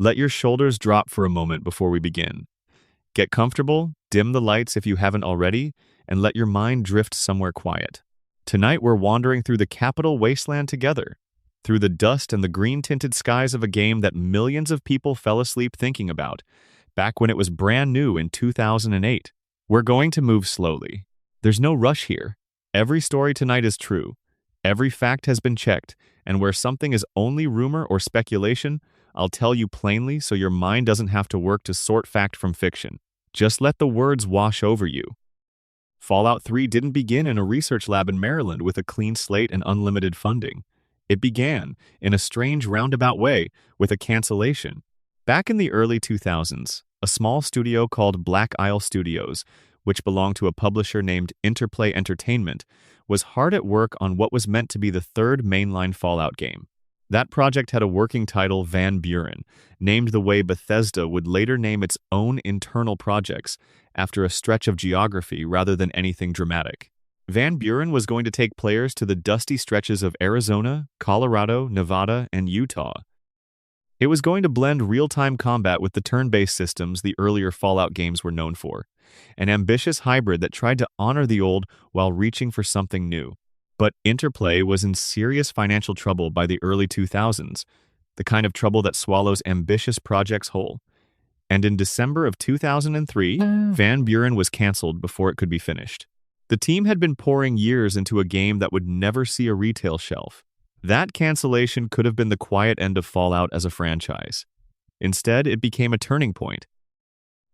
Let your shoulders drop for a moment before we begin. Get comfortable, dim the lights if you haven't already, and let your mind drift somewhere quiet. Tonight we're wandering through the capital wasteland together, through the dust and the green-tinted skies of a game that millions of people fell asleep thinking about, back when it was brand new in 2008. We're going to move slowly. There's no rush here. Every story tonight is true. Every fact has been checked, and where something is only rumor or speculation, I'll tell you plainly so your mind doesn't have to work to sort fact from fiction. Just let the words wash over you. Fallout 3 didn't begin in a research lab in Maryland with a clean slate and unlimited funding. It began, in a strange roundabout way, with a cancellation. Back in the early 2000s, a small studio called Black Isle Studios, which belonged to a publisher named Interplay Entertainment, was hard at work on what was meant to be the third mainline Fallout game. That project had a working title, Van Buren, named the way Bethesda would later name its own internal projects, after a stretch of geography rather than anything dramatic. Van Buren was going to take players to the dusty stretches of Arizona, Colorado, Nevada, and Utah. It was going to blend real-time combat with the turn-based systems the earlier Fallout games were known for, an ambitious hybrid that tried to honor the old while reaching for something new. But Interplay was in serious financial trouble by the early 2000s, the kind of trouble that swallows ambitious projects whole. And in December of 2003, Van Buren was canceled before it could be finished. The team had been pouring years into a game that would never see a retail shelf. That cancellation could have been the quiet end of Fallout as a franchise. Instead, it became a turning point.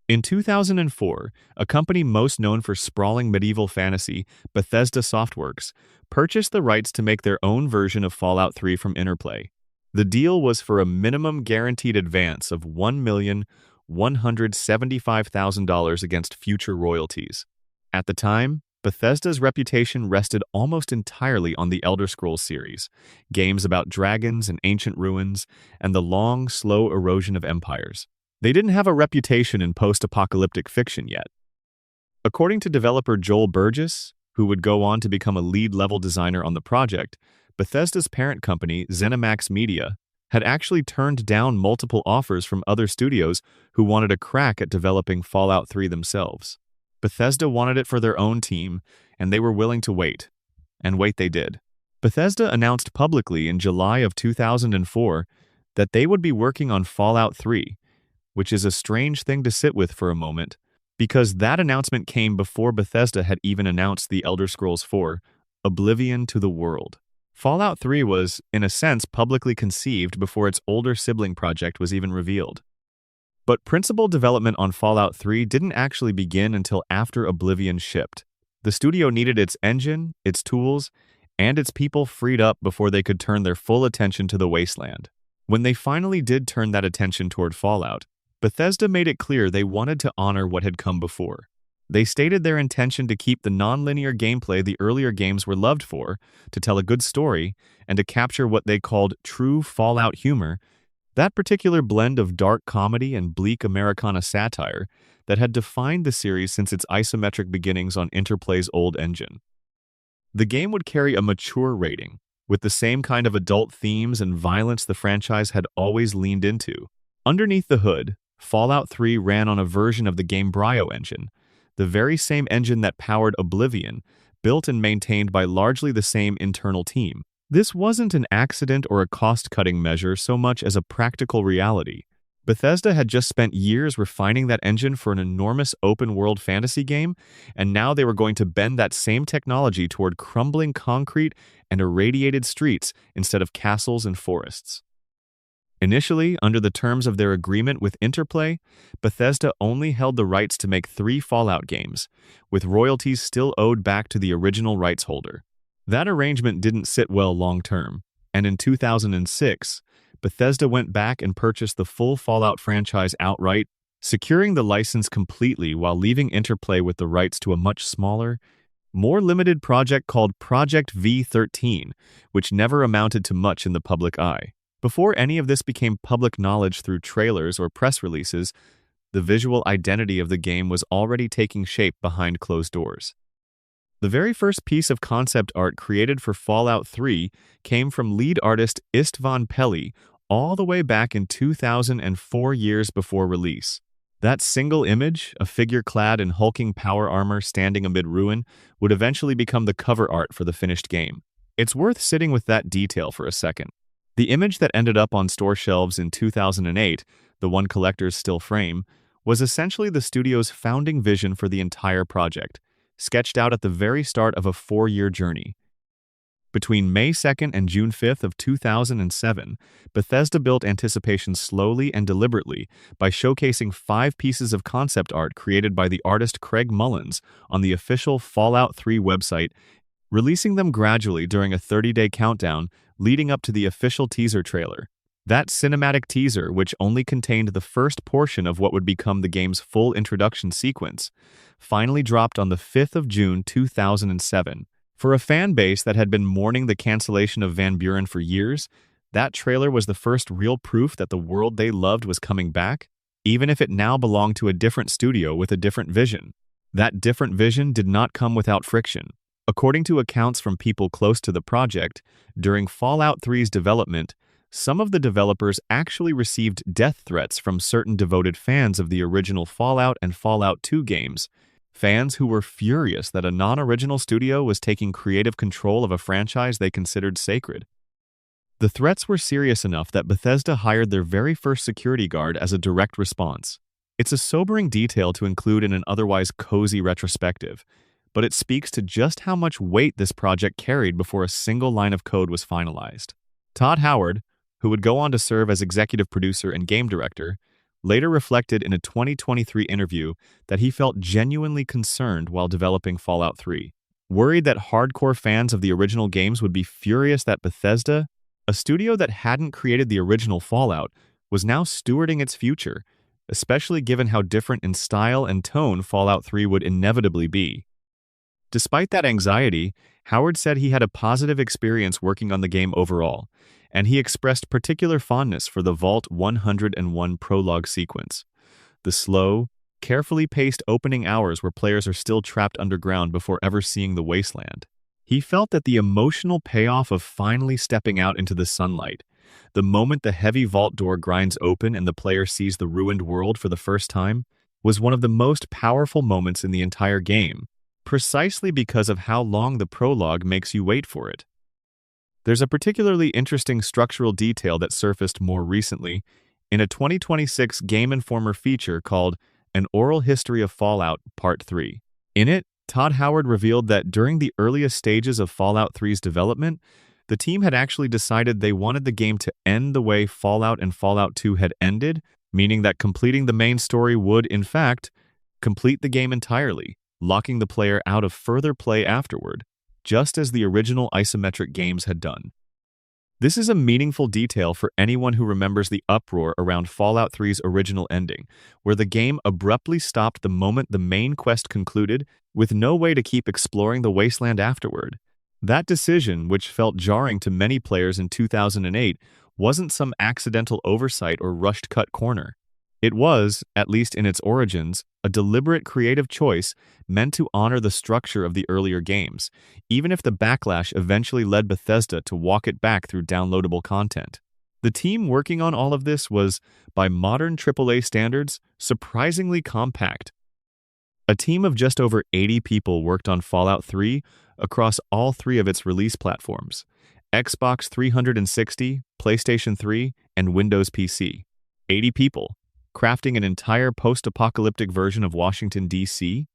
In 2004, a company most known for sprawling medieval fantasy, Bethesda Softworks, purchased the rights to make their own version of Fallout 3 from Interplay. The deal was for a minimum guaranteed advance of $1,175,000 against future royalties. At the time, Bethesda's reputation rested almost entirely on the Elder Scrolls series, games about dragons and ancient ruins, and the long, slow erosion of empires. They didn't have a reputation in post-apocalyptic fiction yet. According to developer Joel Burgess, who would go on to become a lead-level designer on the project, Bethesda's parent company, ZeniMax Media, had actually turned down multiple offers from other studios who wanted a crack at developing Fallout 3 themselves. Bethesda wanted it for their own team, and they were willing to wait. And wait they did. Bethesda announced publicly in July of 2004 that they would be working on Fallout 3, which is a strange thing to sit with for a moment, because that announcement came before Bethesda had even announced The Elder Scrolls 4, Oblivion to the World. Fallout 3 was, in a sense, publicly conceived before its older sibling project was even revealed. But principal development on Fallout 3 didn't actually begin until after Oblivion shipped. The studio needed its engine, its tools, and its people freed up before they could turn their full attention to the wasteland. When they finally did turn that attention toward Fallout, Bethesda made it clear they wanted to honor what had come before. They stated their intention to keep the non-linear gameplay the earlier games were loved for, to tell a good story, and to capture what they called true Fallout humor, that particular blend of dark comedy and bleak Americana satire that had defined the series since its isometric beginnings on Interplay's old engine. The game would carry a mature rating, with the same kind of adult themes and violence the franchise had always leaned into. Underneath the hood, Fallout 3 ran on a version of the Gamebryo engine, the very same engine that powered Oblivion, built and maintained by largely the same internal team. This wasn't an accident or a cost-cutting measure so much as a practical reality. Bethesda had just spent years refining that engine for an enormous open-world fantasy game, and now they were going to bend that same technology toward crumbling concrete and irradiated streets instead of castles and forests. Initially, under the terms of their agreement with Interplay, Bethesda only held the rights to make 3 Fallout games, with royalties still owed back to the original rights holder. That arrangement didn't sit well long-term, and in 2006, Bethesda went back and purchased the full Fallout franchise outright, securing the license completely while leaving Interplay with the rights to a much smaller, more limited project called Project V13, which never amounted to much in the public eye. Before any of this became public knowledge through trailers or press releases, the visual identity of the game was already taking shape behind closed doors. The very first piece of concept art created for Fallout 3 came from lead artist Istvan Peli all the way back in 2004, years before release. That single image, a figure clad in hulking power armor standing amid ruin, would eventually become the cover art for the finished game. It's worth sitting with that detail for a second. The image that ended up on store shelves in 2008, the one collectors still frame, was essentially the studio's founding vision for the entire project, sketched out at the very start of a 4-year journey. Between May 2nd and June 5th of 2007, Bethesda built anticipation slowly and deliberately by showcasing 5 pieces of concept art created by the artist Craig Mullins on the official Fallout 3 website, releasing them gradually during a 30-day countdown leading up to the official teaser trailer. That cinematic teaser, which only contained the first portion of what would become the game's full introduction sequence, finally dropped on the 5th of June 2007. For a fan base that had been mourning the cancellation of Van Buren for years, that trailer was the first real proof that the world they loved was coming back, even if it now belonged to a different studio with a different vision. That different vision did not come without friction. According to accounts from people close to the project, during Fallout 3's development, some of the developers actually received death threats from certain devoted fans of the original Fallout and Fallout 2 games, fans who were furious that a non-original studio was taking creative control of a franchise they considered sacred. The threats were serious enough that Bethesda hired their very first security guard as a direct response. It's a sobering detail to include in an otherwise cozy retrospective, but it speaks to just how much weight this project carried before a single line of code was finalized. Todd Howard, who would go on to serve as executive producer and game director, later reflected in a 2023 interview that he felt genuinely concerned while developing Fallout 3, worried that hardcore fans of the original games would be furious that Bethesda, a studio that hadn't created the original Fallout, was now stewarding its future, especially given how different in style and tone Fallout 3 would inevitably be. Despite that anxiety, Howard said he had a positive experience working on the game overall, and he expressed particular fondness for the Vault 101 prologue sequence, the slow, carefully paced opening hours where players are still trapped underground before ever seeing the wasteland. He felt that the emotional payoff of finally stepping out into the sunlight, the moment the heavy vault door grinds open and the player sees the ruined world for the first time, was one of the most powerful moments in the entire game, precisely because of how long the prologue makes you wait for it. There's a particularly interesting structural detail that surfaced more recently in a 2026 Game Informer feature called An Oral History of Fallout Part 3. In it, Todd Howard revealed that during the earliest stages of Fallout 3's development, the team had actually decided they wanted the game to end the way Fallout and Fallout 2 had ended, meaning that completing the main story would, in fact, complete the game entirely, locking the player out of further play afterward, just as the original isometric games had done. This is a meaningful detail for anyone who remembers the uproar around Fallout 3's original ending, where the game abruptly stopped the moment the main quest concluded, with no way to keep exploring the wasteland afterward. That decision, which felt jarring to many players in 2008, wasn't some accidental oversight or rushed cut corner. It was, at least in its origins, a deliberate creative choice meant to honor the structure of the earlier games, even if the backlash eventually led Bethesda to walk it back through downloadable content. The team working on all of this was, by modern AAA standards, surprisingly compact. A team of just over 80 people worked on Fallout 3 across all 3 of its release platforms: Xbox 360, PlayStation 3, and Windows PC. 80 people, crafting an entire post-apocalyptic version of Washington, D.C.,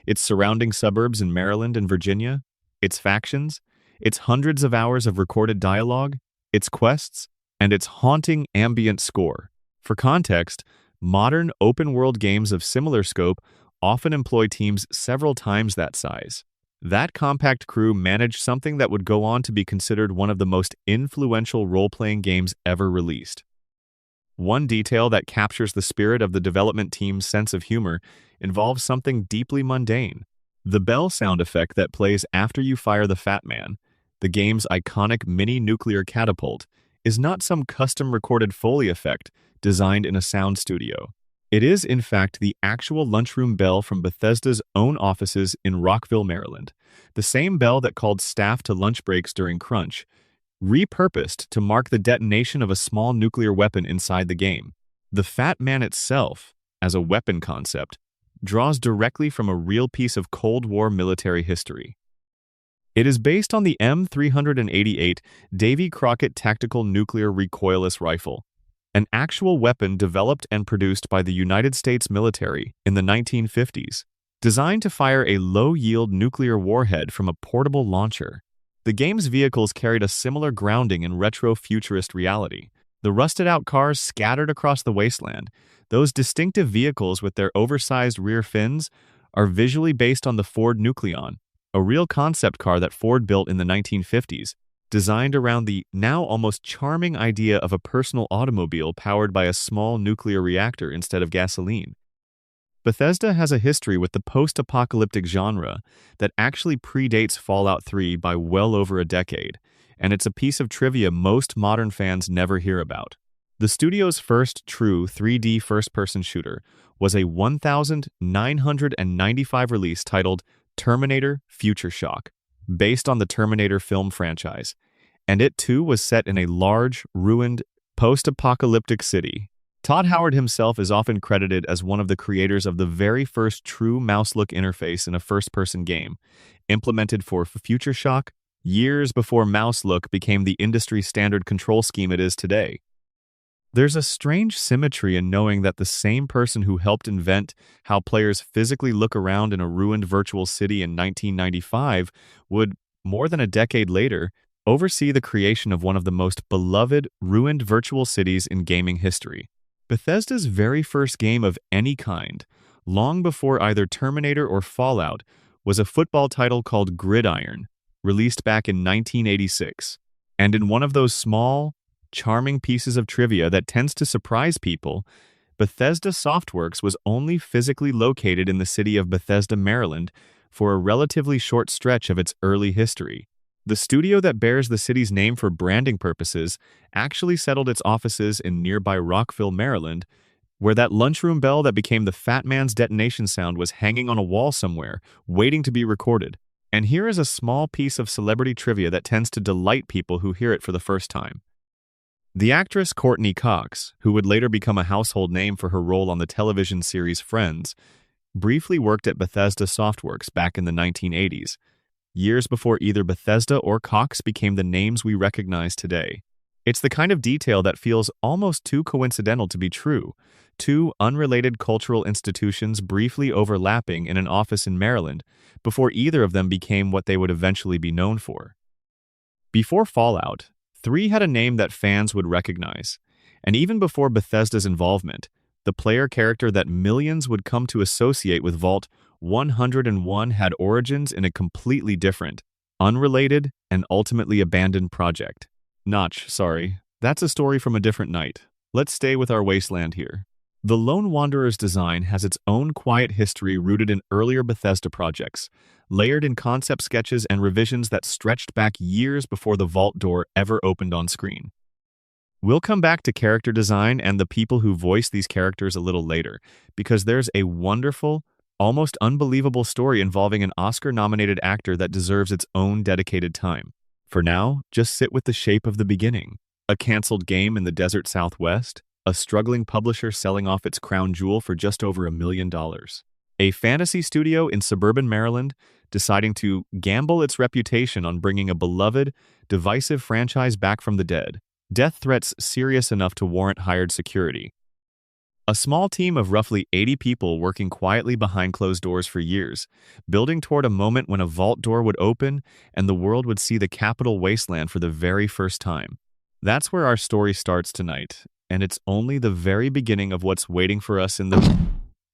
its surrounding suburbs in Maryland and Virginia, its factions, its hundreds of hours of recorded dialogue, its quests, and its haunting ambient score. For context, modern open-world games of similar scope often employ teams several times that size. That compact crew managed something that would go on to be considered one of the most influential role-playing games ever released. One detail that captures the spirit of the development team's sense of humor involves something deeply mundane. The bell sound effect that plays after you fire the Fat Man, the game's iconic mini-nuclear catapult, is not some custom-recorded Foley effect designed in a sound studio. It is, in fact, the actual lunchroom bell from Bethesda's own offices in Rockville, Maryland, the same bell that called staff to lunch breaks during Crunch, repurposed to mark the detonation of a small nuclear weapon inside the game. The Fat Man itself, as a weapon concept, draws directly from a real piece of Cold War military history. It is based on the M388 Davy Crockett Tactical Nuclear Recoilless Rifle, an actual weapon developed and produced by the United States military in the 1950s, designed to fire a low-yield nuclear warhead from a portable launcher. The game's vehicles carried a similar grounding in retro-futurist reality. The rusted-out cars scattered across the wasteland, those distinctive vehicles with their oversized rear fins, are visually based on the Ford Nucleon, a real concept car that Ford built in the 1950s, designed around the now almost charming idea of a personal automobile powered by a small nuclear reactor instead of gasoline. Bethesda has a history with the post-apocalyptic genre that actually predates Fallout 3 by well over a decade, and it's a piece of trivia most modern fans never hear about. The studio's first true 3D first-person shooter was a 1995 release titled Terminator Future Shock, based on the Terminator film franchise, and it too was set in a large, ruined, post-apocalyptic city. Todd Howard himself is often credited as one of the creators of the very first true mouse-look interface in a first-person game, implemented for Future Shock years before mouse-look became the industry-standard control scheme it is today. There's a strange symmetry in knowing that the same person who helped invent how players physically look around in a ruined virtual city in 1995 would, more than a decade later, oversee the creation of one of the most beloved, ruined virtual cities in gaming history. Bethesda's very first game of any kind, long before either Terminator or Fallout, was a football title called Gridiron, released back in 1986. And in one of those small, charming pieces of trivia that tends to surprise people, Bethesda Softworks was only physically located in the city of Bethesda, Maryland, for a relatively short stretch of its early history. The studio that bears the city's name for branding purposes actually settled its offices in nearby Rockville, Maryland, where that lunchroom bell that became the Fat Man's detonation sound was hanging on a wall somewhere, waiting to be recorded. And here is a small piece of celebrity trivia that tends to delight people who hear it for the first time. The actress Courtney Cox, who would later become a household name for her role on the television series Friends, briefly worked at Bethesda Softworks back in the 1980s, years before either Bethesda or Cox became the names we recognize today. It's the kind of detail that feels almost too coincidental to be true, two unrelated cultural institutions briefly overlapping in an office in Maryland before either of them became what they would eventually be known for. Before Fallout, 3 had a name that fans would recognize, and even before Bethesda's involvement, the player character that millions would come to associate with Vault 101 had origins in a completely different, unrelated, and ultimately abandoned project. Notch, sorry. That's a story from a different night. Let's stay with our wasteland here. The Lone Wanderer's design has its own quiet history rooted in earlier Bethesda projects, layered in concept sketches and revisions that stretched back years before the vault door ever opened on screen. We'll come back to character design and the people who voice these characters a little later, because there's a wonderful, almost unbelievable story involving an Oscar-nominated actor that deserves its own dedicated time. For now, just sit with the shape of the beginning. A canceled game in the desert Southwest, a struggling publisher selling off its crown jewel for just over $1 million. A fantasy studio in suburban Maryland deciding to gamble its reputation on bringing a beloved, divisive franchise back from the dead. Death threats serious enough to warrant hired security. A small team of roughly 80 people working quietly behind closed doors for years, building toward a moment when a vault door would open and the world would see the Capitol wasteland for the very first time. That's where our story starts tonight, and it's only the very beginning of what's waiting for us in the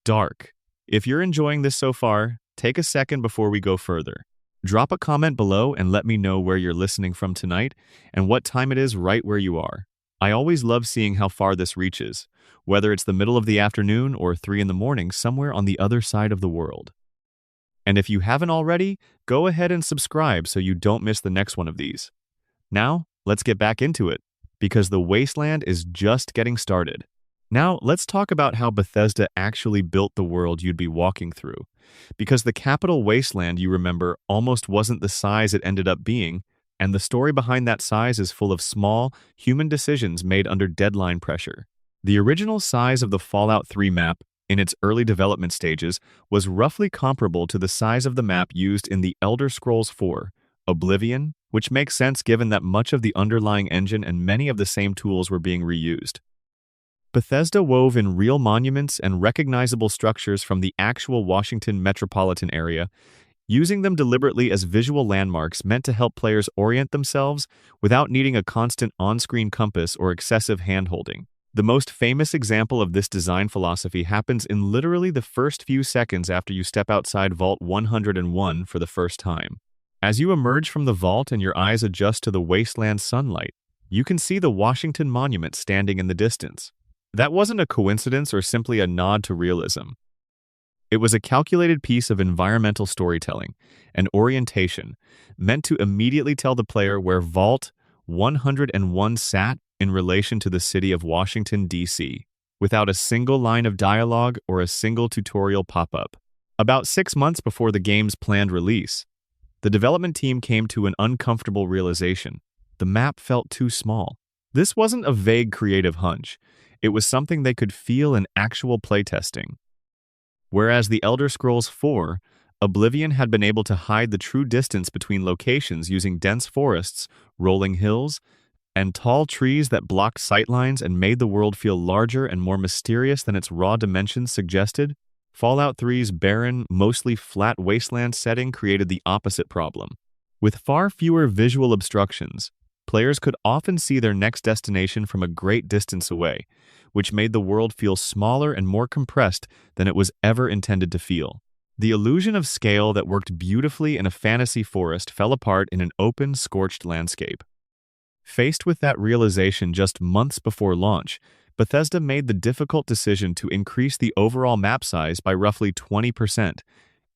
dark. If you're enjoying this so far, take a second before we go further. Drop a comment below and let me know where you're listening from tonight and what time it is right where you are. I always love seeing how far this reaches, whether it's the middle of the afternoon or 3 in the morning somewhere on the other side of the world. And if you haven't already, go ahead and subscribe so you don't miss the next one of these. Now, let's get back into it, because the wasteland is just getting started. Now, let's talk about how Bethesda actually built the world you'd be walking through, because the Capitol wasteland, you remember, almost wasn't the size it ended up being, and the story behind that size is full of small, human decisions made under deadline pressure. The original size of the Fallout 3 map, in its early development stages, was roughly comparable to the size of the map used in The Elder Scrolls 4, Oblivion, which makes sense given that much of the underlying engine and many of the same tools were being reused. Bethesda wove in real monuments and recognizable structures from the actual Washington metropolitan area, using them deliberately as visual landmarks meant to help players orient themselves without needing a constant on-screen compass or excessive hand-holding. The most famous example of this design philosophy happens in literally the first few seconds after you step outside Vault 101 for the first time. As you emerge from the vault and your eyes adjust to the wasteland sunlight, you can see the Washington Monument standing in the distance. That wasn't a coincidence or simply a nod to realism. It was a calculated piece of environmental storytelling and orientation meant to immediately tell the player where Vault 101 sat in relation to the city of Washington, D.C., without a single line of dialogue or a single tutorial pop-up. About 6 months before the game's planned release, the development team came to an uncomfortable realization. The map felt too small. This wasn't a vague creative hunch. It was something they could feel in actual playtesting. Whereas The Elder Scrolls 4, Oblivion had been able to hide the true distance between locations using dense forests, rolling hills, and tall trees that blocked sightlines and made the world feel larger and more mysterious than its raw dimensions suggested, Fallout 3's barren, mostly flat wasteland setting created the opposite problem. With far fewer visual obstructions, players could often see their next destination from a great distance away, which made the world feel smaller and more compressed than it was ever intended to feel. The illusion of scale that worked beautifully in a fantasy forest fell apart in an open, scorched landscape. Faced with that realization just months before launch, Bethesda made the difficult decision to increase the overall map size by roughly 20%,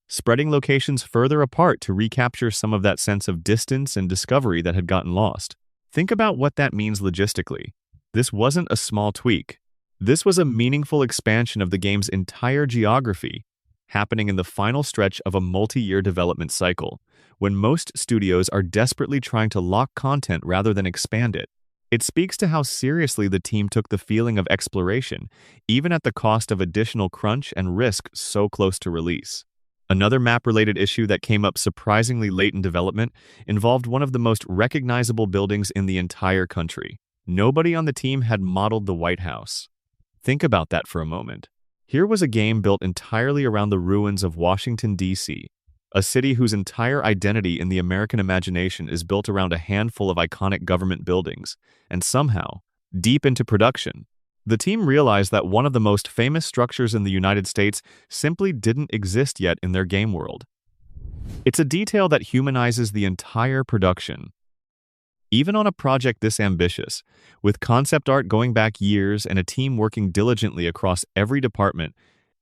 spreading locations further apart to recapture some of that sense of distance and discovery that had gotten lost. Think about what that means logistically. This wasn't a small tweak. This was a meaningful expansion of the game's entire geography, happening in the final stretch of a multi-year development cycle, when most studios are desperately trying to lock content rather than expand it. It speaks to how seriously the team took the feeling of exploration, even at the cost of additional crunch and risk so close to release. Another map-related issue that came up surprisingly late in development involved one of the most recognizable buildings in the entire country. Nobody on the team had modeled the White House. Think about that for a moment. Here was a game built entirely around the ruins of Washington, D.C., a city whose entire identity in the American imagination is built around a handful of iconic government buildings, and somehow, deep into production, the team realized that one of the most famous structures in the United States simply didn't exist yet in their game world. It's a detail that humanizes the entire production. Even on a project this ambitious, with concept art going back years and a team working diligently across every department,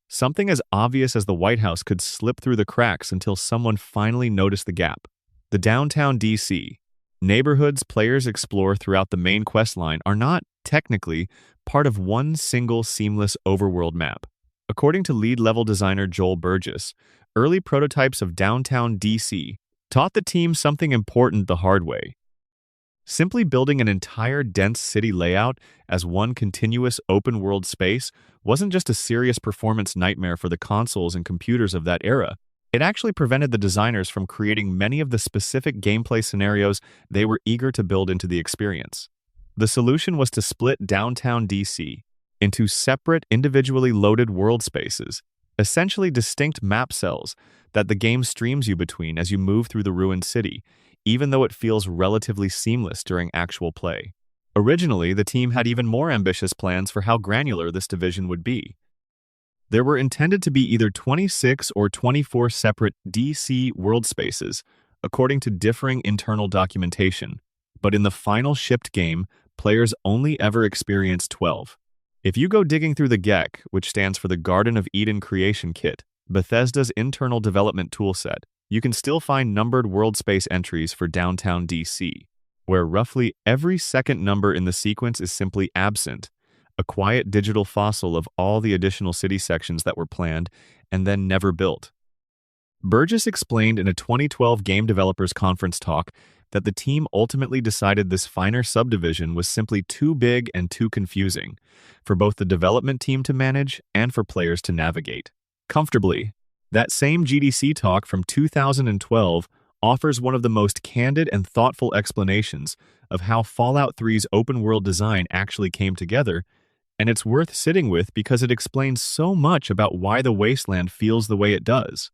something as obvious as the White House could slip through the cracks until someone finally noticed the gap. The downtown D.C. neighborhoods players explore throughout the main quest line are not, technically, part of one single seamless overworld map. According to lead-level designer Joel Burgess, early prototypes of downtown D.C. taught the team something important the hard way. Simply building an entire dense city layout as one continuous open-world space wasn't just a serious performance nightmare for the consoles and computers of that era. It actually prevented the designers from creating many of the specific gameplay scenarios they were eager to build into the experience. The solution was to split downtown DC into separate, individually loaded world spaces, essentially distinct map cells that the game streams you between as you move through the ruined city, even though it feels relatively seamless during actual play. Originally, the team had even more ambitious plans for how granular this division would be. There were intended to be either 26 or 24 separate DC world spaces, according to differing internal documentation, but in the final shipped game, players only ever experienced 12. If you go digging through the GEC, which stands for the Garden of Eden Creation Kit, Bethesda's internal development toolset, you can still find numbered world space entries for downtown DC, where roughly every second number in the sequence is simply absent, a quiet digital fossil of all the additional city sections that were planned and then never built. Burgess explained in a 2012 Game Developers Conference talk that the team ultimately decided this finer subdivision was simply too big and too confusing for both the development team to manage and for players to navigate comfortably. That same GDC talk from 2012 offers one of the most candid and thoughtful explanations of how Fallout 3's open-world design actually came together, and it's worth sitting with because it explains so much about why the wasteland feels the way it does.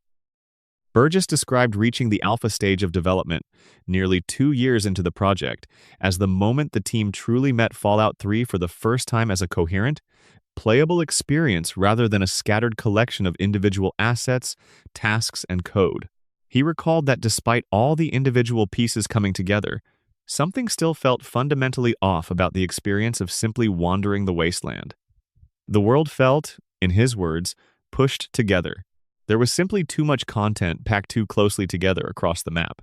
Burgess described reaching the alpha stage of development, nearly 2 years into the project, as the moment the team truly met Fallout 3 for the first time as a coherent, playable experience rather than a scattered collection of individual assets, tasks, and code. He recalled that despite all the individual pieces coming together, something still felt fundamentally off about the experience of simply wandering the wasteland. The world felt, in his words, pushed together. There was simply too much content packed too closely together across the map.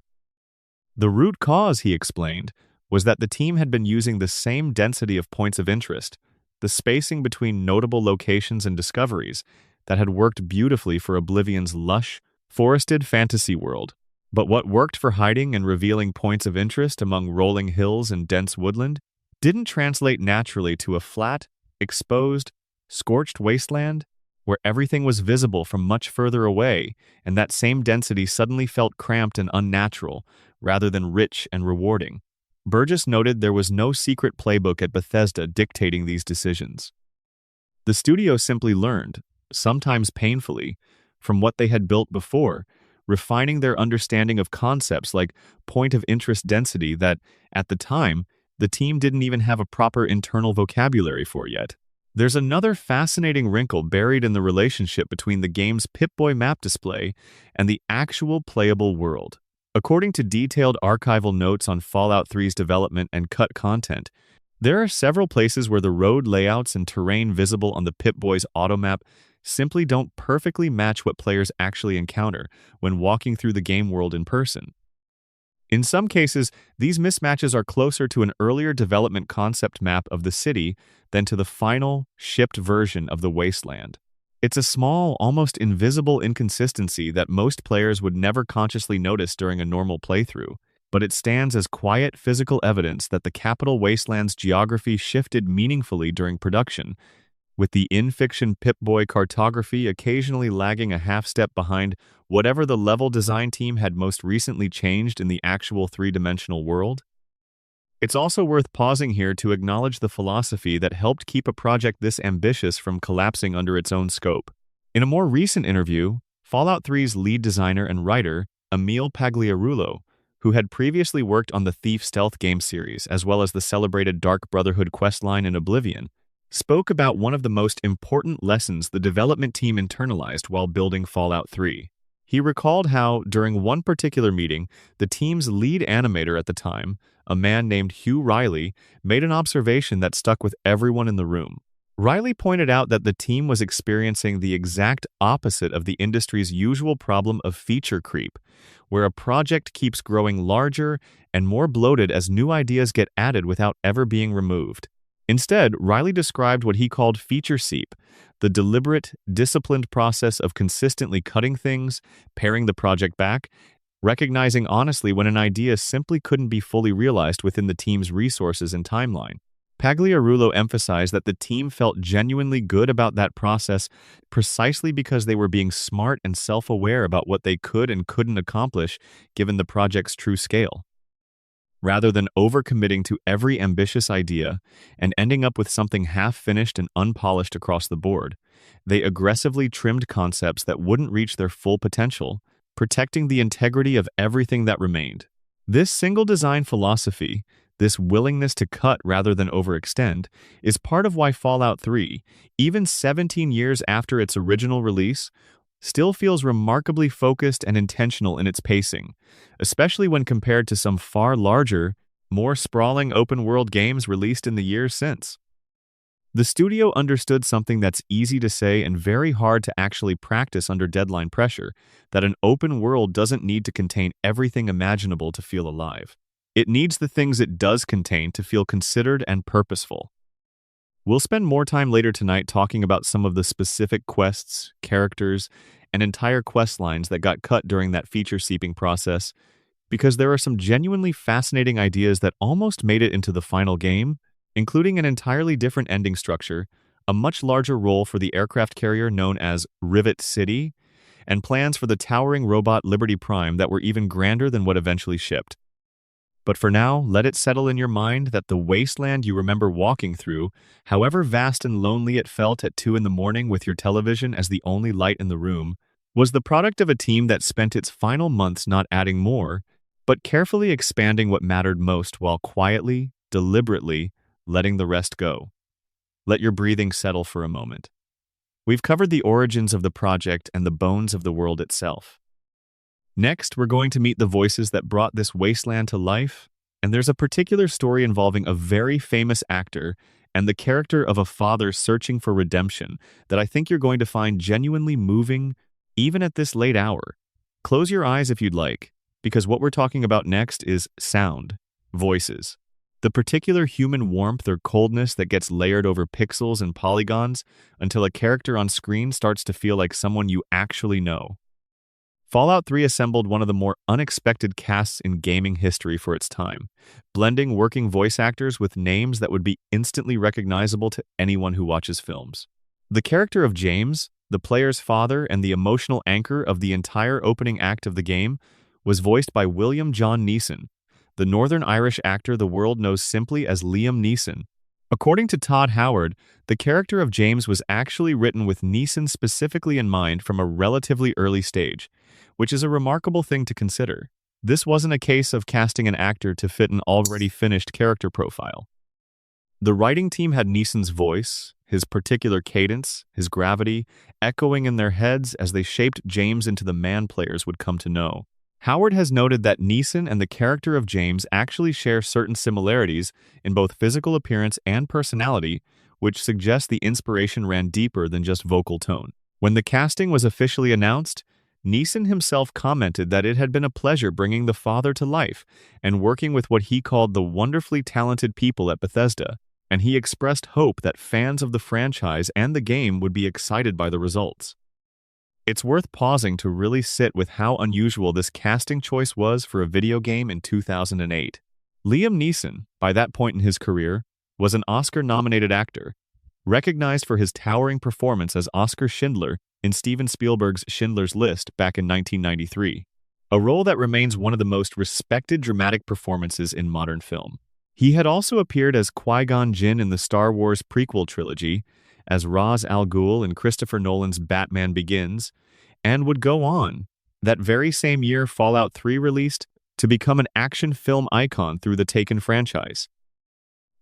The root cause, he explained, was that the team had been using the same density of points of interest, the spacing between notable locations and discoveries, that had worked beautifully for Oblivion's lush, forested fantasy world. But what worked for hiding and revealing points of interest among rolling hills and dense woodland didn't translate naturally to a flat, exposed, scorched wasteland where everything was visible from much further away, and that same density suddenly felt cramped and unnatural, rather than rich and rewarding. Burgess noted there was no secret playbook at Bethesda dictating these decisions. The studio simply learned, sometimes painfully, from what they had built before, refining their understanding of concepts like point-of-interest density that, at the time, the team didn't even have a proper internal vocabulary for yet. There's another fascinating wrinkle buried in the relationship between the game's Pip-Boy map display and the actual playable world. According to detailed archival notes on Fallout 3's development and cut content, there are several places where the road layouts and terrain visible on the Pip-Boy's automap simply don't perfectly match what players actually encounter when walking through the game world in person. In some cases, these mismatches are closer to an earlier development concept map of the city than to the final, shipped version of the wasteland. It's a small, almost invisible inconsistency that most players would never consciously notice during a normal playthrough, but it stands as quiet physical evidence that the capital wasteland's geography shifted meaningfully during production, with the in-fiction Pip-Boy cartography occasionally lagging a half-step behind whatever the level design team had most recently changed in the actual three-dimensional world. It's also worth pausing here to acknowledge the philosophy that helped keep a project this ambitious from collapsing under its own scope. In a more recent interview, Fallout 3's lead designer and writer, Emil Pagliarulo, who had previously worked on the Thief stealth game series as well as the celebrated Dark Brotherhood questline in Oblivion, spoke about one of the most important lessons the development team internalized while building Fallout 3. He recalled how, during one particular meeting, the team's lead animator at the time, a man named Hugh Riley, made an observation that stuck with everyone in the room. Riley pointed out that the team was experiencing the exact opposite of the industry's usual problem of feature creep, where a project keeps growing larger and more bloated as new ideas get added without ever being removed. Instead, Riley described what he called feature seep, the deliberate, disciplined process of consistently cutting things, paring the project back, recognizing honestly when an idea simply couldn't be fully realized within the team's resources and timeline. Pagliarulo emphasized that the team felt genuinely good about that process precisely because they were being smart and self-aware about what they could and couldn't accomplish given the project's true scale. Rather than overcommitting to every ambitious idea and ending up with something half-finished and unpolished across the board, they aggressively trimmed concepts that wouldn't reach their full potential, protecting the integrity of everything that remained. This single design philosophy, this willingness to cut rather than overextend, is part of why Fallout 3, even 17 years after its original release, still feels remarkably focused and intentional in its pacing, especially when compared to some far larger, more sprawling open-world games released in the years since. The studio understood something that's easy to say and very hard to actually practice under deadline pressure, that an open world doesn't need to contain everything imaginable to feel alive. It needs the things it does contain to feel considered and purposeful. We'll spend more time later tonight talking about some of the specific quests, characters, and entire quest lines that got cut during that feature seeping process, because there are some genuinely fascinating ideas that almost made it into the final game, including an entirely different ending structure, a much larger role for the aircraft carrier known as Rivet City, and plans for the towering robot Liberty Prime that were even grander than what eventually shipped. But for now, let it settle in your mind that the wasteland you remember walking through, however vast and lonely it felt at 2 in the morning with your television as the only light in the room, was the product of a team that spent its final months not adding more, but carefully expanding what mattered most while quietly, deliberately, letting the rest go. Let your breathing settle for a moment. We've covered the origins of the project and the bones of the world itself. Next, we're going to meet the voices that brought this wasteland to life, and there's a particular story involving a very famous actor and the character of a father searching for redemption that I think you're going to find genuinely moving, even at this late hour. Close your eyes if you'd like, because what we're talking about next is sound, voices. The particular human warmth or coldness that gets layered over pixels and polygons until a character on screen starts to feel like someone you actually know. Fallout 3 assembled one of the more unexpected casts in gaming history for its time, blending working voice actors with names that would be instantly recognizable to anyone who watches films. The character of James, the player's father and the emotional anchor of the entire opening act of the game, was voiced by William John Neeson, the Northern Irish actor the world knows simply as Liam Neeson. According to Todd Howard, the character of James was actually written with Neeson specifically in mind from a relatively early stage, which is a remarkable thing to consider. This wasn't a case of casting an actor to fit an already finished character profile. The writing team had Neeson's voice, his particular cadence, his gravity, echoing in their heads as they shaped James into the man players would come to know. Howard has noted that Neeson and the character of James actually share certain similarities in both physical appearance and personality, which suggests the inspiration ran deeper than just vocal tone. When the casting was officially announced, Neeson himself commented that it had been a pleasure bringing the father to life and working with what he called the wonderfully talented people at Bethesda, and he expressed hope that fans of the franchise and the game would be excited by the results. It's worth pausing to really sit with how unusual this casting choice was for a video game in 2008. Liam Neeson, by that point in his career, was an Oscar-nominated actor, recognized for his towering performance as Oscar Schindler in Steven Spielberg's Schindler's List back in 1993, a role that remains one of the most respected dramatic performances in modern film. He had also appeared as Qui-Gon Jinn in the Star Wars prequel trilogy, as Ra's al Ghul in Christopher Nolan's Batman Begins, and would go on, that very same year Fallout 3 released, to become an action film icon through the Taken franchise.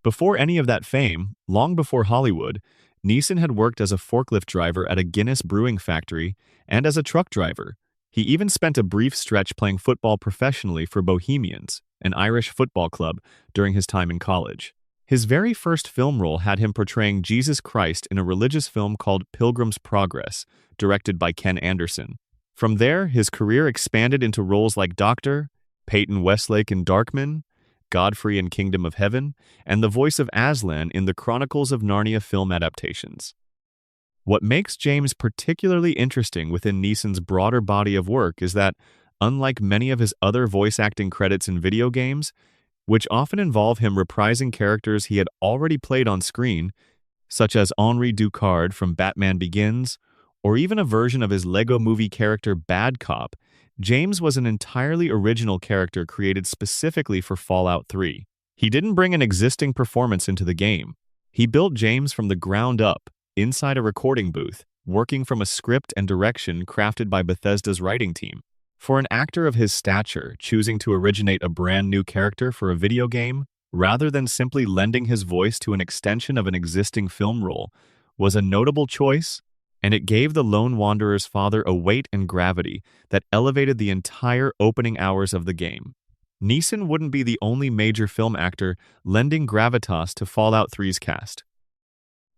Before any of that fame, long before Hollywood, Neeson had worked as a forklift driver at a Guinness brewing factory and as a truck driver. He even spent a brief stretch playing football professionally for Bohemians, an Irish football club, during his time in college. His very first film role had him portraying Jesus Christ in a religious film called Pilgrim's Progress, directed by Ken Anderson. From there, his career expanded into roles like Dr. Peyton Westlake in Darkman, Godfrey in Kingdom of Heaven, and the voice of Aslan in the Chronicles of Narnia film adaptations. What makes James particularly interesting within Neeson's broader body of work is that, unlike many of his other voice acting credits in video games, which often involve him reprising characters he had already played on screen, such as Henri Ducard from Batman Begins, or even a version of his Lego Movie character Bad Cop, James was an entirely original character created specifically for Fallout 3. He didn't bring an existing performance into the game. He built James from the ground up, inside a recording booth, working from a script and direction crafted by Bethesda's writing team. For an actor of his stature, choosing to originate a brand new character for a video game, rather than simply lending his voice to an extension of an existing film role, was a notable choice, and it gave the Lone Wanderer's father a weight and gravity that elevated the entire opening hours of the game. Neeson wouldn't be the only major film actor lending gravitas to Fallout 3's cast.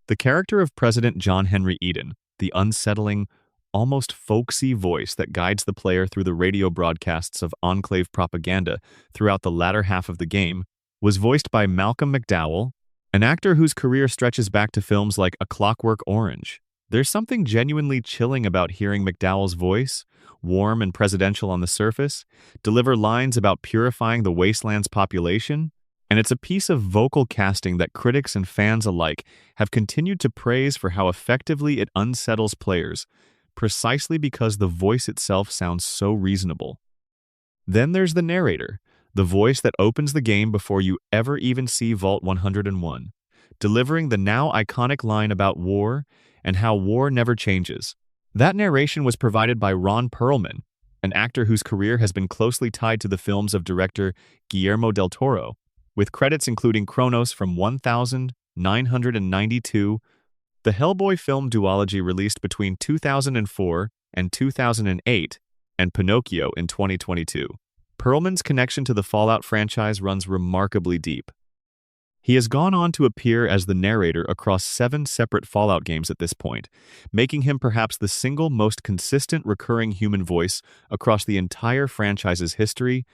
The character of President John Henry Eden, the unsettling, almost folksy voice that guides the player through the radio broadcasts of Enclave propaganda throughout the latter half of the game, was voiced by Malcolm McDowell, an actor whose career stretches back to films like A Clockwork Orange, There's something genuinely chilling about hearing McDowell's voice, warm and presidential on the surface, deliver lines about purifying the wasteland's population, and it's a piece of vocal casting that critics and fans alike have continued to praise for how effectively it unsettles players, precisely because the voice itself sounds so reasonable. Then there's the narrator, the voice that opens the game before you ever even see Vault 101, delivering the now iconic line about war and how war never changes. That narration was provided by Ron Perlman, an actor whose career has been closely tied to the films of director Guillermo del Toro, with credits including Kronos from 1992, the Hellboy film duology released between 2004 and 2008, and Pinocchio in 2022. Perlman's connection to the Fallout franchise runs remarkably deep. He has gone on to appear as the narrator across 7 separate Fallout games at this point, making him perhaps the single most consistent recurring human voice across the entire franchise's history,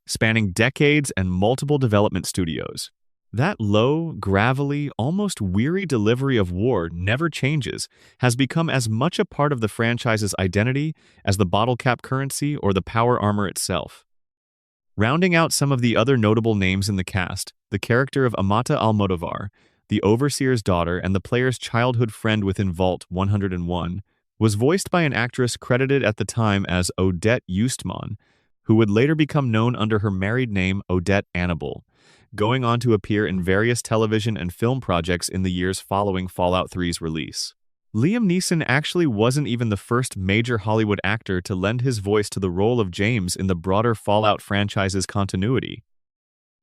spanning decades and multiple development studios. That low, gravelly, almost weary delivery of war never changes has become as much a part of the franchise's identity as the bottle cap currency or the power armor itself. Rounding out some of the other notable names in the cast, the character of Amata Almodovar, the Overseer's daughter and the player's childhood friend within Vault 101, was voiced by an actress credited at the time as Odette Eustman, who would later become known under her married name Odette Annable, going on to appear in various television and film projects in the years following Fallout 3's release. Liam Neeson actually wasn't even the first major Hollywood actor to lend his voice to the role of James in the broader Fallout franchise's continuity.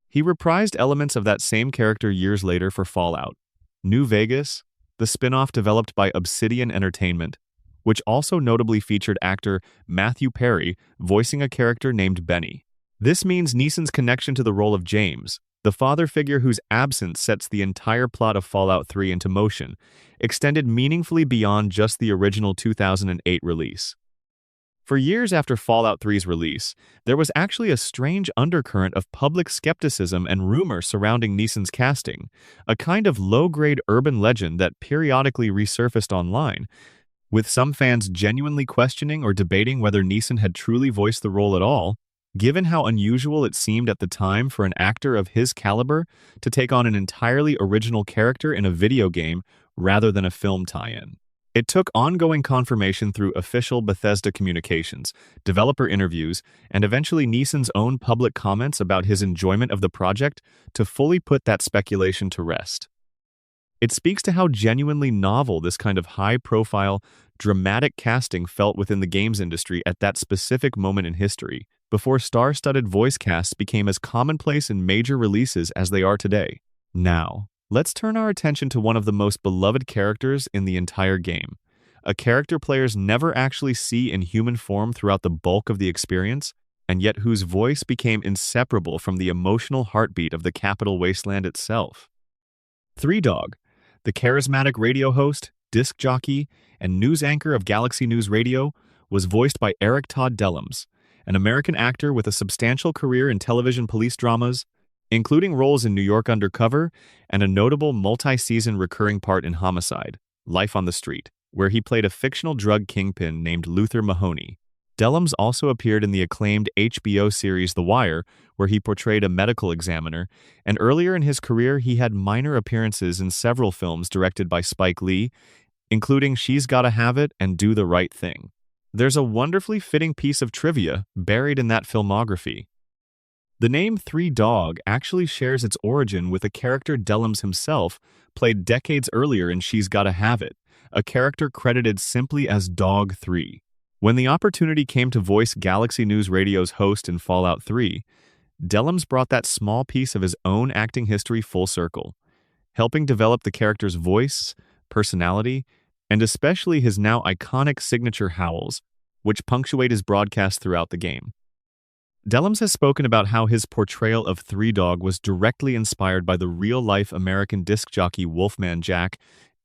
He reprised elements of that same character years later for Fallout New Vegas, the spin-off developed by Obsidian Entertainment, which also notably featured actor Matthew Perry voicing a character named Benny. This means Neeson's connection to the role of James, the father figure whose absence sets the entire plot of Fallout 3 into motion, extended meaningfully beyond just the original 2008 release. For years after Fallout 3's release, there was actually a strange undercurrent of public skepticism and rumor surrounding Neeson's casting, a kind of low-grade urban legend that periodically resurfaced online, with some fans genuinely questioning or debating whether Neeson had truly voiced the role at all, given how unusual it seemed at the time for an actor of his caliber to take on an entirely original character in a video game rather than a film tie-in. It took ongoing confirmation through official Bethesda communications, developer interviews, and eventually Neeson's own public comments about his enjoyment of the project to fully put that speculation to rest. It speaks to how genuinely novel this kind of high-profile, dramatic casting felt within the games industry at that specific moment in history, before star-studded voice casts became as commonplace in major releases as they are today. Now, let's turn our attention to one of the most beloved characters in the entire game, a character players never actually see in human form throughout the bulk of the experience, and yet whose voice became inseparable from the emotional heartbeat of the Capital Wasteland itself. Three Dog, the charismatic radio host, disc jockey, and news anchor of Galaxy News Radio, was voiced by Eric Todd Dellums, an American actor with a substantial career in television police dramas, including roles in New York Undercover and a notable multi-season recurring part in Homicide, Life on the Street, where he played a fictional drug kingpin named Luther Mahoney. Dellums also appeared in the acclaimed HBO series The Wire, where he portrayed a medical examiner, and earlier in his career he had minor appearances in several films directed by Spike Lee, including She's Gotta Have It and Do the Right Thing. There's a wonderfully fitting piece of trivia buried in that filmography. The name Three Dog actually shares its origin with a character Dellums himself played decades earlier in She's Gotta Have It, a character credited simply as Dog 3. When the opportunity came to voice Galaxy News Radio's host in Fallout 3, Dellums brought that small piece of his own acting history full circle, helping develop the character's voice, personality, and especially his now iconic signature howls, which punctuate his broadcast throughout the game. Dellums has spoken about how his portrayal of Three Dog was directly inspired by the real-life American disc jockey Wolfman Jack,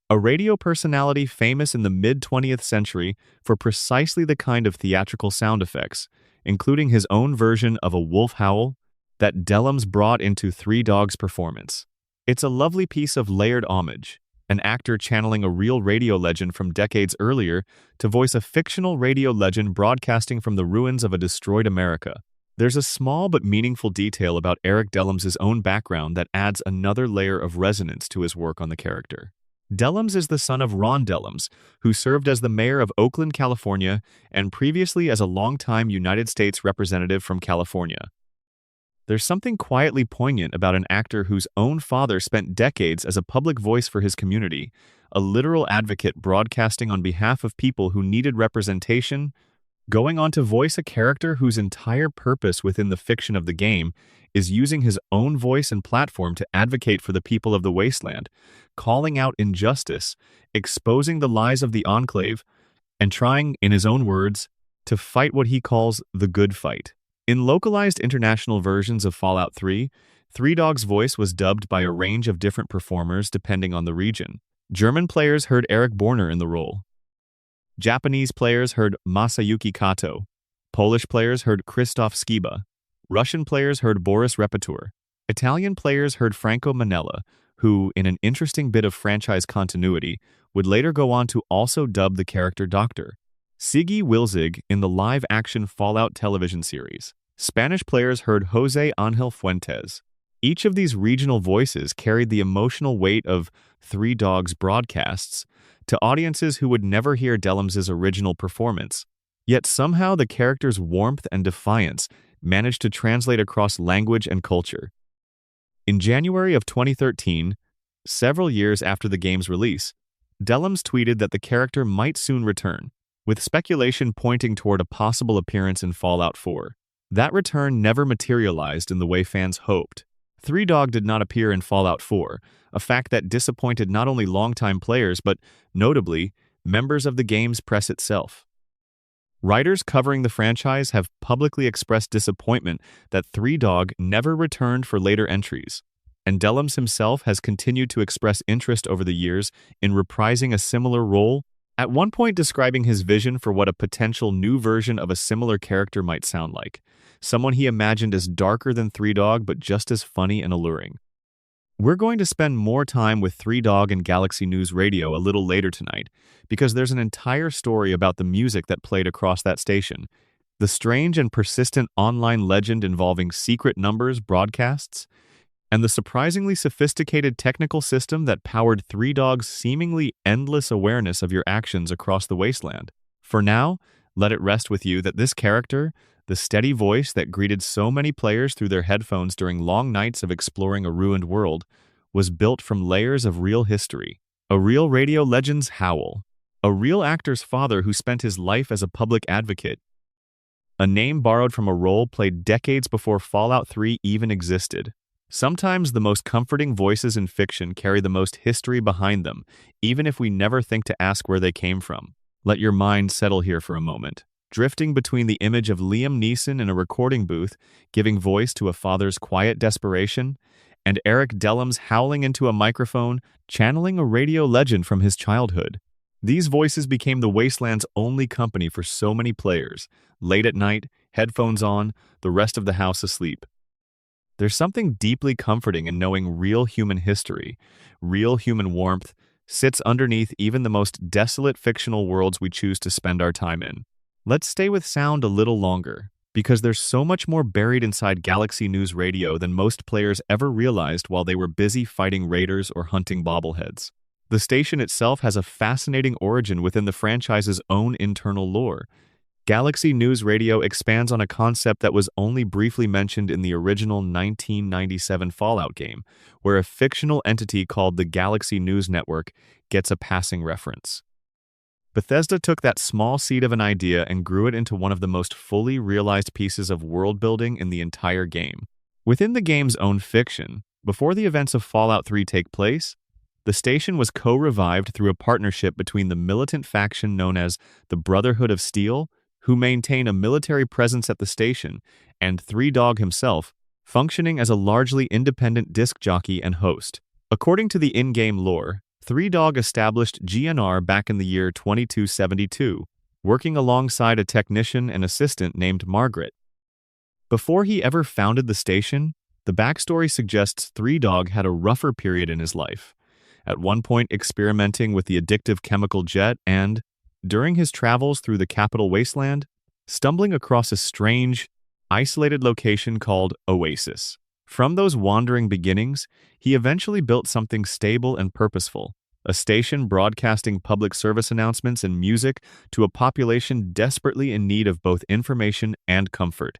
a radio personality famous in the mid-20th century for precisely the kind of theatrical sound effects, including his own version of a wolf howl, that Dellums brought into Three Dog's performance. It's a lovely piece of layered homage, an actor channeling a real radio legend from decades earlier to voice a fictional radio legend broadcasting from the ruins of a destroyed America. There's a small but meaningful detail about Eric Dellums' own background that adds another layer of resonance to his work on the character. Dellums is the son of Ron Dellums, who served as the mayor of Oakland, California, and previously as a longtime United States representative from California. There's something quietly poignant about an actor whose own father spent decades as a public voice for his community, a literal advocate broadcasting on behalf of people who needed representation, going on to voice a character whose entire purpose within the fiction of the game is using his own voice and platform to advocate for the people of the wasteland, calling out injustice, exposing the lies of the Enclave, and trying, in his own words, to fight what he calls the good fight. In localized international versions of Fallout 3, Three Dog's voice was dubbed by a range of different performers depending on the region. German players heard Eric Borner in the role. Japanese players heard Masayuki Kato. Polish players heard Krzysztof Skiba. Russian players heard Boris Repetur. Italian players heard Franco Manella, who, in an interesting bit of franchise continuity, would later go on to also dub the character Doctor Siggy Wilzig in the live-action Fallout television series. Spanish players heard Jose Angel Fuentes. Each of these regional voices carried the emotional weight of Three Dogs broadcasts to audiences who would never hear Dellums' original performance. Yet somehow the character's warmth and defiance managed to translate across language and culture. In January of 2013, several years after the game's release, Dellums tweeted that the character might soon return, with speculation pointing toward a possible appearance in Fallout 4. That return never materialized in the way fans hoped. Three Dog did not appear in Fallout 4, a fact that disappointed not only longtime players but, notably, members of the game's press itself. Writers covering the franchise have publicly expressed disappointment that Three Dog never returned for later entries, and Dellums himself has continued to express interest over the years in reprising a similar role, at one point describing his vision for what a potential new version of a similar character might sound like, someone he imagined as darker than Three Dog but just as funny and alluring. We're going to spend more time with Three Dog and Galaxy News Radio a little later tonight, because there's an entire story about the music that played across that station, the strange and persistent online legend involving secret numbers broadcasts, and the surprisingly sophisticated technical system that powered Three Dog's seemingly endless awareness of your actions across the wasteland. For now, let it rest with you that this character, the steady voice that greeted so many players through their headphones during long nights of exploring a ruined world, was built from layers of real history. A real radio legend's howl. A real actor's father who spent his life as a public advocate. A name borrowed from a role played decades before Fallout 3 even existed. Sometimes the most comforting voices in fiction carry the most history behind them, even if we never think to ask where they came from. Let your mind settle here for a moment, drifting between the image of Liam Neeson in a recording booth, giving voice to a father's quiet desperation, and Eric Dellums howling into a microphone, channeling a radio legend from his childhood. These voices became the Wasteland's only company for so many players, late at night, headphones on, the rest of the house asleep. There's something deeply comforting in knowing real human history, real human warmth, sits underneath even the most desolate fictional worlds we choose to spend our time in. Let's stay with sound a little longer, because there's so much more buried inside Galaxy News Radio than most players ever realized while they were busy fighting raiders or hunting bobbleheads. The station itself has a fascinating origin within the franchise's own internal lore. Galaxy News Radio expands on a concept that was only briefly mentioned in the original 1997 Fallout game, where a fictional entity called the Galaxy News Network gets a passing reference. Bethesda took that small seed of an idea and grew it into one of the most fully realized pieces of world-building in the entire game. Within the game's own fiction, before the events of Fallout 3 take place, the station was co-revived through a partnership between the militant faction known as the Brotherhood of Steel, who maintain a military presence at the station, and Three Dog himself, functioning as a largely independent disc jockey and host. According to the in-game lore, Three Dog established GNR back in the year 2272, working alongside a technician and assistant named Margaret. Before he ever founded the station, the backstory suggests Three Dog had a rougher period in his life. at one point experimenting with the addictive chemical jet and, during his travels through the capital wasteland, stumbling across a strange, isolated location called Oasis. From those wandering beginnings, he eventually built something stable and purposeful, a station broadcasting public service announcements and music to a population desperately in need of both information and comfort.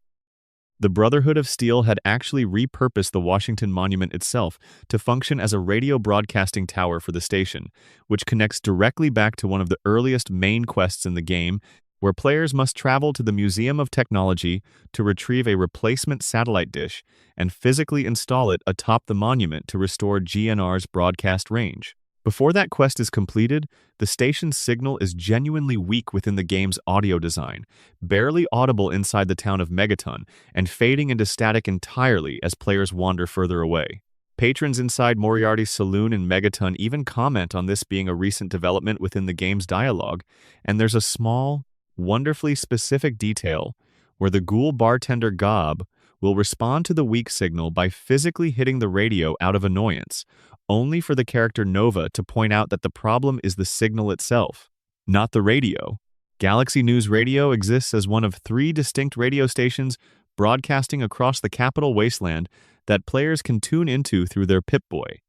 The Brotherhood of Steel had actually repurposed the Washington Monument itself to function as a radio broadcasting tower for the station, which connects directly back to one of the earliest main quests in the game, where players must travel to the Museum of Technology to retrieve a replacement satellite dish and physically install it atop the monument to restore GNR's broadcast range. Before that quest is completed, the station's signal is genuinely weak within the game's audio design, barely audible inside the town of Megaton, and fading into static entirely as players wander further away. Patrons inside Moriarty's saloon in Megaton even comment on this being a recent development within the game's dialogue, and there's a small, wonderfully specific detail where the ghoul bartender Gob will respond to the weak signal by physically hitting the radio out of annoyance, only for the character Nova to point out that the problem is the signal itself, not the radio. Galaxy News Radio exists as one of 3 distinct radio stations broadcasting across the capital wasteland that players can tune into through their Pip-Boy.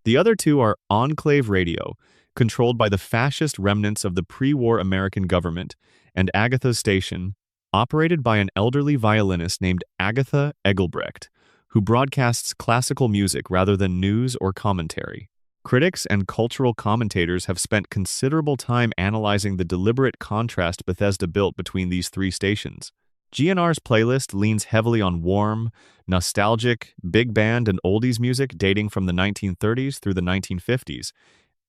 The other 2 are Enclave Radio, controlled by the fascist remnants of the pre-war American government, and Agatha's Station, operated by an elderly violinist named Agatha Egelbrecht, who broadcasts classical music rather than news or commentary. Critics and cultural commentators have spent considerable time analyzing the deliberate contrast Bethesda built between these 3 stations. GNR's playlist leans heavily on warm, nostalgic, big band and oldies music dating from the 1930s through the 1950s,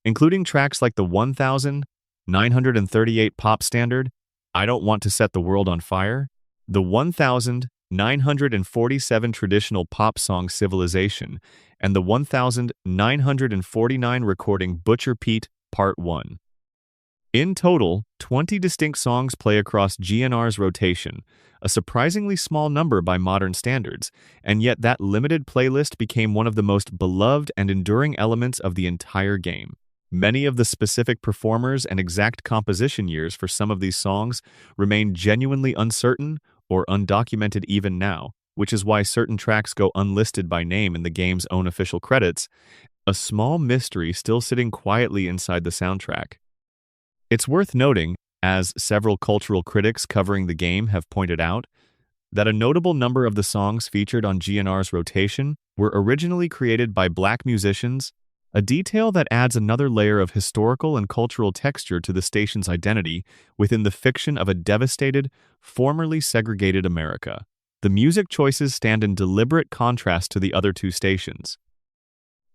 including tracks like the 1938 pop standard, I Don't Want to Set the World on Fire, the 1947 traditional pop song Civilization, and the 1949 recording Butcher Pete Part 1. In total, 20 distinct songs play across GNR's rotation, a surprisingly small number by modern standards, and yet that limited playlist became one of the most beloved and enduring elements of the entire game. Many of the specific performers and exact composition years for some of these songs remain genuinely uncertain or undocumented even now, which is why certain tracks go unlisted by name in the game's own official credits, a small mystery still sitting quietly inside the soundtrack. It's worth noting, as several cultural critics covering the game have pointed out, that a notable number of the songs featured on GNR's rotation were originally created by black musicians, a detail that adds another layer of historical and cultural texture to the station's identity within the fiction of a devastated, formerly segregated America. The music choices stand in deliberate contrast to the other 2 stations.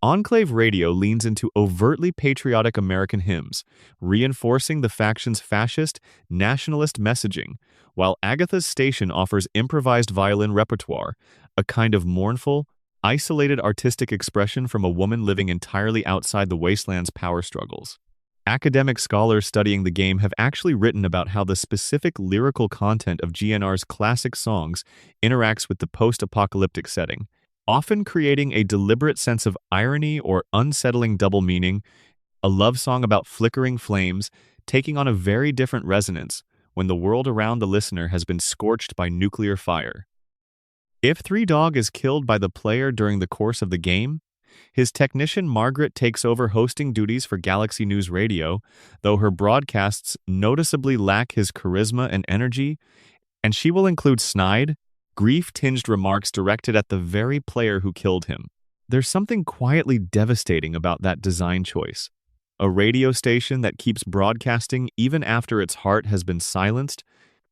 Enclave Radio leans into overtly patriotic American hymns, reinforcing the faction's fascist, nationalist messaging, while Agatha's Station offers improvised violin repertoire, a kind of mournful, isolated artistic expression from a woman living entirely outside the wasteland's power struggles. Academic scholars studying the game have actually written about how the specific lyrical content of GNR's classic songs interacts with the post-apocalyptic setting, often creating a deliberate sense of irony or unsettling double meaning, a love song about flickering flames taking on a very different resonance when the world around the listener has been scorched by nuclear fire. If Three Dog is killed by the player during the course of the game, his technician Margaret takes over hosting duties for Galaxy News Radio, though her broadcasts noticeably lack his charisma and energy, and she will include snide, grief-tinged remarks directed at the very player who killed him. There's something quietly devastating about that design choice. A radio station that keeps broadcasting even after its heart has been silenced,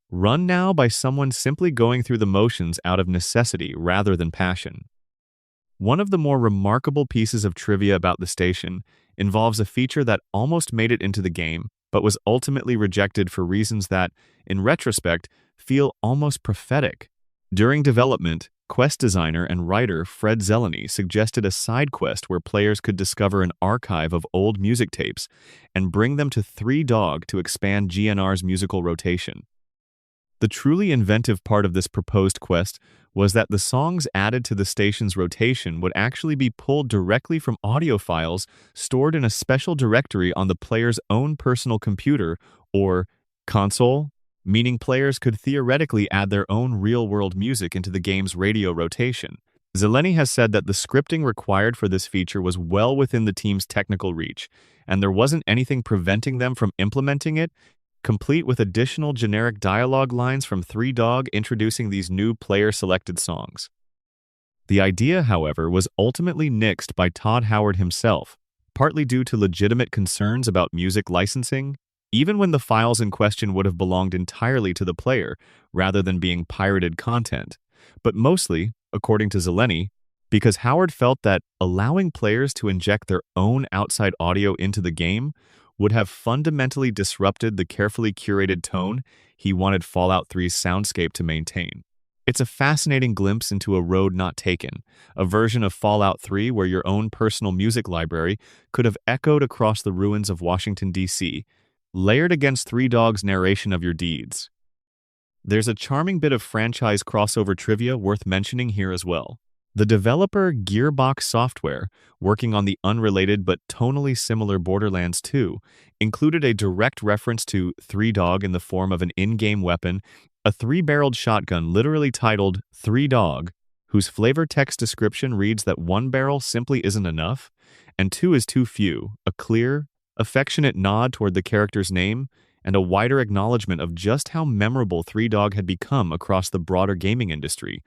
run now by someone simply going through the motions out of necessity rather than passion. One of the more remarkable pieces of trivia about the station involves a feature that almost made it into the game, but was ultimately rejected for reasons that, in retrospect, feel almost prophetic. During development, quest designer and writer Fred Zeleny suggested a side quest where players could discover an archive of old music tapes and bring them to Three Dog to expand GNR's musical rotation. The truly inventive part of this proposed quest was that the songs added to the station's rotation would actually be pulled directly from audio files stored in a special directory on the player's own personal computer or console, meaning players could theoretically add their own real-world music into the game's radio rotation. Zeleny has said that the scripting required for this feature was well within the team's technical reach, and there wasn't anything preventing them from implementing it, complete with additional generic dialogue lines from Three Dog introducing these new player-selected songs. The idea, however, was ultimately nixed by Todd Howard himself, partly due to legitimate concerns about music licensing, even when the files in question would have belonged entirely to the player rather than being pirated content, but mostly, according to Zeleny, because Howard felt that allowing players to inject their own outside audio into the game would have fundamentally disrupted the carefully curated tone he wanted Fallout 3's soundscape to maintain. It's a fascinating glimpse into a road not taken, a version of Fallout 3 where your own personal music library could have echoed across the ruins of Washington, D.C., layered against Three Dog's narration of your deeds. There's a charming bit of franchise crossover trivia worth mentioning here as well. The developer Gearbox Software, working on the unrelated but tonally similar Borderlands 2, included a direct reference to Three Dog in the form of an in-game weapon, a three-barreled shotgun literally titled Three Dog, whose flavor text description reads that one barrel simply isn't enough, and two is too few, a clear, affectionate nod toward the character's name, and a wider acknowledgement of just how memorable Three Dog had become across the broader gaming industry,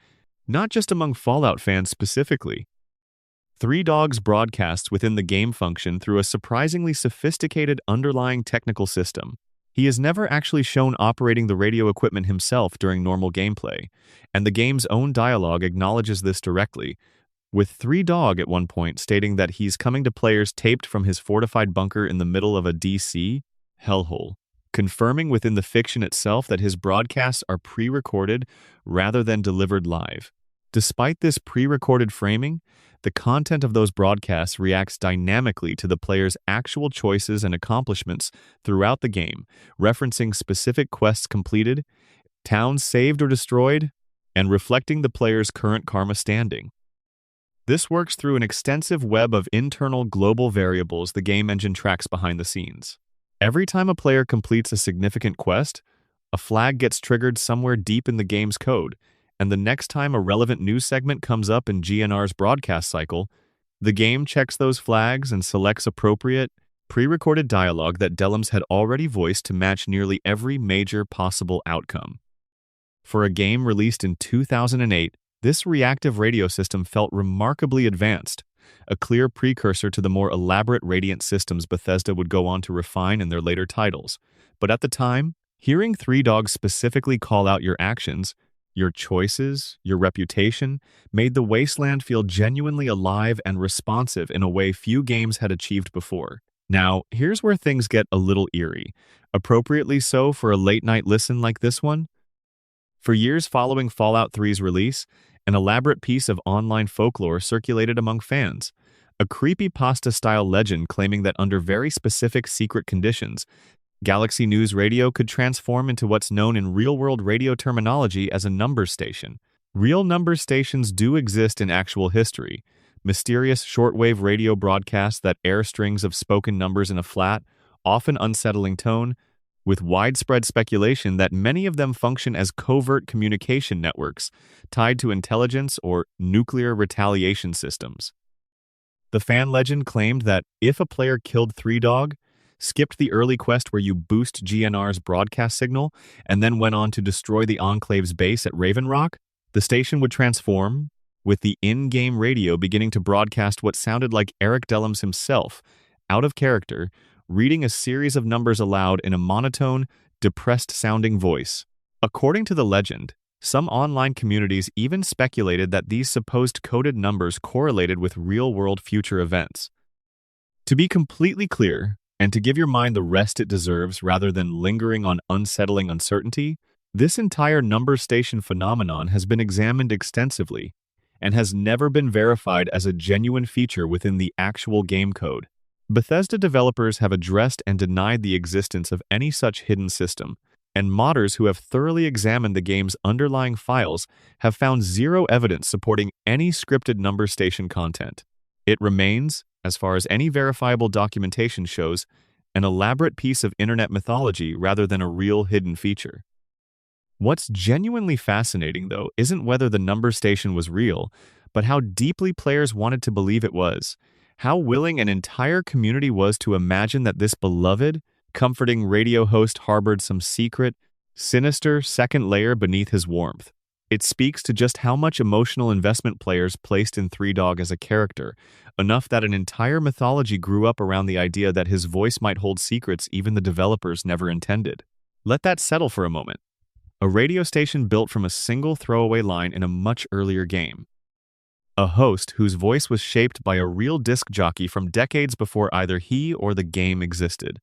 not just among Fallout fans specifically. Three Dog's broadcasts within the game function through a surprisingly sophisticated underlying technical system. He is never actually shown operating the radio equipment himself during normal gameplay, and the game's own dialogue acknowledges this directly, with Three Dog at one point stating that he's coming to players taped from his fortified bunker in the middle of a DC hellhole, confirming within the fiction itself that his broadcasts are pre-recorded rather than delivered live. Despite this pre-recorded framing, the content of those broadcasts reacts dynamically to the player's actual choices and accomplishments throughout the game, referencing specific quests completed, towns saved or destroyed, and reflecting the player's current karma standing. This works through an extensive web of internal global variables the game engine tracks behind the scenes. Every time a player completes a significant quest, a flag gets triggered somewhere deep in the game's code, and the next time a relevant news segment comes up in GNR's broadcast cycle, the game checks those flags and selects appropriate, pre-recorded dialogue that Dellums had already voiced to match nearly every major possible outcome. For a game released in 2008, this reactive radio system felt remarkably advanced, a clear precursor to the more elaborate Radiant systems Bethesda would go on to refine in their later titles. But at the time, hearing Three Dogs specifically call out your actions, your choices, your reputation, made the wasteland feel genuinely alive and responsive in a way few games had achieved before. Now, here's where things get a little eerie, appropriately so for a late-night listen like this one. For years following Fallout 3's release, an elaborate piece of online folklore circulated among fans, a creepypasta-style legend claiming that under very specific secret conditions, Galaxy News Radio could transform into what's known in real-world radio terminology as a number station. Real number stations do exist in actual history, mysterious shortwave radio broadcasts that air strings of spoken numbers in a flat, often unsettling tone, with widespread speculation that many of them function as covert communication networks tied to intelligence or nuclear retaliation systems. The fan legend claimed that if a player killed Three Dog, skipped the early quest where you boost GNR's broadcast signal, and then went on to destroy the Enclave's base at Raven Rock, the station would transform, with the in-game radio beginning to broadcast what sounded like Eric Dellums himself, out of character, reading a series of numbers aloud in a monotone, depressed-sounding voice. According to the legend, some online communities even speculated that these supposed coded numbers correlated with real-world future events. To be completely clear, and to give your mind the rest it deserves rather than lingering on unsettling uncertainty, this entire number station phenomenon has been examined extensively and has never been verified as a genuine feature within the actual game code. Bethesda developers have addressed and denied the existence of any such hidden system, and modders who have thoroughly examined the game's underlying files have found zero evidence supporting any scripted number station content. It remains, as far as any verifiable documentation shows, an elaborate piece of internet mythology rather than a real hidden feature. What's genuinely fascinating, though, isn't whether the number station was real, but how deeply players wanted to believe it was, how willing an entire community was to imagine that this beloved, comforting radio host harbored some secret, sinister second layer beneath his warmth. It speaks to just how much emotional investment players placed in Three Dog as a character, enough that an entire mythology grew up around the idea that his voice might hold secrets even the developers never intended. Let that settle for a moment. A radio station built from a single throwaway line in a much earlier game. A host whose voice was shaped by a real disc jockey from decades before either he or the game existed.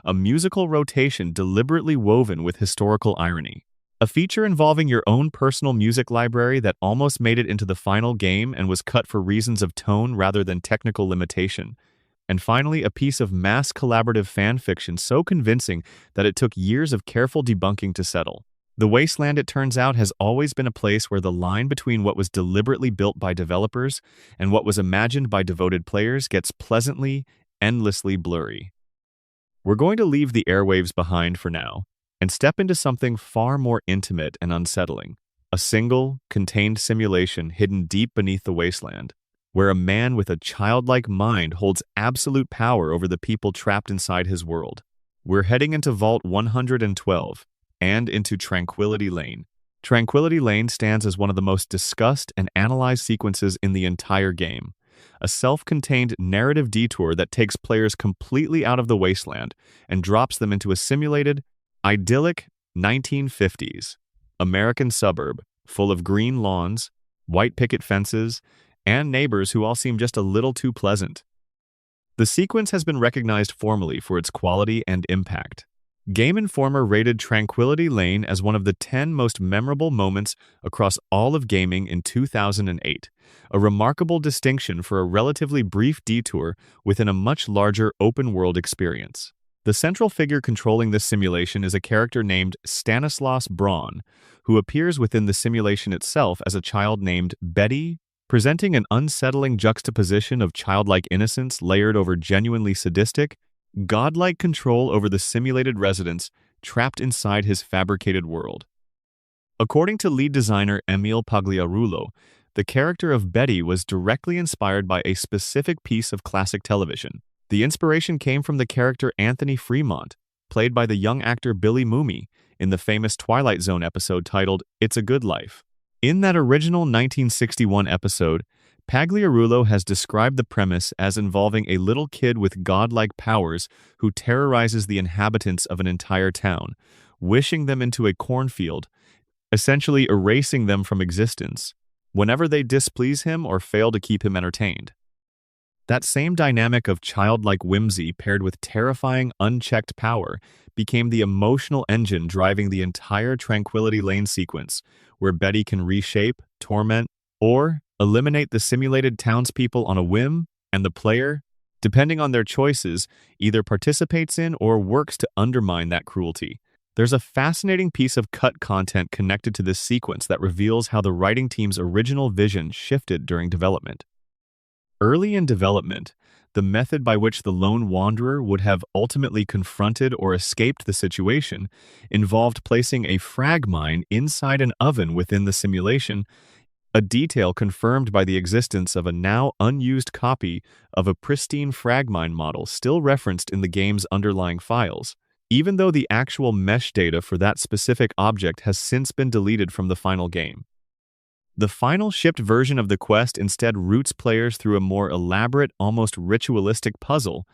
A musical rotation deliberately woven with historical irony. A feature involving your own personal music library that almost made it into the final game and was cut for reasons of tone rather than technical limitation. And finally, a piece of mass collaborative fan fiction so convincing that it took years of careful debunking to settle. The Wasteland, it turns out, has always been a place where the line between what was deliberately built by developers and what was imagined by devoted players gets pleasantly, endlessly blurry. We're going to leave the airwaves behind for now and step into something far more intimate and unsettling. A single, contained simulation hidden deep beneath the Wasteland, where a man with a childlike mind holds absolute power over the people trapped inside his world. We're heading into Vault 112, and into Tranquility Lane. Tranquility Lane stands as one of the most discussed and analyzed sequences in the entire game. A self-contained narrative detour that takes players completely out of the Wasteland and drops them into a simulated, idyllic 1950s American suburb full of green lawns, white picket fences, and neighbors who all seem just a little too pleasant. The sequence has been recognized formally for its quality and impact. Game Informer rated Tranquility Lane as one of the 10 most memorable moments across all of gaming in 2008, a remarkable distinction for a relatively brief detour within a much larger open-world experience. The central figure controlling this simulation is a character named Stanislaus Braun, who appears within the simulation itself as a child named Betty, presenting an unsettling juxtaposition of childlike innocence layered over genuinely sadistic, godlike control over the simulated residents trapped inside his fabricated world. According to lead designer Emil Pagliarulo, the character of Betty was directly inspired by a specific piece of classic television. The inspiration came from the character Anthony Fremont, played by the young actor Billy Mooney, in the famous Twilight Zone episode titled It's a Good Life. In that original 1961 episode, Pagliarulo has described the premise as involving a little kid with godlike powers who terrorizes the inhabitants of an entire town, wishing them into a cornfield, essentially erasing them from existence, whenever they displease him or fail to keep him entertained. That same dynamic of childlike whimsy paired with terrifying, unchecked power became the emotional engine driving the entire Tranquility Lane sequence, where Betty can reshape, torment, or eliminate the simulated townspeople on a whim, and the player, depending on their choices, either participates in or works to undermine that cruelty. There's a fascinating piece of cut content connected to this sequence that reveals how the writing team's original vision shifted during development. Early in development, the method by which the lone wanderer would have ultimately confronted or escaped the situation involved placing a frag mine inside an oven within the simulation, a detail confirmed by the existence of a now unused copy of a pristine fragmine model still referenced in the game's underlying files, even though the actual mesh data for that specific object has since been deleted from the final game. The final shipped version of the quest instead routes players through a more elaborate, almost ritualistic puzzle,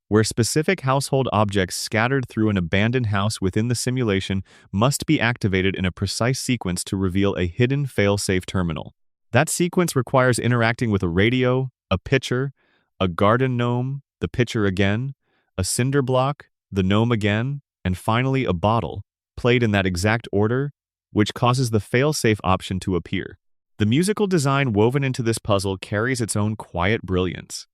where specific household objects scattered through an abandoned house within the simulation must be activated in a precise sequence to reveal a hidden fail-safe terminal. That sequence requires interacting with a radio, a pitcher, a garden gnome, the pitcher again, a cinder block, the gnome again, and finally a bottle, played in that exact order, which causes the fail-safe option to appear. The musical design woven into this puzzle carries its own quiet brilliance.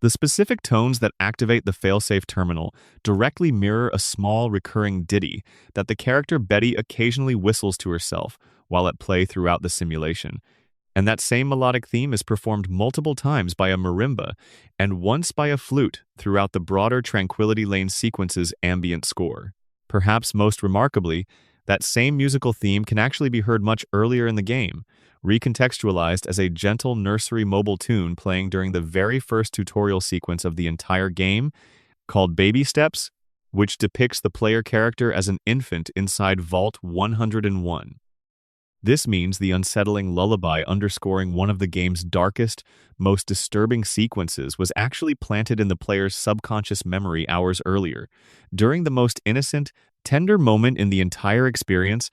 The specific tones that activate the failsafe terminal directly mirror a small recurring ditty that the character Betty occasionally whistles to herself while at play throughout the simulation. And that same melodic theme is performed multiple times by a marimba and once by a flute throughout the broader Tranquility Lane sequence's ambient score. Perhaps most remarkably, that same musical theme can actually be heard much earlier in the game, recontextualized as a gentle nursery mobile tune playing during the very first tutorial sequence of the entire game, called Baby Steps, which depicts the player character as an infant inside Vault 101. This means the unsettling lullaby underscoring one of the game's darkest, most disturbing sequences was actually planted in the player's subconscious memory hours earlier, during the most innocent, tender moment in the entire experience,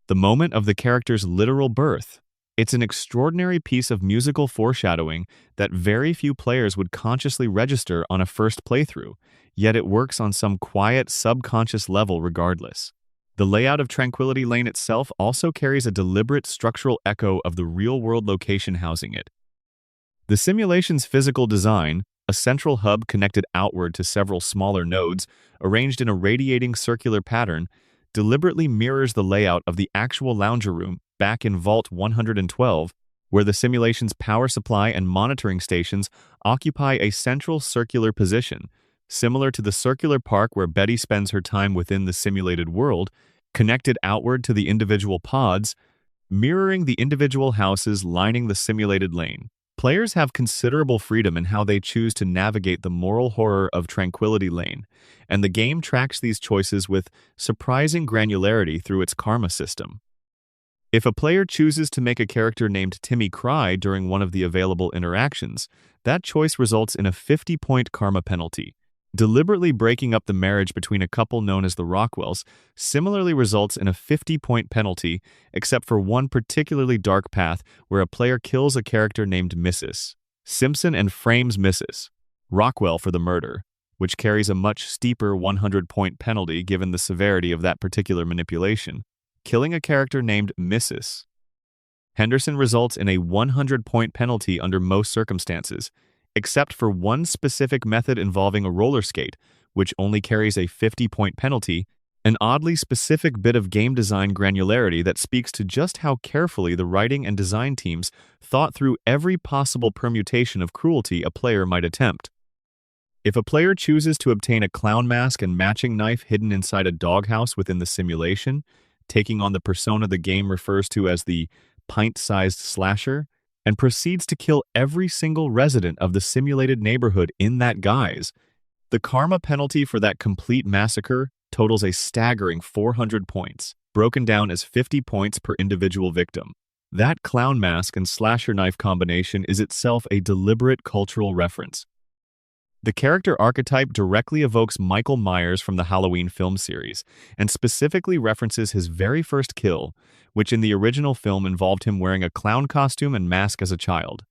the moment of the character's literal birth. It's an extraordinary piece of musical foreshadowing that very few players would consciously register on a first playthrough, yet it works on some quiet, subconscious level regardless. The layout of Tranquility Lane itself also carries a deliberate structural echo of the real-world location housing it. The simulation's physical design, a central hub connected outward to several smaller nodes, arranged in a radiating circular pattern, deliberately mirrors the layout of the actual lounger room back in Vault 112, where the simulation's power supply and monitoring stations occupy a central circular position, similar to the circular park where Betty spends her time within the simulated world, connected outward to the individual pods, mirroring the individual houses lining the simulated lane. Players have considerable freedom in how they choose to navigate the moral horror of Tranquility Lane, and the game tracks these choices with surprising granularity through its karma system. If a player chooses to make a character named Timmy cry during one of the available interactions, that choice results in a 50-point karma penalty. Deliberately breaking up the marriage between a couple known as the Rockwells similarly results in a 50-point penalty, except for one particularly dark path where a player kills a character named Mrs. Simpson and frames Mrs. Rockwell for the murder, which carries a much steeper 100-point penalty given the severity of that particular manipulation. Killing a character named Mrs. Henderson results in a 100-point penalty under most circumstances, except for one specific method involving a roller skate, which only carries a 50-point penalty, an oddly specific bit of game design granularity that speaks to just how carefully the writing and design teams thought through every possible permutation of cruelty a player might attempt. If a player chooses to obtain a clown mask and matching knife hidden inside a doghouse within the simulation, taking on the persona the game refers to as the pint-sized slasher, and proceeds to kill every single resident of the simulated neighborhood in that guise, the karma penalty for that complete massacre totals a staggering 400 points, broken down as 50 points per individual victim. That clown mask and slasher knife combination is itself a deliberate cultural reference. The character archetype directly evokes Michael Myers from the Halloween film series, and specifically references his very first kill, which in the original film involved him wearing a clown costume and mask as a child.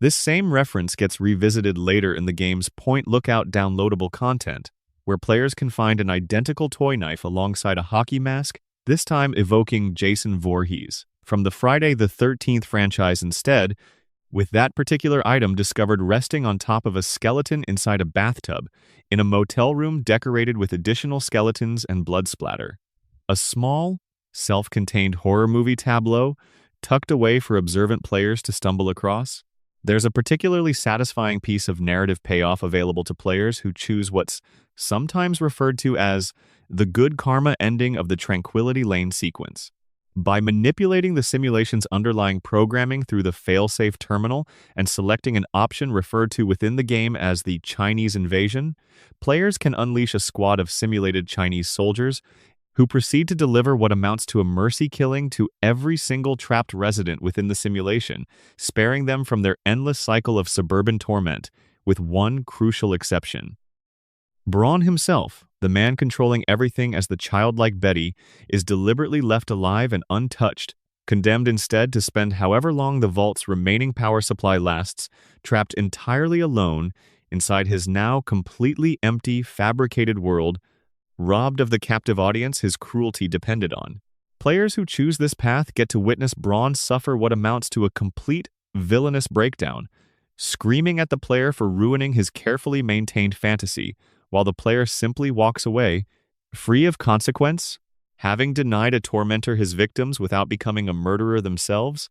This same reference gets revisited later in the game's Point Lookout downloadable content, where players can find an identical toy knife alongside a hockey mask, this time evoking Jason Voorhees from the Friday the 13th franchise instead, with that particular item discovered resting on top of a skeleton inside a bathtub, in a motel room decorated with additional skeletons and blood splatter. A small, self-contained horror movie tableau tucked away for observant players to stumble across. There's a particularly satisfying piece of narrative payoff available to players who choose what's sometimes referred to as the good karma ending of the Tranquility Lane sequence. By manipulating the simulation's underlying programming through the failsafe terminal and selecting an option referred to within the game as the Chinese invasion, players can unleash a squad of simulated Chinese soldiers who proceed to deliver what amounts to a mercy killing to every single trapped resident within the simulation, sparing them from their endless cycle of suburban torment, with one crucial exception. Braun himself, the man controlling everything as the childlike Betty, is deliberately left alive and untouched, condemned instead to spend however long the vault's remaining power supply lasts, trapped entirely alone inside his now completely empty, fabricated world, robbed of the captive audience his cruelty depended on. Players who choose this path get to witness Braun suffer what amounts to a complete, villainous breakdown, screaming at the player for ruining his carefully maintained fantasy, while the player simply walks away, free of consequence, having denied a tormentor his victims without becoming a murderer themselves.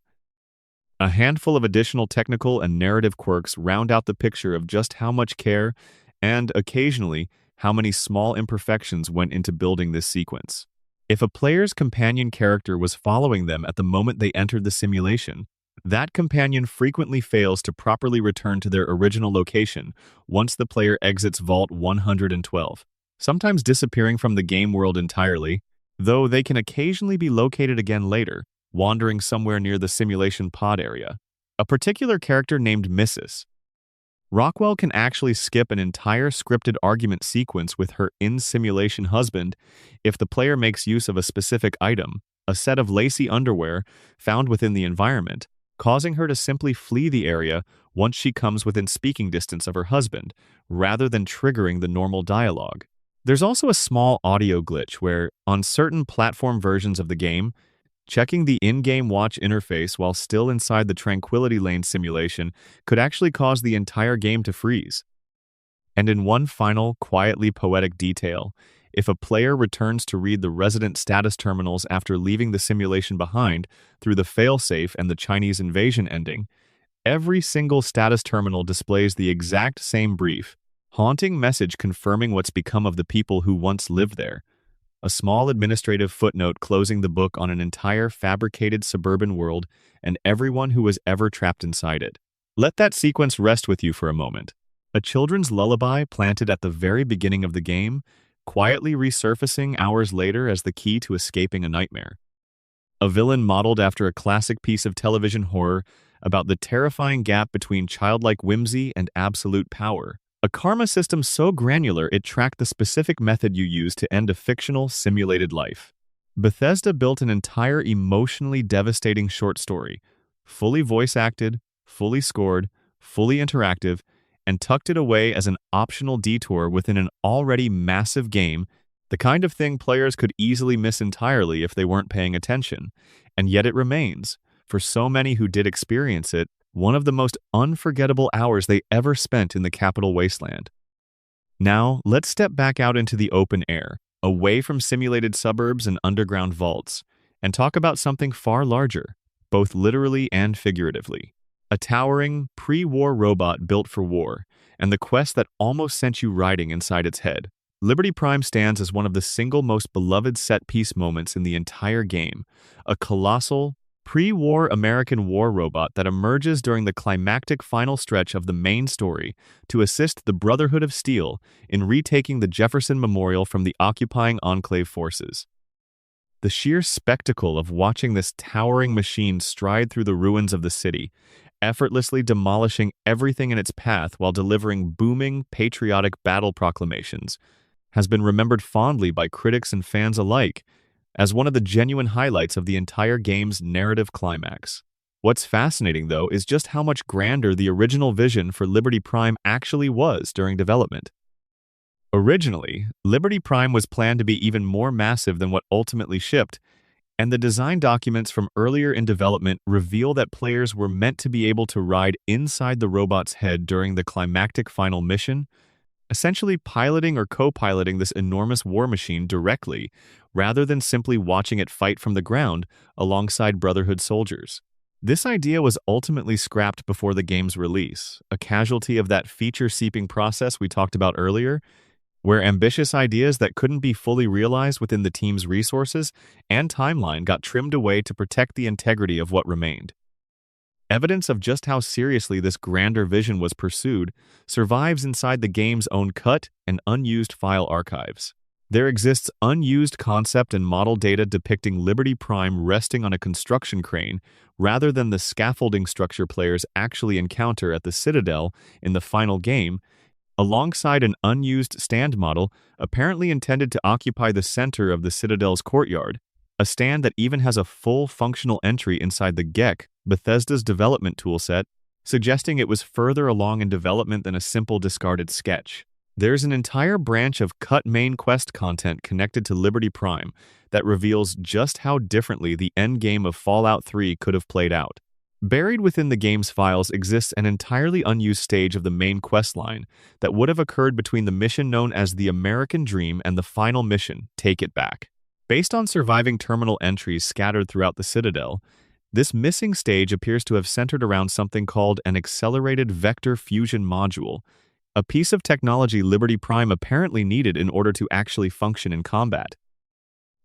A handful of additional technical and narrative quirks round out the picture of just how much care and, occasionally, how many small imperfections went into building this sequence. If a player's companion character was following them at the moment they entered the simulation, that companion frequently fails to properly return to their original location once the player exits Vault 112, sometimes disappearing from the game world entirely, though they can occasionally be located again later, wandering somewhere near the simulation pod area. A particular character named Mrs. Rockwell can actually skip an entire scripted argument sequence with her in-simulation husband if the player makes use of a specific item, a set of lacy underwear found within the environment, causing her to simply flee the area once she comes within speaking distance of her husband, rather than triggering the normal dialogue. There's also a small audio glitch where, on certain platform versions of the game, checking the in-game watch interface while still inside the Tranquility Lane simulation could actually cause the entire game to freeze. And in one final, quietly poetic detail, if a player returns to read the resident status terminals after leaving the simulation behind through the failsafe and the Chinese invasion ending, every single status terminal displays the exact same brief, haunting message confirming what's become of the people who once lived there. A small administrative footnote closing the book on an entire fabricated suburban world and everyone who was ever trapped inside it. Let that sequence rest with you for a moment. A children's lullaby planted at the very beginning of the game, quietly resurfacing hours later as the key to escaping a nightmare. A villain modeled after a classic piece of television horror about the terrifying gap between childlike whimsy and absolute power. A karma system so granular it tracked the specific method you use to end a fictional, simulated life. Bethesda built an entire emotionally devastating short story, fully voice-acted, fully scored, fully interactive, and tucked it away as an optional detour within an already massive game, the kind of thing players could easily miss entirely if they weren't paying attention. And yet it remains, for so many who did experience it, one of the most unforgettable hours they ever spent in the Capital Wasteland. Now, let's step back out into the open air, away from simulated suburbs and underground vaults, and talk about something far larger, both literally and figuratively. A towering, pre-war robot built for war, and the quest that almost sent you riding inside its head. Liberty Prime stands as one of the single most beloved set-piece moments in the entire game, a colossal, pre-war American war robot that emerges during the climactic final stretch of the main story to assist the Brotherhood of Steel in retaking the Jefferson Memorial from the occupying Enclave forces. The sheer spectacle of watching this towering machine stride through the ruins of the city, effortlessly demolishing everything in its path while delivering booming, patriotic battle proclamations, has been remembered fondly by critics and fans alike as one of the genuine highlights of the entire game's narrative climax. What's fascinating, though, is just how much grander the original vision for Liberty Prime actually was during development. Originally, Liberty Prime was planned to be even more massive than what ultimately shipped, and the design documents from earlier in development reveal that players were meant to be able to ride inside the robot's head during the climactic final mission, essentially piloting or co-piloting this enormous war machine directly, rather than simply watching it fight from the ground alongside Brotherhood soldiers. This idea was ultimately scrapped before the game's release, a casualty of that feature-seeping process we talked about earlier, where ambitious ideas that couldn't be fully realized within the team's resources and timeline got trimmed away to protect the integrity of what remained. Evidence of just how seriously this grander vision was pursued survives inside the game's own cut and unused file archives. There exists unused concept and model data depicting Liberty Prime resting on a construction crane rather than the scaffolding structure players actually encounter at the Citadel in the final game, alongside an unused stand model apparently intended to occupy the center of the Citadel's courtyard, a stand that even has a full functional entry inside the GEC, Bethesda's development toolset, suggesting it was further along in development than a simple discarded sketch. There's an entire branch of cut main quest content connected to Liberty Prime that reveals just how differently the endgame of Fallout 3 could have played out. Buried within the game's files exists an entirely unused stage of the main questline that would have occurred between the mission known as the American Dream and the final mission, Take It Back. Based on surviving terminal entries scattered throughout the Citadel, this missing stage appears to have centered around something called an accelerated vector fusion module, a piece of technology Liberty Prime apparently needed in order to actually function in combat.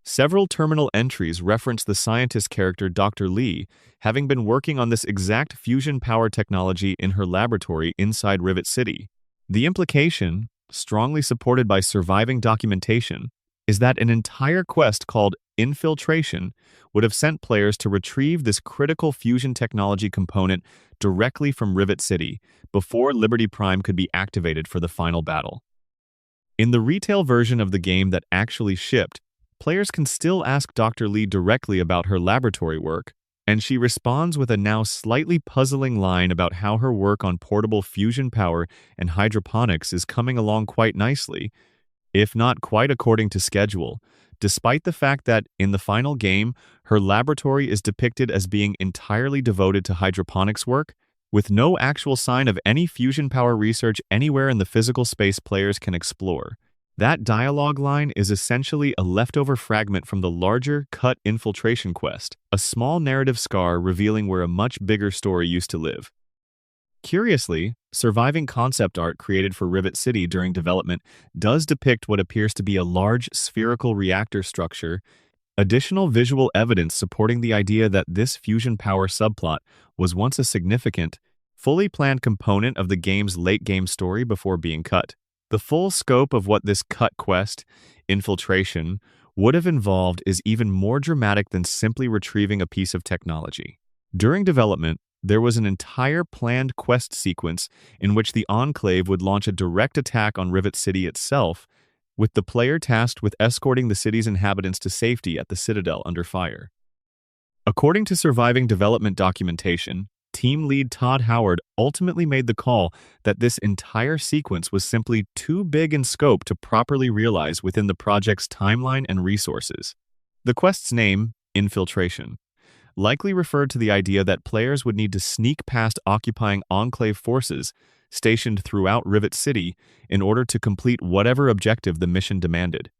Several terminal entries reference the scientist character Dr. Lee having been working on this exact fusion power technology in her laboratory inside Rivet City. The implication, strongly supported by surviving documentation, is that an entire quest called Infiltration would have sent players to retrieve this critical fusion technology component directly from Rivet City before Liberty Prime could be activated for the final battle. In the retail version of the game that actually shipped, players can still ask Dr. Lee directly about her laboratory work, and she responds with a now slightly puzzling line about how her work on portable fusion power and hydroponics is coming along quite nicely, if not quite according to schedule, despite the fact that, in the final game, her laboratory is depicted as being entirely devoted to hydroponics work, with no actual sign of any fusion power research anywhere in the physical space players can explore. That dialogue line is essentially a leftover fragment from the larger cut infiltration quest, a small narrative scar revealing where a much bigger story used to live. Curiously, surviving concept art created for Rivet City during development does depict what appears to be a large spherical reactor structure, additional visual evidence supporting the idea that this fusion power subplot was once a significant, fully planned component of the game's late-game story before being cut. The full scope of what this cut quest, Infiltration, would have involved is even more dramatic than simply retrieving a piece of technology. During development, there was an entire planned quest sequence in which the Enclave would launch a direct attack on Rivet City itself, with the player tasked with escorting the city's inhabitants to safety at the Citadel under fire. According to surviving development documentation, team lead Todd Howard ultimately made the call that this entire sequence was simply too big in scope to properly realize within the project's timeline and resources. The quest's name, Infiltration, likely referred to the idea that players would need to sneak past occupying Enclave forces stationed throughout Rivet City in order to complete whatever objective the mission demanded.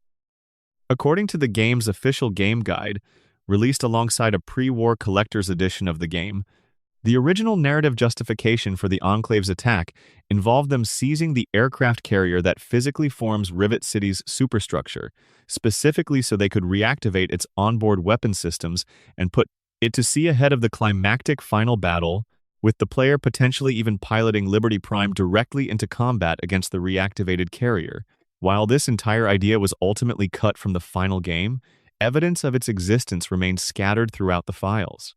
According to the game's official game guide, released alongside a pre-war collector's edition of the game, the original narrative justification for the Enclave's attack involved them seizing the aircraft carrier that physically forms Rivet City's superstructure, specifically so they could reactivate its onboard weapon systems and put it to sea ahead of the climactic final battle, with the player potentially even piloting Liberty Prime directly into combat against the reactivated carrier. While this entire idea was ultimately cut from the final game, evidence of its existence remained scattered throughout the files.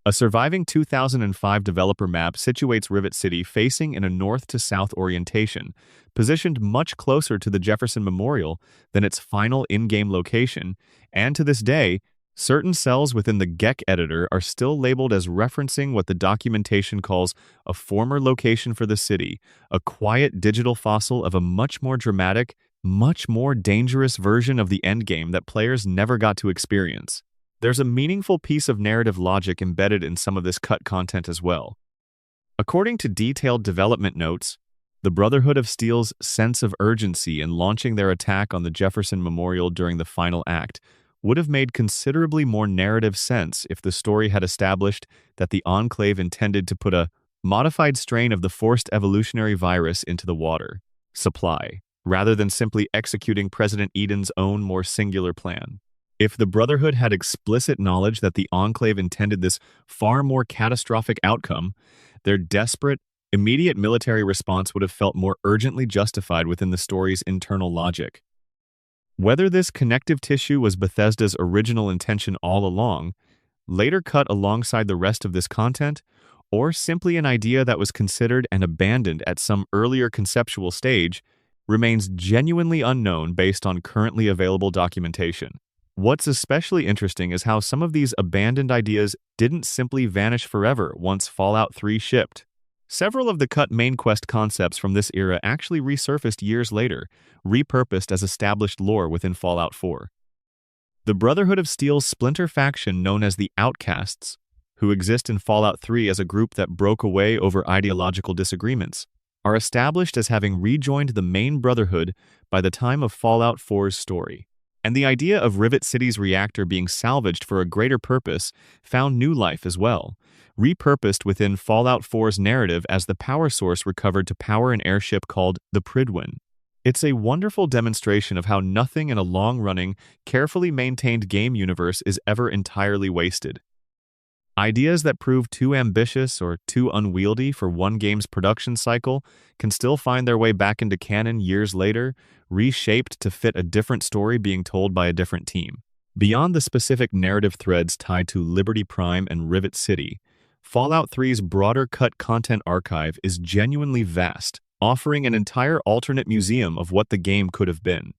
A surviving 2005 developer map situates Rivet City facing in a north to south orientation, positioned much closer to the Jefferson Memorial than its final in-game location, and to this day, certain cells within the GEC editor are still labeled as referencing what the documentation calls a former location for the city, a quiet digital fossil of a much more dramatic, much more dangerous version of the endgame that players never got to experience. There's a meaningful piece of narrative logic embedded in some of this cut content as well. According to detailed development notes, the Brotherhood of Steel's sense of urgency in launching their attack on the Jefferson Memorial during the final act would have made considerably more narrative sense if the story had established that the Enclave intended to put a modified strain of the forced evolutionary virus into the water supply, rather than simply executing President Eden's own more singular plan. If the Brotherhood had explicit knowledge that the Enclave intended this far more catastrophic outcome, their desperate, immediate military response would have felt more urgently justified within the story's internal logic. Whether this connective tissue was Bethesda's original intention all along, later cut alongside the rest of this content, or simply an idea that was considered and abandoned at some earlier conceptual stage, remains genuinely unknown based on currently available documentation. What's especially interesting is how some of these abandoned ideas didn't simply vanish forever once Fallout 3 shipped. Several of the cut main quest concepts from this era actually resurfaced years later, repurposed as established lore within Fallout 4. The Brotherhood of Steel's splinter faction known as the Outcasts who exist in Fallout 3 as a group that broke away over ideological disagreements, are established as having rejoined the main Brotherhood by the time of Fallout 4's story. And the idea of Rivet City's reactor being salvaged for a greater purpose found new life as well, repurposed within Fallout 4's narrative as the power source recovered to power an airship called the Prydwen. It's a wonderful demonstration of how nothing in a long-running, carefully maintained game universe is ever entirely wasted. Ideas that prove too ambitious or too unwieldy for one game's production cycle can still find their way back into canon years later, reshaped to fit a different story being told by a different team. Beyond the specific narrative threads tied to Liberty Prime and Rivet City, Fallout 3's broader cut content archive is genuinely vast, offering an entire alternate museum of what the game could have been.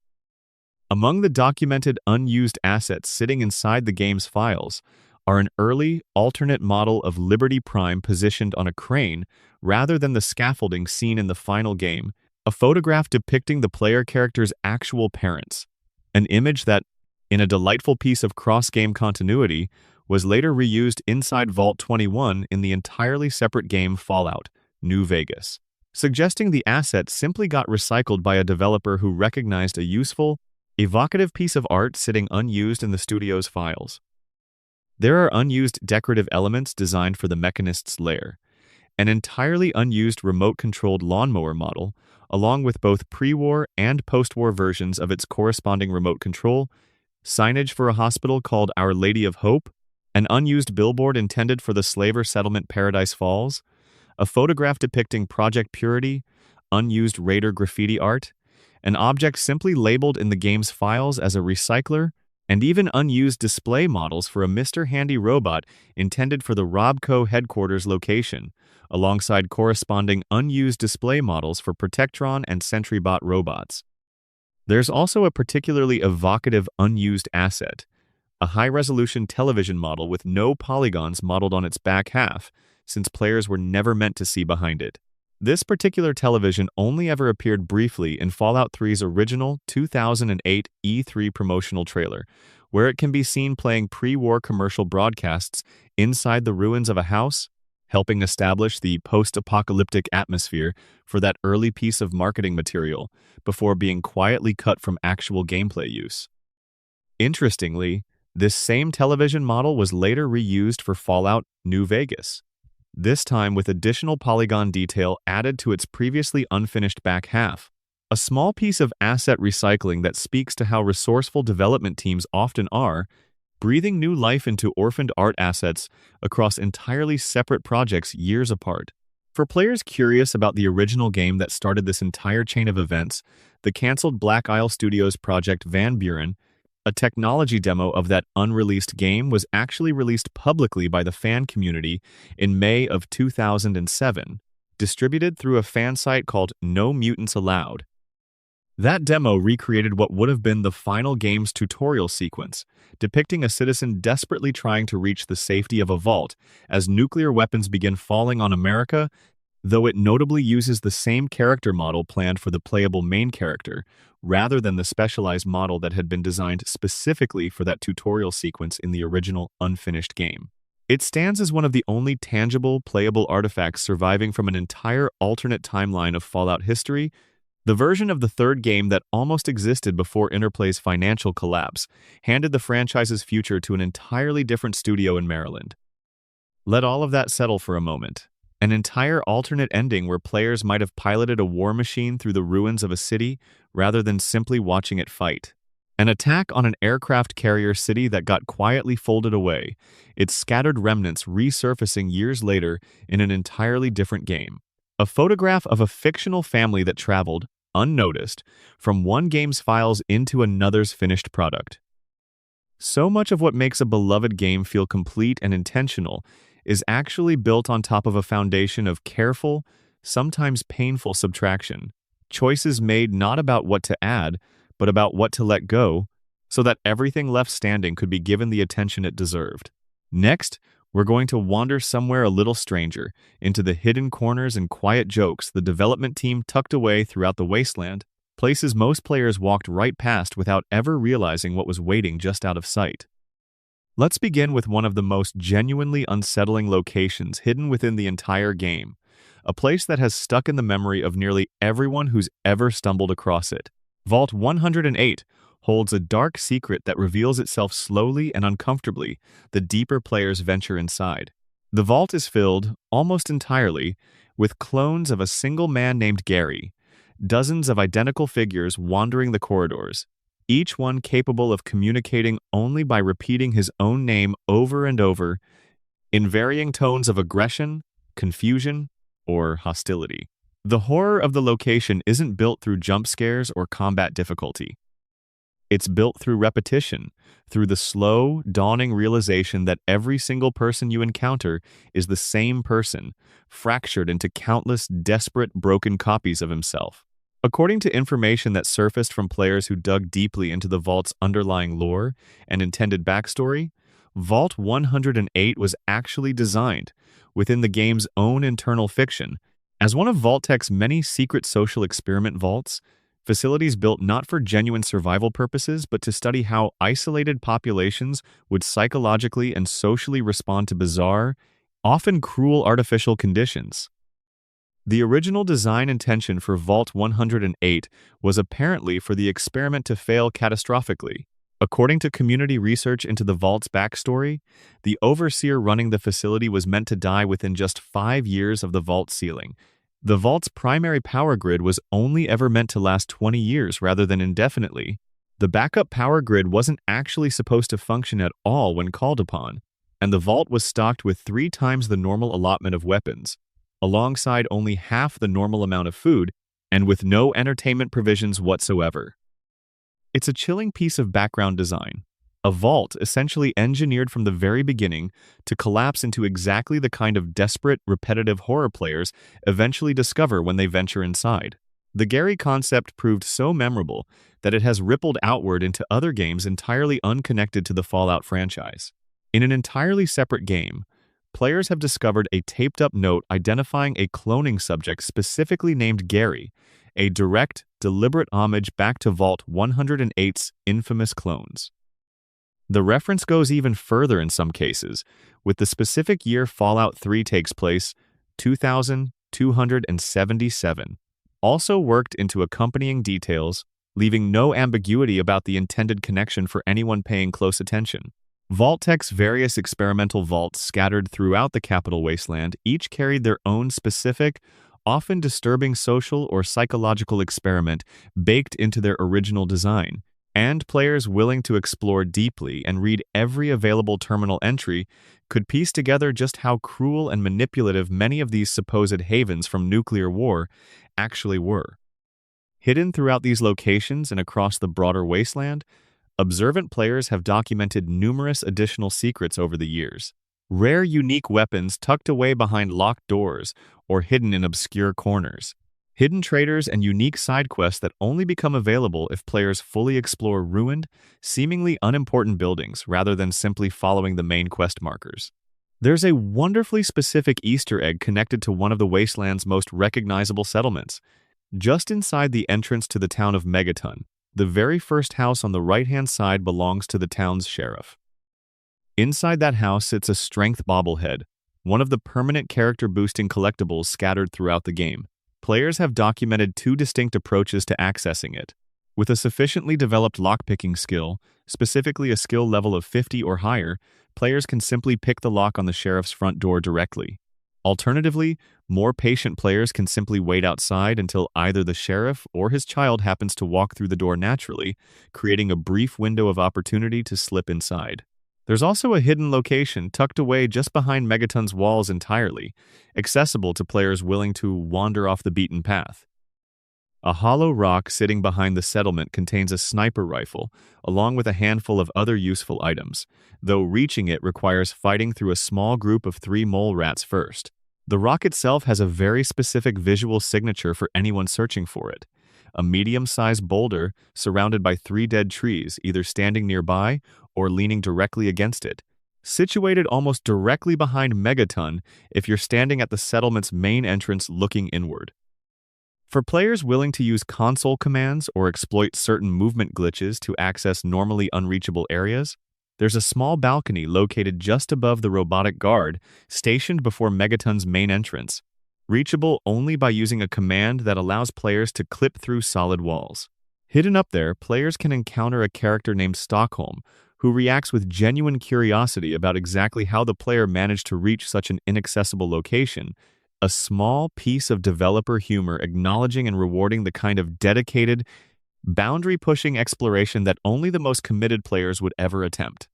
Among the documented unused assets sitting inside the game's files are an early, alternate model of Liberty Prime positioned on a crane rather than the scaffolding seen in the final game, a photograph depicting the player character's actual parents, an image that, in a delightful piece of cross-game continuity, was later reused inside Vault 21 in the entirely separate game Fallout: New Vegas, suggesting the asset simply got recycled by a developer who recognized a useful, evocative piece of art sitting unused in the studio's files. There are unused decorative elements designed for the Mechanist's lair, an entirely unused remote-controlled lawnmower model, along with both pre-war and post-war versions of its corresponding remote control, signage for a hospital called Our Lady of Hope, an unused billboard intended for the slaver settlement Paradise Falls, a photograph depicting Project Purity, unused Raider graffiti art, an object simply labeled in the game's files as a recycler, and even unused display models for a Mr. Handy robot intended for the Robco headquarters location, alongside corresponding unused display models for Protectron and SentryBot robots. There's also a particularly evocative unused asset, a high-resolution television model with no polygons modeled on its back half, since players were never meant to see behind it. This particular television only ever appeared briefly in Fallout 3's original 2008 E3 promotional trailer, where it can be seen playing pre-war commercial broadcasts inside the ruins of a house, helping establish the post-apocalyptic atmosphere for that early piece of marketing material before being quietly cut from actual gameplay use. Interestingly, this same television model was later reused for Fallout: New Vegas, this time with additional polygon detail added to its previously unfinished back half, a small piece of asset recycling that speaks to how resourceful development teams often are, breathing new life into orphaned art assets across entirely separate projects years apart. For players curious about the original game that started this entire chain of events, the cancelled Black Isle Studios project Van Buren, a technology demo of that unreleased game, was actually released publicly by the fan community in May of 2007, distributed through a fan site called No Mutants Allowed. That demo recreated what would have been the final game's tutorial sequence, depicting a citizen desperately trying to reach the safety of a vault as nuclear weapons begin falling on America, though it notably uses the same character model planned for the playable main character, rather than the specialized model that had been designed specifically for that tutorial sequence in the original unfinished game. It stands as one of the only tangible, playable artifacts surviving from an entire alternate timeline of Fallout history, the version of the third game that almost existed before Interplay's financial collapse handed the franchise's future to an entirely different studio in Maryland. Let all of that settle for a moment. An entire alternate ending where players might have piloted a war machine through the ruins of a city rather than simply watching it fight. An attack on an aircraft carrier city that got quietly folded away, its scattered remnants resurfacing years later in an entirely different game. A photograph of a fictional family that traveled, unnoticed, from one game's files into another's finished product. So much of what makes a beloved game feel complete and intentional is actually built on top of a foundation of careful, sometimes painful subtraction. Choices made not about what to add, but about what to let go, so that everything left standing could be given the attention it deserved. Next, we're going to wander somewhere a little stranger, into the hidden corners and quiet jokes the development team tucked away throughout the wasteland, places most players walked right past without ever realizing what was waiting just out of sight. Let's begin with one of the most genuinely unsettling locations hidden within the entire game, a place that has stuck in the memory of nearly everyone who's ever stumbled across it. Vault 108 holds a dark secret that reveals itself slowly and uncomfortably the deeper players venture inside. The vault is filled, almost entirely, with clones of a single man named Gary, dozens of identical figures wandering the corridors, each one capable of communicating only by repeating his own name over and over in varying tones of aggression, confusion, or hostility. The horror of the location isn't built through jump scares or combat difficulty. It's built through repetition, through the slow, dawning realization that every single person you encounter is the same person, fractured into countless desperate, broken copies of himself. According to information that surfaced from players who dug deeply into the Vault's underlying lore and intended backstory, Vault 108 was actually designed, within the game's own internal fiction, as one of Vault-Tech's many secret social experiment vaults, facilities built not for genuine survival purposes but to study how isolated populations would psychologically and socially respond to bizarre, often cruel artificial conditions. The original design intention for Vault 108 was apparently for the experiment to fail catastrophically. According to community research into the Vault's backstory, the overseer running the facility was meant to die within just 5 years of the Vault sealing. The Vault's primary power grid was only ever meant to last 20 years rather than indefinitely. The backup power grid wasn't actually supposed to function at all when called upon, and the Vault was stocked with 3 times the normal allotment of weapons, alongside only half the normal amount of food, and with no entertainment provisions whatsoever. It's a chilling piece of background design. A vault essentially engineered from the very beginning to collapse into exactly the kind of desperate, repetitive horror players eventually discover when they venture inside. The Gary concept proved so memorable that it has rippled outward into other games entirely unconnected to the Fallout franchise. In an entirely separate game, players have discovered a taped-up note identifying a cloning subject specifically named Gary, a direct, deliberate homage back to Vault 108's infamous clones. The reference goes even further in some cases, with the specific year Fallout 3 takes place, 2277, also worked into accompanying details, leaving no ambiguity about the intended connection for anyone paying close attention. Vault-Tech's various experimental vaults scattered throughout the Capital Wasteland each carried their own specific, often disturbing social or psychological experiment baked into their original design, and players willing to explore deeply and read every available terminal entry could piece together just how cruel and manipulative many of these supposed havens from nuclear war actually were. Hidden throughout these locations and across the broader wasteland, observant players have documented numerous additional secrets over the years. Rare unique weapons tucked away behind locked doors or hidden in obscure corners. Hidden traders and unique side quests that only become available if players fully explore ruined, seemingly unimportant buildings rather than simply following the main quest markers. There's a wonderfully specific Easter egg connected to one of the Wasteland's most recognizable settlements. Just inside the entrance to the town of Megaton, the very first house on the right-hand side belongs to the town's sheriff. Inside that house sits a strength bobblehead, one of the permanent character-boosting collectibles scattered throughout the game. Players have documented 2 distinct approaches to accessing it. With a sufficiently developed lockpicking skill, specifically a skill level of 50 or higher, players can simply pick the lock on the sheriff's front door directly. Alternatively, more patient players can simply wait outside until either the sheriff or his child happens to walk through the door naturally, creating a brief window of opportunity to slip inside. There's also a hidden location tucked away just behind Megaton's walls entirely, accessible to players willing to wander off the beaten path. A hollow rock sitting behind the settlement contains a sniper rifle, along with a handful of other useful items, though reaching it requires fighting through a small group of 3 mole rats first. The rock itself has a very specific visual signature for anyone searching for it. A medium-sized boulder surrounded by 3 dead trees, either standing nearby or leaning directly against it. Situated almost directly behind Megaton if you're standing at the settlement's main entrance looking inward. For players willing to use console commands or exploit certain movement glitches to access normally unreachable areas, There's a small balcony located just above the robotic guard, stationed before Megaton's main entrance, reachable only by using a command that allows players to clip through solid walls. Hidden up there, players can encounter a character named Stockholm, who reacts with genuine curiosity about exactly how the player managed to reach such an inaccessible location, a small piece of developer humor acknowledging and rewarding the kind of dedicated, boundary-pushing exploration that only the most committed players would ever attempt.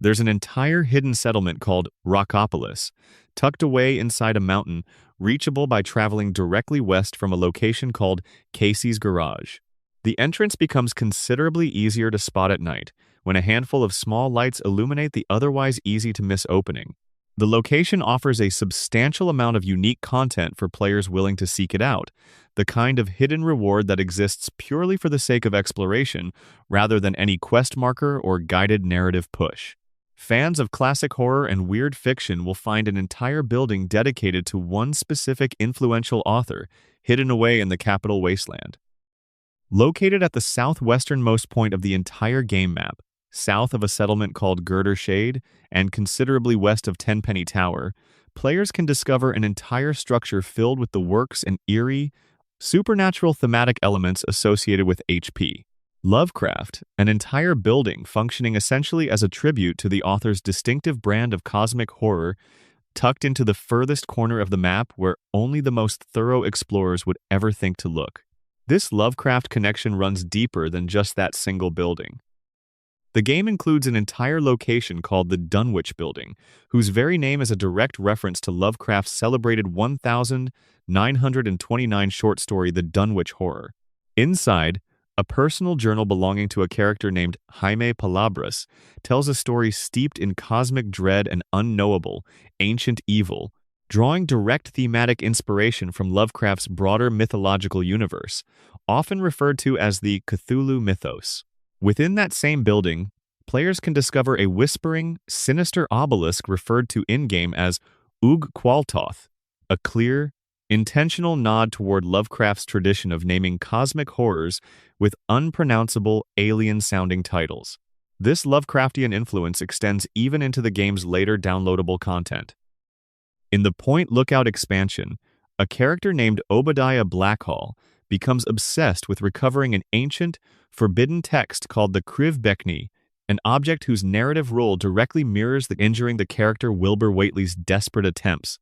There's an entire hidden settlement called Rockopolis, tucked away inside a mountain, reachable by traveling directly west from a location called Casey's Garage. The entrance becomes considerably easier to spot at night, when a handful of small lights illuminate the otherwise easy-to-miss opening. The location offers a substantial amount of unique content for players willing to seek it out, the kind of hidden reward that exists purely for the sake of exploration rather than any quest marker or guided narrative push. Fans of classic horror and weird fiction will find an entire building dedicated to one specific influential author, hidden away in the capital wasteland. Located at the southwesternmost point of the entire game map, south of a settlement called Girder Shade, and considerably west of Tenpenny Tower, players can discover an entire structure filled with the works and eerie, supernatural thematic elements associated with H.P. Lovecraft, an entire building functioning essentially as a tribute to the author's distinctive brand of cosmic horror, tucked into the furthest corner of the map where only the most thorough explorers would ever think to look. This Lovecraft connection runs deeper than just that single building. The game includes an entire location called the Dunwich Building, whose very name is a direct reference to Lovecraft's celebrated 1929 short story The Dunwich Horror. Inside, a personal journal belonging to a character named Jaime Palabras tells a story steeped in cosmic dread and unknowable, ancient evil, drawing direct thematic inspiration from Lovecraft's broader mythological universe, often referred to as the Cthulhu mythos. Within that same building, players can discover a whispering, sinister obelisk referred to in-game as Ug Qualtoth, a clear, intentional nod toward Lovecraft's tradition of naming cosmic horrors with unpronounceable, alien-sounding titles. This Lovecraftian influence extends even into the game's later downloadable content. In the Point Lookout expansion, a character named Obadiah Blackhall becomes obsessed with recovering an ancient, forbidden text called the Kriv Bekni, an object whose narrative role directly mirrors the injuring the character Wilbur Whately's desperate attempts,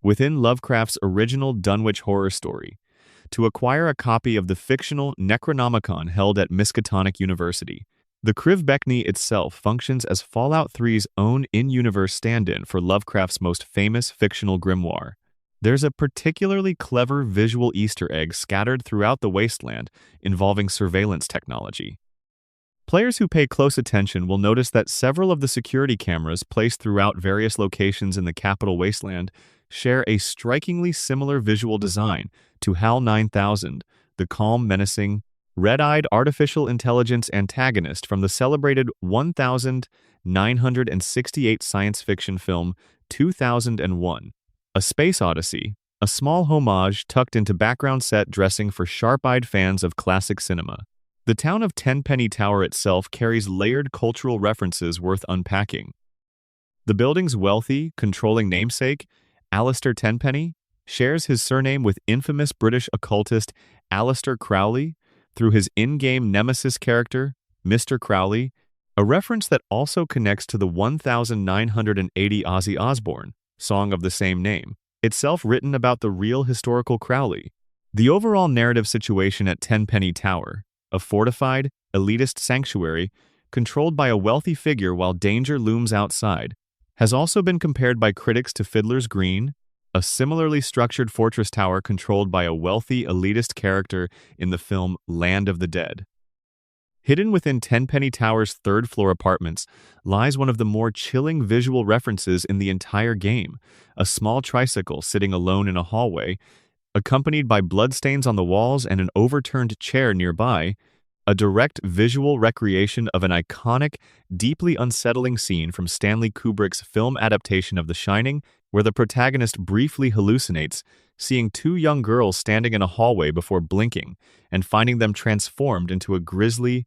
within Lovecraft's original Dunwich horror story, to acquire a copy of the fictional Necronomicon held at Miskatonic University. The Kriv Bekni itself functions as Fallout 3's own in-universe stand-in for Lovecraft's most famous fictional grimoire. There's a particularly clever visual Easter egg scattered throughout the wasteland involving surveillance technology. Players who pay close attention will notice that several of the security cameras placed throughout various locations in the capital wasteland share a strikingly similar visual design to HAL 9000, the calm, menacing, red-eyed artificial intelligence antagonist from the celebrated 1968 science fiction film 2001. A Space Odyssey, a small homage tucked into background set dressing for sharp-eyed fans of classic cinema. The town of Tenpenny Tower itself carries layered cultural references worth unpacking. The building's wealthy, controlling namesake, Alistair Tenpenny, shares his surname with infamous British occultist Aleister Crowley through his in-game nemesis character, Mr. Crowley, a reference that also connects to the 1980 Ozzy Osbourne song of the same name, itself written about the real historical Crowley. The overall narrative situation at Tenpenny Tower, a fortified, elitist sanctuary controlled by a wealthy figure while danger looms outside, has also been compared by critics to Fiddler's Green, a similarly structured fortress tower controlled by a wealthy, elitist character in the film Land of the Dead. Hidden within Tenpenny Tower's third-floor apartments lies one of the more chilling visual references in the entire game, a small tricycle sitting alone in a hallway, accompanied by bloodstains on the walls and an overturned chair nearby, a direct visual recreation of an iconic, deeply unsettling scene from Stanley Kubrick's film adaptation of The Shining, where the protagonist briefly hallucinates, seeing two young girls standing in a hallway before blinking and finding them transformed into a grisly,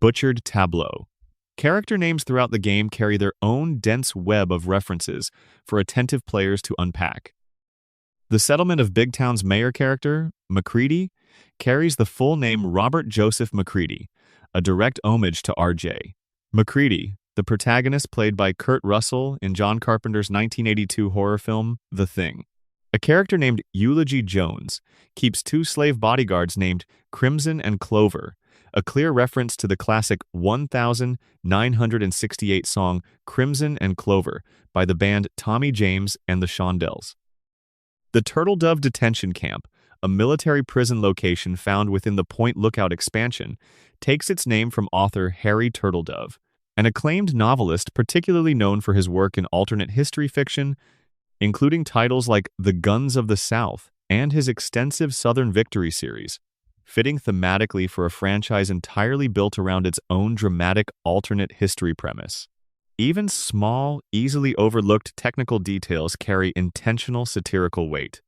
butchered tableau. Character names throughout the game carry their own dense web of references for attentive players to unpack. The settlement of Big Town's mayor character, McCready, carries the full name Robert Joseph McCready, a direct homage to RJ. McCready, the protagonist played by Kurt Russell in John Carpenter's 1982 horror film, The Thing. A character named Eulogy Jones keeps two slave bodyguards named Crimson and Clover, a clear reference to the classic 1968 song Crimson and Clover by the band Tommy James and the Shondells. The Turtle Dove Detention Camp, a military prison location found within the Point Lookout expansion, takes its name from author Harry Turtledove, an acclaimed novelist particularly known for his work in alternate history fiction, including titles like The Guns of the South and his extensive Southern Victory series, fitting thematically for a franchise entirely built around its own dramatic alternate history premise. Even small, easily overlooked technical details carry intentional satirical weight.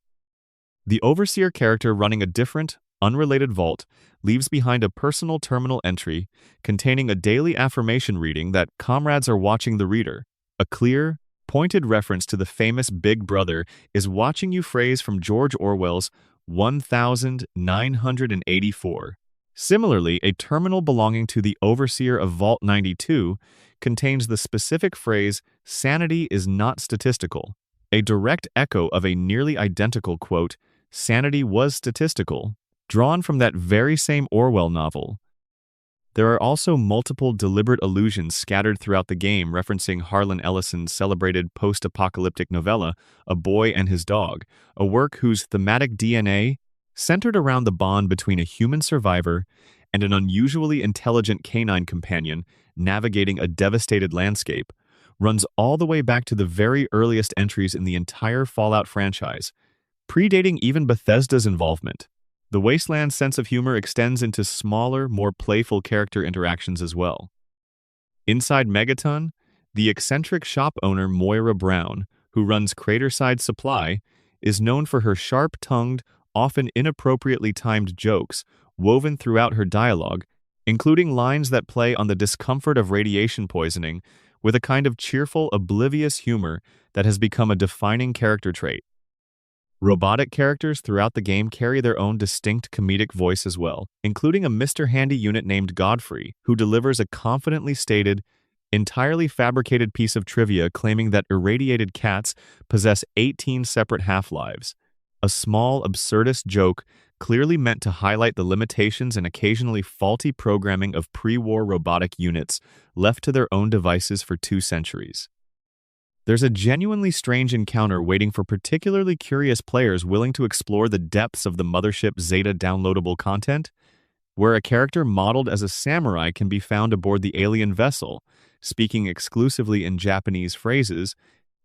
The Overseer character running a different, unrelated vault leaves behind a personal terminal entry containing a daily affirmation reading that comrades are watching the reader. A clear, pointed reference to the famous Big Brother is watching you phrase from George Orwell's 1984. Similarly, a terminal belonging to the Overseer of Vault 92 contains the specific phrase, "Sanity is not statistical," a direct echo of a nearly identical quote, "Sanity was statistical," drawn from that very same Orwell novel. There are also multiple deliberate allusions scattered throughout the game referencing Harlan Ellison's celebrated post-apocalyptic novella, A Boy and His Dog, a work whose thematic DNA, centered around the bond between a human survivor and an unusually intelligent canine companion navigating a devastated landscape, runs all the way back to the very earliest entries in the entire Fallout franchise, predating even Bethesda's involvement. The Wasteland's sense of humor extends into smaller, more playful character interactions as well. Inside Megaton, the eccentric shop owner Moira Brown, who runs Craterside Supply, is known for her sharp-tongued, often inappropriately timed jokes woven throughout her dialogue, including lines that play on the discomfort of radiation poisoning with a kind of cheerful, oblivious humor that has become a defining character trait. Robotic characters throughout the game carry their own distinct comedic voice as well, including a Mr. Handy unit named Godfrey, who delivers a confidently stated, entirely fabricated piece of trivia claiming that irradiated cats possess 18 separate half-lives. A small, absurdist joke clearly meant to highlight the limitations and occasionally faulty programming of pre-war robotic units left to their own devices for 2 centuries. There's a genuinely strange encounter waiting for particularly curious players willing to explore the depths of the Mothership Zeta downloadable content, where a character modeled as a samurai can be found aboard the alien vessel, speaking exclusively in Japanese phrases,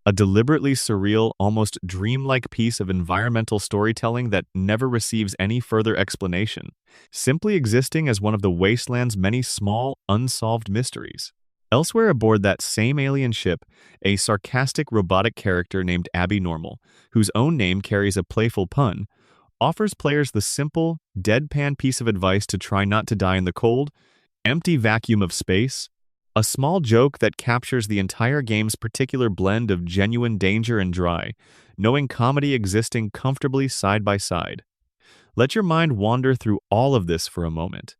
a deliberately surreal, almost dreamlike piece of environmental storytelling that never receives any further explanation, simply existing as one of the Wasteland's many small, unsolved mysteries. Elsewhere aboard that same alien ship, a sarcastic robotic character named Abby Normal, whose own name carries a playful pun, offers players the simple, deadpan piece of advice to try not to die in the cold, empty vacuum of space, a small joke that captures the entire game's particular blend of genuine danger and dry, knowing comedy existing comfortably side by side. Let your mind wander through all of this for a moment.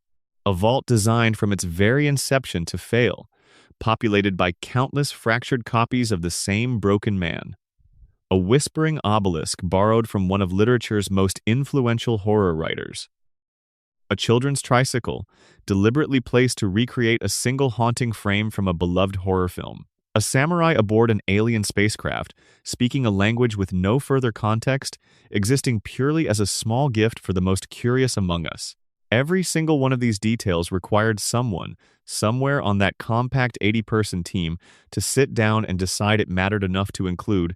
A vault designed from its very inception to fail, populated by countless fractured copies of the same broken man. A whispering obelisk borrowed from one of literature's most influential horror writers. A children's tricycle, deliberately placed to recreate a single haunting frame from a beloved horror film. A samurai aboard an alien spacecraft, speaking a language with no further context, existing purely as a small gift for the most curious among us. Every single one of these details required someone, somewhere on that compact 80-person team, to sit down and decide it mattered enough to include,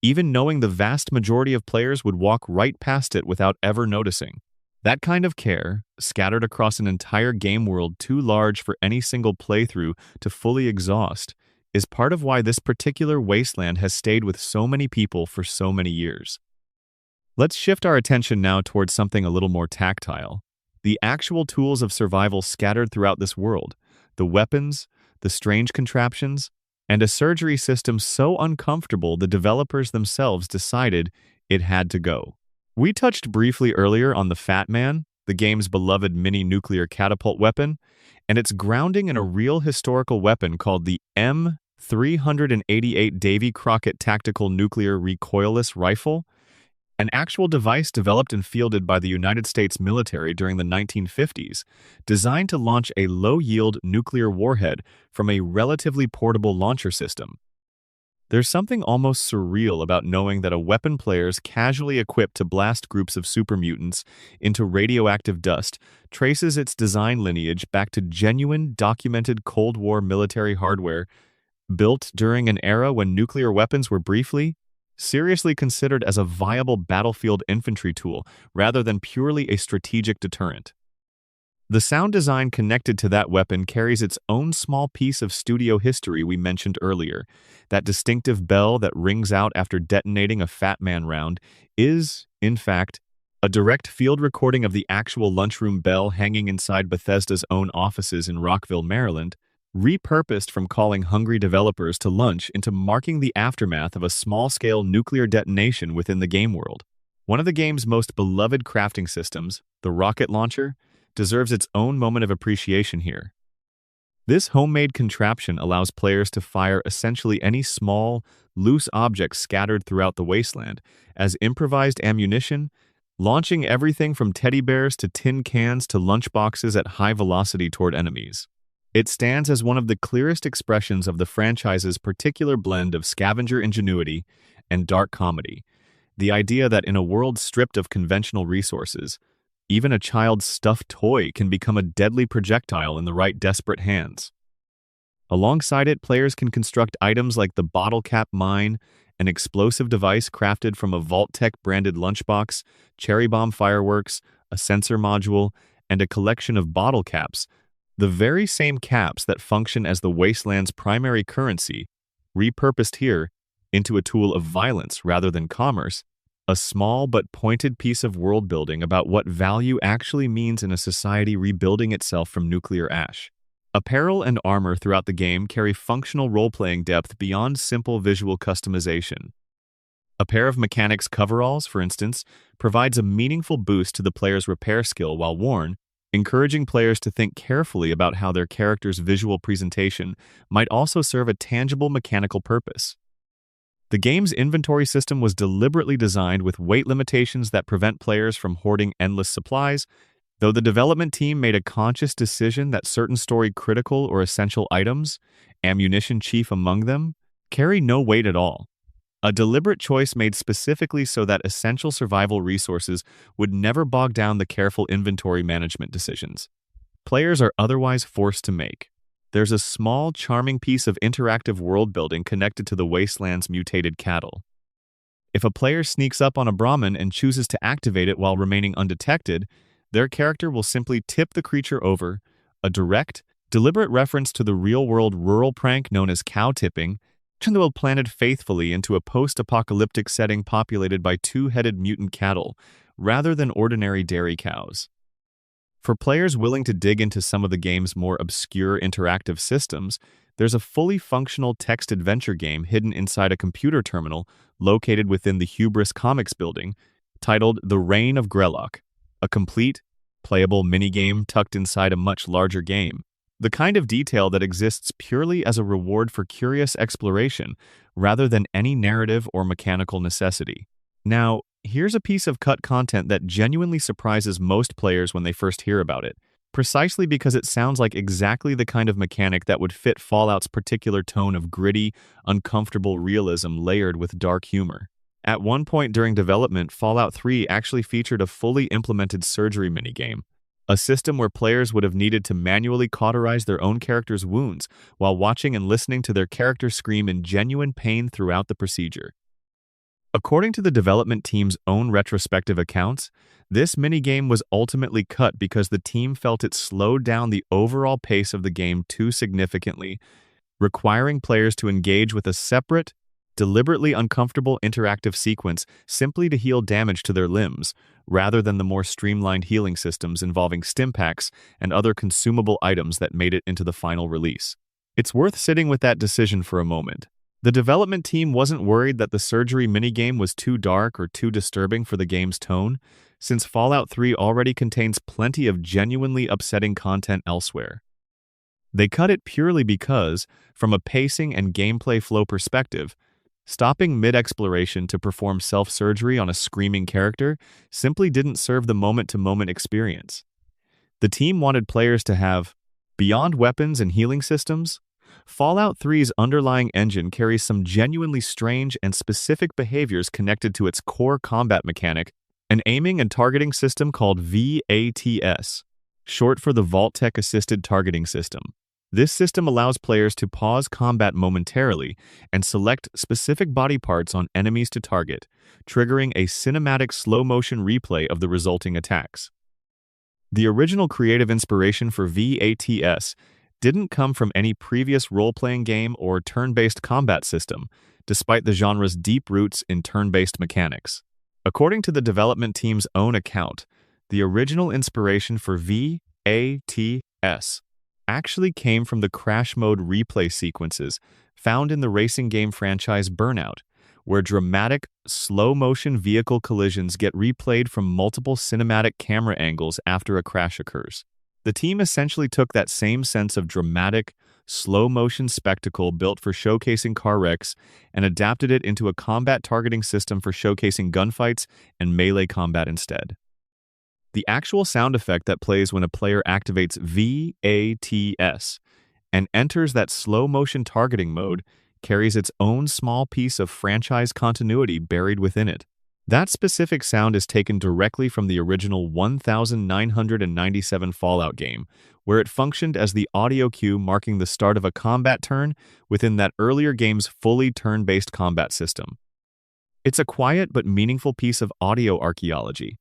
even knowing the vast majority of players would walk right past it without ever noticing. That kind of care, scattered across an entire game world too large for any single playthrough to fully exhaust, is part of why this particular wasteland has stayed with so many people for so many years. Let's shift our attention now towards something a little more tactile. The actual tools of survival scattered throughout this world, the weapons, the strange contraptions, and a surgery system so uncomfortable the developers themselves decided it had to go. We touched briefly earlier on the Fat Man, the game's beloved mini-nuclear catapult weapon, and its grounding in a real historical weapon called the M388 Davy Crockett Tactical Nuclear Recoilless Rifle, an actual device developed and fielded by the United States military during the 1950s, designed to launch a low-yield nuclear warhead from a relatively portable launcher system. There's something almost surreal about knowing that a weapon players casually equipped to blast groups of super mutants into radioactive dust traces its design lineage back to genuine, documented Cold War military hardware built during an era when nuclear weapons were briefly, seriously considered as a viable battlefield infantry tool rather than purely a strategic deterrent. The sound design connected to that weapon carries its own small piece of studio history we mentioned earlier. That distinctive bell that rings out after detonating a Fat Man round is, in fact, a direct field recording of the actual lunchroom bell hanging inside Bethesda's own offices in Rockville, Maryland, repurposed from calling hungry developers to lunch into marking the aftermath of a small-scale nuclear detonation within the game world. One of the game's most beloved crafting systems, the rocket launcher, deserves its own moment of appreciation here. This homemade contraption allows players to fire essentially any small, loose object scattered throughout the wasteland as improvised ammunition, launching everything from teddy bears to tin cans to lunchboxes at high velocity toward enemies. It stands as one of the clearest expressions of the franchise's particular blend of scavenger ingenuity and dark comedy, the idea that in a world stripped of conventional resources, even a child's stuffed toy can become a deadly projectile in the right desperate hands. Alongside it, players can construct items like the Bottle Cap Mine, an explosive device crafted from a Vault-Tec-branded lunchbox, cherry bomb fireworks, a sensor module, and a collection of bottle caps, the very same caps that function as the wasteland's primary currency, repurposed here into a tool of violence rather than commerce. A small but pointed piece of world-building about what value actually means in a society rebuilding itself from nuclear ash. Apparel and armor throughout the game carry functional role-playing depth beyond simple visual customization. A pair of mechanics coveralls, for instance, provides a meaningful boost to the player's repair skill while worn, encouraging players to think carefully about how their character's visual presentation might also serve a tangible mechanical purpose. The game's inventory system was deliberately designed with weight limitations that prevent players from hoarding endless supplies, though the development team made a conscious decision that certain story-critical or essential items, ammunition chief among them, carry no weight at all. A deliberate choice made specifically so that essential survival resources would never bog down the careful inventory management decisions players are otherwise forced to make. There's a small, charming piece of interactive world-building connected to the wasteland's mutated cattle. If a player sneaks up on a Brahmin and chooses to activate it while remaining undetected, their character will simply tip the creature over, a direct, deliberate reference to the real-world rural prank known as cow tipping, that will planted faithfully into a post-apocalyptic setting populated by two-headed mutant cattle, rather than ordinary dairy cows. For players willing to dig into some of the game's more obscure interactive systems, there's a fully functional text adventure game hidden inside a computer terminal located within the Hubris Comics building, titled The Reign of Grellock, a complete, playable minigame tucked inside a much larger game. The kind of detail that exists purely as a reward for curious exploration, rather than any narrative or mechanical necessity. Now, here's a piece of cut content that genuinely surprises most players when they first hear about it, precisely because it sounds like exactly the kind of mechanic that would fit Fallout's particular tone of gritty, uncomfortable realism layered with dark humor. At one point during development, Fallout 3 actually featured a fully implemented surgery minigame, a system where players would have needed to manually cauterize their own character's wounds while watching and listening to their character scream in genuine pain throughout the procedure. According to the development team's own retrospective accounts, this minigame was ultimately cut because the team felt it slowed down the overall pace of the game too significantly, requiring players to engage with a separate, deliberately uncomfortable interactive sequence simply to heal damage to their limbs, rather than the more streamlined healing systems involving stim packs and other consumable items that made it into the final release. It's worth sitting with that decision for a moment. The development team wasn't worried that the surgery minigame was too dark or too disturbing for the game's tone, since Fallout 3 already contains plenty of genuinely upsetting content elsewhere. They cut it purely because, from a pacing and gameplay flow perspective, stopping mid-exploration to perform self-surgery on a screaming character simply didn't serve the moment-to-moment experience. The team wanted players to have, beyond weapons and healing systems, Fallout 3's underlying engine carries some genuinely strange and specific behaviors connected to its core combat mechanic, an aiming and targeting system called VATS, short for the Vault-Tec Assisted Targeting System. This system allows players to pause combat momentarily and select specific body parts on enemies to target, triggering a cinematic slow-motion replay of the resulting attacks. The original creative inspiration for VATS didn't come from any previous role-playing game or turn-based combat system, despite the genre's deep roots in turn-based mechanics. According to the development team's own account, the original inspiration for VATS actually came from the crash mode replay sequences found in the racing game franchise Burnout, where dramatic, slow-motion vehicle collisions get replayed from multiple cinematic camera angles after a crash occurs. The team essentially took that same sense of dramatic, slow-motion spectacle built for showcasing car wrecks and adapted it into a combat targeting system for showcasing gunfights and melee combat instead. The actual sound effect that plays when a player activates VATS and enters that slow-motion targeting mode carries its own small piece of franchise continuity buried within it. That specific sound is taken directly from the original 1997 Fallout game, where it functioned as the audio cue marking the start of a combat turn within that earlier game's fully turn-based combat system. It's a quiet but meaningful piece of audio archaeology,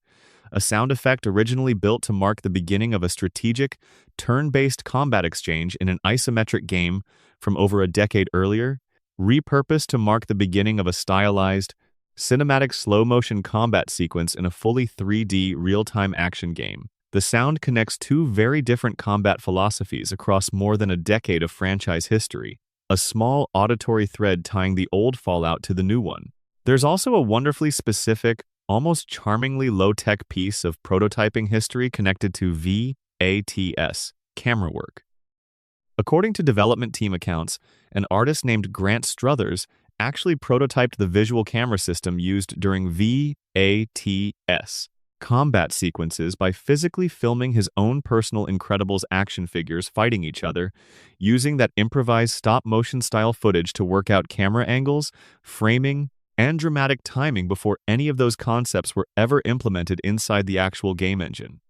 a sound effect originally built to mark the beginning of a strategic, turn-based combat exchange in an isometric game from over a decade earlier, repurposed to mark the beginning of a stylized, cinematic slow-motion combat sequence in a fully 3D real-time action game. The sound connects two very different combat philosophies across more than a decade of franchise history, a small auditory thread tying the old Fallout to the new one. There's also a wonderfully specific, almost charmingly low-tech piece of prototyping history connected to VATS, camera work. According to development team accounts, an artist named Grant Struthers actually prototyped the visual camera system used during VATS combat sequences by physically filming his own personal Incredibles action figures fighting each other, using that improvised stop-motion style footage to work out camera angles, framing, and dramatic timing before any of those concepts were ever implemented inside the actual game engine.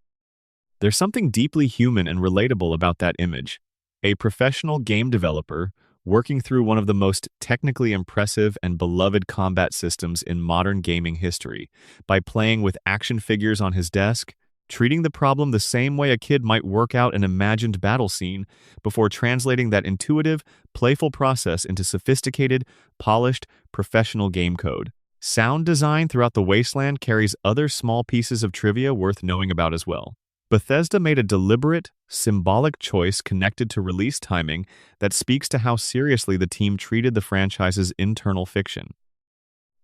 There's something deeply human and relatable about that image. A professional game developer working through one of the most technically impressive and beloved combat systems in modern gaming history by playing with action figures on his desk, treating the problem the same way a kid might work out an imagined battle scene before translating that intuitive, playful process into sophisticated, polished, professional game code. Sound design throughout the wasteland carries other small pieces of trivia worth knowing about as well. Bethesda made a deliberate, symbolic choice connected to release timing that speaks to how seriously the team treated the franchise's internal fiction.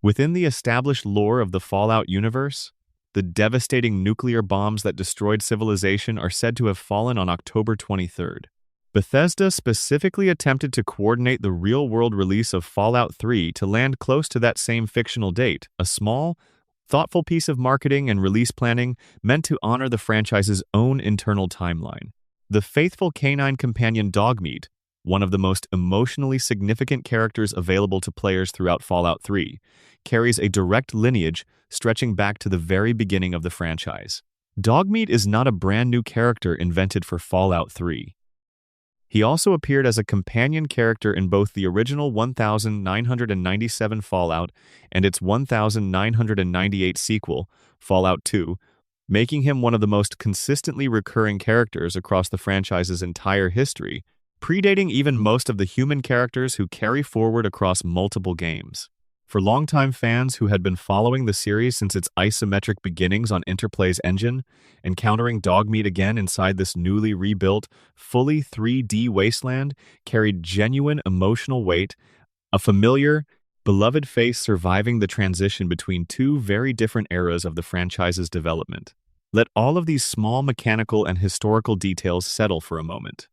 Within the established lore of the Fallout universe, the devastating nuclear bombs that destroyed civilization are said to have fallen on October 23rd. Bethesda specifically attempted to coordinate the real-world release of Fallout 3 to land close to that same fictional date, a small, thoughtful piece of marketing and release planning meant to honor the franchise's own internal timeline. The faithful canine companion Dogmeat, one of the most emotionally significant characters available to players throughout Fallout 3, carries a direct lineage stretching back to the very beginning of the franchise. Dogmeat is not a brand new character invented for Fallout 3. He also appeared as a companion character in both the original 1997 Fallout and its 1998 sequel, Fallout 2, making him one of the most consistently recurring characters across the franchise's entire history, predating even most of the human characters who carry forward across multiple games. For longtime fans who had been following the series since its isometric beginnings on Interplay's engine, encountering Dogmeat again inside this newly rebuilt, fully 3D wasteland carried genuine emotional weight, a familiar, beloved face surviving the transition between two very different eras of the franchise's development. Let all of these small mechanical and historical details settle for a moment.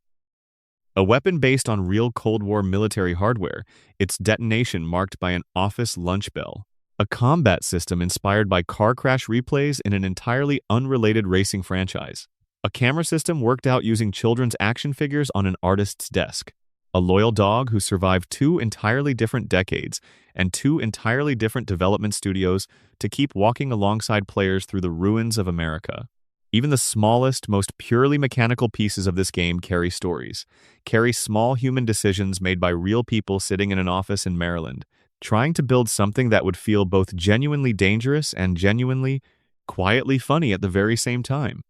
A weapon based on real Cold War military hardware, its detonation marked by an office lunch bell. A combat system inspired by car crash replays in an entirely unrelated racing franchise. A camera system worked out using children's action figures on an artist's desk. A loyal dog who survived two entirely different decades and two entirely different development studios to keep walking alongside players through the ruins of America. Even the smallest, most purely mechanical pieces of this game carry stories, carry small human decisions made by real people sitting in an office in Maryland, trying to build something that would feel both genuinely dangerous and genuinely, quietly funny at the very same time.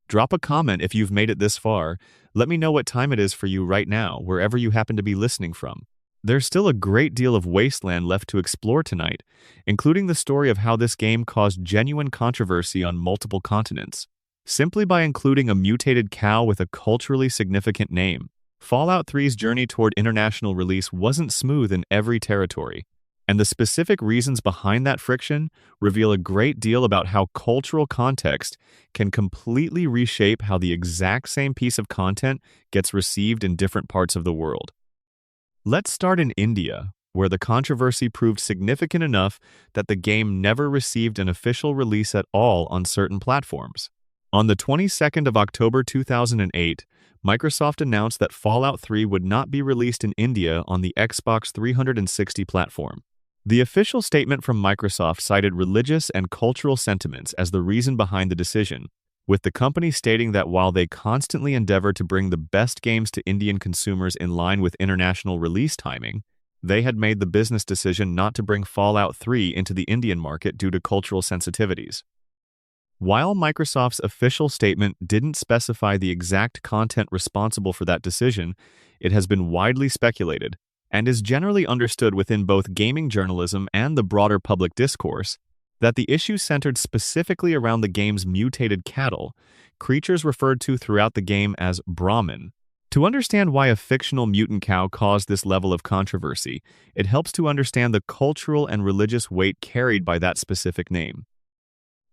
Drop a comment if you've made it this far. Let me know what time it is for you right now, wherever you happen to be listening from. There's still a great deal of wasteland left to explore tonight, including the story of how this game caused genuine controversy on multiple continents. Simply by including a mutated cow with a culturally significant name, Fallout 3's journey toward international release wasn't smooth in every territory, and the specific reasons behind that friction reveal a great deal about how cultural context can completely reshape how the exact same piece of content gets received in different parts of the world. Let's start in India, where the controversy proved significant enough that the game never received an official release at all on certain platforms. On the 22nd of October 2008, Microsoft announced that Fallout 3 would not be released in India on the Xbox 360 platform. The official statement from Microsoft cited religious and cultural sentiments as the reason behind the decision, with the company stating that while they constantly endeavor to bring the best games to Indian consumers in line with international release timing, they had made the business decision not to bring Fallout 3 into the Indian market due to cultural sensitivities. While Microsoft's official statement didn't specify the exact content responsible for that decision, it has been widely speculated, and is generally understood within both gaming journalism and the broader public discourse, that the issue centered specifically around the game's mutated cattle, creatures referred to throughout the game as Brahmin. To understand why a fictional mutant cow caused this level of controversy, it helps to understand the cultural and religious weight carried by that specific name.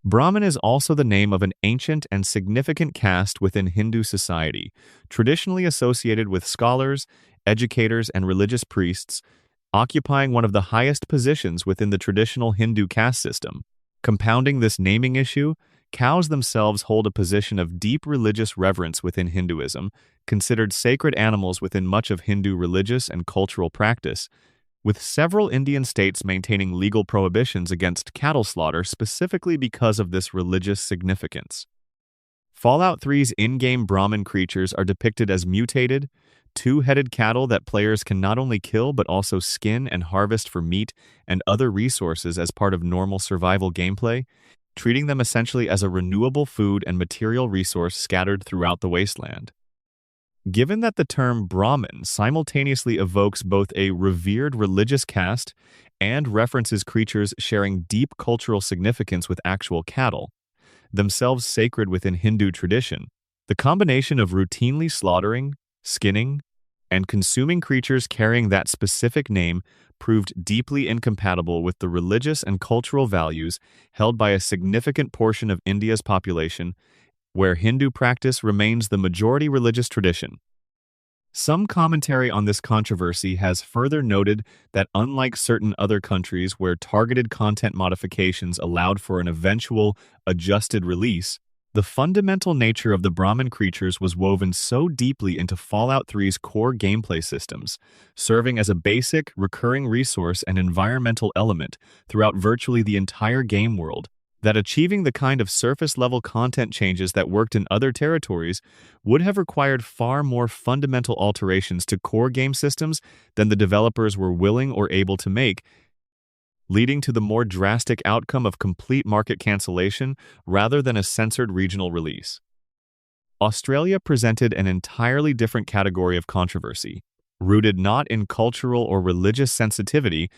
Brahmin is also the name of an ancient and significant caste within Hindu society, traditionally associated with scholars, educators, and religious priests, occupying one of the highest positions within the traditional Hindu caste system. Compounding this naming issue, cows themselves hold a position of deep religious reverence within Hinduism, considered sacred animals within much of Hindu religious and cultural practice, with several Indian states maintaining legal prohibitions against cattle slaughter specifically because of this religious significance. Fallout 3's in-game Brahmin creatures are depicted as mutated, two-headed cattle that players can not only kill but also skin and harvest for meat and other resources as part of normal survival gameplay, treating them essentially as a renewable food and material resource scattered throughout the wasteland. Given that the term Brahmin simultaneously evokes both a revered religious caste and references creatures sharing deep cultural significance with actual cattle, themselves sacred within Hindu tradition, the combination of routinely slaughtering, skinning, and consuming creatures carrying that specific name proved deeply incompatible with the religious and cultural values held by a significant portion of India's population, where Hindu practice remains the majority religious tradition. Some commentary on this controversy has further noted that unlike certain other countries where targeted content modifications allowed for an eventual adjusted release, the fundamental nature of the Brahmin creatures was woven so deeply into Fallout 3's core gameplay systems, serving as a basic, recurring resource and environmental element throughout virtually the entire game world, that achieving the kind of surface-level content changes that worked in other territories would have required far more fundamental alterations to core game systems than the developers were willing or able to make, leading to the more drastic outcome of complete market cancellation rather than a censored regional release. Australia presented an entirely different category of controversy, rooted not in cultural or religious sensitivity,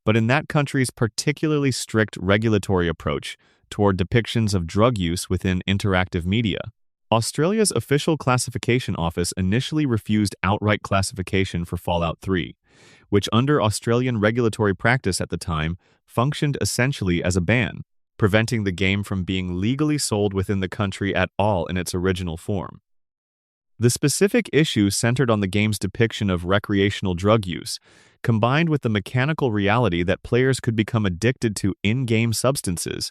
but in that country's particularly strict regulatory approach toward depictions of drug use within interactive media. Australia's official classification office initially refused outright classification for Fallout 3, which under Australian regulatory practice at the time functioned essentially as a ban, preventing the game from being legally sold within the country at all in its original form. The specific issue centered on the game's depiction of recreational drug use, combined with the mechanical reality that players could become addicted to in-game substances,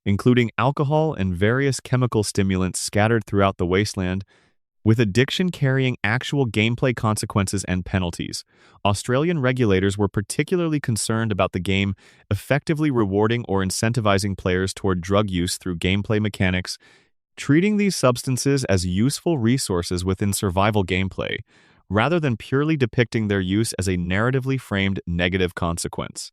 including alcohol and various chemical stimulants scattered throughout the wasteland, with addiction carrying actual gameplay consequences and penalties. Australian regulators were particularly concerned about the game effectively rewarding or incentivizing players toward drug use through gameplay mechanics, treating these substances as useful resources within survival gameplay, rather than purely depicting their use as a narratively framed negative consequence.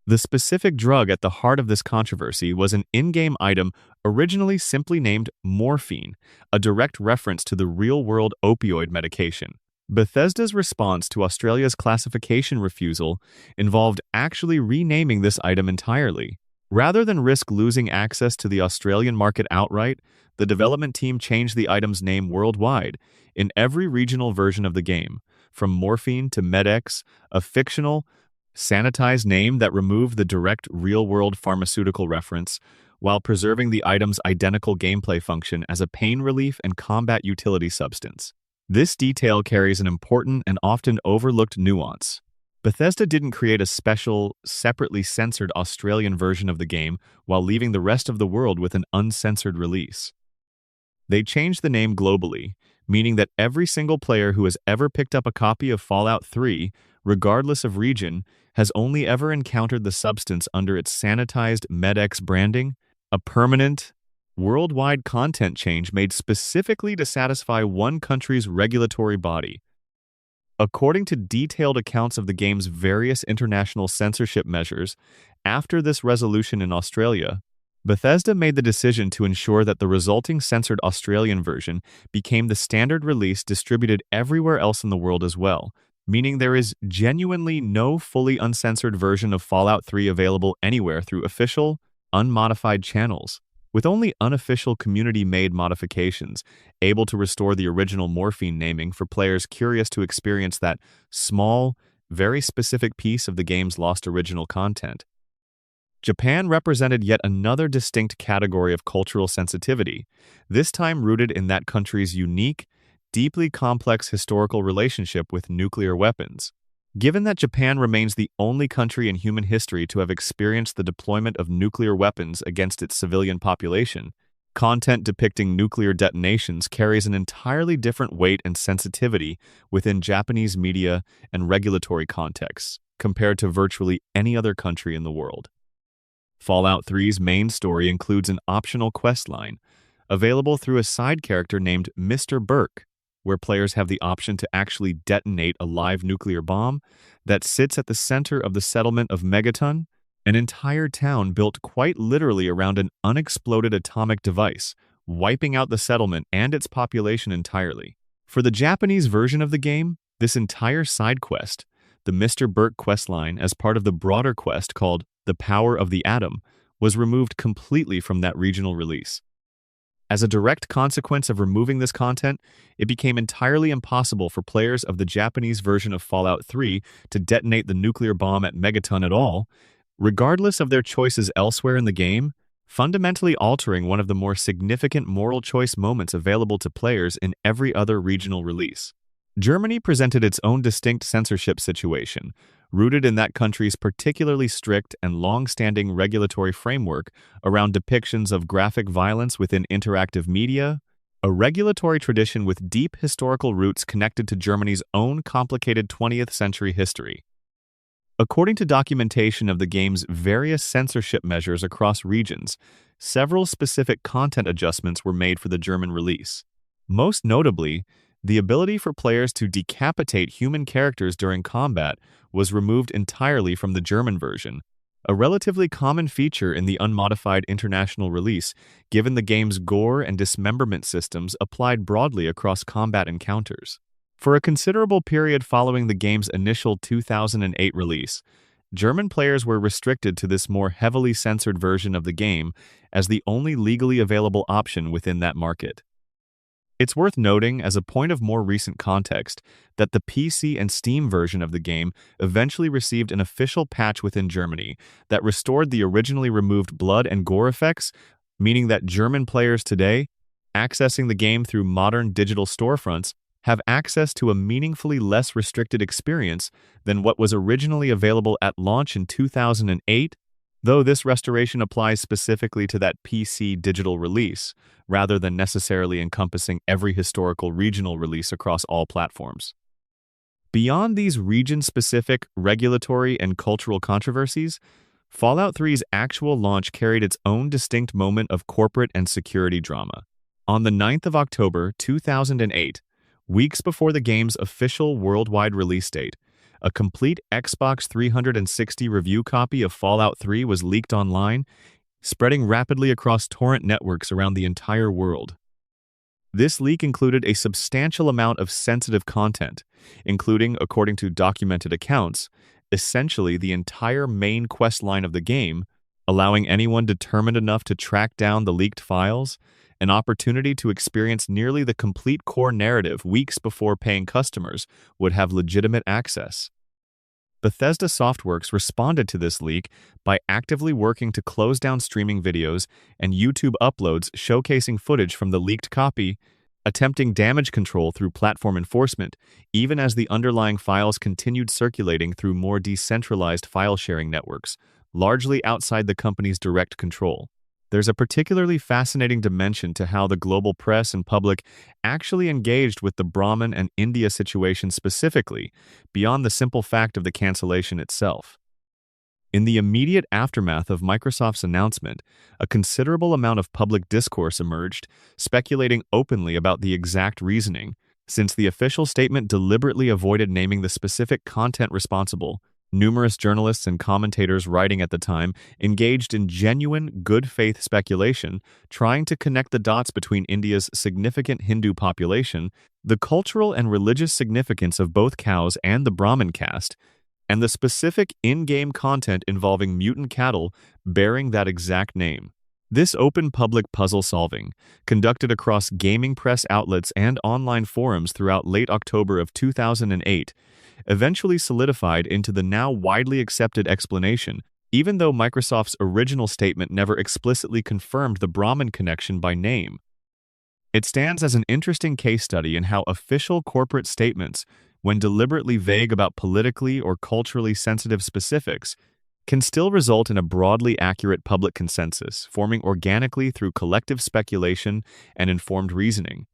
The specific drug at the heart of this controversy was an in-game item originally simply named morphine, a direct reference to the real-world opioid medication. Bethesda's response to Australia's classification refusal involved actually renaming this item entirely. Rather than risk losing access to the Australian market outright, the development team changed the item's name worldwide in every regional version of the game, from morphine to MedX, a fictional, sanitized name that removed the direct real-world pharmaceutical reference, while preserving the item's identical gameplay function as a pain relief and combat utility substance. This detail carries an important and often overlooked nuance. Bethesda didn't create a special, separately censored Australian version of the game while leaving the rest of the world with an uncensored release. They changed the name globally, meaning that every single player who has ever picked up a copy of Fallout 3, regardless of region, has only ever encountered the substance under its sanitized MedX branding, a permanent, worldwide content change made specifically to satisfy one country's regulatory body. According to detailed accounts of the game's various international censorship measures, after this resolution in Australia, Bethesda made the decision to ensure that the resulting censored Australian version became the standard release distributed everywhere else in the world as well, meaning there is genuinely no fully uncensored version of Fallout 3 available anywhere through official, unmodified channels, with only unofficial community-made modifications able to restore the original morphine naming for players curious to experience that small, very specific piece of the game's lost original content. Japan represented yet another distinct category of cultural sensitivity, this time rooted in that country's unique, deeply complex historical relationship with nuclear weapons. Given that Japan remains the only country in human history to have experienced the deployment of nuclear weapons against its civilian population, content depicting nuclear detonations carries an entirely different weight and sensitivity within Japanese media and regulatory contexts compared to virtually any other country in the world. Fallout 3's main story includes an optional quest line, available through a side character named Mr. Burke, where players have the option to actually detonate a live nuclear bomb that sits at the center of the settlement of Megaton, an entire town built quite literally around an unexploded atomic device, wiping out the settlement and its population entirely. For the Japanese version of the game, this entire side quest, the Mr. Burke questline as part of the broader quest called The Power of the Atom, was removed completely from that regional release. As a direct consequence of removing this content, it became entirely impossible for players of the Japanese version of Fallout 3 to detonate the nuclear bomb at Megaton at all, regardless of their choices elsewhere in the game, fundamentally altering one of the more significant moral choice moments available to players in every other regional release. Germany presented its own distinct censorship situation, rooted in that country's particularly strict and long-standing regulatory framework around depictions of graphic violence within interactive media, a regulatory tradition with deep historical roots connected to Germany's own complicated 20th century history. According to documentation of the game's various censorship measures across regions, several specific content adjustments were made for the German release. Most notably, the ability for players to decapitate human characters during combat was removed entirely from the German version, a relatively common feature in the unmodified international release given the game's gore and dismemberment systems applied broadly across combat encounters. For a considerable period following the game's initial 2008 release, German players were restricted to this more heavily censored version of the game as the only legally available option within that market. It's worth noting, as a point of more recent context, that the PC and Steam version of the game eventually received an official patch within Germany that restored the originally removed blood and gore effects, meaning that German players today, accessing the game through modern digital storefronts, have access to a meaningfully less restricted experience than what was originally available at launch in 2008, though this restoration applies specifically to that PC digital release, rather than necessarily encompassing every historical regional release across all platforms. Beyond these region-specific regulatory and cultural controversies, Fallout 3's actual launch carried its own distinct moment of corporate and security drama. On the 9th of October 2008, weeks before the game's official worldwide release date, a complete Xbox 360 review copy of Fallout 3 was leaked online, spreading rapidly across torrent networks around the entire world. This leak included a substantial amount of sensitive content, including, according to documented accounts, essentially the entire main quest line of the game, allowing anyone determined enough to track down the leaked files an opportunity to experience nearly the complete core narrative weeks before paying customers would have legitimate access. Bethesda Softworks responded to this leak by actively working to close down streaming videos and YouTube uploads showcasing footage from the leaked copy, attempting damage control through platform enforcement, even as the underlying files continued circulating through more decentralized file-sharing networks, largely outside the company's direct control. There's a particularly fascinating dimension to how the global press and public actually engaged with the Brahmin and India situation specifically, beyond the simple fact of the cancellation itself. In the immediate aftermath of Microsoft's announcement, a considerable amount of public discourse emerged, speculating openly about the exact reasoning, since the official statement deliberately avoided naming the specific content responsible. Numerous journalists and commentators writing at the time engaged in genuine, good-faith speculation, trying to connect the dots between India's significant Hindu population, the cultural and religious significance of both cows and the Brahmin caste, and the specific in-game content involving mutant cattle bearing that exact name. This open public puzzle solving, conducted across gaming press outlets and online forums throughout late October of 2008, eventually solidified into the now widely accepted explanation, even though Microsoft's original statement never explicitly confirmed the Brahmin connection by name. It stands as an interesting case study in how official corporate statements, when deliberately vague about politically or culturally sensitive specifics, can still result in a broadly accurate public consensus, forming organically through collective speculation and informed reasoning,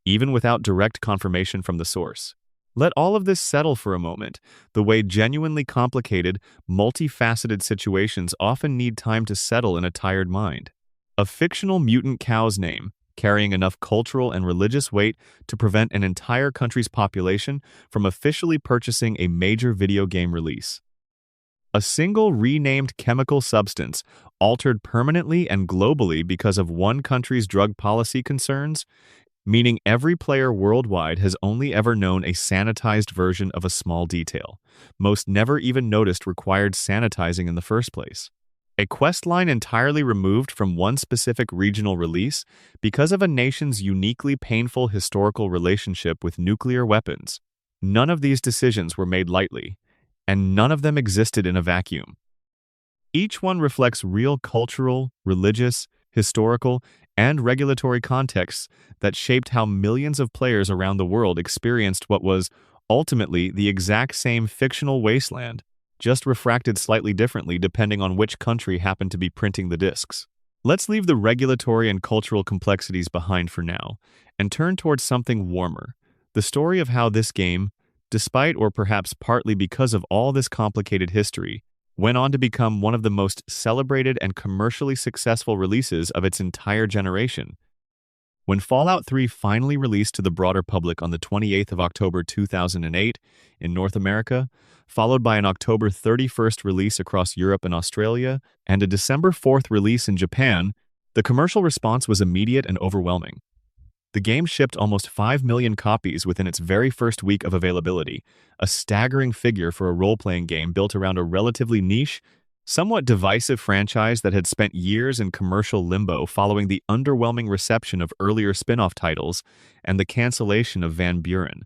even without direct confirmation from the source. Let all of this settle for a moment, the way genuinely complicated, multifaceted situations often need time to settle in a tired mind. A fictional mutant cow's name, carrying enough cultural and religious weight to prevent an entire country's population from officially purchasing a major video game release. A single renamed chemical substance altered permanently and globally because of one country's drug policy concerns, meaning every player worldwide has only ever known a sanitized version of a small detail. Most never even noticed required sanitizing in the first place. A quest line entirely removed from one specific regional release because of a nation's uniquely painful historical relationship with nuclear weapons. None of these decisions were made lightly, and none of them existed in a vacuum. Each one reflects real cultural, religious, historical, and regulatory contexts that shaped how millions of players around the world experienced what was, ultimately, the exact same fictional wasteland, just refracted slightly differently depending on which country happened to be printing the discs. Let's leave the regulatory and cultural complexities behind for now, and turn towards something warmer, the story of how this game, despite or perhaps partly because of all this complicated history, went on to become one of the most celebrated and commercially successful releases of its entire generation. When Fallout 3 finally released to the broader public on the 28th of October 2008 in North America, followed by an October 31st release across Europe and Australia, and a December 4th release in Japan, the commercial response was immediate and overwhelming. The game shipped almost 5 million copies within its very first week of availability, a staggering figure for a role-playing game built around a relatively niche, somewhat divisive franchise that had spent years in commercial limbo following the underwhelming reception of earlier spin-off titles and the cancellation of Van Buren.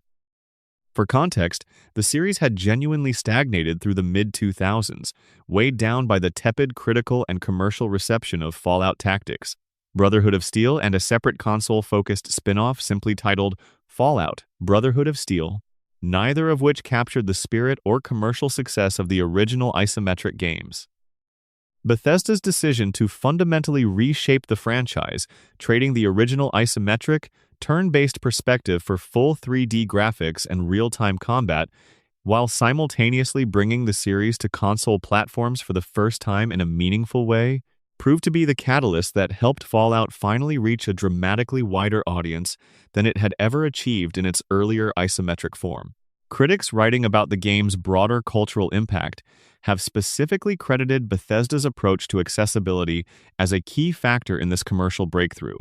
For context, the series had genuinely stagnated through the mid-2000s, weighed down by the tepid critical and commercial reception of Fallout Tactics, Brotherhood of Steel, and a separate console-focused spin-off simply titled Fallout: Brotherhood of Steel, neither of which captured the spirit or commercial success of the original isometric games. Bethesda's decision to fundamentally reshape the franchise, trading the original isometric, turn-based perspective for full 3D graphics and real-time combat, while simultaneously bringing the series to console platforms for the first time in a meaningful way, proved to be the catalyst that helped Fallout finally reach a dramatically wider audience than it had ever achieved in its earlier isometric form. Critics writing about the game's broader cultural impact have specifically credited Bethesda's approach to accessibility as a key factor in this commercial breakthrough.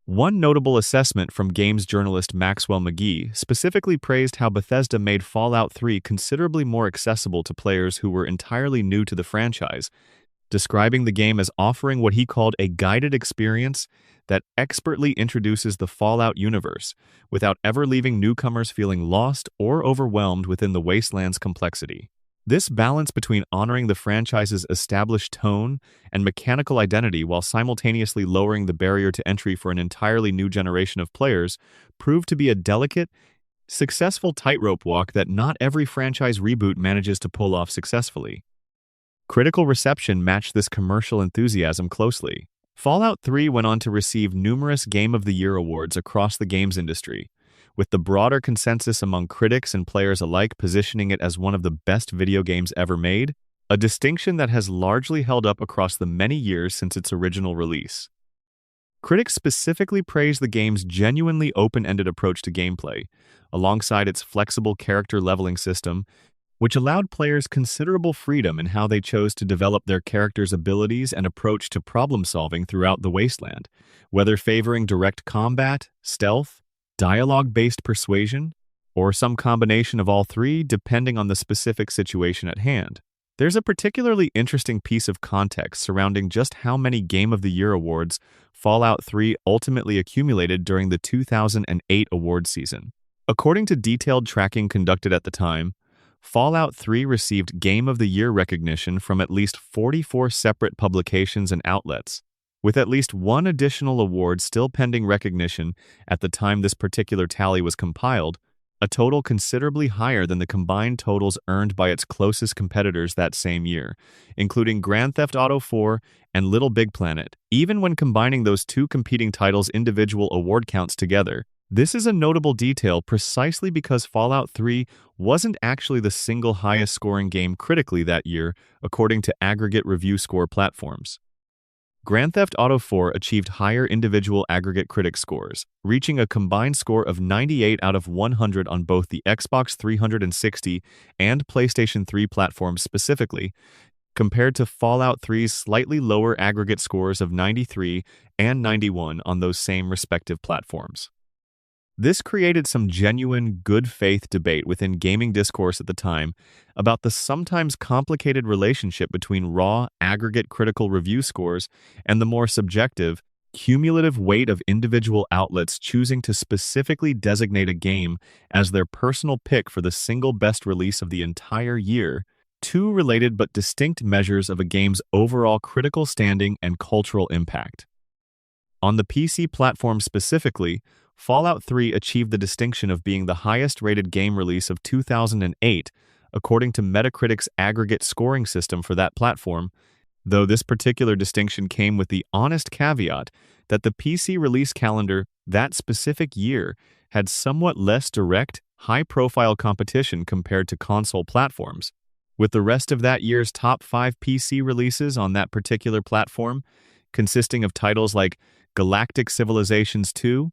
One notable assessment from games journalist Maxwell McGee specifically praised how Bethesda made Fallout 3 considerably more accessible to players who were entirely new to the franchise, describing the game as offering what he called a guided experience that expertly introduces the Fallout universe without ever leaving newcomers feeling lost or overwhelmed within the wasteland's complexity. This balance between honoring the franchise's established tone and mechanical identity while simultaneously lowering the barrier to entry for an entirely new generation of players proved to be a delicate, successful tightrope walk that not every franchise reboot manages to pull off successfully. Critical reception matched this commercial enthusiasm closely. Fallout 3 went on to receive numerous Game of the Year awards across the games industry, with the broader consensus among critics and players alike positioning it as one of the best video games ever made, a distinction that has largely held up across the many years since its original release. Critics specifically praised the game's genuinely open-ended approach to gameplay, alongside its flexible character leveling system, which allowed players considerable freedom in how they chose to develop their characters' abilities and approach to problem-solving throughout the wasteland, whether favoring direct combat, stealth, dialogue-based persuasion, or some combination of all three depending on the specific situation at hand. There's a particularly interesting piece of context surrounding just how many Game of the Year awards Fallout 3 ultimately accumulated during the 2008 award season. According to detailed tracking conducted at the time, Fallout 3 received Game of the Year recognition from at least 44 separate publications and outlets, with at least one additional award still pending recognition at the time this particular tally was compiled, a total considerably higher than the combined totals earned by its closest competitors that same year, including Grand Theft Auto 4 and Little Big Planet. Even when combining those two competing titles' individual award counts together, this is a notable detail precisely because Fallout 3 wasn't actually the single highest scoring game critically that year, according to aggregate review score platforms. Grand Theft Auto 4 achieved higher individual aggregate critic scores, reaching a combined score of 98 out of 100 on both the Xbox 360 and PlayStation 3 platforms specifically, compared to Fallout 3's slightly lower aggregate scores of 93 and 91 on those same respective platforms. This created some genuine good-faith debate within gaming discourse at the time about the sometimes complicated relationship between raw, aggregate critical review scores and the more subjective, cumulative weight of individual outlets choosing to specifically designate a game as their personal pick for the single best release of the entire year, two related but distinct measures of a game's overall critical standing and cultural impact. On the PC platform specifically, Fallout 3 achieved the distinction of being the highest-rated game release of 2008, according to Metacritic's aggregate scoring system for that platform, though this particular distinction came with the honest caveat that the PC release calendar that specific year had somewhat less direct, high-profile competition compared to console platforms, with the rest of that year's top 5 PC releases on that particular platform consisting of titles like Galactic Civilizations 2,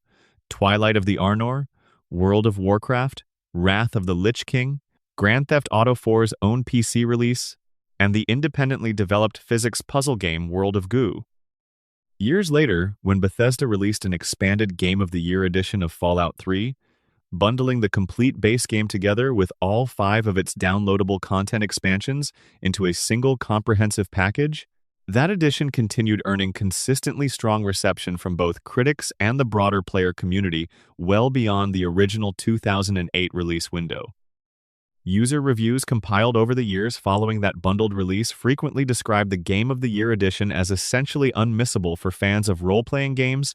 Twilight of the Arnor, World of Warcraft, Wrath of the Lich King, Grand Theft Auto 4's own PC release, and the independently developed physics puzzle game World of Goo. Years later, when Bethesda released an expanded Game of the Year edition of Fallout 3, bundling the complete base game together with all 5 of its downloadable content expansions into a single comprehensive package, that edition continued earning consistently strong reception from both critics and the broader player community well beyond the original 2008 release window. User reviews compiled over the years following that bundled release frequently described the Game of the Year edition as essentially unmissable for fans of role-playing games,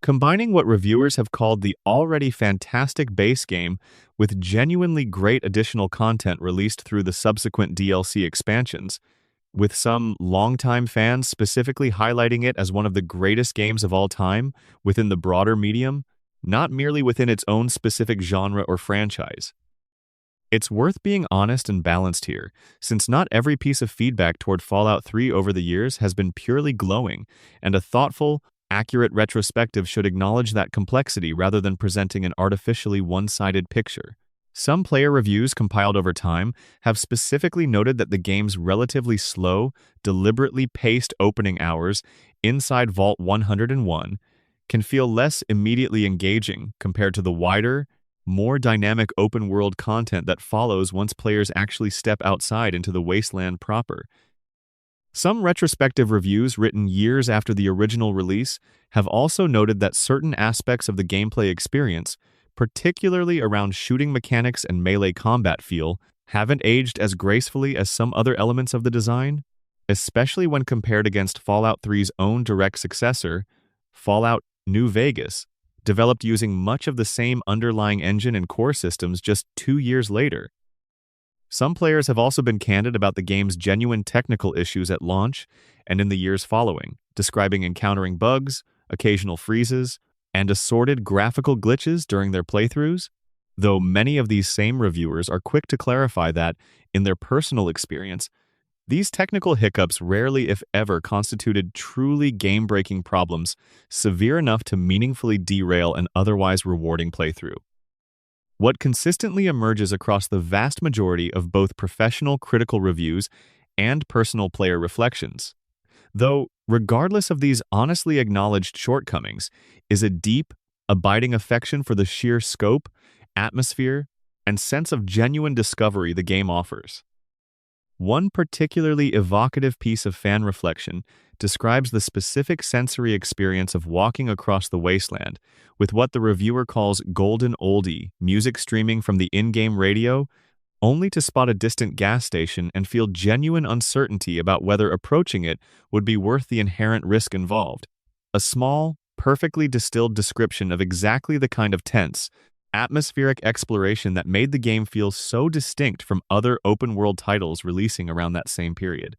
combining what reviewers have called the already fantastic base game with genuinely great additional content released through the subsequent DLC expansions, with some longtime fans specifically highlighting it as one of the greatest games of all time within the broader medium, not merely within its own specific genre or franchise. It's worth being honest and balanced here, since not every piece of feedback toward Fallout 3 over the years has been purely glowing, and a thoughtful, accurate retrospective should acknowledge that complexity rather than presenting an artificially one-sided picture. Some player reviews compiled over time have specifically noted that the game's relatively slow, deliberately paced opening hours inside Vault 101 can feel less immediately engaging compared to the wider, more dynamic open-world content that follows once players actually step outside into the wasteland proper. Some retrospective reviews written years after the original release have also noted that certain aspects of the gameplay experience, particularly around shooting mechanics and melee combat feel, haven't aged as gracefully as some other elements of the design, especially when compared against Fallout 3's own direct successor, Fallout New Vegas, developed using much of the same underlying engine and core systems just 2 years later. Some players have also been candid about the game's genuine technical issues at launch and in the years following, describing encountering bugs, occasional freezes, and assorted graphical glitches during their playthroughs, though many of these same reviewers are quick to clarify that, in their personal experience, these technical hiccups rarely, if ever, constituted truly game-breaking problems severe enough to meaningfully derail an otherwise rewarding playthrough. What consistently emerges across the vast majority of both professional critical reviews and personal player reflections, though regardless of these honestly acknowledged shortcomings, is a deep, abiding affection for the sheer scope, atmosphere, and sense of genuine discovery the game offers. One particularly evocative piece of fan reflection describes the specific sensory experience of walking across the wasteland with what the reviewer calls golden oldie music streaming from the in-game radio, only to spot a distant gas station and feel genuine uncertainty about whether approaching it would be worth the inherent risk involved. A small, perfectly distilled description of exactly the kind of tense, atmospheric exploration that made the game feel so distinct from other open-world titles releasing around that same period.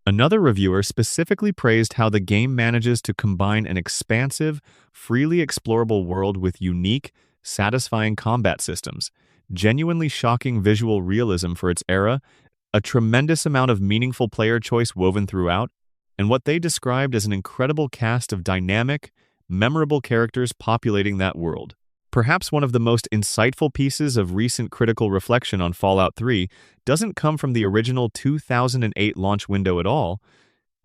Another reviewer specifically praised how the game manages to combine an expansive, freely explorable world with unique, satisfying combat systems, genuinely shocking visual realism for its era, a tremendous amount of meaningful player choice woven throughout, and what they described as an incredible cast of dynamic, memorable characters populating that world. Perhaps one of the most insightful pieces of recent critical reflection on Fallout 3 doesn't come from the original 2008 launch window at all,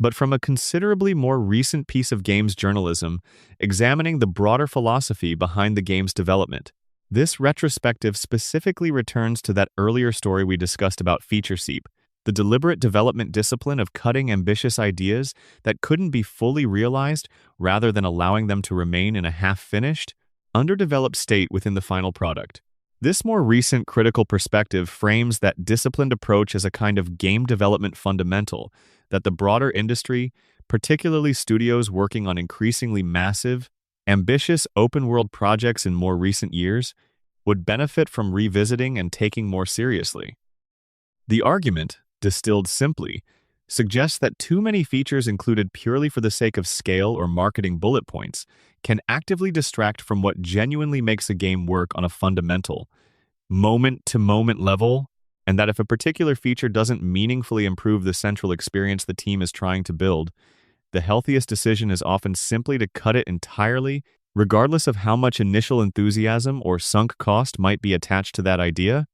but from a considerably more recent piece of games journalism examining the broader philosophy behind the game's development. This retrospective specifically returns to that earlier story we discussed about feature seep, the deliberate development discipline of cutting ambitious ideas that couldn't be fully realized rather than allowing them to remain in a half-finished, underdeveloped state within the final product. This more recent critical perspective frames that disciplined approach as a kind of game development fundamental that the broader industry, particularly studios working on increasingly massive, ambitious open-world projects in more recent years, would benefit from revisiting and taking more seriously. The argument, distilled simply, suggests that too many features included purely for the sake of scale or marketing bullet points can actively distract from what genuinely makes a game work on a fundamental, moment-to-moment level, and that if a particular feature doesn't meaningfully improve the central experience the team is trying to build, the healthiest decision is often simply to cut it entirely, regardless of how much initial enthusiasm or sunk cost might be attached to that idea.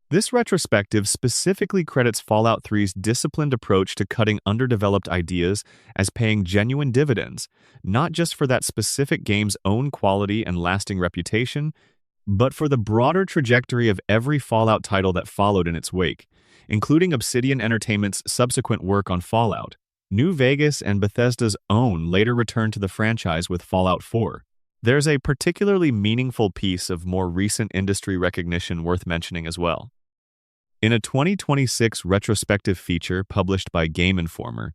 This retrospective specifically credits Fallout 3's disciplined approach to cutting underdeveloped ideas as paying genuine dividends, not just for that specific game's own quality and lasting reputation, but for the broader trajectory of every Fallout title that followed in its wake, including Obsidian Entertainment's subsequent work on Fallout. New Vegas and Bethesda's own later return to the franchise with Fallout 4. There's a particularly meaningful piece of more recent industry recognition worth mentioning as well. In a 2026 retrospective feature published by Game Informer,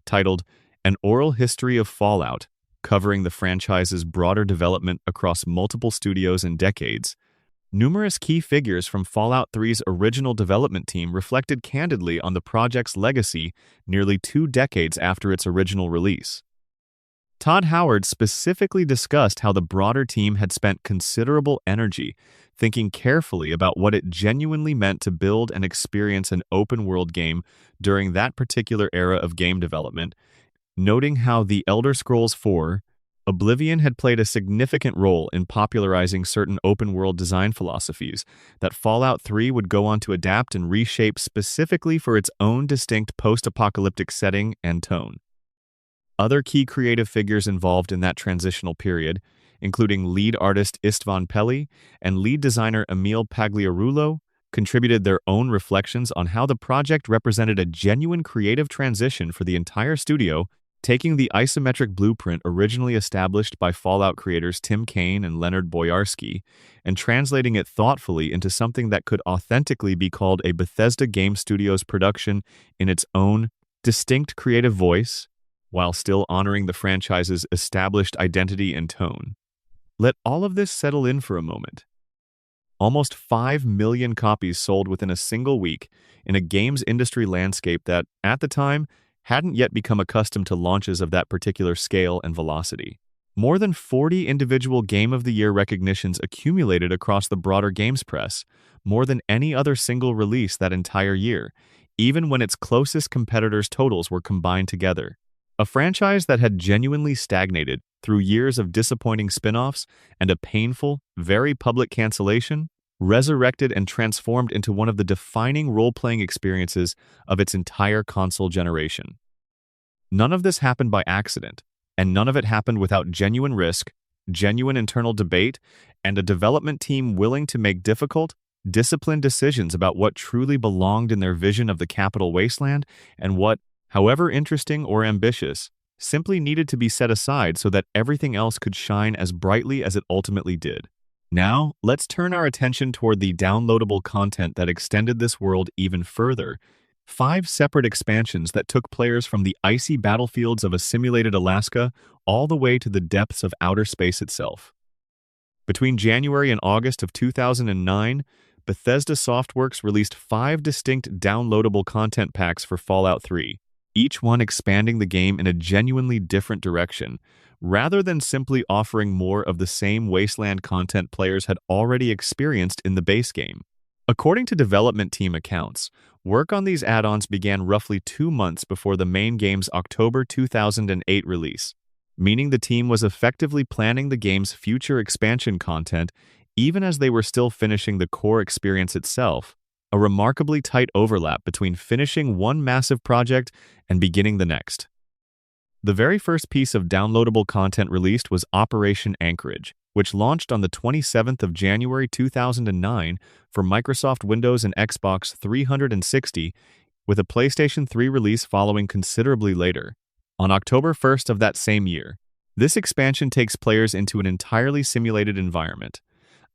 titled An Oral History of Fallout, covering the franchise's broader development across multiple studios and decades, numerous key figures from Fallout 3's original development team reflected candidly on the project's legacy nearly 2 decades after its original release. Todd Howard specifically discussed how the broader team had spent considerable energy thinking carefully about what it genuinely meant to build and experience an open-world game during that particular era of game development, noting how The Elder Scrolls IV: Oblivion had played a significant role in popularizing certain open-world design philosophies that Fallout 3 would go on to adapt and reshape specifically for its own distinct post-apocalyptic setting and tone. Other key creative figures involved in that transitional period, including lead artist Istvan Peli and lead designer Emil Pagliarulo, contributed their own reflections on how the project represented a genuine creative transition for the entire studio, taking the isometric blueprint originally established by Fallout creators Tim Kaine and Leonard Boyarsky and translating it thoughtfully into something that could authentically be called a Bethesda Game Studios production in its own distinct creative voice, while still honoring the franchise's established identity and tone. Let all of this settle in for a moment. Almost 5 million copies sold within a single week in a games industry landscape that, at the time, hadn't yet become accustomed to launches of that particular scale and velocity. More than 40 individual Game of the Year recognitions accumulated across the broader games press, more than any other single release that entire year, even when its closest competitors' totals were combined together. A franchise that had genuinely stagnated through years of disappointing spin-offs and a painful, very public cancellation, resurrected and transformed into one of the defining role-playing experiences of its entire console generation. None of this happened by accident, and none of it happened without genuine risk, genuine internal debate, and a development team willing to make difficult, disciplined decisions about what truly belonged in their vision of the capital wasteland and what, however interesting or ambitious, simply needed to be set aside so that everything else could shine as brightly as it ultimately did. Now, let's turn our attention toward the downloadable content that extended this world even further. 5 separate expansions that took players from the icy battlefields of a simulated Alaska all the way to the depths of outer space itself. Between January and August of 2009, Bethesda Softworks released 5 distinct downloadable content packs for Fallout 3, each one expanding the game in a genuinely different direction, rather than simply offering more of the same wasteland content players had already experienced in the base game. According to development team accounts, work on these add-ons began roughly 2 months before the main game's October 2008 release, meaning the team was effectively planning the game's future expansion content even as they were still finishing the core experience itself, a remarkably tight overlap between finishing one massive project and beginning the next. The very first piece of downloadable content released was Operation Anchorage, which launched on the 27th of January 2009 for Microsoft Windows and Xbox 360, with a PlayStation 3 release following considerably later, on October 1st of that same year. This expansion takes players into an entirely simulated environment,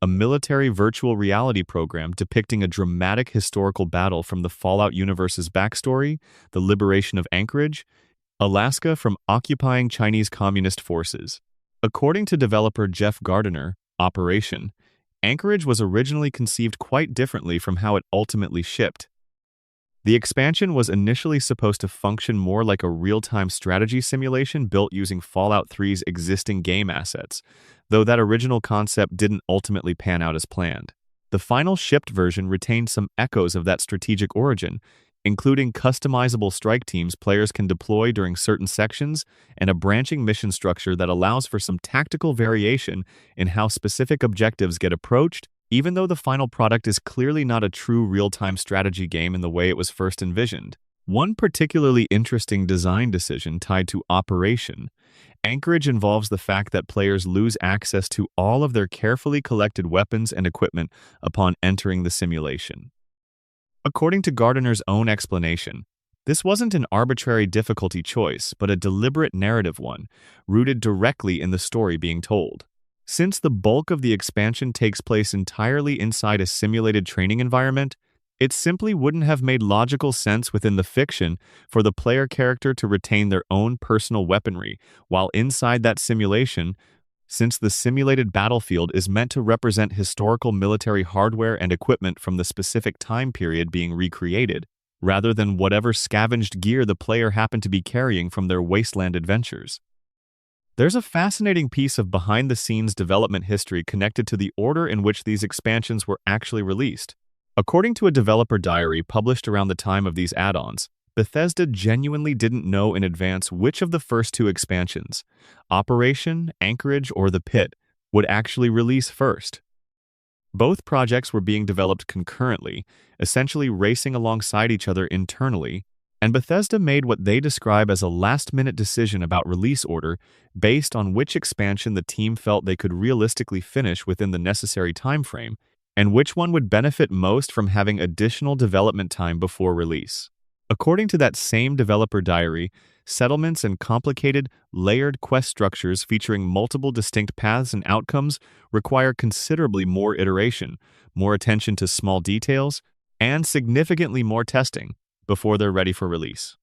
a military virtual reality program depicting a dramatic historical battle from the Fallout universe's backstory, the liberation of Anchorage, Alaska from occupying Chinese Communist forces. According to developer Jeff Gardiner, Operation Anchorage was originally conceived quite differently from how it ultimately shipped. The expansion was initially supposed to function more like a real-time strategy simulation built using Fallout 3's existing game assets, though that original concept didn't ultimately pan out as planned. The final shipped version retained some echoes of that strategic origin, including customizable strike teams players can deploy during certain sections and a branching mission structure that allows for some tactical variation in how specific objectives get approached even though the final product is clearly not a true real-time strategy game in the way it was first envisioned. One particularly interesting design decision tied to operation. Anchorage involves the fact that players lose access to all of their carefully collected weapons and equipment upon entering the simulation. According to Gardiner's own explanation, this wasn't an arbitrary difficulty choice, but a deliberate narrative one, rooted directly in the story being told. Since the bulk of the expansion takes place entirely inside a simulated training environment, it simply wouldn't have made logical sense within the fiction for the player character to retain their own personal weaponry while inside that simulation, since the simulated battlefield is meant to represent historical military hardware and equipment from the specific time period being recreated, rather than whatever scavenged gear the player happened to be carrying from their wasteland adventures. There's a fascinating piece of behind-the-scenes development history connected to the order in which these expansions were actually released. According to a developer diary published around the time of these add-ons, Bethesda genuinely didn't know in advance which of the first two expansions, Operation, Anchorage, or The Pit, would actually release first. Both projects were being developed concurrently, essentially racing alongside each other internally, and Bethesda made what they describe as a last-minute decision about release order based on which expansion the team felt they could realistically finish within the necessary timeframe, and which one would benefit most from having additional development time before release. According to that same developer diary, settlements and complicated, layered quest structures featuring multiple distinct paths and outcomes require considerably more iteration, more attention to small details, and significantly more testing before they're ready for release.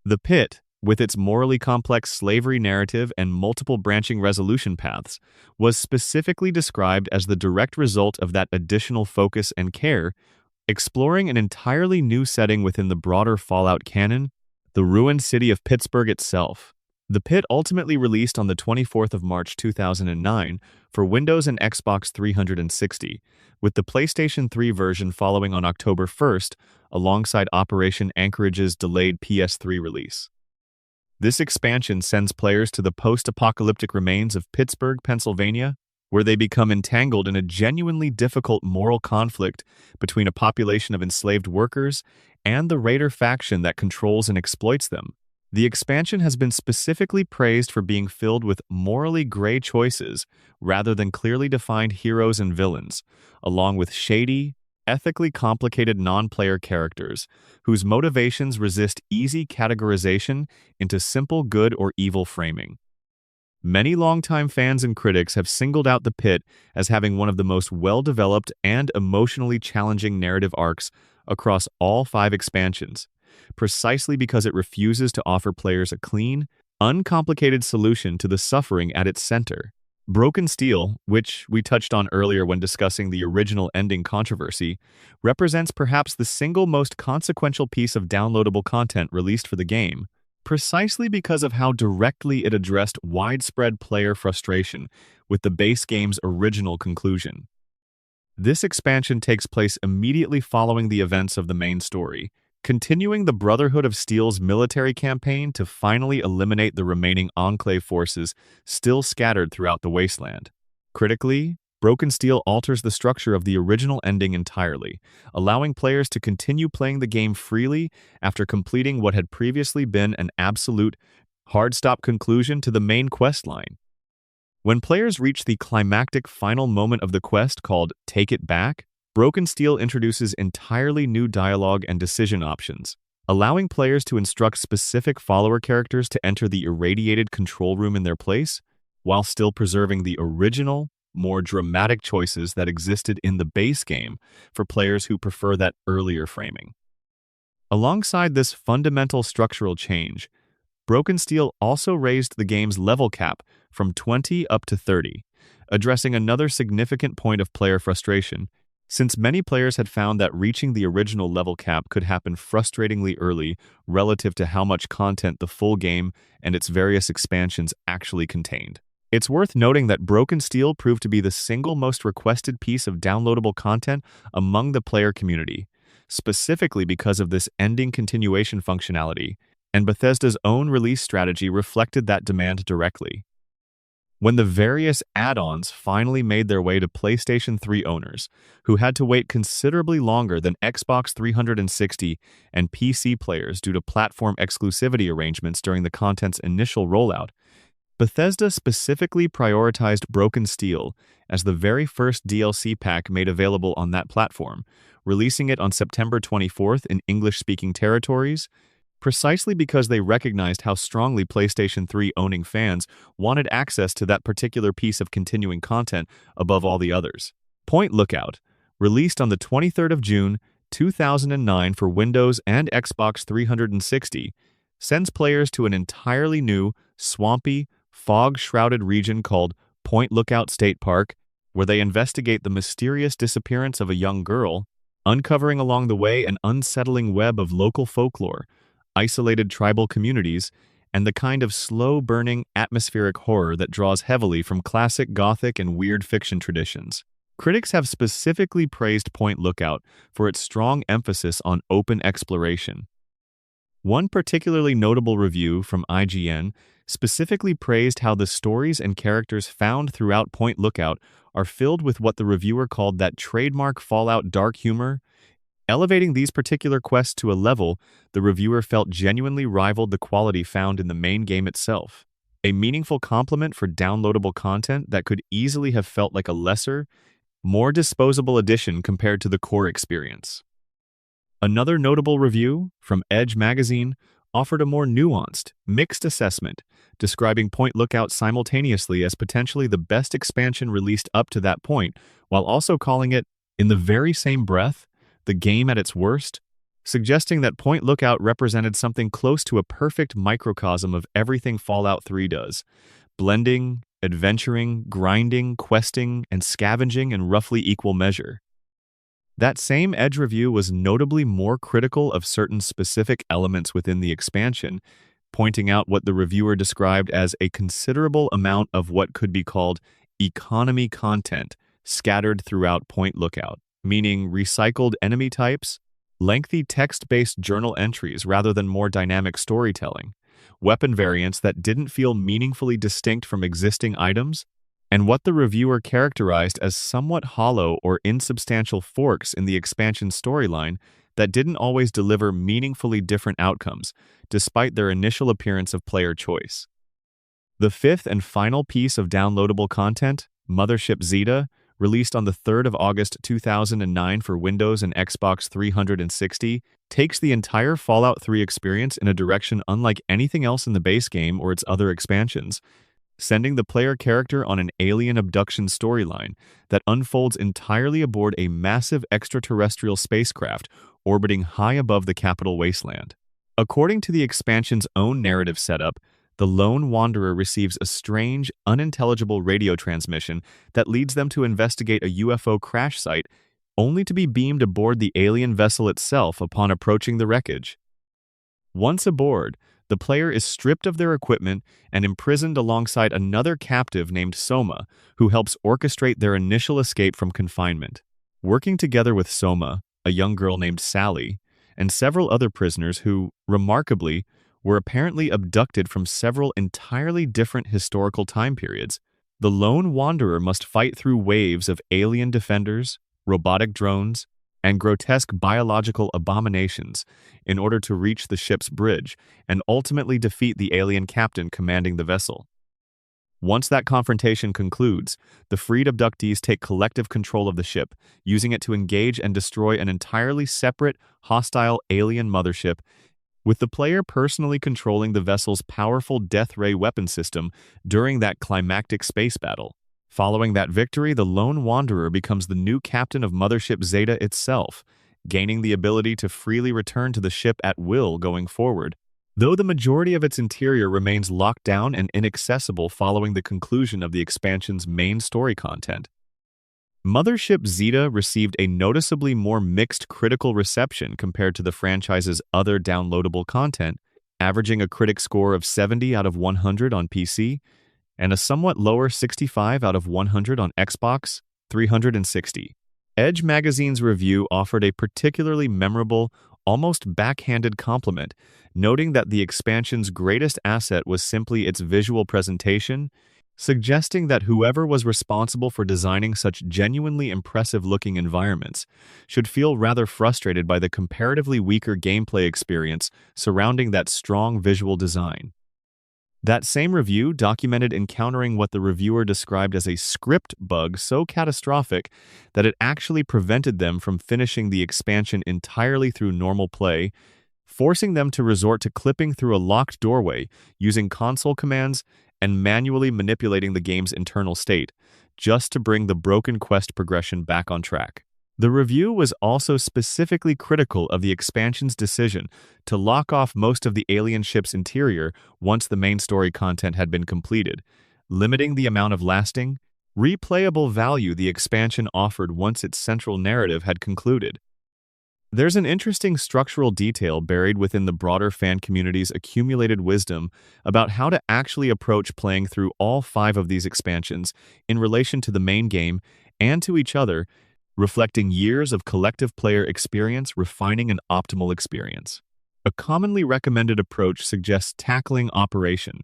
The Pit, with its morally complex slavery narrative and multiple branching resolution paths, was specifically described as the direct result of that additional focus and care, exploring an entirely new setting within the broader Fallout canon, the ruined city of Pittsburgh itself. The Pit ultimately released on the 24th of March 2009 for Windows and Xbox 360, with the PlayStation 3 version following on October 1st, alongside Operation Anchorage's delayed PS3 release. This expansion sends players to the post-apocalyptic remains of Pittsburgh, Pennsylvania, where they become entangled in a genuinely difficult moral conflict between a population of enslaved workers and the Raider faction that controls and exploits them. The expansion has been specifically praised for being filled with morally gray choices rather than clearly defined heroes and villains, along with shady, ethically complicated non-player characters whose motivations resist easy categorization into simple good or evil framing. Many longtime fans and critics have singled out The Pit as having one of the most well-developed and emotionally challenging narrative arcs across all 5 expansions, precisely because it refuses to offer players a clean, uncomplicated solution to the suffering at its center. Broken Steel, which we touched on earlier when discussing the original ending controversy, represents perhaps the single most consequential piece of downloadable content released for the game, precisely because of how directly it addressed widespread player frustration with the base game's original conclusion. This expansion takes place immediately following the events of the main story, continuing the Brotherhood of Steel's military campaign to finally eliminate the remaining Enclave forces still scattered throughout the wasteland. Critically, Broken Steel alters the structure of the original ending entirely, allowing players to continue playing the game freely after completing what had previously been an absolute, hard-stop conclusion to the main quest line. When players reach the climactic final moment of the quest called Take It Back, Broken Steel introduces entirely new dialogue and decision options, allowing players to instruct specific follower characters to enter the irradiated control room in their place, while still preserving the original, more dramatic choices that existed in the base game for players who prefer that earlier framing. Alongside this fundamental structural change, Broken Steel also raised the game's level cap from 20 up to 30, addressing another significant point of player frustration, since many players had found that reaching the original level cap could happen frustratingly early relative to how much content the full game and its various expansions actually contained. It's worth noting that Broken Steel proved to be the single most requested piece of downloadable content among the player community, specifically because of this ending continuation functionality, and Bethesda's own release strategy reflected that demand directly. when the various add-ons finally made their way to PlayStation 3 owners, who had to wait considerably longer than Xbox 360 and PC players due to platform exclusivity arrangements during the content's initial rollout. Bethesda specifically prioritized Broken Steel as the very first DLC pack made available on that platform, releasing it on September 24th in English-speaking territories, precisely because they recognized how strongly PlayStation 3 owning fans wanted access to that particular piece of continuing content above all the others. Point Lookout, released on the 23rd of June, 2009 for Windows and Xbox 360, sends players to an entirely new, swampy, fog-shrouded region called Point Lookout State Park, where they investigate the mysterious disappearance of a young girl, uncovering along the way an unsettling web of local folklore, isolated tribal communities, and the kind of slow-burning atmospheric horror that draws heavily from classic Gothic and weird fiction traditions. Critics have specifically praised Point Lookout for its strong emphasis on open exploration. One particularly notable review from IGN specifically praised how the stories and characters found throughout Point Lookout are filled with what the reviewer called that trademark Fallout dark humor. Elevating these particular quests to a level the reviewer felt genuinely rivaled the quality found in the main game itself. A meaningful compliment for downloadable content that could easily have felt like a lesser, more disposable addition compared to the core experience. Another notable review, from Edge magazine, offered a more nuanced, mixed assessment, describing Point Lookout simultaneously as potentially the best expansion released up to that point, while also calling it, in the very same breath, the game at its worst, suggesting that Point Lookout represented something close to a perfect microcosm of everything Fallout 3 does, blending, adventuring, grinding, questing, and scavenging in roughly equal measure. That same Edge review was notably more critical of certain specific elements within the expansion, pointing out what the reviewer described as a considerable amount of what could be called economy content scattered throughout Point Lookout, meaning recycled enemy types, lengthy text-based journal entries rather than more dynamic storytelling, weapon variants that didn't feel meaningfully distinct from existing items, and what the reviewer characterized as somewhat hollow or insubstantial forks in the expansion storyline that didn't always deliver meaningfully different outcomes, despite their initial appearance of player choice. The fifth and final piece of downloadable content, Mothership Zeta, released on the 3rd of August 2009 for Windows and Xbox 360, takes the entire Fallout 3 experience in a direction unlike anything else in the base game or its other expansions, sending the player character on an alien abduction storyline that unfolds entirely aboard a massive extraterrestrial spacecraft orbiting high above the capital wasteland. According to the expansion's own narrative setup, the lone wanderer receives a strange, unintelligible radio transmission that leads them to investigate a UFO crash site, only to be beamed aboard the alien vessel itself upon approaching the wreckage. Once aboard, the player is stripped of their equipment and imprisoned alongside another captive named Soma, who helps orchestrate their initial escape from confinement. Working together with Soma, a young girl named Sally, and several other prisoners who, remarkably, were apparently abducted from several entirely different historical time periods, the lone wanderer must fight through waves of alien defenders, robotic drones, and grotesque biological abominations in order to reach the ship's bridge and ultimately defeat the alien captain commanding the vessel. Once that confrontation concludes, the freed abductees take collective control of the ship, using it to engage and destroy an entirely separate, hostile alien mothership, with the player personally controlling the vessel's powerful death ray weapon system during that climactic space battle. Following that victory, the lone wanderer becomes the new captain of Mothership Zeta itself, gaining the ability to freely return to the ship at will going forward, though the majority of its interior remains locked down and inaccessible following the conclusion of the expansion's main story content. Mothership Zeta received a noticeably more mixed critical reception compared to the franchise's other downloadable content, averaging a critic score of 70 out of 100 on PC, and a somewhat lower 65 out of 100 on Xbox 360. Edge magazine's review offered a particularly memorable, almost backhanded compliment, noting that the expansion's greatest asset was simply its visual presentation, suggesting that whoever was responsible for designing such genuinely impressive-looking environments should feel rather frustrated by the comparatively weaker gameplay experience surrounding that strong visual design. That same review documented encountering what the reviewer described as a script bug so catastrophic that it actually prevented them from finishing the expansion entirely through normal play, forcing them to resort to clipping through a locked doorway using console commands and manually manipulating the game's internal state, just to bring the broken quest progression back on track. The review was also specifically critical of the expansion's decision to lock off most of the alien ship's interior once the main story content had been completed, limiting the amount of lasting, replayable value the expansion offered once its central narrative had concluded. There's an interesting structural detail buried within the broader fan community's accumulated wisdom about how to actually approach playing through all 5 of these expansions in relation to the main game and to each other, reflecting years of collective player experience refining an optimal experience. A commonly recommended approach suggests tackling operation,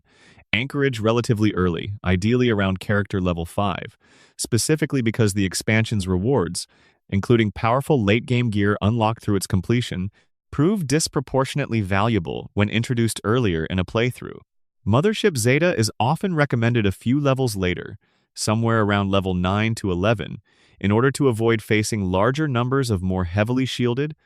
anchorage relatively early, ideally around character level 5, specifically because the expansion's rewards, including powerful late-game gear unlocked through its completion, prove disproportionately valuable when introduced earlier in a playthrough. Mothership Zeta is often recommended a few levels later, somewhere around level 9 to 11, in order to avoid facing larger numbers of more heavily shielded,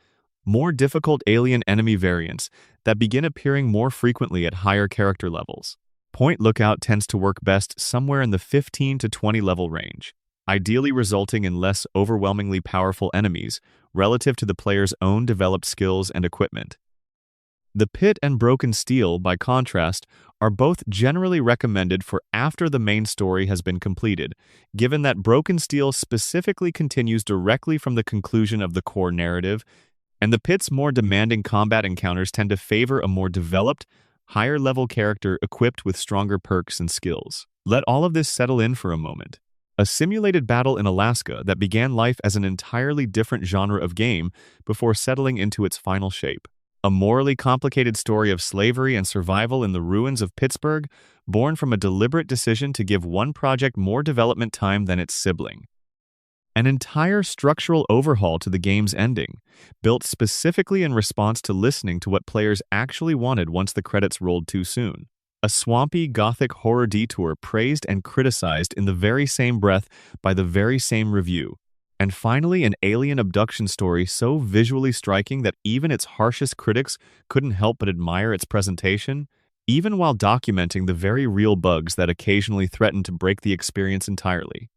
more difficult alien enemy variants that begin appearing more frequently at higher character levels. Point Lookout tends to work best somewhere in the 15 to 20 level range, ideally resulting in less overwhelmingly powerful enemies relative to the player's own developed skills and equipment. The Pit and Broken Steel, by contrast, are both generally recommended for after the main story has been completed, given that Broken Steel specifically continues directly from the conclusion of the core narrative, and the Pit's more demanding combat encounters tend to favor a more developed, higher-level character equipped with stronger perks and skills. Let all of this settle in for a moment. A simulated battle in Alaska that began life as an entirely different genre of game before settling into its final shape. A morally complicated story of slavery and survival in the ruins of Pittsburgh, born from a deliberate decision to give one project more development time than its sibling. An entire structural overhaul to the game's ending, built specifically in response to listening to what players actually wanted once the credits rolled too soon. A swampy, gothic horror detour praised and criticized in the very same breath by the very same review. And finally, an alien abduction story so visually striking that even its harshest critics couldn't help but admire its presentation, even while documenting the very real bugs that occasionally threaten to break the experience entirely.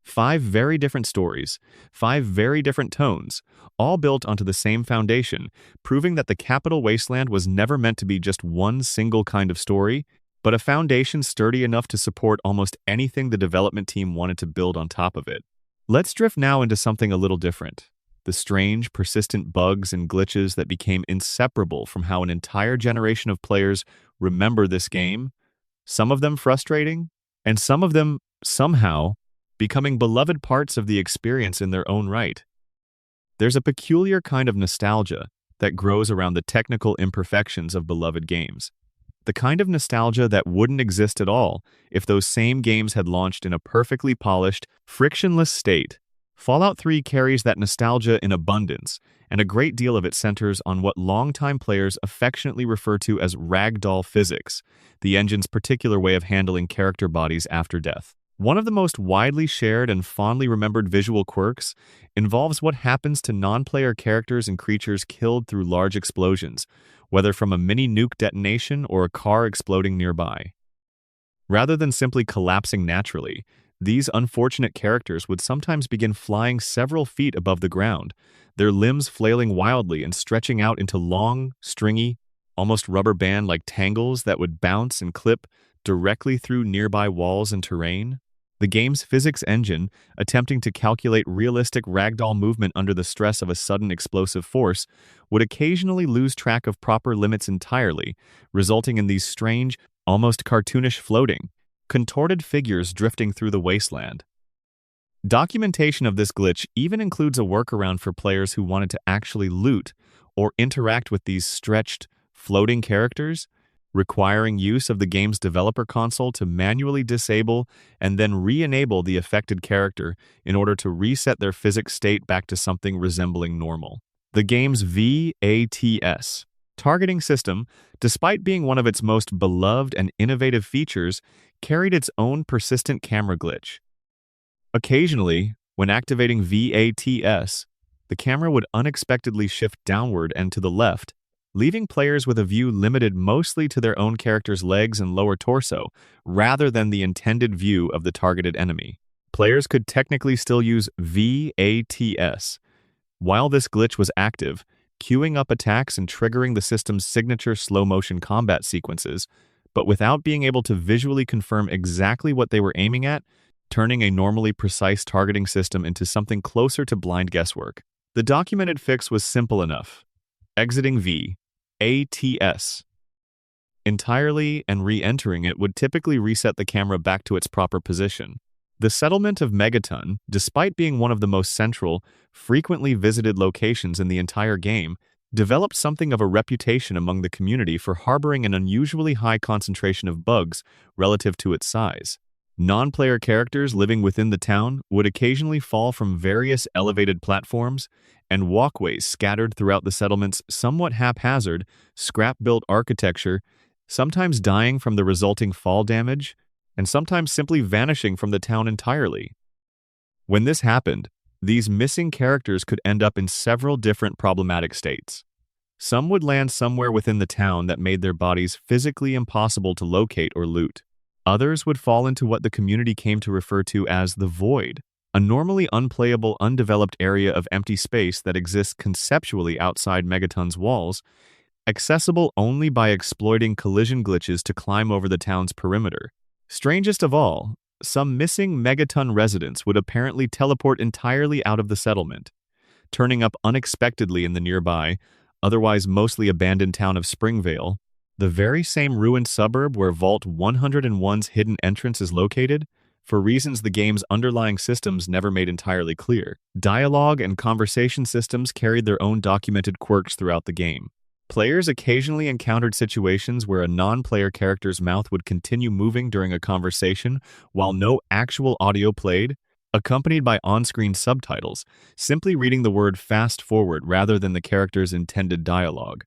5 very different stories, 5 very different tones, all built onto the same foundation, proving that the Capital Wasteland was never meant to be just one single kind of story, but a foundation sturdy enough to support almost anything the development team wanted to build on top of it. Let's drift now into something a little different. The strange, persistent bugs and glitches that became inseparable from how an entire generation of players remember this game, some of them frustrating, and some of them, somehow, becoming beloved parts of the experience in their own right. There's a peculiar kind of nostalgia that grows around the technical imperfections of beloved games. The kind of nostalgia that wouldn't exist at all if those same games had launched in a perfectly polished, frictionless state. Fallout 3 carries that nostalgia in abundance, and a great deal of it centers on what longtime players affectionately refer to as ragdoll physics, the engine's particular way of handling character bodies after death. One of the most widely shared and fondly remembered visual quirks involves what happens to non-player characters and creatures killed through large explosions, whether from a mini nuke detonation or a car exploding nearby. Rather than simply collapsing naturally, these unfortunate characters would sometimes begin flying several feet above the ground, their limbs flailing wildly and stretching out into long, stringy, almost rubber band-like tangles that would bounce and clip directly through nearby walls and terrain. The game's physics engine, attempting to calculate realistic ragdoll movement under the stress of a sudden explosive force, would occasionally lose track of proper limits entirely, resulting in these strange, almost cartoonish floating, contorted figures drifting through the wasteland. Documentation of this glitch even includes a workaround for players who wanted to actually loot or interact with these stretched, floating characters, requiring use of the game's developer console to manually disable and then re-enable the affected character in order to reset their physics state back to something resembling normal. The game's VATS targeting system, despite being one of its most beloved and innovative features, carried its own persistent camera glitch. Occasionally, when activating VATS, the camera would unexpectedly shift downward and to the left, leaving players with a view limited mostly to their own character's legs and lower torso, rather than the intended view of the targeted enemy. Players could technically still use VATS while this glitch was active, queuing up attacks and triggering the system's signature slow-motion combat sequences, but without being able to visually confirm exactly what they were aiming at, turning a normally precise targeting system into something closer to blind guesswork. The documented fix was simple enough: exiting VATS entirely and re-entering it would typically reset the camera back to its proper position. The settlement of Megaton, despite being one of the most central, frequently visited locations in the entire game, developed something of a reputation among the community for harboring an unusually high concentration of bugs relative to its size. Non-player characters living within the town would occasionally fall from various elevated platforms and walkways scattered throughout the settlement's somewhat haphazard, scrap-built architecture, sometimes dying from the resulting fall damage, and sometimes simply vanishing from the town entirely. When this happened, these missing characters could end up in several different problematic states. Some would land somewhere within the town that made their bodies physically impossible to locate or loot. Others would fall into what the community came to refer to as the Void, a normally unplayable, undeveloped area of empty space that exists conceptually outside Megaton's walls, accessible only by exploiting collision glitches to climb over the town's perimeter. Strangest of all, some missing Megaton residents would apparently teleport entirely out of the settlement, turning up unexpectedly in the nearby, otherwise mostly abandoned town of Springvale, the very same ruined suburb where Vault 101's hidden entrance is located, for reasons the game's underlying systems never made entirely clear. Dialogue and conversation systems carried their own documented quirks throughout the game. Players occasionally encountered situations where a non-player character's mouth would continue moving during a conversation while no actual audio played, accompanied by on-screen subtitles, simply reading the word fast forward rather than the character's intended dialogue.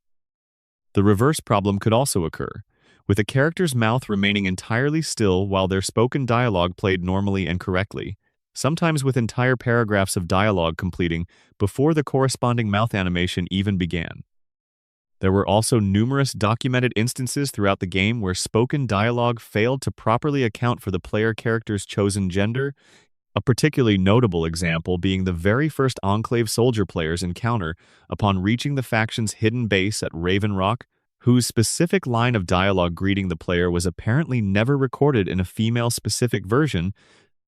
The reverse problem could also occur, with a character's mouth remaining entirely still while their spoken dialogue played normally and correctly, sometimes with entire paragraphs of dialogue completing before the corresponding mouth animation even began. There were also numerous documented instances throughout the game where spoken dialogue failed to properly account for the player character's chosen gender, a particularly notable example being the very first Enclave soldier players encounter upon reaching the faction's hidden base at Raven Rock, whose specific line of dialogue greeting the player was apparently never recorded in a female-specific version,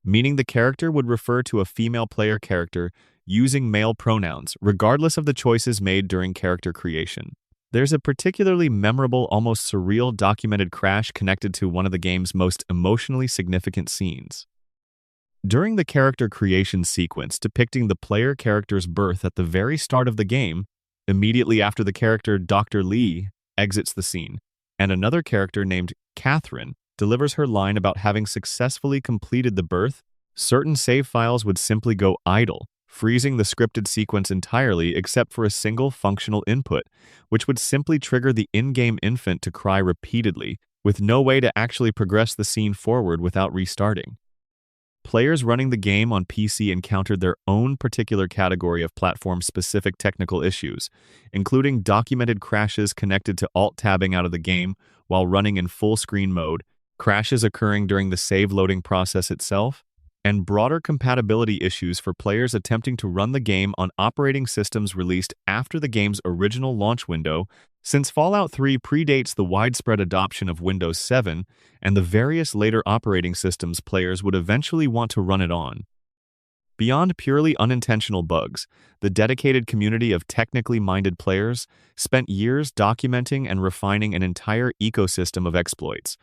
meaning the character would refer to a female player character using male pronouns, regardless of the choices made during character creation. There's a particularly memorable, almost surreal documented crash connected to one of the game's most emotionally significant scenes. During the character creation sequence depicting the player character's birth at the very start of the game, immediately after the character Dr. Lee exits the scene, and another character named Catherine delivers her line about having successfully completed the birth, certain save files would simply go idle, freezing the scripted sequence entirely except for a single functional input, which would simply trigger the in-game infant to cry repeatedly, with no way to actually progress the scene forward without restarting. Players running the game on PC encountered their own particular category of platform-specific technical issues, including documented crashes connected to alt-tabbing out of the game while running in full-screen mode, crashes occurring during the save loading process itself, and broader compatibility issues for players attempting to run the game on operating systems released after the game's original launch window, since Fallout 3 predates the widespread adoption of Windows 7 and the various later operating systems players would eventually want to run it on. Beyond purely unintentional bugs, the dedicated community of technically minded players spent years documenting and refining an entire ecosystem of exploits,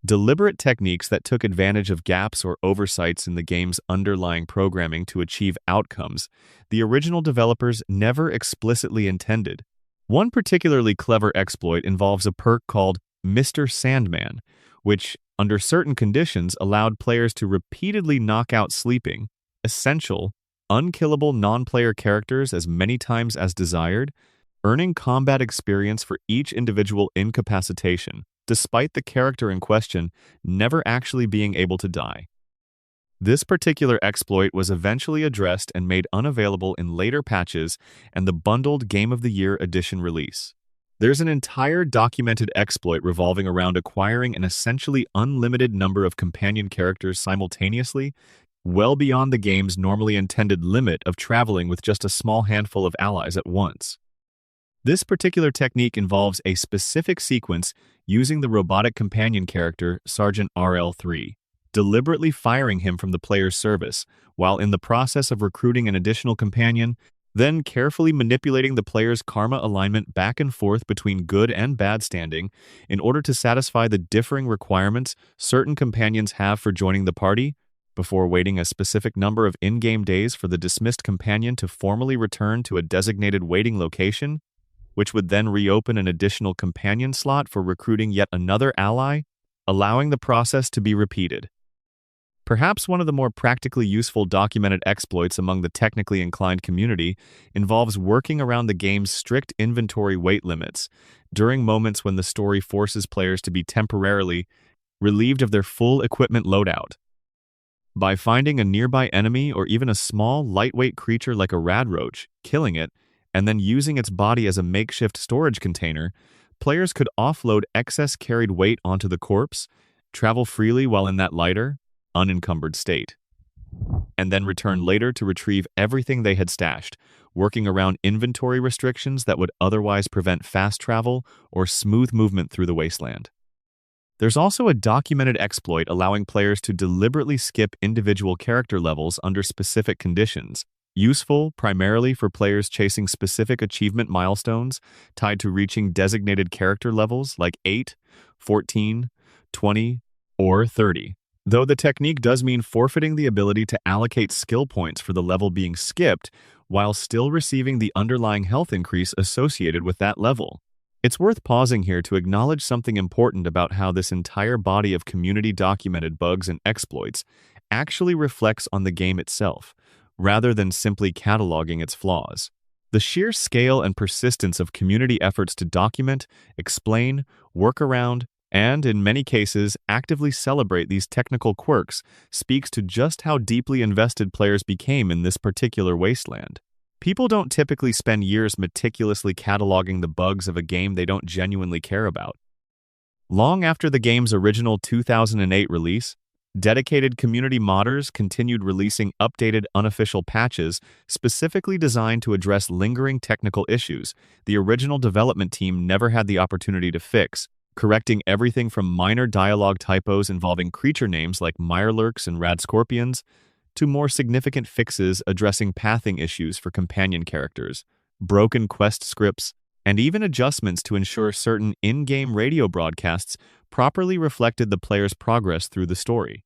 deliberate techniques that took advantage of gaps or oversights in the game's underlying programming to achieve outcomes the original developers never explicitly intended. One particularly clever exploit involves a perk called Mr. Sandman, which, under certain conditions, allowed players to repeatedly knock out sleeping, essential, unkillable non-player characters as many times as desired, earning combat experience for each individual incapacitation, despite the character in question never actually being able to die. This particular exploit was eventually addressed and made unavailable in later patches and the bundled Game of the Year edition release. There's an entire documented exploit revolving around acquiring an essentially unlimited number of companion characters simultaneously, well beyond the game's normally intended limit of traveling with just a small handful of allies at once. This particular technique involves a specific sequence using the robotic companion character Sergeant RL3, deliberately firing him from the player's service, while in the process of recruiting an additional companion, then carefully manipulating the player's karma alignment back and forth between good and bad standing in order to satisfy the differing requirements certain companions have for joining the party, before waiting a specific number of in-game days for the dismissed companion to formally return to a designated waiting location, which would then reopen an additional companion slot for recruiting yet another ally, allowing the process to be repeated. Perhaps one of the more practically useful documented exploits among the technically inclined community involves working around the game's strict inventory weight limits during moments when the story forces players to be temporarily relieved of their full equipment loadout. By finding a nearby enemy or even a small, lightweight creature like a radroach, killing it, and then using its body as a makeshift storage container, players could offload excess carried weight onto the corpse, travel freely while in that lighter, unencumbered state, and then return later to retrieve everything they had stashed, working around inventory restrictions that would otherwise prevent fast travel or smooth movement through the wasteland. There's also a documented exploit allowing players to deliberately skip individual character levels under specific conditions, useful primarily for players chasing specific achievement milestones tied to reaching designated character levels like 8, 14, 20, or 30. Though the technique does mean forfeiting the ability to allocate skill points for the level being skipped while still receiving the underlying health increase associated with that level. It's worth pausing here to acknowledge something important about how this entire body of community-documented bugs and exploits actually reflects on the game itself, rather than simply cataloging its flaws. The sheer scale and persistence of community efforts to document, explain, work around, and, in many cases, actively celebrate these technical quirks speaks to just how deeply invested players became in this particular wasteland. People don't typically spend years meticulously cataloging the bugs of a game they don't genuinely care about. Long after the game's original 2008 release, dedicated community modders continued releasing updated unofficial patches specifically designed to address lingering technical issues the original development team never had the opportunity to fix, correcting everything from minor dialogue typos involving creature names like mirelurks and radscorpions, to more significant fixes addressing pathing issues for companion characters, broken quest scripts, and even adjustments to ensure certain in-game radio broadcasts properly reflected the player's progress through the story.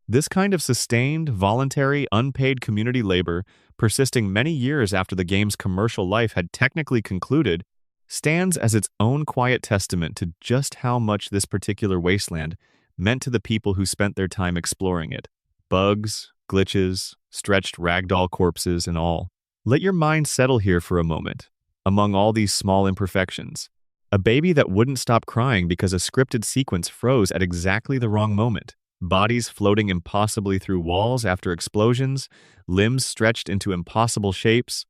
This kind of sustained, voluntary, unpaid community labor, persisting many years after the game's commercial life had technically concluded, stands as its own quiet testament to just how much this particular wasteland meant to the people who spent their time exploring it. Bugs, glitches, stretched ragdoll corpses, and all. Let your mind settle here for a moment. Among all these small imperfections, a baby that wouldn't stop crying because a scripted sequence froze at exactly the wrong moment, bodies floating impossibly through walls after explosions, limbs stretched into impossible shapes.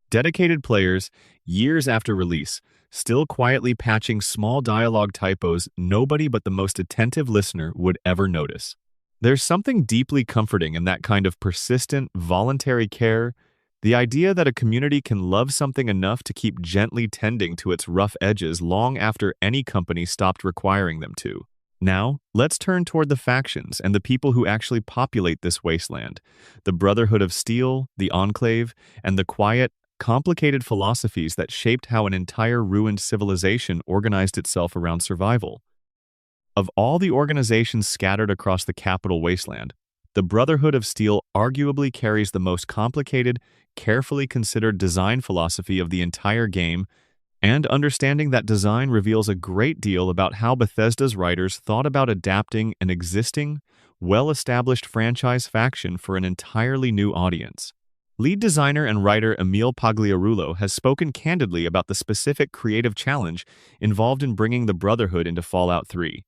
Dedicated players, years after release, still quietly patching small dialogue typos nobody but the most attentive listener would ever notice. There's something deeply comforting in that kind of persistent, voluntary care, the idea that a community can love something enough to keep gently tending to its rough edges long after any company stopped requiring them to. Now, let's turn toward the factions and the people who actually populate this wasteland, the Brotherhood of Steel, the Enclave, and the quiet, complicated philosophies that shaped how an entire ruined civilization organized itself around survival. Of all the organizations scattered across the capital wasteland, the Brotherhood of Steel arguably carries the most complicated, carefully considered design philosophy of the entire game, And understanding that design reveals a great deal about how Bethesda's writers thought about adapting an existing, well-established franchise faction for an entirely new audience. Lead designer and writer Emile Pagliarulo has spoken candidly about the specific creative challenge involved in bringing the Brotherhood into Fallout 3.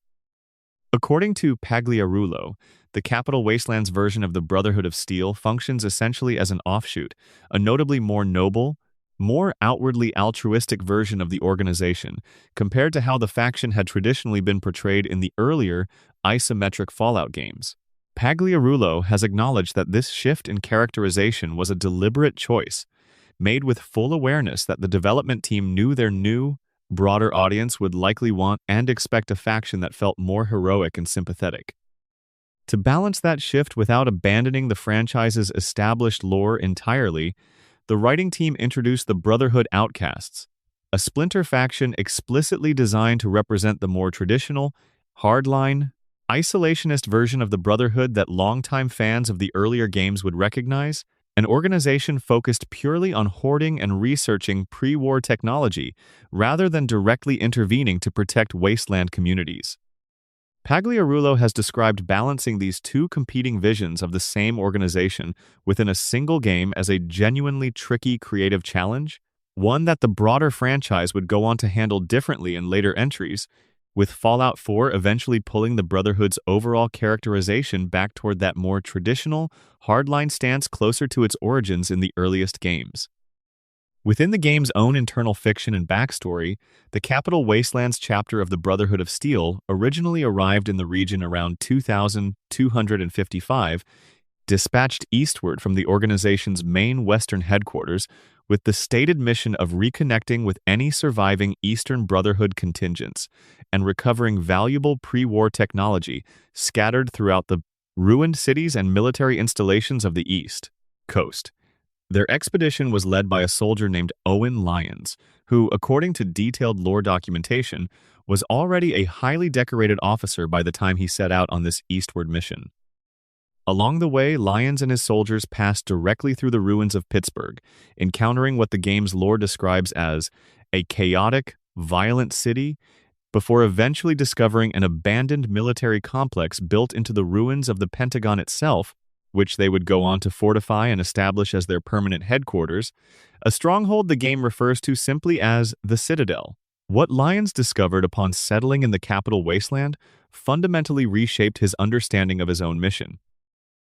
According to Pagliarulo, the Capital Wastelands version of the Brotherhood of Steel functions essentially as an offshoot, a notably more noble, more outwardly altruistic version of the organization, compared to how the faction had traditionally been portrayed in the earlier, isometric Fallout games. Pagliarulo has acknowledged that this shift in characterization was a deliberate choice, made with full awareness that the development team knew their new, broader audience would likely want and expect a faction that felt more heroic and sympathetic. To balance that shift without abandoning the franchise's established lore entirely, the writing team introduced the Brotherhood Outcasts, a splinter faction explicitly designed to represent the more traditional, hardline, isolationist version of the Brotherhood that longtime fans of the earlier games would recognize, an organization focused purely on hoarding and researching pre-war technology rather than directly intervening to protect wasteland communities. Pagliarulo has described balancing these two competing visions of the same organization within a single game as a genuinely tricky creative challenge, one that the broader franchise would go on to handle differently in later entries, with Fallout 4 eventually pulling the Brotherhood's overall characterization back toward that more traditional, hardline stance closer to its origins in the earliest games. Within the game's own internal fiction and backstory, the Capital Wastelands chapter of the Brotherhood of Steel originally arrived in the region around 2255, dispatched eastward from the organization's main western headquarters with the stated mission of reconnecting with any surviving Eastern Brotherhood contingents and recovering valuable pre-war technology scattered throughout the ruined cities and military installations of the East Coast. Their expedition was led by a soldier named Owen Lyons, who, according to detailed lore documentation, was already a highly decorated officer by the time he set out on this eastward mission. Along the way, Lyons and his soldiers passed directly through the ruins of Pittsburgh, encountering what the game's lore describes as a chaotic, violent city, before eventually discovering an abandoned military complex built into the ruins of the Pentagon itself, which they would go on to fortify and establish as their permanent headquarters, a stronghold the game refers to simply as the Citadel. What Lyons discovered upon settling in the Capital Wasteland fundamentally reshaped his understanding of his own mission.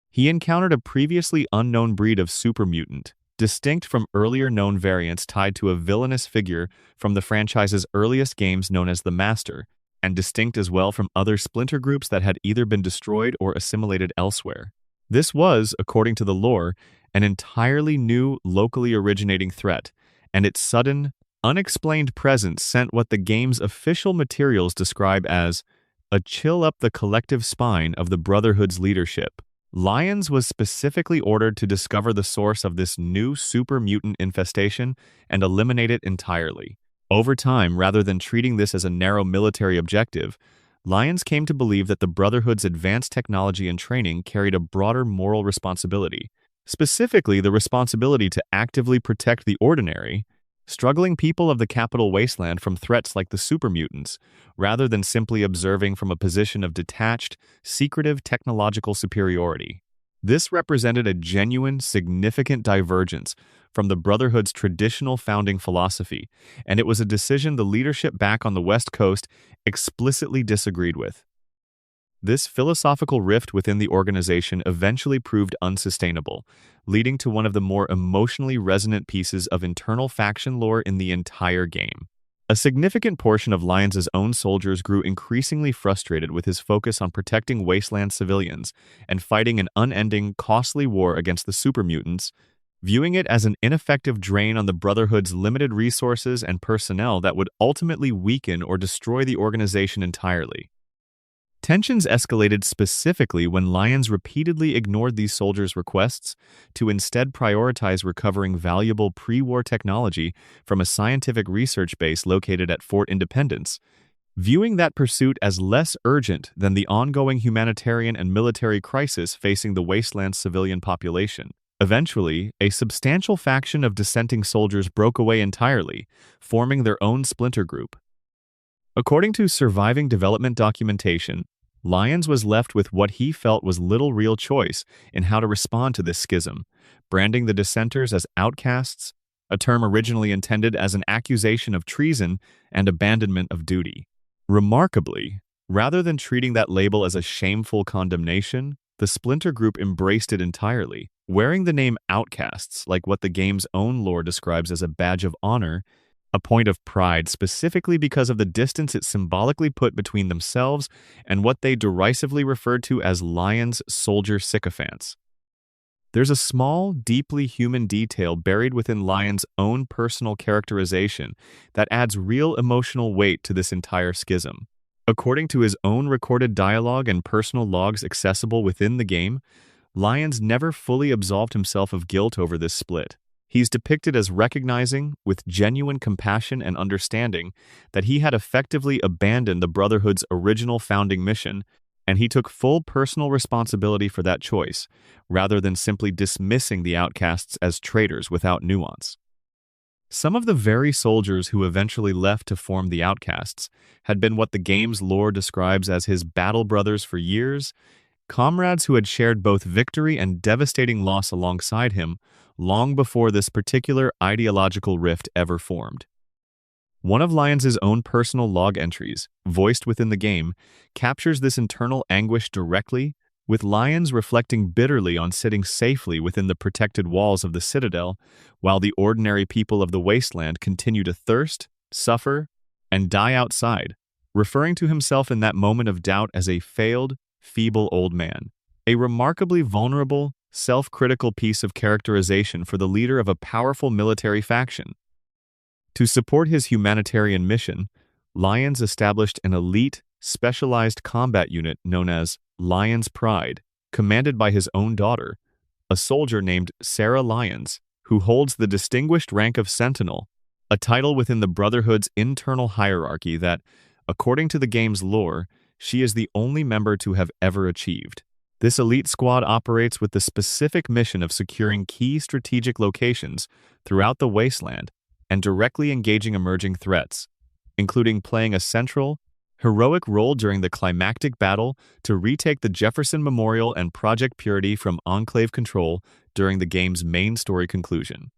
He encountered a previously unknown breed of super mutant, distinct from earlier known variants tied to a villainous figure from the franchise's earliest games known as the Master, and distinct as well from other splinter groups that had either been destroyed or assimilated elsewhere. This was, according to the lore, an entirely new, locally originating threat, and its sudden, unexplained presence sent what the game's official materials describe as a chill up the collective spine of the Brotherhood's leadership. Lyons was specifically ordered to discover the source of this new super mutant infestation and eliminate it entirely. Over time, rather than treating this as a narrow military objective, Lyons came to believe that the Brotherhood's advanced technology and training carried a broader moral responsibility, specifically the responsibility to actively protect the ordinary, struggling people of the Capital Wasteland from threats like the super mutants, rather than simply observing from a position of detached, secretive technological superiority. This represented a genuine, significant divergence from the Brotherhood's traditional founding philosophy, and it was a decision the leadership back on the West Coast explicitly disagreed with. This philosophical rift within the organization eventually proved unsustainable, leading to one of the more emotionally resonant pieces of internal faction lore in the entire game. A significant portion of Lyons' own soldiers grew increasingly frustrated with his focus on protecting wasteland civilians and fighting an unending, costly war against the super mutants, viewing it as an ineffective drain on the Brotherhood's limited resources and personnel that would ultimately weaken or destroy the organization entirely. Tensions escalated specifically when Lyons repeatedly ignored these soldiers' requests to instead prioritize recovering valuable pre-war technology from a scientific research base located at Fort Independence, viewing that pursuit as less urgent than the ongoing humanitarian and military crisis facing the wasteland's civilian population. Eventually, a substantial faction of dissenting soldiers broke away entirely, forming their own splinter group. According to surviving development documentation, Lyons was left with what he felt was little real choice in how to respond to this schism, branding the dissenters as outcasts, a term originally intended as an accusation of treason and abandonment of duty. Remarkably, rather than treating that label as a shameful condemnation, the splinter group embraced it entirely, wearing the name outcasts like what the game's own lore describes as a badge of honor, a point of pride specifically because of the distance it symbolically put between themselves and what they derisively referred to as Lyons' soldier sycophants. There's a small, deeply human detail buried within Lyons' own personal characterization that adds real emotional weight to this entire schism. According to his own recorded dialogue and personal logs accessible within the game, Lyons never fully absolved himself of guilt over this split. He's depicted as recognizing, with genuine compassion and understanding, that he had effectively abandoned the Brotherhood's original founding mission, and he took full personal responsibility for that choice, rather than simply dismissing the outcasts as traitors without nuance. Some of the very soldiers who eventually left to form the outcasts had been what the game's lore describes as his battle brothers for years, comrades who had shared both victory and devastating loss alongside him long before this particular ideological rift ever formed. One of Lyons' own personal log entries, voiced within the game, captures this internal anguish directly, with Lyons reflecting bitterly on sitting safely within the protected walls of the Citadel, while the ordinary people of the wasteland continue to thirst, suffer, and die outside, referring to himself in that moment of doubt as a failed, feeble old man. A remarkably vulnerable, self-critical piece of characterization for the leader of a powerful military faction. To support his humanitarian mission, Lyons established an elite, specialized combat unit known as Lyons Pride, commanded by his own daughter, a soldier named Sarah Lyons, who holds the distinguished rank of Sentinel, a title within the Brotherhood's internal hierarchy that, according to the game's lore, she is the only member to have ever achieved. This elite squad operates with the specific mission of securing key strategic locations throughout the wasteland and directly engaging emerging threats, including playing a central, heroic role during the climactic battle to retake the Jefferson Memorial and Project Purity from Enclave control during the game's main story conclusion.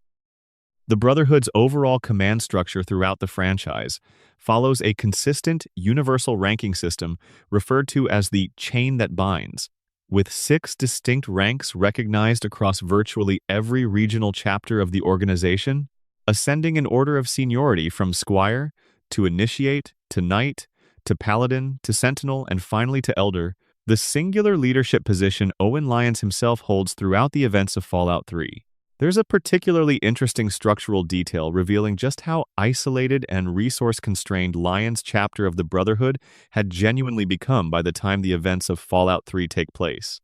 The Brotherhood's overall command structure throughout the franchise follows a consistent, universal ranking system referred to as the chain that binds, with 6 distinct ranks recognized across virtually every regional chapter of the organization, ascending in order of seniority from Squire to Initiate to Knight to Paladin to Sentinel and finally to Elder. The singular leadership position Owen Lyons himself holds throughout the events of Fallout 3. There's a particularly interesting structural detail revealing just how isolated and resource-constrained Lyons' chapter of the Brotherhood had genuinely become by the time the events of Fallout 3 take place.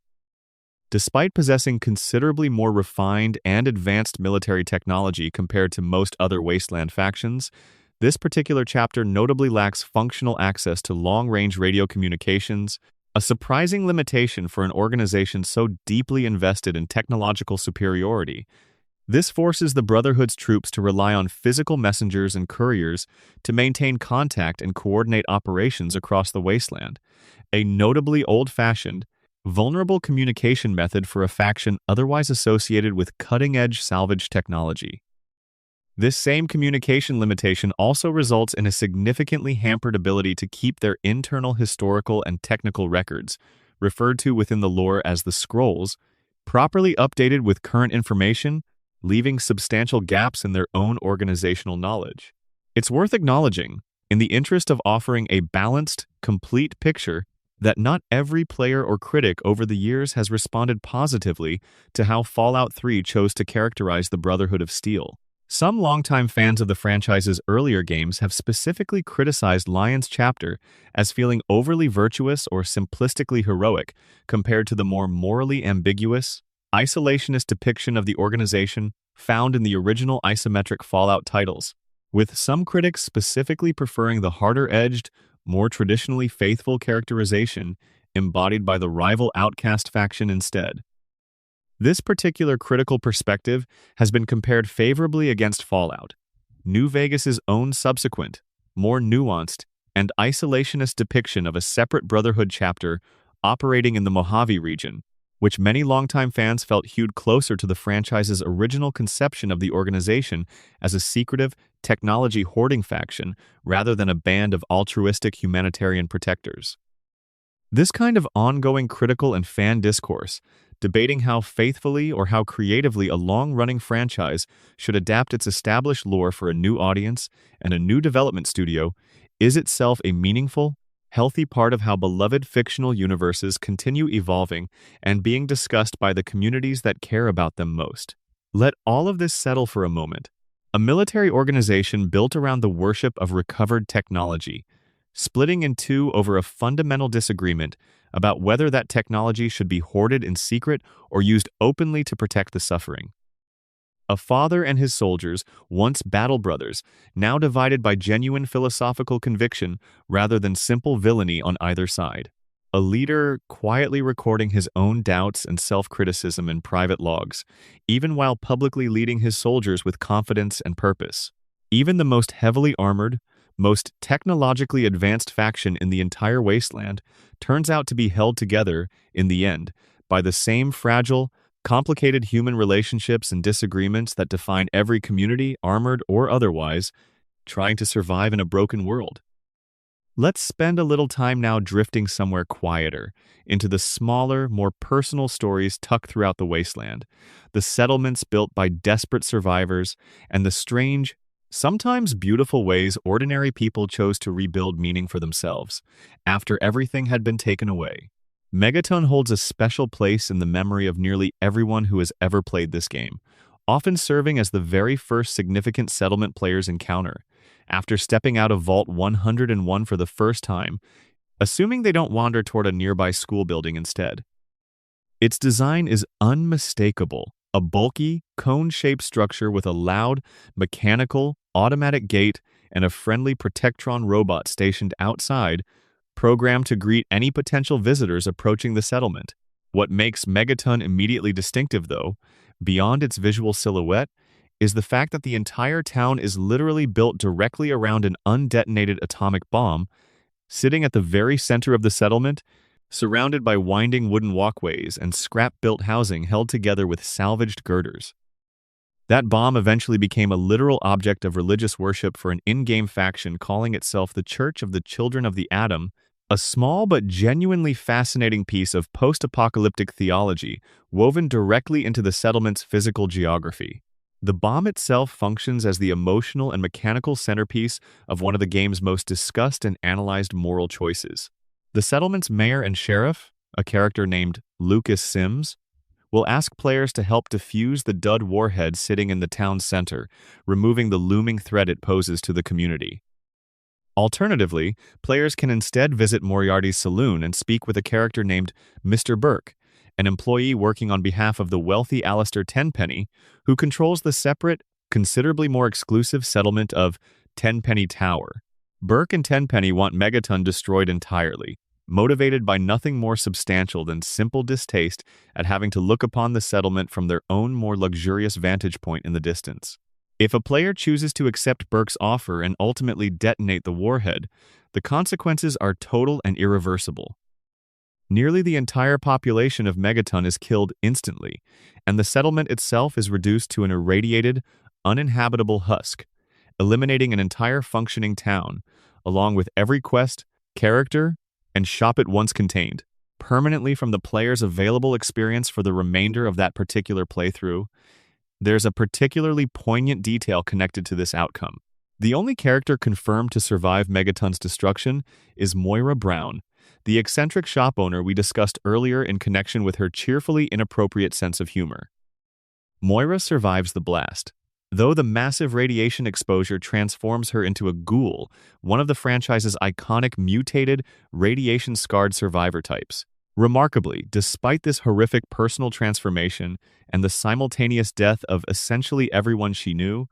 Despite possessing considerably more refined and advanced military technology compared to most other Wasteland factions, this particular chapter notably lacks functional access to long-range radio communications, a surprising limitation for an organization so deeply invested in technological superiority. This forces the Brotherhood's troops to rely on physical messengers and couriers to maintain contact and coordinate operations across the wasteland, a notably old-fashioned, vulnerable communication method for a faction otherwise associated with cutting-edge salvage technology. This same communication limitation also results in a significantly hampered ability to keep their internal historical and technical records, referred to within the lore as the scrolls, properly updated with current information, leaving substantial gaps in their own organizational knowledge. It's worth acknowledging, in the interest of offering a balanced, complete picture, that not every player or critic over the years has responded positively to how Fallout 3 chose to characterize the Brotherhood of Steel. Some longtime fans of the franchise's earlier games have specifically criticized Lyons' chapter as feeling overly virtuous or simplistically heroic compared to the more morally ambiguous, isolationist depiction of the organization found in the original isometric Fallout titles, with some critics specifically preferring the harder-edged, more traditionally faithful characterization embodied by the rival Outcast faction instead. This particular critical perspective has been compared favorably against Fallout, New Vegas's own subsequent, more nuanced, and isolationist depiction of a separate Brotherhood chapter operating in the Mojave region, which many longtime fans felt hewed closer to the franchise's original conception of the organization as a secretive, technology hoarding faction rather than a band of altruistic humanitarian protectors. This kind of ongoing critical and fan discourse, debating how faithfully or how creatively a long-running franchise should adapt its established lore for a new audience and a new development studio, is itself a meaningful, healthy part of how beloved fictional universes continue evolving and being discussed by the communities that care about them most. Let all of this settle for a moment. A military organization built around the worship of recovered technology, splitting in two over a fundamental disagreement about whether that technology should be hoarded in secret or used openly to protect the suffering. A father and his soldiers, once battle brothers, now divided by genuine philosophical conviction rather than simple villainy on either side. A leader quietly recording his own doubts and self-criticism in private logs, even while publicly leading his soldiers with confidence and purpose. Even the most heavily armored, most technologically advanced faction in the entire wasteland turns out to be held together, in the end, by the same fragile, complicated human relationships and disagreements that define every community, armored or otherwise, trying to survive in a broken world. Let's spend a little time now drifting somewhere quieter, into the smaller, more personal stories tucked throughout the wasteland, the settlements built by desperate survivors, and the strange, sometimes beautiful ways ordinary people chose to rebuild meaning for themselves, after everything had been taken away. Megaton holds a special place in the memory of nearly everyone who has ever played this game, often serving as the very first significant settlement players encounter, after stepping out of Vault 101 for the first time, assuming they don't wander toward a nearby school building instead. Its design is unmistakable, a bulky, cone-shaped structure with a loud, mechanical, automatic gate and a friendly Protectron robot stationed outside, programmed to greet any potential visitors approaching the settlement. What makes Megaton immediately distinctive, though, beyond its visual silhouette, is the fact that the entire town is literally built directly around an undetonated atomic bomb, sitting at the very center of the settlement, surrounded by winding wooden walkways and scrap-built housing held together with salvaged girders. That bomb eventually became a literal object of religious worship for an in-game faction calling itself the Church of the Children of the Atom, a small but genuinely fascinating piece of post-apocalyptic theology woven directly into the settlement's physical geography. The bomb itself functions as the emotional and mechanical centerpiece of one of the game's most discussed and analyzed moral choices. The settlement's mayor and sheriff, a character named Lucas Sims, will ask players to help defuse the dud warhead sitting in the town's center, removing the looming threat it poses to the community. Alternatively, players can instead visit Moriarty's saloon and speak with a character named Mr. Burke, an employee working on behalf of the wealthy Alistair Tenpenny, who controls the separate, considerably more exclusive settlement of Tenpenny Tower. Burke and Tenpenny want Megaton destroyed entirely, motivated by nothing more substantial than simple distaste at having to look upon the settlement from their own more luxurious vantage point in the distance. If a player chooses to accept Burke's offer and ultimately detonate the warhead, the consequences are total and irreversible. Nearly the entire population of Megaton is killed instantly, and the settlement itself is reduced to an irradiated, uninhabitable husk, eliminating an entire functioning town, along with every quest, character, and shop it once contained, permanently from the player's available experience for the remainder of that particular playthrough. There's a particularly poignant detail connected to this outcome. The only character confirmed to survive Megaton's destruction is Moira Brown, the eccentric shop owner we discussed earlier in connection with her cheerfully inappropriate sense of humor. Moira survives the blast, though the massive radiation exposure transforms her into a ghoul, one of the franchise's iconic mutated, radiation-scarred survivor types. Remarkably, despite this horrific personal transformation and the simultaneous death of essentially everyone she knew,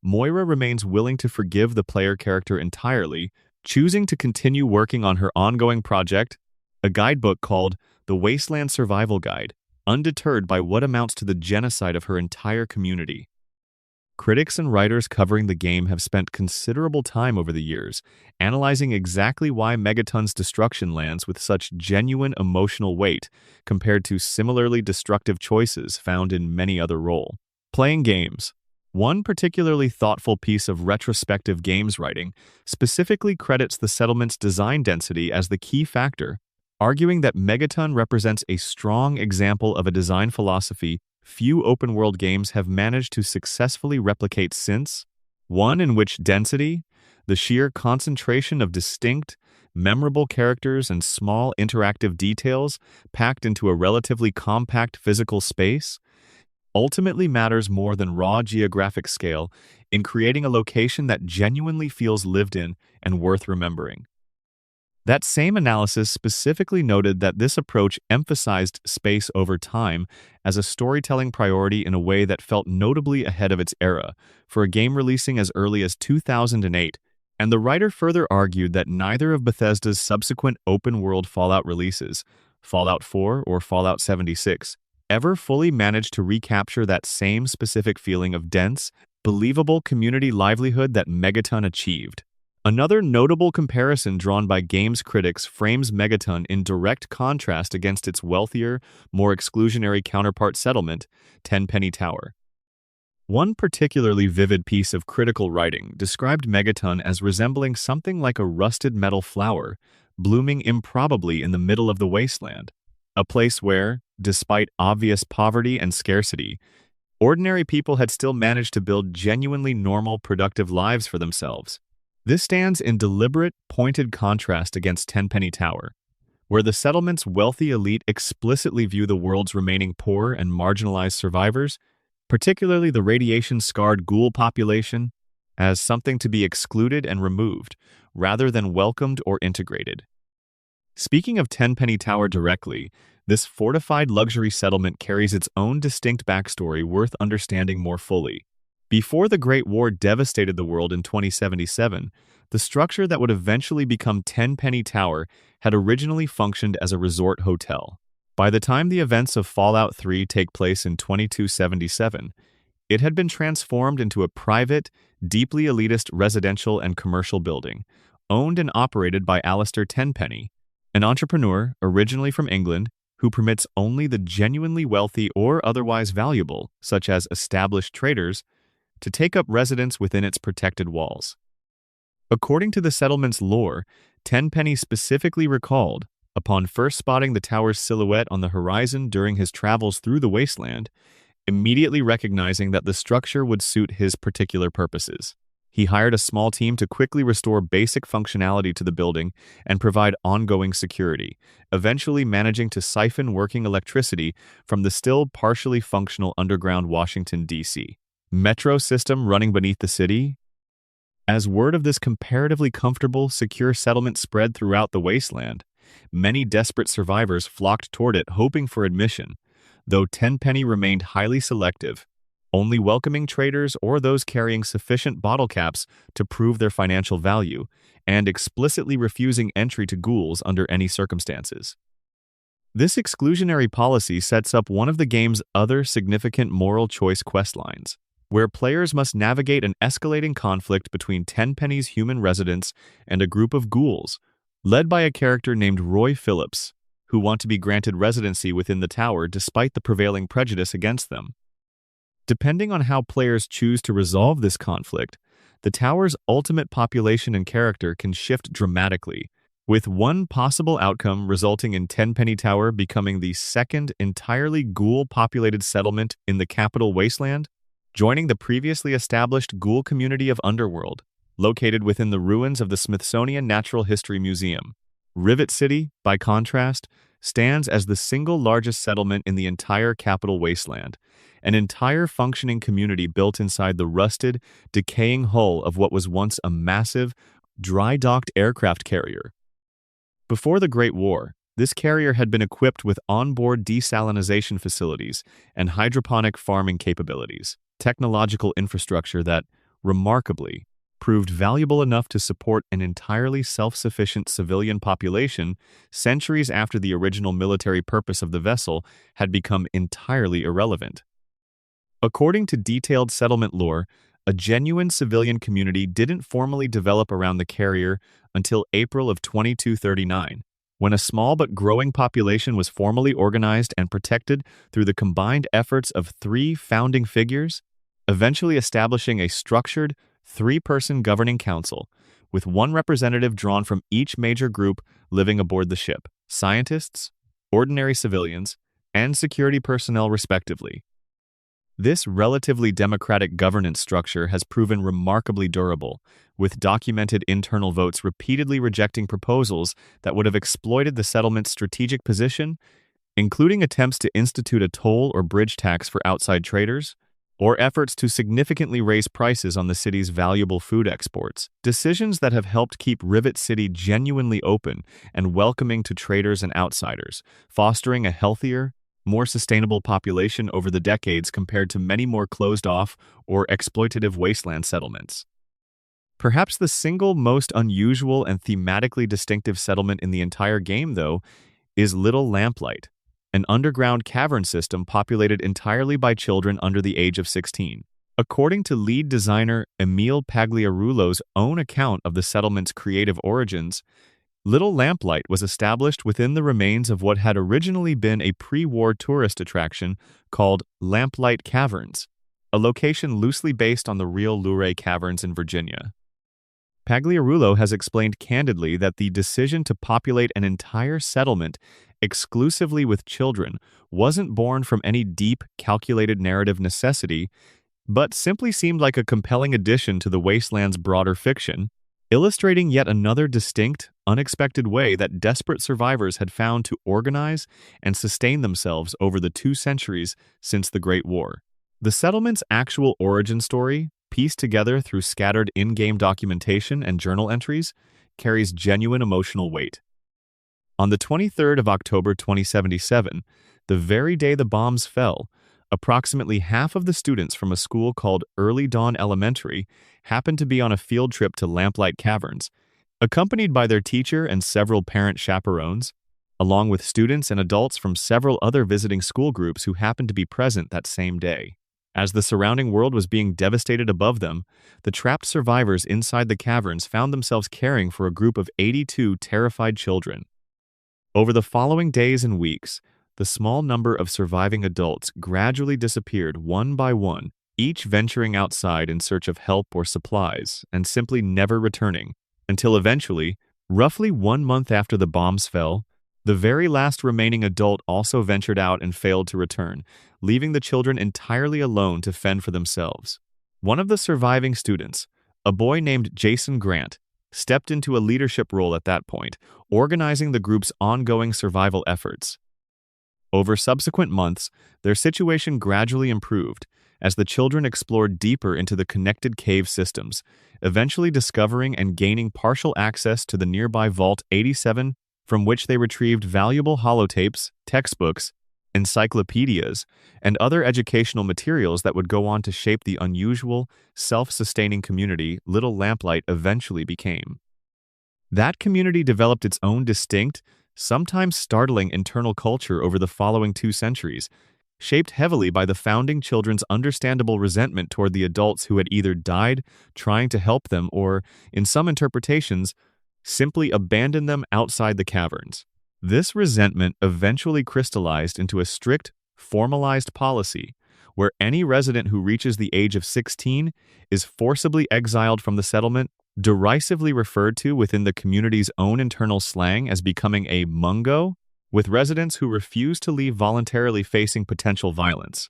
Moira remains willing to forgive the player character entirely, choosing to continue working on her ongoing project, a guidebook called The Wasteland Survival Guide. undeterred by what amounts to the genocide of her entire community. Critics and writers covering the game have spent considerable time over the years, analyzing exactly why Megaton's destruction lands with such genuine emotional weight compared to similarly destructive choices found in many other role-playing games. One particularly thoughtful piece of retrospective games writing specifically credits the settlement's design density as the key factor, arguing that Megaton represents a strong example of a design philosophy few open-world games have managed to successfully replicate since, one in which density, the sheer concentration of distinct, memorable characters and small interactive details packed into a relatively compact physical space, ultimately matters more than raw geographic scale in creating a location that genuinely feels lived in and worth remembering. That same analysis specifically noted that this approach emphasized space over time as a storytelling priority in a way that felt notably ahead of its era for a game releasing as early as 2008, and the writer further argued that neither of Bethesda's subsequent open-world Fallout releases, Fallout 4 or Fallout 76, ever fully managed to recapture that same specific feeling of dense, believable community livelihood that Megaton achieved. Another notable comparison drawn by games critics frames Megaton in direct contrast against its wealthier, more exclusionary counterpart settlement, Tenpenny Tower. One particularly vivid piece of critical writing described Megaton as resembling something like a rusted metal flower, blooming improbably in the middle of the wasteland, a place where, despite obvious poverty and scarcity, ordinary people had still managed to build genuinely normal, productive lives for themselves. This stands in deliberate, pointed contrast against Tenpenny Tower, where the settlement's wealthy elite explicitly view the world's remaining poor and marginalized survivors, particularly the radiation-scarred ghoul population, as something to be excluded and removed, rather than welcomed or integrated. Speaking of Tenpenny Tower directly, this fortified luxury settlement carries its own distinct backstory worth understanding more fully. Before the Great War devastated the world in 2077, the structure that would eventually become Tenpenny Tower had originally functioned as a resort hotel. By the time the events of Fallout 3 take place in 2277, it had been transformed into a private, deeply elitist residential and commercial building, owned and operated by Alistair Tenpenny, an entrepreneur originally from England who permits only the genuinely wealthy or otherwise valuable, such as established traders, to take up residence within its protected walls. According to the settlement's lore, Tenpenny specifically recalled, upon first spotting the tower's silhouette on the horizon during his travels through the wasteland, immediately recognizing that the structure would suit his particular purposes. He hired a small team to quickly restore basic functionality to the building and provide ongoing security, eventually managing to siphon working electricity from the still partially functional underground Washington, D.C. metro system running beneath the city. As word of this comparatively comfortable, secure settlement spread throughout the wasteland, many desperate survivors flocked toward it hoping for admission, though Tenpenny remained highly selective, only welcoming traders or those carrying sufficient bottle caps to prove their financial value, and explicitly refusing entry to ghouls under any circumstances. This exclusionary policy sets up one of the game's other significant moral choice questlines, where players must navigate an escalating conflict between Tenpenny's human residents and a group of ghouls, led by a character named Roy Phillips, who want to be granted residency within the tower despite the prevailing prejudice against them. Depending on how players choose to resolve this conflict, the tower's ultimate population and character can shift dramatically, with one possible outcome resulting in Tenpenny Tower becoming the second entirely ghoul-populated settlement in the capital wasteland, joining the previously established ghoul community of Underworld, located within the ruins of the Smithsonian Natural History Museum. Rivet City, by contrast, stands as the single largest settlement in the entire capital wasteland, an entire functioning community built inside the rusted, decaying hull of what was once a massive, dry-docked aircraft carrier. Before the Great War, this carrier had been equipped with onboard desalination facilities and hydroponic farming capabilities, technological infrastructure that, remarkably, proved valuable enough to support an entirely self-sufficient civilian population centuries after the original military purpose of the vessel had become entirely irrelevant. According to detailed settlement lore, a genuine civilian community didn't formally develop around the carrier until April of 2239, when a small but growing population was formally organized and protected through the combined efforts of three founding figures, eventually establishing a structured, three-person governing council, with one representative drawn from each major group living aboard the ship: scientists, ordinary civilians, and security personnel respectively. This relatively democratic governance structure has proven remarkably durable, with documented internal votes repeatedly rejecting proposals that would have exploited the settlement's strategic position, including attempts to institute a toll or bridge tax for outside traders, or efforts to significantly raise prices on the city's valuable food exports, decisions that have helped keep Rivet City genuinely open and welcoming to traders and outsiders, fostering a healthier, more sustainable population over the decades compared to many more closed-off or exploitative wasteland settlements. Perhaps the single most unusual and thematically distinctive settlement in the entire game, though, is Little Lamplight, an underground cavern system populated entirely by children under the age of 16. According to lead designer Emile Pagliarulo's own account of the settlement's creative origins, Little Lamplight was established within the remains of what had originally been a pre-war tourist attraction called Lamplight Caverns, a location loosely based on the real Luray Caverns in Virginia. Pagliarulo has explained candidly that the decision to populate an entire settlement exclusively with children wasn't born from any deep, calculated narrative necessity, but simply seemed like a compelling addition to the wasteland's broader fiction, illustrating yet another distinct, unexpected way that desperate survivors had found to organize and sustain themselves over the 2 centuries since the Great War. The settlement's actual origin story, pieced together through scattered in-game documentation and journal entries, carries genuine emotional weight. On the 23rd of October 2077, the very day the bombs fell, approximately half of the students from a school called Early Dawn Elementary happened to be on a field trip to Lamplight Caverns, accompanied by their teacher and several parent chaperones, along with students and adults from several other visiting school groups who happened to be present that same day. As the surrounding world was being devastated above them, the trapped survivors inside the caverns found themselves caring for a group of 82 terrified children. Over the following days and weeks, the small number of surviving adults gradually disappeared one by one, each venturing outside in search of help or supplies, and simply never returning, until eventually, roughly 1 month after the bombs fell, the very last remaining adult also ventured out and failed to return, leaving the children entirely alone to fend for themselves. One of the surviving students, a boy named Jason Grant, stepped into a leadership role at that point, organizing the group's ongoing survival efforts. Over subsequent months, their situation gradually improved as the children explored deeper into the connected cave systems, eventually discovering and gaining partial access to the nearby Vault 87, from which they retrieved valuable holotapes, textbooks, encyclopedias, and other educational materials that would go on to shape the unusual, self-sustaining community Little Lamplight eventually became. That community developed its own distinct, sometimes startling internal culture over the following 2 centuries, shaped heavily by the founding children's understandable resentment toward the adults who had either died trying to help them or, in some interpretations, simply abandoned them outside the caverns. This resentment eventually crystallized into a strict, formalized policy where any resident who reaches the age of 16 is forcibly exiled from the settlement, derisively referred to within the community's own internal slang as becoming a mungo, with residents who refuse to leave voluntarily facing potential violence.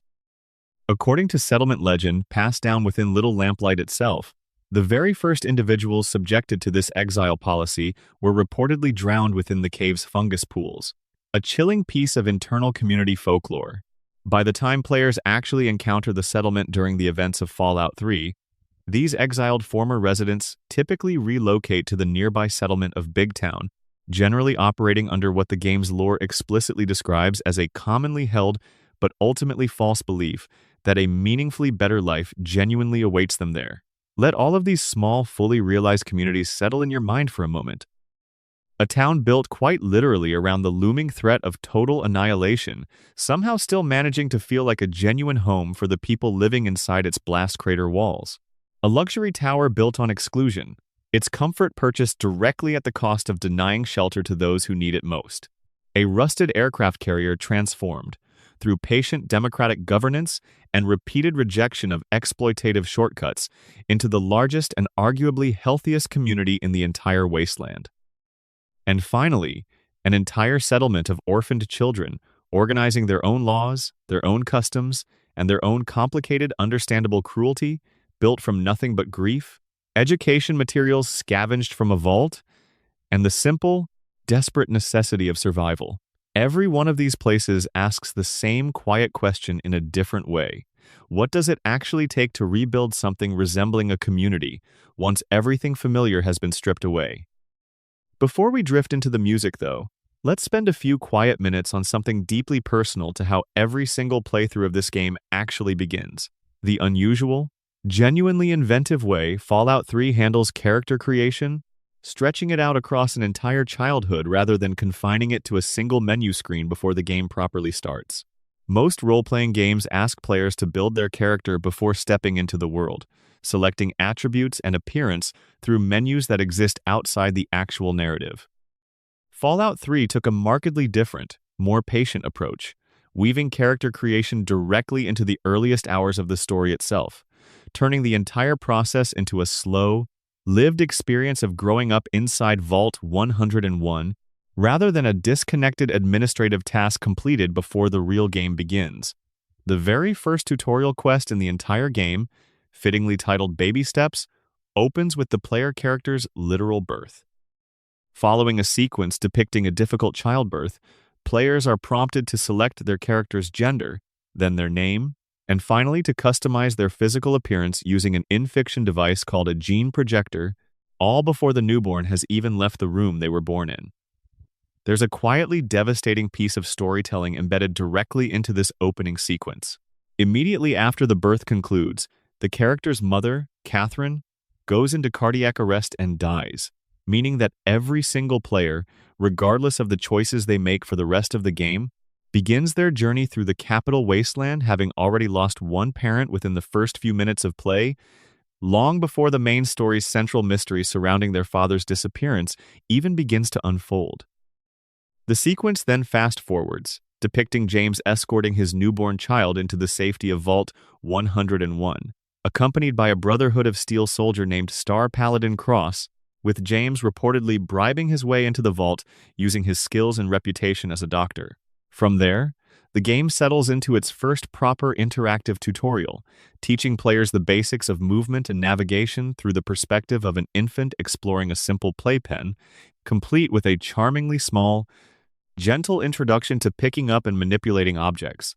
According to settlement legend passed down within Little Lamplight itself, the very first individuals subjected to this exile policy were reportedly drowned within the cave's fungus pools, a chilling piece of internal community folklore. By the time players actually encounter the settlement during the events of Fallout 3, these exiled former residents typically relocate to the nearby settlement of Big Town, generally operating under what the game's lore explicitly describes as a commonly held but ultimately false belief that a meaningfully better life genuinely awaits them there. Let all of these small, fully realized communities settle in your mind for a moment. A town built quite literally around the looming threat of total annihilation, somehow still managing to feel like a genuine home for the people living inside its blast crater walls. A luxury tower built on exclusion, its comfort purchased directly at the cost of denying shelter to those who need it most. A rusted aircraft carrier transformed, through patient democratic governance and repeated rejection of exploitative shortcuts, into the largest and arguably healthiest community in the entire wasteland. And finally, an entire settlement of orphaned children, organizing their own laws, their own customs, and their own complicated, understandable cruelty, built from nothing but grief, education materials scavenged from a vault, and the simple, desperate necessity of survival. Every one of these places asks the same quiet question in a different way. What does it actually take to rebuild something resembling a community, once everything familiar has been stripped away? Before we drift into the music, though, let's spend a few quiet minutes on something deeply personal to how every single playthrough of this game actually begins. The unusual, genuinely inventive way Fallout 3 handles character creation, stretching it out across an entire childhood rather than confining it to a single menu screen before the game properly starts. Most role-playing games ask players to build their character before stepping into the world, selecting attributes and appearance through menus that exist outside the actual narrative. Fallout 3 took a markedly different, more patient approach, weaving character creation directly into the earliest hours of the story itself, turning the entire process into a slow, lived experience of growing up inside Vault 101, rather than a disconnected administrative task completed before the real game begins. The very first tutorial quest in the entire game, fittingly titled Baby Steps, opens with the player character's literal birth. Following a sequence depicting a difficult childbirth, players are prompted to select their character's gender, then their name, and finally to customize their physical appearance using an in-fiction device called a gene projector, all before the newborn has even left the room they were born in. There's a quietly devastating piece of storytelling embedded directly into this opening sequence. Immediately after the birth concludes, the character's mother, Catherine, goes into cardiac arrest and dies, meaning that every single player, regardless of the choices they make for the rest of the game, begins their journey through the capital wasteland having already lost one parent within the first few minutes of play, long before the main story's central mystery surrounding their father's disappearance even begins to unfold. The sequence then fast-forwards, depicting James escorting his newborn child into the safety of Vault 101, accompanied by a Brotherhood of Steel soldier named Star Paladin Cross, with James reportedly bribing his way into the vault using his skills and reputation as a doctor. From there, the game settles into its first proper interactive tutorial, teaching players the basics of movement and navigation through the perspective of an infant exploring a simple playpen, complete with a charmingly small, gentle introduction to picking up and manipulating objects.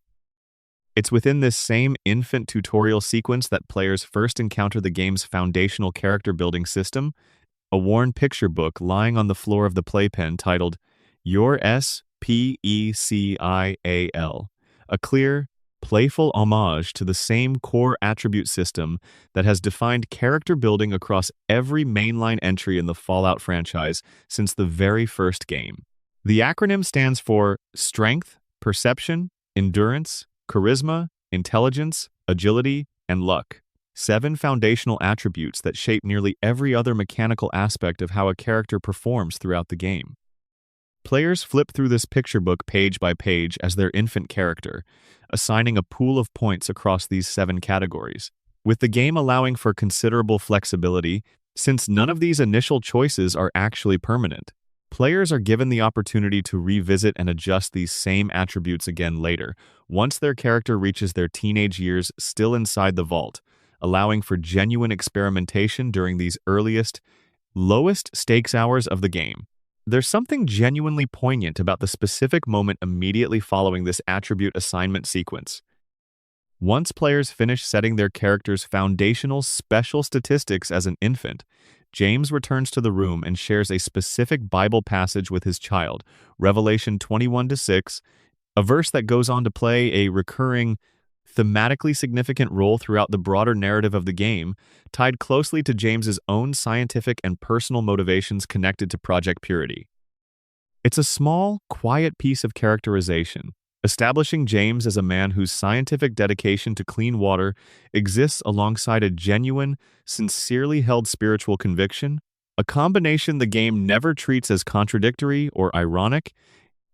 It's within this same infant tutorial sequence that players first encounter the game's foundational character building system, a worn picture book lying on the floor of the playpen titled Your Special, a clear, playful homage to the same core attribute system that has defined character building across every mainline entry in the Fallout franchise since the very first game. The acronym stands for Strength, Perception, Endurance, Charisma, Intelligence, Agility, and Luck. 7 foundational attributes that shape nearly every other mechanical aspect of how a character performs throughout the game. Players flip through this picture book page by page as their infant character, assigning a pool of points across these 7 categories, with the game allowing for considerable flexibility since none of these initial choices are actually permanent. Players are given the opportunity to revisit and adjust these same attributes again later, once their character reaches their teenage years still inside the vault, allowing for genuine experimentation during these earliest, lowest stakes hours of the game. There's something genuinely poignant about the specific moment immediately following this attribute assignment sequence. Once players finish setting their character's foundational special statistics as an infant, James returns to the room and shares a specific Bible passage with his child, Revelation 21-6, a verse that goes on to play a recurring thematically significant role throughout the broader narrative of the game, tied closely to James's own scientific and personal motivations connected to Project Purity. It's a small, quiet piece of characterization, establishing James as a man whose scientific dedication to clean water exists alongside a genuine, sincerely held spiritual conviction, a combination the game never treats as contradictory or ironic,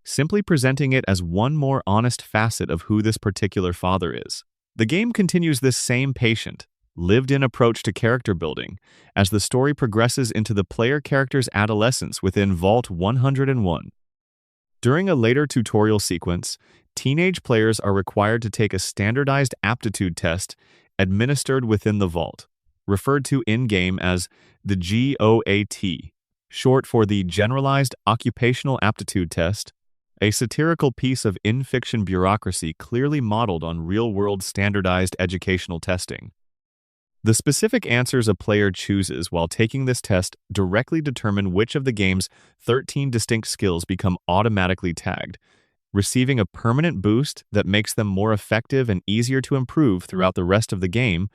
simply presenting it as one more honest facet of who this particular father is. The game continues this same patient, lived-in approach to character building as the story progresses into the player character's adolescence within Vault 101. During a later tutorial sequence, teenage players are required to take a standardized aptitude test administered within the vault, referred to in-game as the GOAT, short for the Generalized Occupational Aptitude Test, a satirical piece of in-fiction bureaucracy clearly modeled on real-world standardized educational testing. The specific answers a player chooses while taking this test directly determine which of the game's 13 distinct skills become automatically tagged, receiving a permanent boost that makes them more effective and easier to improve throughout the rest of the game,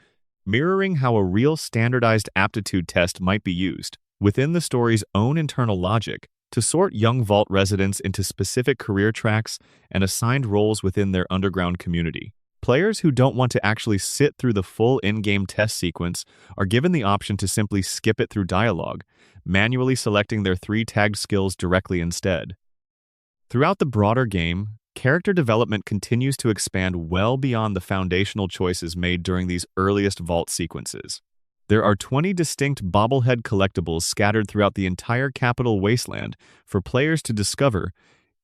mirroring how a real standardized aptitude test might be used, within the story's own internal logic, to sort young Vault residents into specific career tracks and assigned roles within their underground community. Players who don't want to actually sit through the full in-game test sequence are given the option to simply skip it through dialogue, manually selecting their 3 tagged skills directly instead. Throughout the broader game, character development continues to expand well beyond the foundational choices made during these earliest Vault sequences. There are 20 distinct bobblehead collectibles scattered throughout the entire Capital Wasteland for players to discover,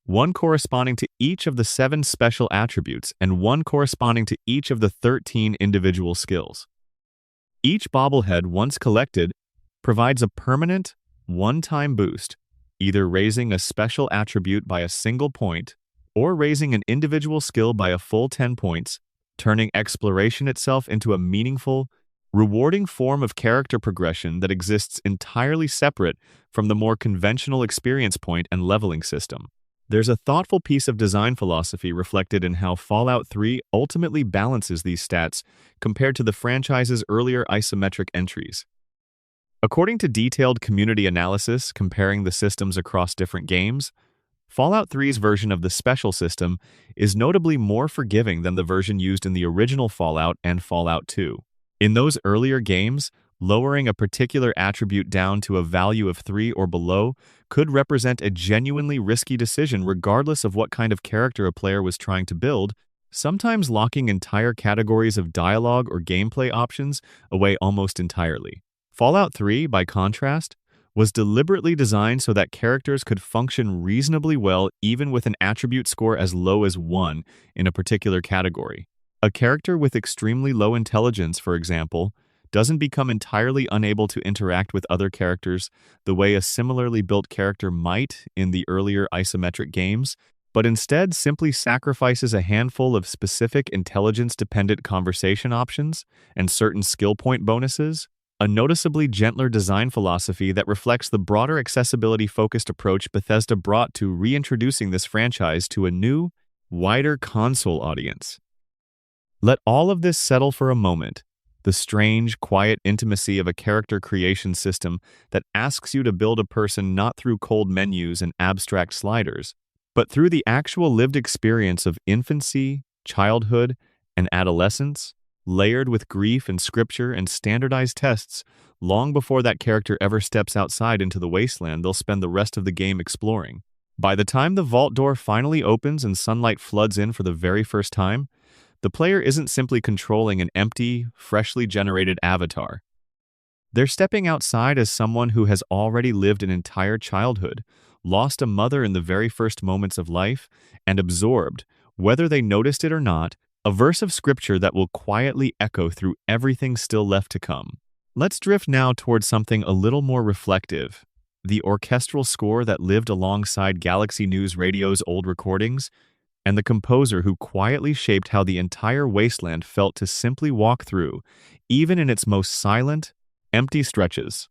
one corresponding to each of the 7 special attributes and one corresponding to each of the 13 individual skills. Each bobblehead, once collected, provides a permanent, one-time boost, either raising a special attribute by a single point or raising an individual skill by a full 10 points, turning exploration itself into a meaningful, rewarding form of character progression that exists entirely separate from the more conventional experience point and leveling system. There's a thoughtful piece of design philosophy reflected in how Fallout 3 ultimately balances these stats compared to the franchise's earlier isometric entries. According to detailed community analysis comparing the systems across different games, Fallout 3's version of the special system is notably more forgiving than the version used in the original Fallout and Fallout 2. In those earlier games, lowering a particular attribute down to a value of 3 or below could represent a genuinely risky decision regardless of what kind of character a player was trying to build, sometimes locking entire categories of dialogue or gameplay options away almost entirely. Fallout 3, by contrast, was deliberately designed so that characters could function reasonably well even with an attribute score as low as 1 in a particular category. A character with extremely low intelligence, for example, doesn't become entirely unable to interact with other characters the way a similarly built character might in the earlier isometric games, but instead simply sacrifices a handful of specific intelligence-dependent conversation options and certain skill point bonuses, a noticeably gentler design philosophy that reflects the broader accessibility-focused approach Bethesda brought to reintroducing this franchise to a new, wider console audience. Let all of this settle for a moment. The strange, quiet intimacy of a character creation system that asks you to build a person not through cold menus and abstract sliders, but through the actual lived experience of infancy, childhood, and adolescence, layered with grief and scripture and standardized tests, long before that character ever steps outside into the wasteland they'll spend the rest of the game exploring. By the time the vault door finally opens and sunlight floods in for the very first time, the player isn't simply controlling an empty, freshly generated avatar. They're stepping outside as someone who has already lived an entire childhood, lost a mother in the very first moments of life, and absorbed, whether they noticed it or not, a verse of scripture that will quietly echo through everything still left to come. Let's drift now towards something a little more reflective. The orchestral score that lived alongside Galaxy News Radio's old recordings, and the composer who quietly shaped how the entire wasteland felt to simply walk through, even in its most silent, empty stretches.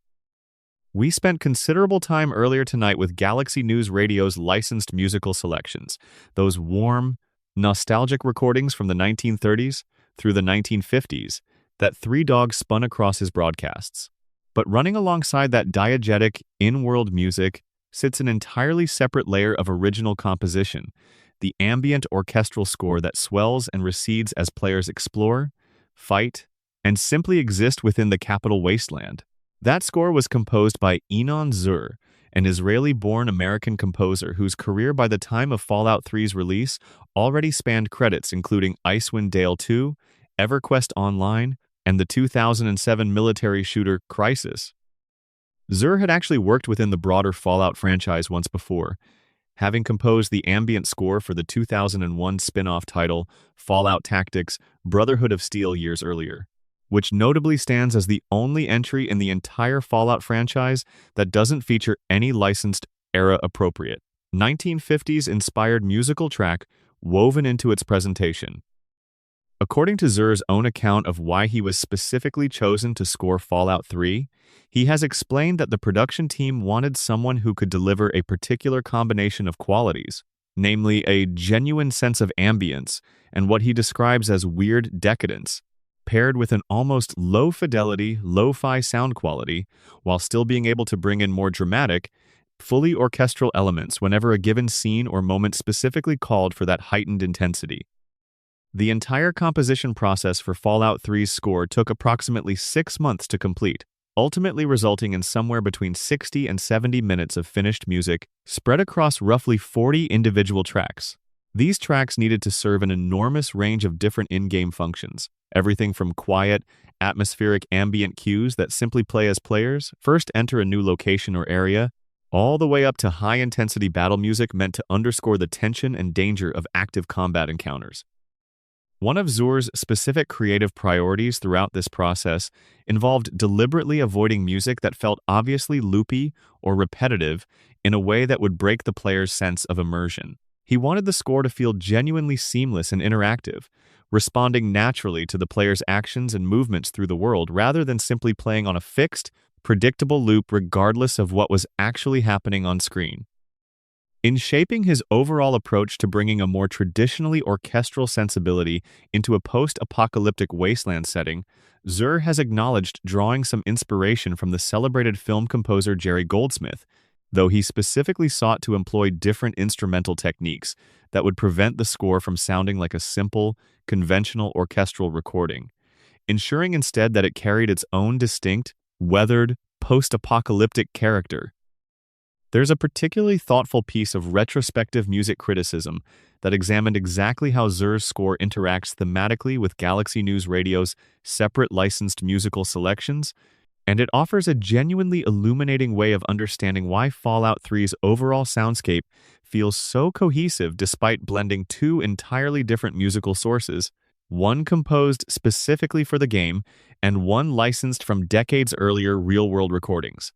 We spent considerable time earlier tonight with Galaxy News Radio's licensed musical selections, those warm, nostalgic recordings from the 1930s, through the 1950s that Three Dogs spun across his broadcasts. But running alongside that diegetic, in-world music sits an entirely separate layer of original composition, the ambient orchestral score that swells and recedes as players explore, fight, and simply exist within the capital wasteland. That score was composed by Enon Zur, an Israeli-born American composer whose career by the time of Fallout 3's release already spanned credits including Icewind Dale 2, EverQuest Online, and the 2007 military shooter Crysis. Zur had actually worked within the broader Fallout franchise once before, having composed the ambient score for the 2001 spin-off title Fallout Tactics: Brotherhood of Steel years earlier, which notably stands as the only entry in the entire Fallout franchise that doesn't feature any licensed era-appropriate 1950s-inspired musical track woven into its presentation. According to Zur's own account of why he was specifically chosen to score Fallout 3, he has explained that the production team wanted someone who could deliver a particular combination of qualities, namely a genuine sense of ambience and what he describes as weird decadence, paired with an almost low-fidelity, lo-fi sound quality, while still being able to bring in more dramatic, fully orchestral elements whenever a given scene or moment specifically called for that heightened intensity. The entire composition process for Fallout 3's score took approximately 6 months to complete, ultimately resulting in somewhere between 60 and 70 minutes of finished music spread across roughly 40 individual tracks. These tracks needed to serve an enormous range of different in-game functions, everything from quiet, atmospheric ambient cues that simply play as players first enter a new location or area, all the way up to high-intensity battle music meant to underscore the tension and danger of active combat encounters. One of Zur's specific creative priorities throughout this process involved deliberately avoiding music that felt obviously loopy or repetitive in a way that would break the player's sense of immersion. He wanted the score to feel genuinely seamless and interactive, responding naturally to the player's actions and movements through the world rather than simply playing on a fixed, predictable loop regardless of what was actually happening on screen. In shaping his overall approach to bringing a more traditionally orchestral sensibility into a post-apocalyptic wasteland setting, Zur has acknowledged drawing some inspiration from the celebrated film composer Jerry Goldsmith, though he specifically sought to employ different instrumental techniques that would prevent the score from sounding like a simple, conventional orchestral recording, ensuring instead that it carried its own distinct, weathered, post-apocalyptic character. There's a particularly thoughtful piece of retrospective music criticism that examined exactly how Zur's score interacts thematically with Galaxy News Radio's separate licensed musical selections, and it offers a genuinely illuminating way of understanding why Fallout 3's overall soundscape feels so cohesive despite blending two entirely different musical sources, one composed specifically for the game and one licensed from decades earlier real-world recordings.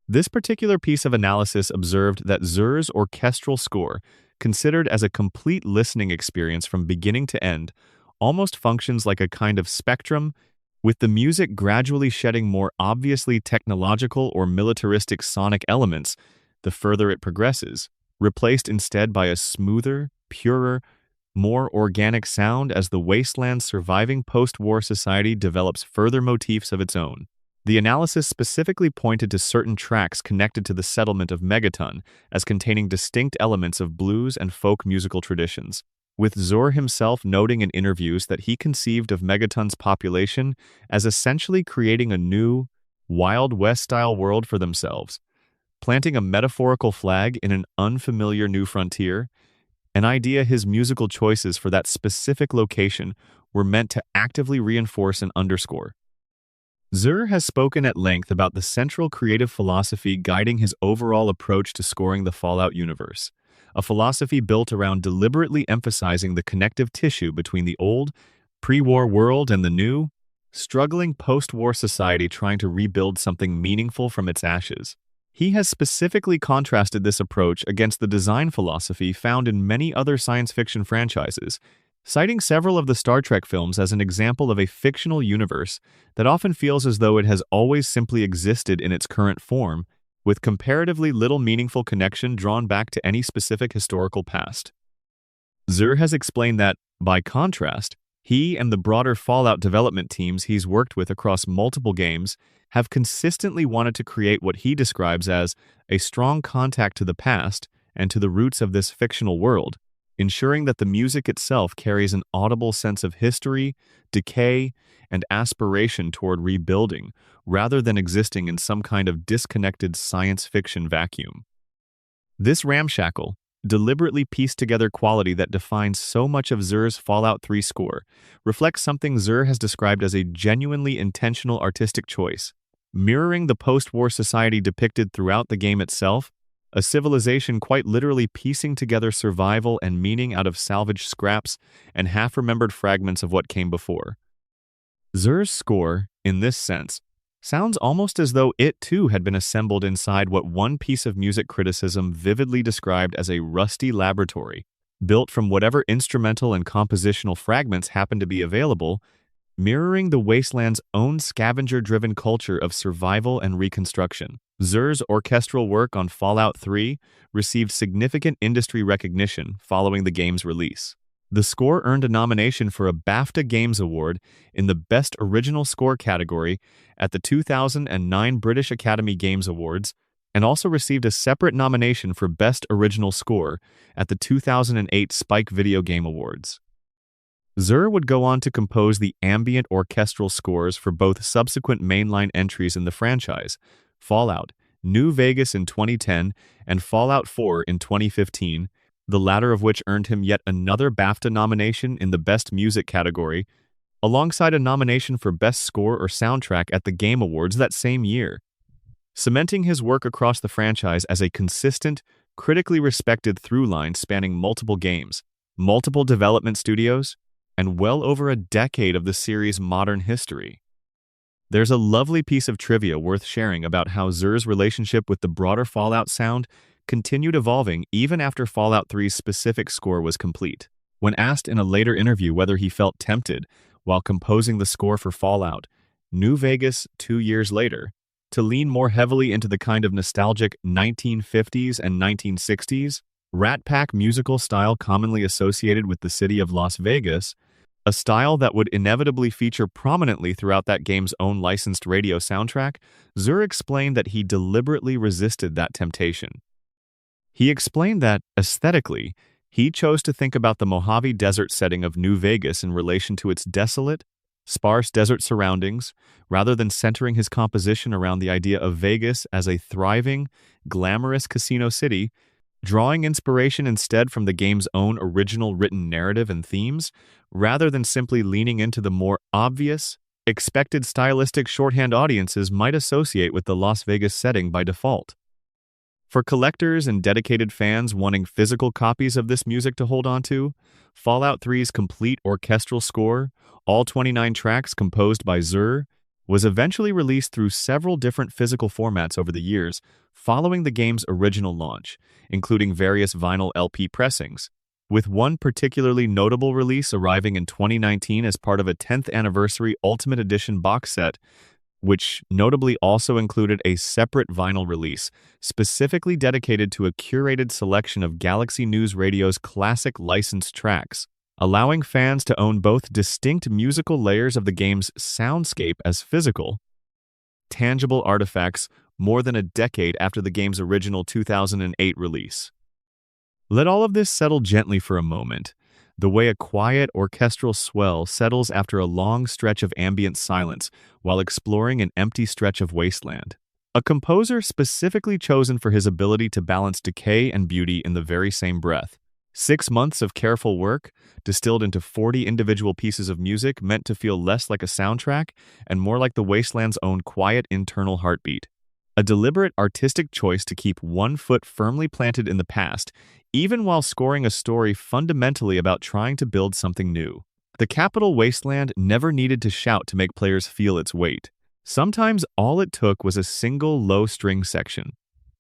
This particular piece of analysis observed that Zur's orchestral score, considered as a complete listening experience from beginning to end, almost functions like a kind of spectrum, with the music gradually shedding more obviously technological or militaristic sonic elements the further it progresses, replaced instead by a smoother, purer, more organic sound as the wasteland's surviving post-war society develops further motifs of its own. The analysis specifically pointed to certain tracks connected to the settlement of Megaton as containing distinct elements of blues and folk musical traditions, with Zur himself noting in interviews that he conceived of Megaton's population as essentially creating a new, Wild West-style world for themselves, planting a metaphorical flag in an unfamiliar new frontier, an idea his musical choices for that specific location were meant to actively reinforce and underscore. Zur has spoken at length about the central creative philosophy guiding his overall approach to scoring the Fallout universe, a philosophy built around deliberately emphasizing the connective tissue between the old, pre-war world and the new, struggling post-war society trying to rebuild something meaningful from its ashes. He has specifically contrasted this approach against the design philosophy found in many other science fiction franchises, citing several of the Star Trek films as an example of a fictional universe that often feels as though it has always simply existed in its current form, with comparatively little meaningful connection drawn back to any specific historical past. Zur has explained that, by contrast, He and the broader Fallout development teams he's worked with across multiple games have consistently wanted to create what he describes as a strong contact to the past and to the roots of this fictional world, ensuring that the music itself carries an audible sense of history, decay, and aspiration toward rebuilding, rather than existing in some kind of disconnected science fiction vacuum. This ramshackle, deliberately pieced together quality that defines so much of Xur's Fallout 3 score reflects something Xur has described as a genuinely intentional artistic choice, mirroring the post-war society depicted throughout the game itself, a civilization quite literally piecing together survival and meaning out of salvaged scraps and half-remembered fragments of what came before. Xur's score, in this sense, sounds almost as though it too had been assembled inside what one piece of music criticism vividly described as a rusty laboratory, built from whatever instrumental and compositional fragments happened to be available, mirroring the wasteland's own scavenger-driven culture of survival and reconstruction. Xur's orchestral work on Fallout 3 received significant industry recognition following the game's release. The score earned a nomination for a BAFTA Games Award in the Best Original Score category at the 2009 British Academy Games Awards, and also received a separate nomination for Best Original Score at the 2008 Spike Video Game Awards. Xur would go on to compose the ambient orchestral scores for both subsequent mainline entries in the franchise, Fallout, New Vegas in 2010 and Fallout 4 in 2015, the latter of which earned him yet another BAFTA nomination in the Best Music category, alongside a nomination for Best Score or Soundtrack at the Game Awards that same year, cementing his work across the franchise as a consistent, critically respected through line spanning multiple games, multiple development studios, and well over a decade of the series' modern history. There's a lovely piece of trivia worth sharing about how Xur's relationship with the broader Fallout sound continued evolving even after Fallout 3's specific score was complete. When asked in a later interview whether he felt tempted, while composing the score for Fallout, New Vegas 2 years later, to lean more heavily into the kind of nostalgic 1950s and 1960s, Rat Pack musical style commonly associated with the city of Las Vegas, a style that would inevitably feature prominently throughout that game's own licensed radio soundtrack, Xur explained that he deliberately resisted that temptation. He explained that, aesthetically, he chose to think about the Mojave Desert setting of New Vegas in relation to its desolate, sparse desert surroundings, rather than centering his composition around the idea of Vegas as a thriving, glamorous casino city, drawing inspiration instead from the game's own original written narrative and themes, rather than simply leaning into the more obvious, expected stylistic shorthand audiences might associate with the Las Vegas setting by default. For collectors and dedicated fans wanting physical copies of this music to hold on to, Fallout 3's complete orchestral score, all 29 tracks composed by Xur, was eventually released through several different physical formats over the years following the game's original launch, including various vinyl LP pressings, with one particularly notable release arriving in 2019 as part of a 10th anniversary Ultimate Edition box set, which notably also included a separate vinyl release specifically dedicated to a curated selection of Galaxy News Radio's classic licensed tracks, allowing fans to own both distinct musical layers of the game's soundscape as physical, tangible artifacts more than a decade after the game's original 2008 release. Let all of this settle gently for a moment, the way a quiet orchestral swell settles after a long stretch of ambient silence while exploring an empty stretch of wasteland. A composer specifically chosen for his ability to balance decay and beauty in the very same breath. 6 months of careful work, distilled into 40 individual pieces of music meant to feel less like a soundtrack and more like the wasteland's own quiet internal heartbeat. A deliberate artistic choice to keep one foot firmly planted in the past, even while scoring a story fundamentally about trying to build something new. The capital wasteland never needed to shout to make players feel its weight. Sometimes all it took was a single low-string section,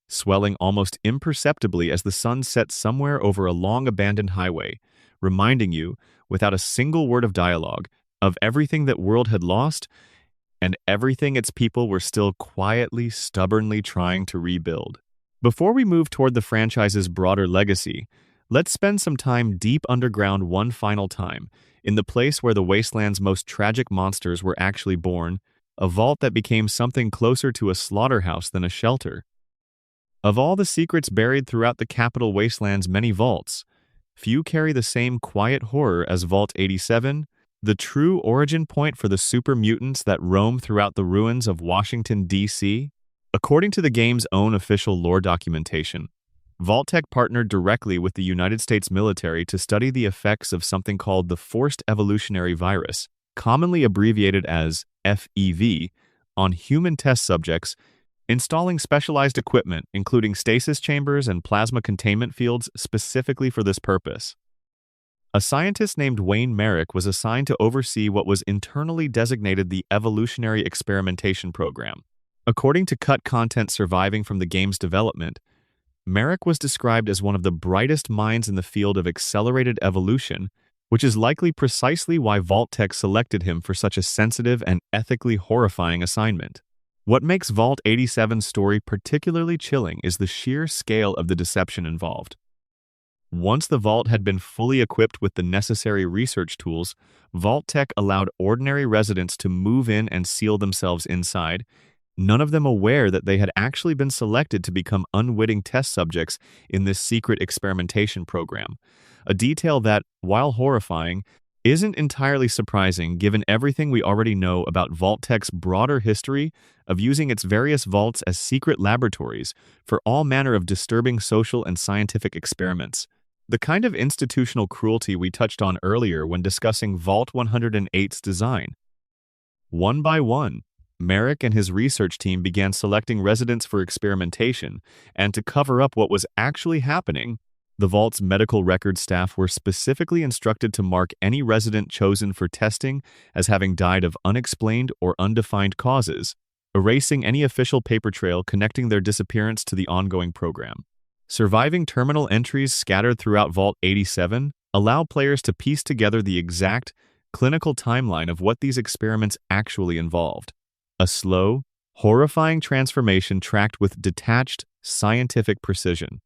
swelling almost imperceptibly as the sun set somewhere over a long-abandoned highway, reminding you, without a single word of dialogue, of everything that world had lost and everything its people were still quietly, stubbornly trying to rebuild. Before we move toward the franchise's broader legacy, Let's spend some time deep underground one final time, in the place where the wasteland's most tragic monsters were actually born, a vault that became something closer to a slaughterhouse than a shelter. Of all the secrets buried throughout the capital wasteland's many vaults, few carry the same quiet horror as Vault 87, the true origin point for the super mutants that roam throughout the ruins of Washington, D.C. According to the game's own official lore documentation, Vault-Tec partnered directly with the United States military to study the effects of something called the Forced Evolutionary Virus, commonly abbreviated as FEV, on human test subjects, installing specialized equipment, including stasis chambers and plasma containment fields specifically for this purpose. A scientist named Wayne Merrick was assigned to oversee what was internally designated the Evolutionary Experimentation Program. According to cut content surviving from the game's development, Merrick was described as one of the brightest minds in the field of accelerated evolution, which is likely precisely why Vault-Tec selected him for such a sensitive and ethically horrifying assignment. What makes Vault 87's story particularly chilling is the sheer scale of the deception involved. Once the Vault had been fully equipped with the necessary research tools, Vault-Tec allowed ordinary residents to move in and seal themselves inside, none of them aware that they had actually been selected to become unwitting test subjects in this secret experimentation program. A detail that, while horrifying, isn't entirely surprising given everything we already know about Vault-Tec's broader history of using its various vaults as secret laboratories for all manner of disturbing social and scientific experiments. The kind of institutional cruelty we touched on earlier when discussing Vault 108's design. One by one, Merrick and his research team began selecting residents for experimentation, and to cover up what was actually happening, the Vault's medical record staff were specifically instructed to mark any resident chosen for testing as having died of unexplained or undefined causes, erasing any official paper trail connecting their disappearance to the ongoing program. Surviving terminal entries scattered throughout Vault 87 allow players to piece together the exact clinical timeline of what these experiments actually involved. A slow, horrifying transformation tracked with detached, scientific precision.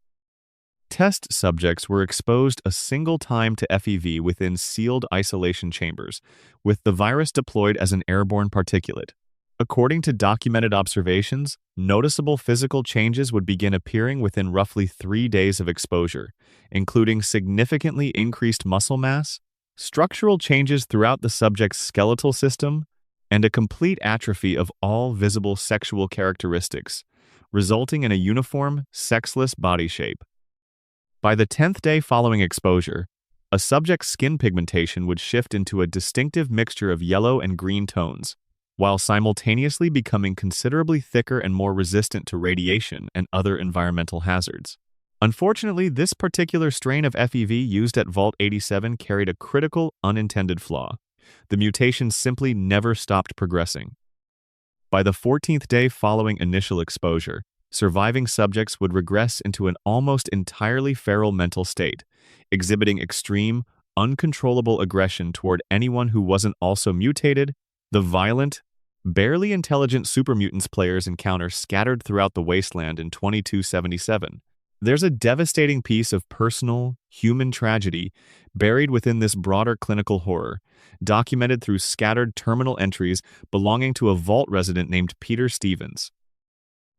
Test subjects were exposed a single time to FEV within sealed isolation chambers, with the virus deployed as an airborne particulate. According to documented observations, noticeable physical changes would begin appearing within roughly 3 days of exposure, including significantly increased muscle mass, structural changes throughout the subject's skeletal system, and a complete atrophy of all visible sexual characteristics, resulting in a uniform, sexless body shape. By the 10th day following exposure, a subject's skin pigmentation would shift into a distinctive mixture of yellow and green tones, while simultaneously becoming considerably thicker and more resistant to radiation and other environmental hazards. Unfortunately, this particular strain of FEV used at Vault 87 carried a critical, unintended flaw. The mutation simply never stopped progressing. By the 14th day following initial exposure, surviving subjects would regress into an almost entirely feral mental state, exhibiting extreme, uncontrollable aggression toward anyone who wasn't also mutated. The violent, barely intelligent supermutants players encounter scattered throughout the wasteland in 2277. There's a devastating piece of personal, human tragedy buried within this broader clinical horror, documented through scattered terminal entries belonging to a vault resident named Peter Stevens.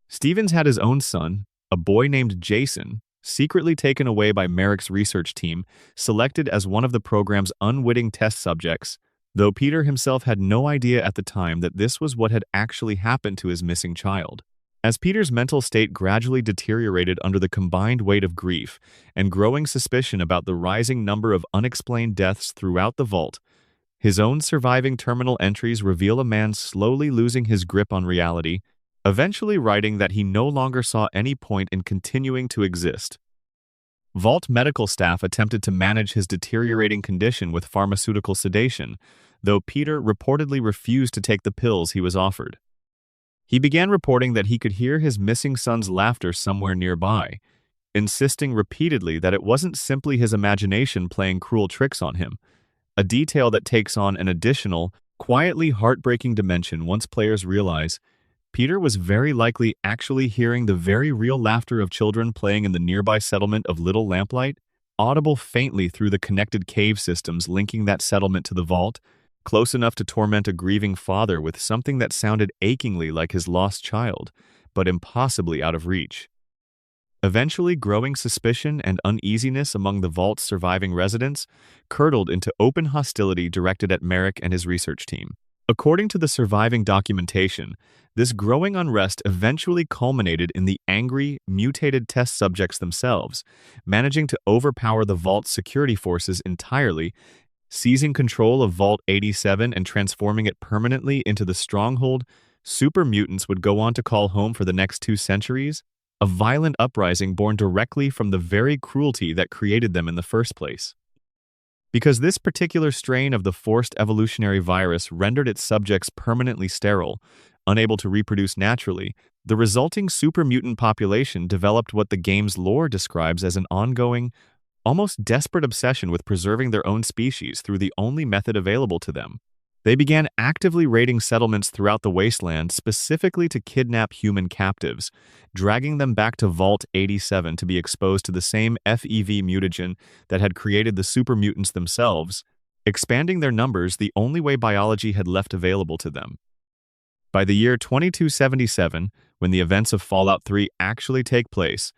Stevens had his own son, a boy named Jason, secretly taken away by Merrick's research team, selected as one of the program's unwitting test subjects, though Peter himself had no idea at the time that this was what had actually happened to his missing child. As Peter's mental state gradually deteriorated under the combined weight of grief and growing suspicion about the rising number of unexplained deaths throughout the vault, his own surviving terminal entries reveal a man slowly losing his grip on reality, eventually writing that he no longer saw any point in continuing to exist. Vault medical staff attempted to manage his deteriorating condition with pharmaceutical sedation, though Peter reportedly refused to take the pills he was offered. He began reporting that he could hear his missing son's laughter somewhere nearby, insisting repeatedly that it wasn't simply his imagination playing cruel tricks on him, a detail that takes on an additional, quietly heartbreaking dimension once players realize Peter was very likely actually hearing the very real laughter of children playing in the nearby settlement of Little Lamplight. audible faintly through the connected cave systems linking that settlement to the vault, close enough to torment a grieving father with something that sounded achingly like his lost child, but impossibly out of reach. Eventually, growing suspicion and uneasiness among the vault's surviving residents curdled into open hostility directed at Merrick and his research team. According to the surviving documentation, this growing unrest eventually culminated in the angry, mutated test subjects themselves, managing to overpower the vault's security forces entirely, seizing control of Vault 87 and transforming it permanently into the stronghold super mutants would go on to call home for the next 2 centuries, a violent uprising born directly from the very cruelty that created them in the first place. Because this particular strain of the forced evolutionary virus rendered its subjects permanently sterile, unable to reproduce naturally, the resulting super mutant population developed what the game's lore describes as an ongoing, almost desperate obsession with preserving their own species through the only method available to them. They began actively raiding settlements throughout the wasteland specifically to kidnap human captives, dragging them back to Vault 87 to be exposed to the same FEV mutagen that had created the super mutants themselves, expanding their numbers the only way biology had left available to them. By the year 2277, when the events of Fallout 3 actually take place,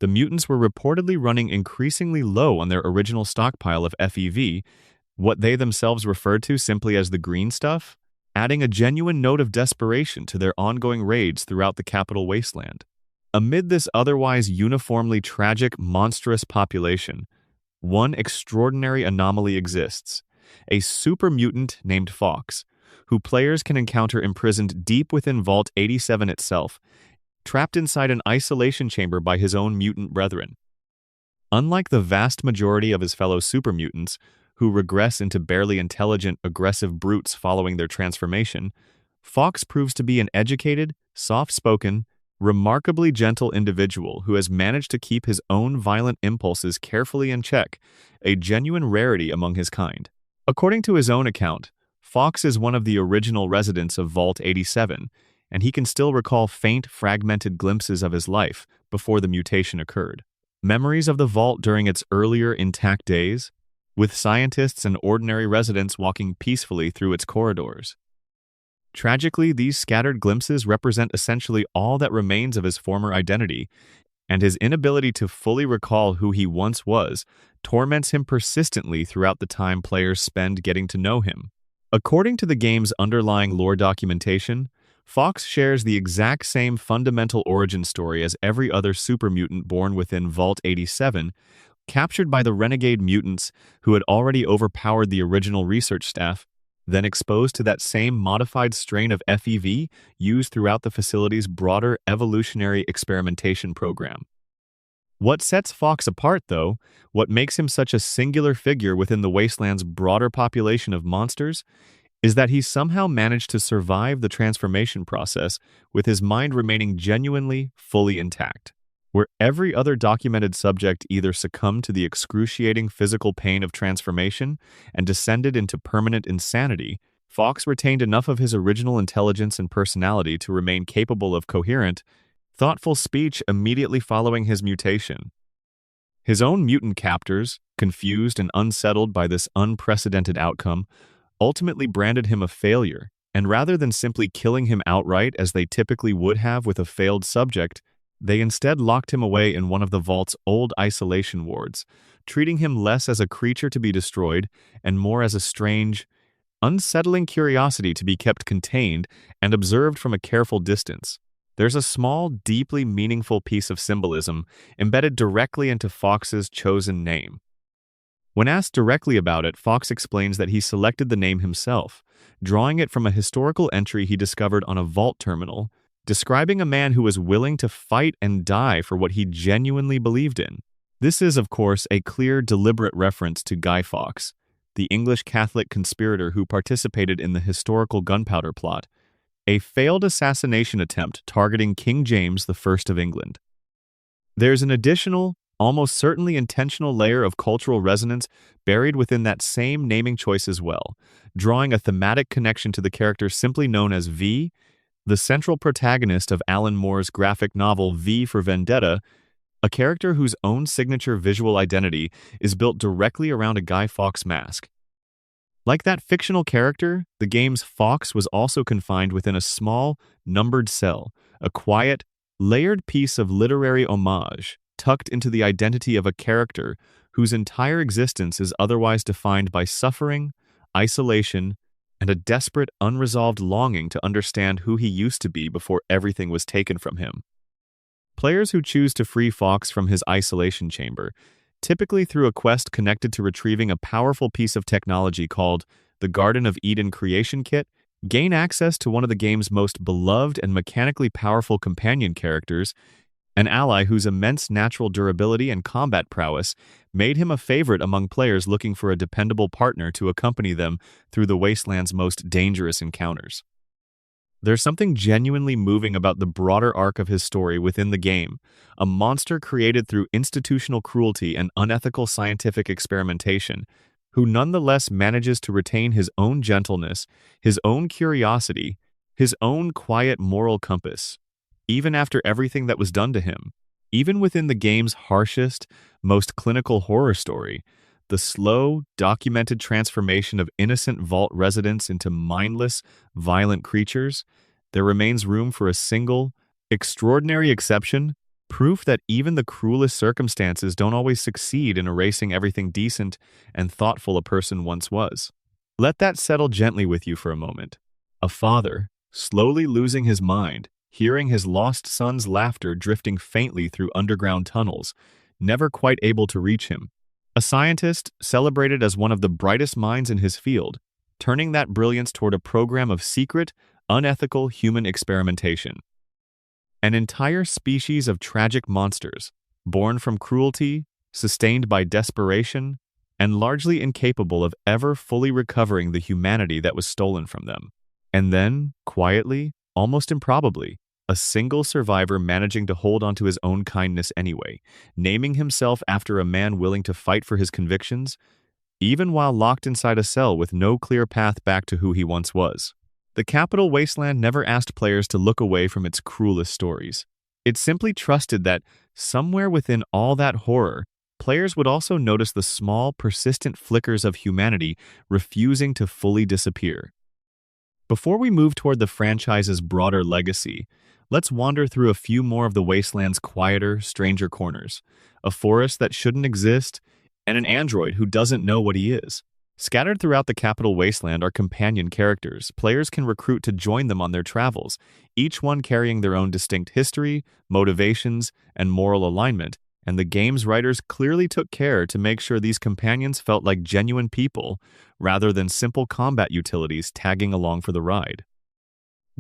the mutants were reportedly running increasingly low on their original stockpile of FEV, what they themselves referred to simply as the green stuff, adding a genuine note of desperation to their ongoing raids throughout the capital wasteland. Amid this otherwise uniformly tragic, monstrous population, one extraordinary anomaly exists: a super mutant named Fox, who players can encounter imprisoned deep within Vault 87 itself, trapped inside an isolation chamber by his own mutant brethren. Unlike the vast majority of his fellow super mutants, who regress into barely intelligent, aggressive brutes following their transformation, Fox proves to be an educated, soft-spoken, remarkably gentle individual who has managed to keep his own violent impulses carefully in check, a genuine rarity among his kind. According to his own account, Fox is one of the original residents of Vault 87, and he can still recall faint, fragmented glimpses of his life before the mutation occurred. Memories of the vault during its earlier intact days, with scientists and ordinary residents walking peacefully through its corridors. Tragically, these scattered glimpses represent essentially all that remains of his former identity, and his inability to fully recall who he once was torments him persistently throughout the time players spend getting to know him. According to the game's underlying lore documentation, Fox shares the exact same fundamental origin story as every other super mutant born within Vault 87, captured by the renegade mutants who had already overpowered the original research staff, then exposed to that same modified strain of FEV used throughout the facility's broader evolutionary experimentation program. What sets Fox apart, though, what makes him such a singular figure within the Wasteland's broader population of monsters, is that he somehow managed to survive the transformation process with his mind remaining genuinely, fully intact. Where every other documented subject either succumbed to the excruciating physical pain of transformation and descended into permanent insanity, Fox retained enough of his original intelligence and personality to remain capable of coherent, thoughtful speech immediately following his mutation. His own mutant captors, confused and unsettled by this unprecedented outcome, ultimately branded him a failure, and rather than simply killing him outright as they typically would have with a failed subject, they instead locked him away in one of the vault's old isolation wards, treating him less as a creature to be destroyed and more as a strange, unsettling curiosity to be kept contained and observed from a careful distance. There's a small, deeply meaningful piece of symbolism embedded directly into Fox's chosen name. When asked directly about it, Fox explains that he selected the name himself, drawing it from a historical entry he discovered on a vault terminal, describing a man who was willing to fight and die for what he genuinely believed in. This is, of course, a clear, deliberate reference to Guy Fawkes, the English Catholic conspirator who participated in the historical gunpowder plot, a failed assassination attempt targeting King James I of England. There's an additional, almost certainly intentional layer of cultural resonance buried within that same naming choice as well, drawing a thematic connection to the character simply known as V, the central protagonist of Alan Moore's graphic novel V for Vendetta, a character whose own signature visual identity is built directly around a Guy Fawkes mask. Like that fictional character, the game's Fawkes was also confined within a small, numbered cell, a quiet, layered piece of literary homage tucked into the identity of a character whose entire existence is otherwise defined by suffering, isolation, and a desperate, unresolved longing to understand who he used to be before everything was taken from him. Players who choose to free Fawkes from his isolation chamber, typically through a quest connected to retrieving a powerful piece of technology called the Garden of Eden Creation Kit, gain access to one of the game's most beloved and mechanically powerful companion characters, an ally whose immense natural durability and combat prowess made him a favorite among players looking for a dependable partner to accompany them through the wasteland's most dangerous encounters. There's something genuinely moving about the broader arc of his story within the game, a monster created through institutional cruelty and unethical scientific experimentation, who nonetheless manages to retain his own gentleness, his own curiosity, his own quiet moral compass, even after everything that was done to him. Even within the game's harshest, most clinical horror story, the slow, documented transformation of innocent vault residents into mindless, violent creatures, there remains room for a single, extraordinary exception, proof that even the cruelest circumstances don't always succeed in erasing everything decent and thoughtful a person once was. Let that settle gently with you for a moment. A father, slowly losing his mind, hearing his lost son's laughter drifting faintly through underground tunnels, never quite able to reach him. A scientist celebrated as one of the brightest minds in his field, turning that brilliance toward a program of secret, unethical human experimentation. An entire species of tragic monsters, born from cruelty, sustained by desperation, and largely incapable of ever fully recovering the humanity that was stolen from them. And then, quietly, almost improbably, a single survivor managing to hold onto his own kindness anyway, naming himself after a man willing to fight for his convictions, even while locked inside a cell with no clear path back to who he once was. The Capital Wasteland never asked players to look away from its cruelest stories. It simply trusted that, somewhere within all that horror, players would also notice the small, persistent flickers of humanity refusing to fully disappear. Before we move toward the franchise's broader legacy, let's wander through a few more of the Wasteland's quieter, stranger corners. A forest that shouldn't exist, and an android who doesn't know what he is. Scattered throughout the Capital Wasteland are companion characters players can recruit to join them on their travels, each one carrying their own distinct history, motivations, and moral alignment, and the game's writers clearly took care to make sure these companions felt like genuine people, rather than simple combat utilities tagging along for the ride.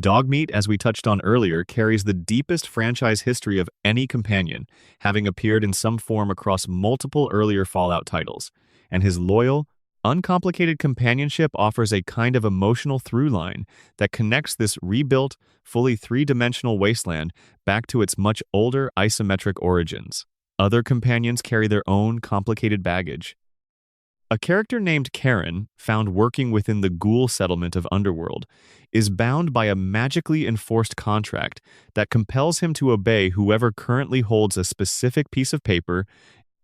Dogmeat, as we touched on earlier, carries the deepest franchise history of any companion, having appeared in some form across multiple earlier Fallout titles, and his loyal, uncomplicated companionship offers a kind of emotional through-line that connects this rebuilt, fully three-dimensional wasteland back to its much older isometric origins. Other companions carry their own complicated baggage. A character named Karen, found working within the ghoul settlement of Underworld, is bound by a magically enforced contract that compels him to obey whoever currently holds a specific piece of paper,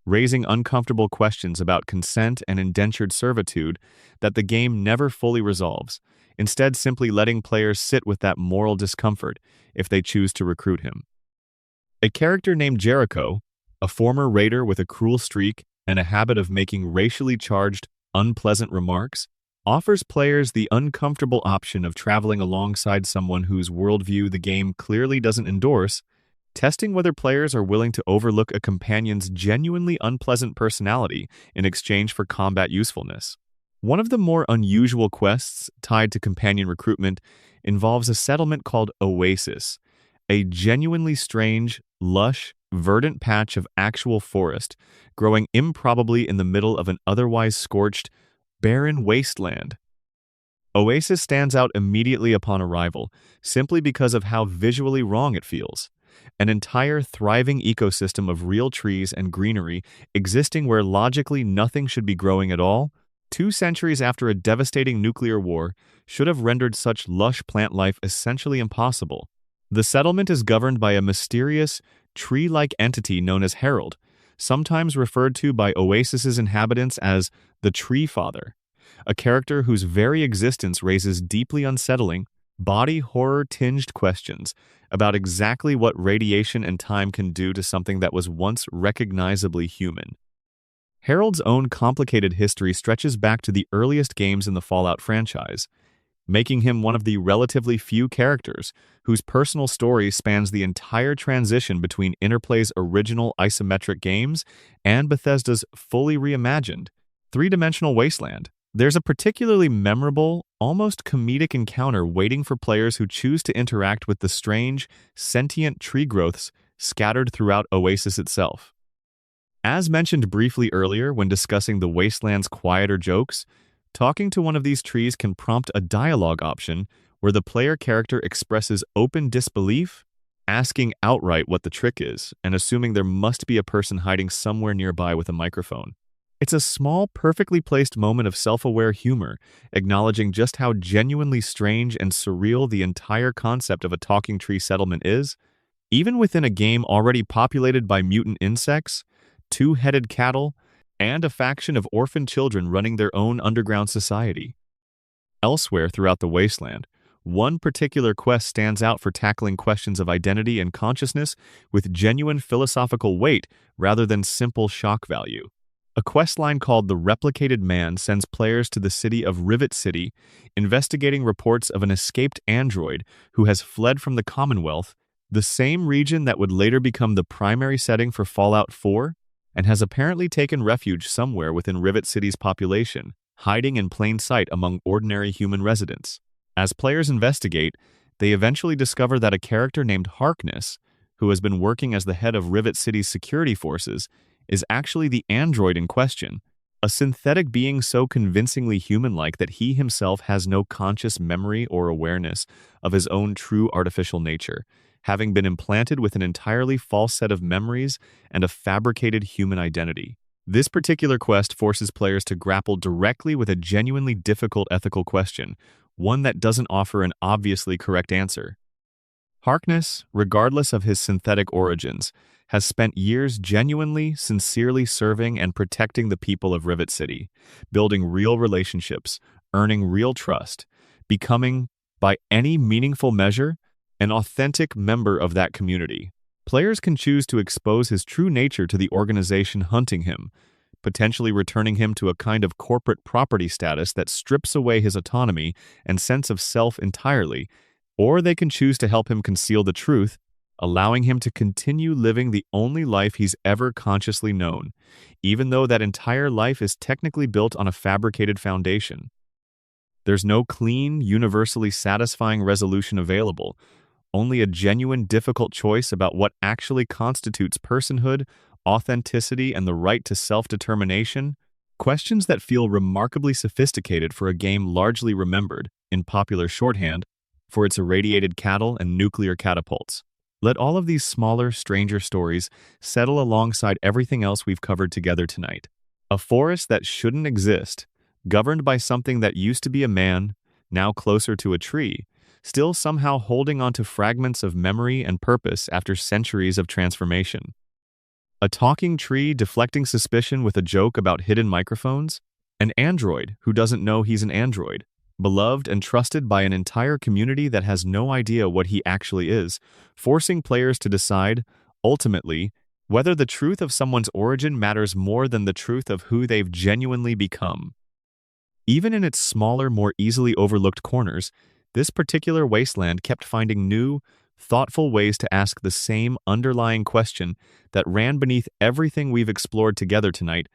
raising uncomfortable questions about consent and indentured servitude that the game never fully resolves, instead simply letting players sit with that moral discomfort if they choose to recruit him. A character named Jericho, a former raider with a cruel streak and a habit of making racially charged, unpleasant remarks, offers players the uncomfortable option of traveling alongside someone whose worldview the game clearly doesn't endorse, testing whether players are willing to overlook a companion's genuinely unpleasant personality in exchange for combat usefulness. One of the more unusual quests tied to companion recruitment involves a settlement called Oasis, a genuinely strange, lush, verdant patch of actual forest growing improbably in the middle of an otherwise scorched, barren wasteland. Oasis stands out immediately upon arrival, simply because of how visually wrong it feels. An entire thriving ecosystem of real trees and greenery existing where logically nothing should be growing at all, 2 centuries after a devastating nuclear war, should have rendered such lush plant life essentially impossible. The settlement is governed by a mysterious, tree-like entity known as Herald, sometimes referred to by Oasis's inhabitants as the Tree Father, a character whose very existence raises deeply unsettling, body horror-tinged questions about exactly what radiation and time can do to something that was once recognizably human. Harold's own complicated history stretches back to the earliest games in the Fallout franchise, making him one of the relatively few characters whose personal story spans the entire transition between Interplay's original isometric games and Bethesda's fully reimagined, three-dimensional wasteland. There's a particularly memorable, almost comedic encounter waiting for players who choose to interact with the strange, sentient tree growths scattered throughout Oasis itself. As mentioned briefly earlier when discussing the wasteland's quieter jokes, talking to one of these trees can prompt a dialogue option where the player character expresses open disbelief, asking outright what the trick is, and assuming there must be a person hiding somewhere nearby with a microphone. It's a small, perfectly placed moment of self-aware humor, acknowledging just how genuinely strange and surreal the entire concept of a talking tree settlement is, even within a game already populated by mutant insects, two-headed cattle, and a faction of orphan children running their own underground society. Elsewhere throughout the wasteland, one particular quest stands out for tackling questions of identity and consciousness with genuine philosophical weight rather than simple shock value. A questline called The Replicated Man sends players to the city of Rivet City, investigating reports of an escaped android who has fled from the Commonwealth, the same region that would later become the primary setting for Fallout 4, and has apparently taken refuge somewhere within Rivet City's population, hiding in plain sight among ordinary human residents. As players investigate, they eventually discover that a character named Harkness, who has been working as the head of Rivet City's security forces, is actually the android in question, a synthetic being so convincingly human-like that he himself has no conscious memory or awareness of his own true artificial nature, having been implanted with an entirely false set of memories and a fabricated human identity. This particular quest forces players to grapple directly with a genuinely difficult ethical question, one that doesn't offer an obviously correct answer. Harkness, regardless of his synthetic origins, has spent years genuinely, sincerely serving and protecting the people of Rivet City, building real relationships, earning real trust, becoming, by any meaningful measure, an authentic member of that community. Players can choose to expose his true nature to the organization hunting him, potentially returning him to a kind of corporate property status that strips away his autonomy and sense of self entirely, or they can choose to help him conceal the truth, allowing him to continue living the only life he's ever consciously known, even though that entire life is technically built on a fabricated foundation. There's no clean, universally satisfying resolution available, only a genuine, difficult choice about what actually constitutes personhood, authenticity, and the right to self-determination, questions that feel remarkably sophisticated for a game largely remembered, in popular shorthand, for its irradiated cattle and nuclear catapults. Let all of these smaller, stranger stories settle alongside everything else we've covered together tonight. A forest that shouldn't exist, governed by something that used to be a man, now closer to a tree, still somehow holding onto fragments of memory and purpose after centuries of transformation. A talking tree deflecting suspicion with a joke about hidden microphones? An android who doesn't know he's an android, beloved and trusted by an entire community that has no idea what he actually is, forcing players to decide, ultimately, whether the truth of someone's origin matters more than the truth of who they've genuinely become. Even in its smaller, more easily overlooked corners, this particular wasteland kept finding new, thoughtful ways to ask the same underlying question that ran beneath everything we've explored together tonight.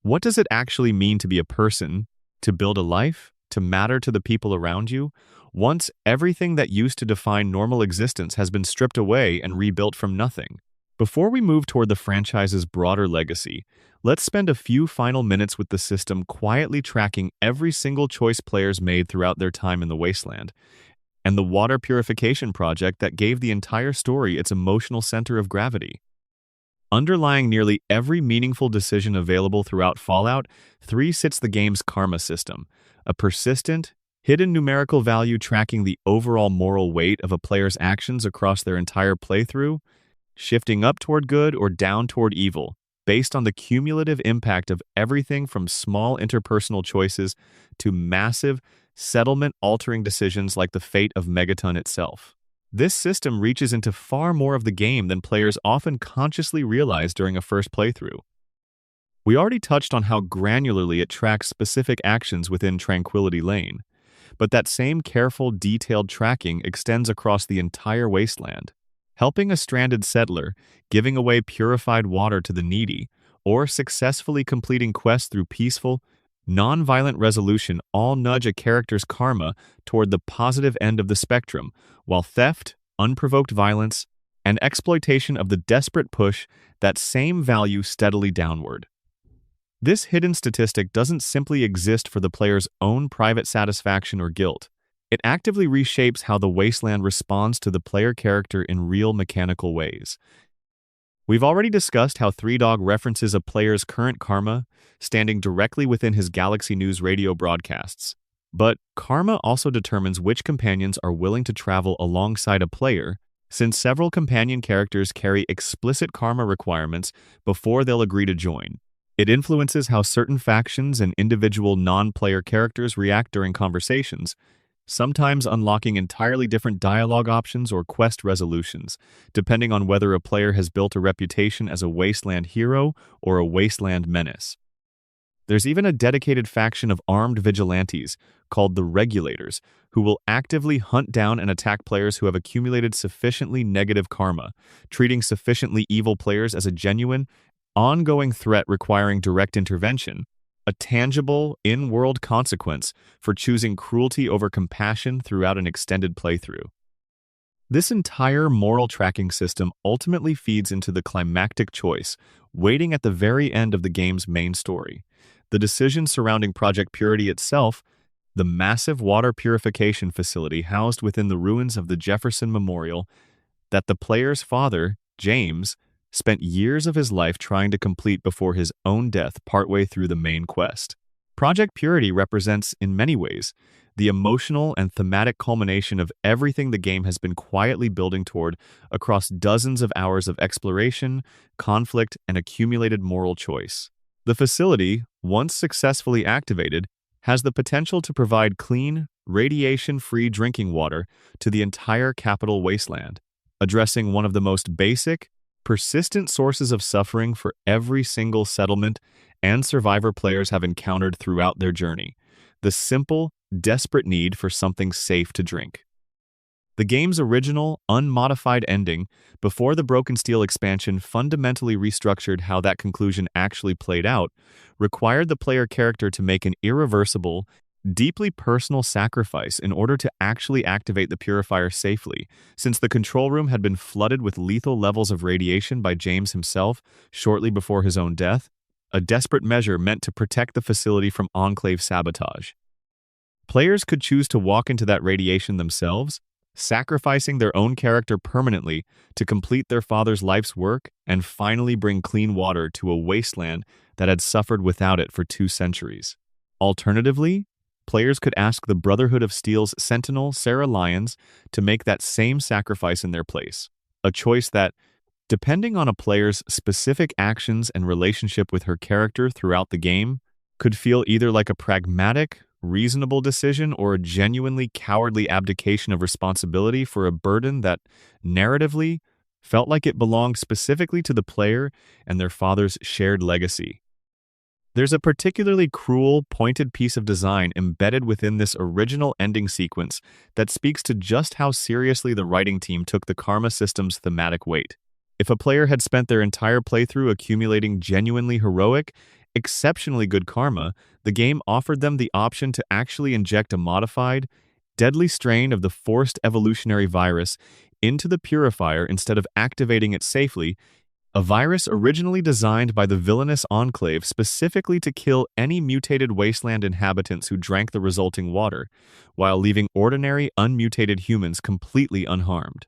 What does it actually mean to be a person, to build a life, to matter to the people around you, once everything that used to define normal existence has been stripped away and rebuilt from nothing? Before we move toward the franchise's broader legacy, let's spend a few final minutes with the system quietly tracking every single choice players made throughout their time in the wasteland, and the water purification project that gave the entire story its emotional center of gravity. Underlying nearly every meaningful decision available throughout Fallout 3 sits the game's karma system, a persistent, hidden numerical value tracking the overall moral weight of a player's actions across their entire playthrough. shifting up toward good or down toward evil, based on the cumulative impact of everything from small interpersonal choices to massive, settlement-altering decisions like the fate of Megaton itself. This system reaches into far more of the game than players often consciously realize during a first playthrough. We already touched on how granularly it tracks specific actions within Tranquility Lane, but that same careful, detailed tracking extends across the entire wasteland. Helping a stranded settler, giving away purified water to the needy, or successfully completing quests through peaceful, non-violent resolution all nudge a character's karma toward the positive end of the spectrum, while theft, unprovoked violence, and exploitation of the desperate push that same value steadily downward. This hidden statistic doesn't simply exist for the player's own private satisfaction or guilt. It actively reshapes how the wasteland responds to the player character in real mechanical ways. We've already discussed how Three Dog references a player's current karma, standing directly within his Galaxy News radio broadcasts. But karma also determines which companions are willing to travel alongside a player, since several companion characters carry explicit karma requirements before they'll agree to join. It influences how certain factions and individual non-player characters react during conversations, sometimes unlocking entirely different dialogue options or quest resolutions, depending on whether a player has built a reputation as a wasteland hero or a wasteland menace. There's even a dedicated faction of armed vigilantes, called the Regulators, who will actively hunt down and attack players who have accumulated sufficiently negative karma, treating sufficiently evil players as a genuine, ongoing threat requiring direct intervention, a tangible, in-world consequence for choosing cruelty over compassion throughout an extended playthrough. This entire moral tracking system ultimately feeds into the climactic choice, waiting at the very end of the game's main story. The decision surrounding Project Purity itself, the massive water purification facility housed within the ruins of the Jefferson Memorial that the player's father, James, spent years of his life trying to complete before his own death partway through the main quest. Project Purity represents, in many ways, the emotional and thematic culmination of everything the game has been quietly building toward across dozens of hours of exploration, conflict, and accumulated moral choice. The facility, once successfully activated, has the potential to provide clean, radiation-free drinking water to the entire capital wasteland, addressing one of the most basic, persistent sources of suffering for every single settlement and survivor players have encountered throughout their journey: the simple, desperate need for something safe to drink. The game's original, unmodified ending, before the Broken Steel expansion fundamentally restructured how that conclusion actually played out, required the player character to make an irreversible, deeply personal sacrifice in order to actually activate the purifier safely, since the control room had been flooded with lethal levels of radiation by James himself shortly before his own death, a desperate measure meant to protect the facility from Enclave sabotage. Players could choose to walk into that radiation themselves, sacrificing their own character permanently to complete their father's life's work and finally bring clean water to a wasteland that had suffered without it for 2 centuries. Alternatively, players could ask the Brotherhood of Steel's Sentinel, Sarah Lyons, to make that same sacrifice in their place, a choice that, depending on a player's specific actions and relationship with her character throughout the game, could feel either like a pragmatic, reasonable decision or a genuinely cowardly abdication of responsibility for a burden that, narratively, felt like it belonged specifically to the player and their father's shared legacy. There's a particularly cruel, pointed piece of design embedded within this original ending sequence that speaks to just how seriously the writing team took the karma system's thematic weight. If a player had spent their entire playthrough accumulating genuinely heroic, exceptionally good karma, the game offered them the option to actually inject a modified, deadly strain of the forced evolutionary virus into the purifier instead of activating it safely, a virus originally designed by the villainous Enclave specifically to kill any mutated wasteland inhabitants who drank the resulting water, while leaving ordinary, unmutated humans completely unharmed.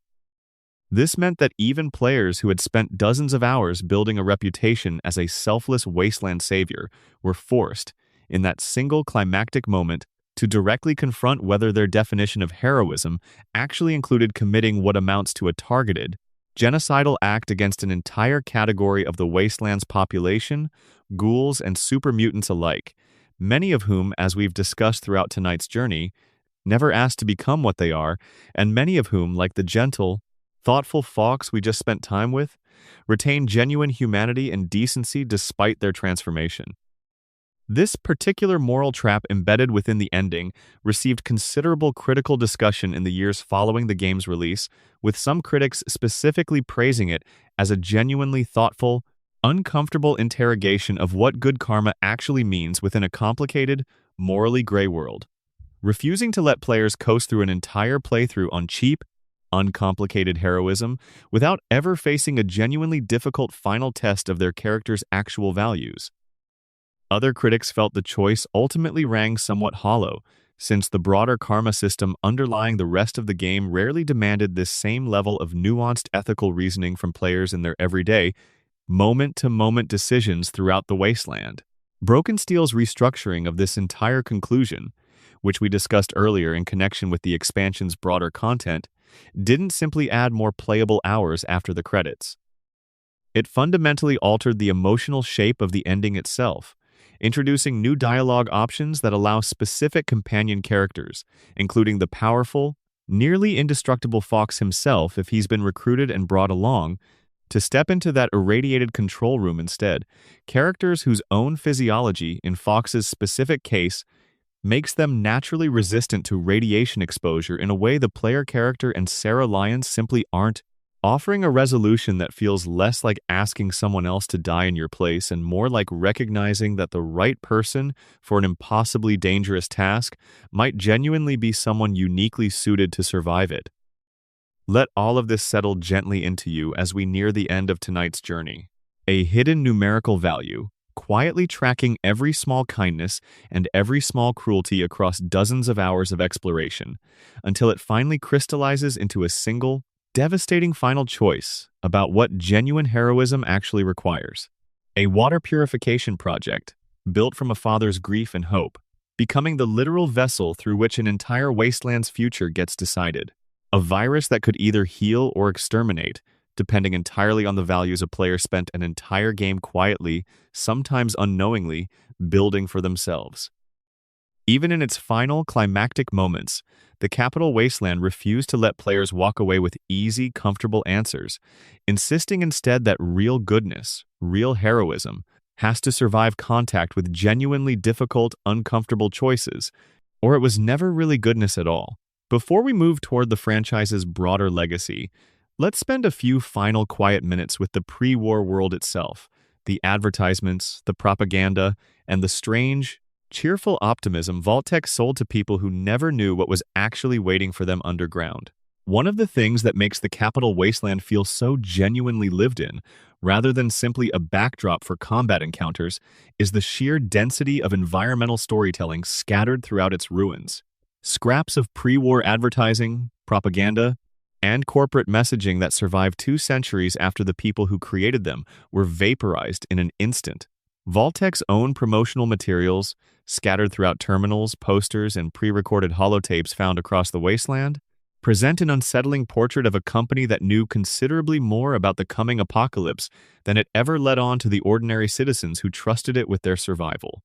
This meant that even players who had spent dozens of hours building a reputation as a selfless wasteland savior were forced, in that single climactic moment, to directly confront whether their definition of heroism actually included committing what amounts to a targeted, genocidal act against an entire category of the Wasteland's population, ghouls and super mutants alike, many of whom, as we've discussed throughout tonight's journey, never asked to become what they are, and many of whom, like the gentle, thoughtful fox we just spent time with, retain genuine humanity and decency despite their transformation. This particular moral trap embedded within the ending received considerable critical discussion in the years following the game's release, with some critics specifically praising it as a genuinely thoughtful, uncomfortable interrogation of what good karma actually means within a complicated, morally gray world. Refusing to let players coast through an entire playthrough on cheap, uncomplicated heroism without ever facing a genuinely difficult final test of their character's actual values. Other critics felt the choice ultimately rang somewhat hollow, since the broader karma system underlying the rest of the game rarely demanded this same level of nuanced ethical reasoning from players in their everyday, moment-to-moment decisions throughout the wasteland. Broken Steel's restructuring of this entire conclusion, which we discussed earlier in connection with the expansion's broader content, didn't simply add more playable hours after the credits. It fundamentally altered the emotional shape of the ending itself, introducing new dialogue options that allow specific companion characters, including the powerful, nearly indestructible Fox himself if he's been recruited and brought along, to step into that irradiated control room instead, characters whose own physiology, in Fox's specific case, makes them naturally resistant to radiation exposure in a way the player character and Sarah Lyons simply aren't, offering a resolution that feels less like asking someone else to die in your place and more like recognizing that the right person for an impossibly dangerous task might genuinely be someone uniquely suited to survive it. Let all of this settle gently into you as we near the end of tonight's journey. A hidden numerical value, quietly tracking every small kindness and every small cruelty across dozens of hours of exploration, until it finally crystallizes into a single, devastating final choice about what genuine heroism actually requires. A water purification project, built from a father's grief and hope, becoming the literal vessel through which an entire wasteland's future gets decided. A virus that could either heal or exterminate, depending entirely on the values a player spent an entire game quietly, sometimes unknowingly, building for themselves. Even in its final climactic moments, the Capital Wasteland refused to let players walk away with easy, comfortable answers, insisting instead that real goodness, real heroism, has to survive contact with genuinely difficult, uncomfortable choices, or it was never really goodness at all. Before we move toward the franchise's broader legacy, let's spend a few final quiet minutes with the pre-war world itself, the advertisements, the propaganda, and the strange, cheerful optimism Vault-Tec sold to people who never knew what was actually waiting for them underground. One of the things that makes the Capital Wasteland feel so genuinely lived in, rather than simply a backdrop for combat encounters, is the sheer density of environmental storytelling scattered throughout its ruins. Scraps of pre-war advertising, propaganda, and corporate messaging that survived 2 centuries after the people who created them were vaporized in an instant. Vault-Tec's own promotional materials, scattered throughout terminals, posters, and pre-recorded holotapes found across the wasteland, present an unsettling portrait of a company that knew considerably more about the coming apocalypse than it ever let on to the ordinary citizens who trusted it with their survival.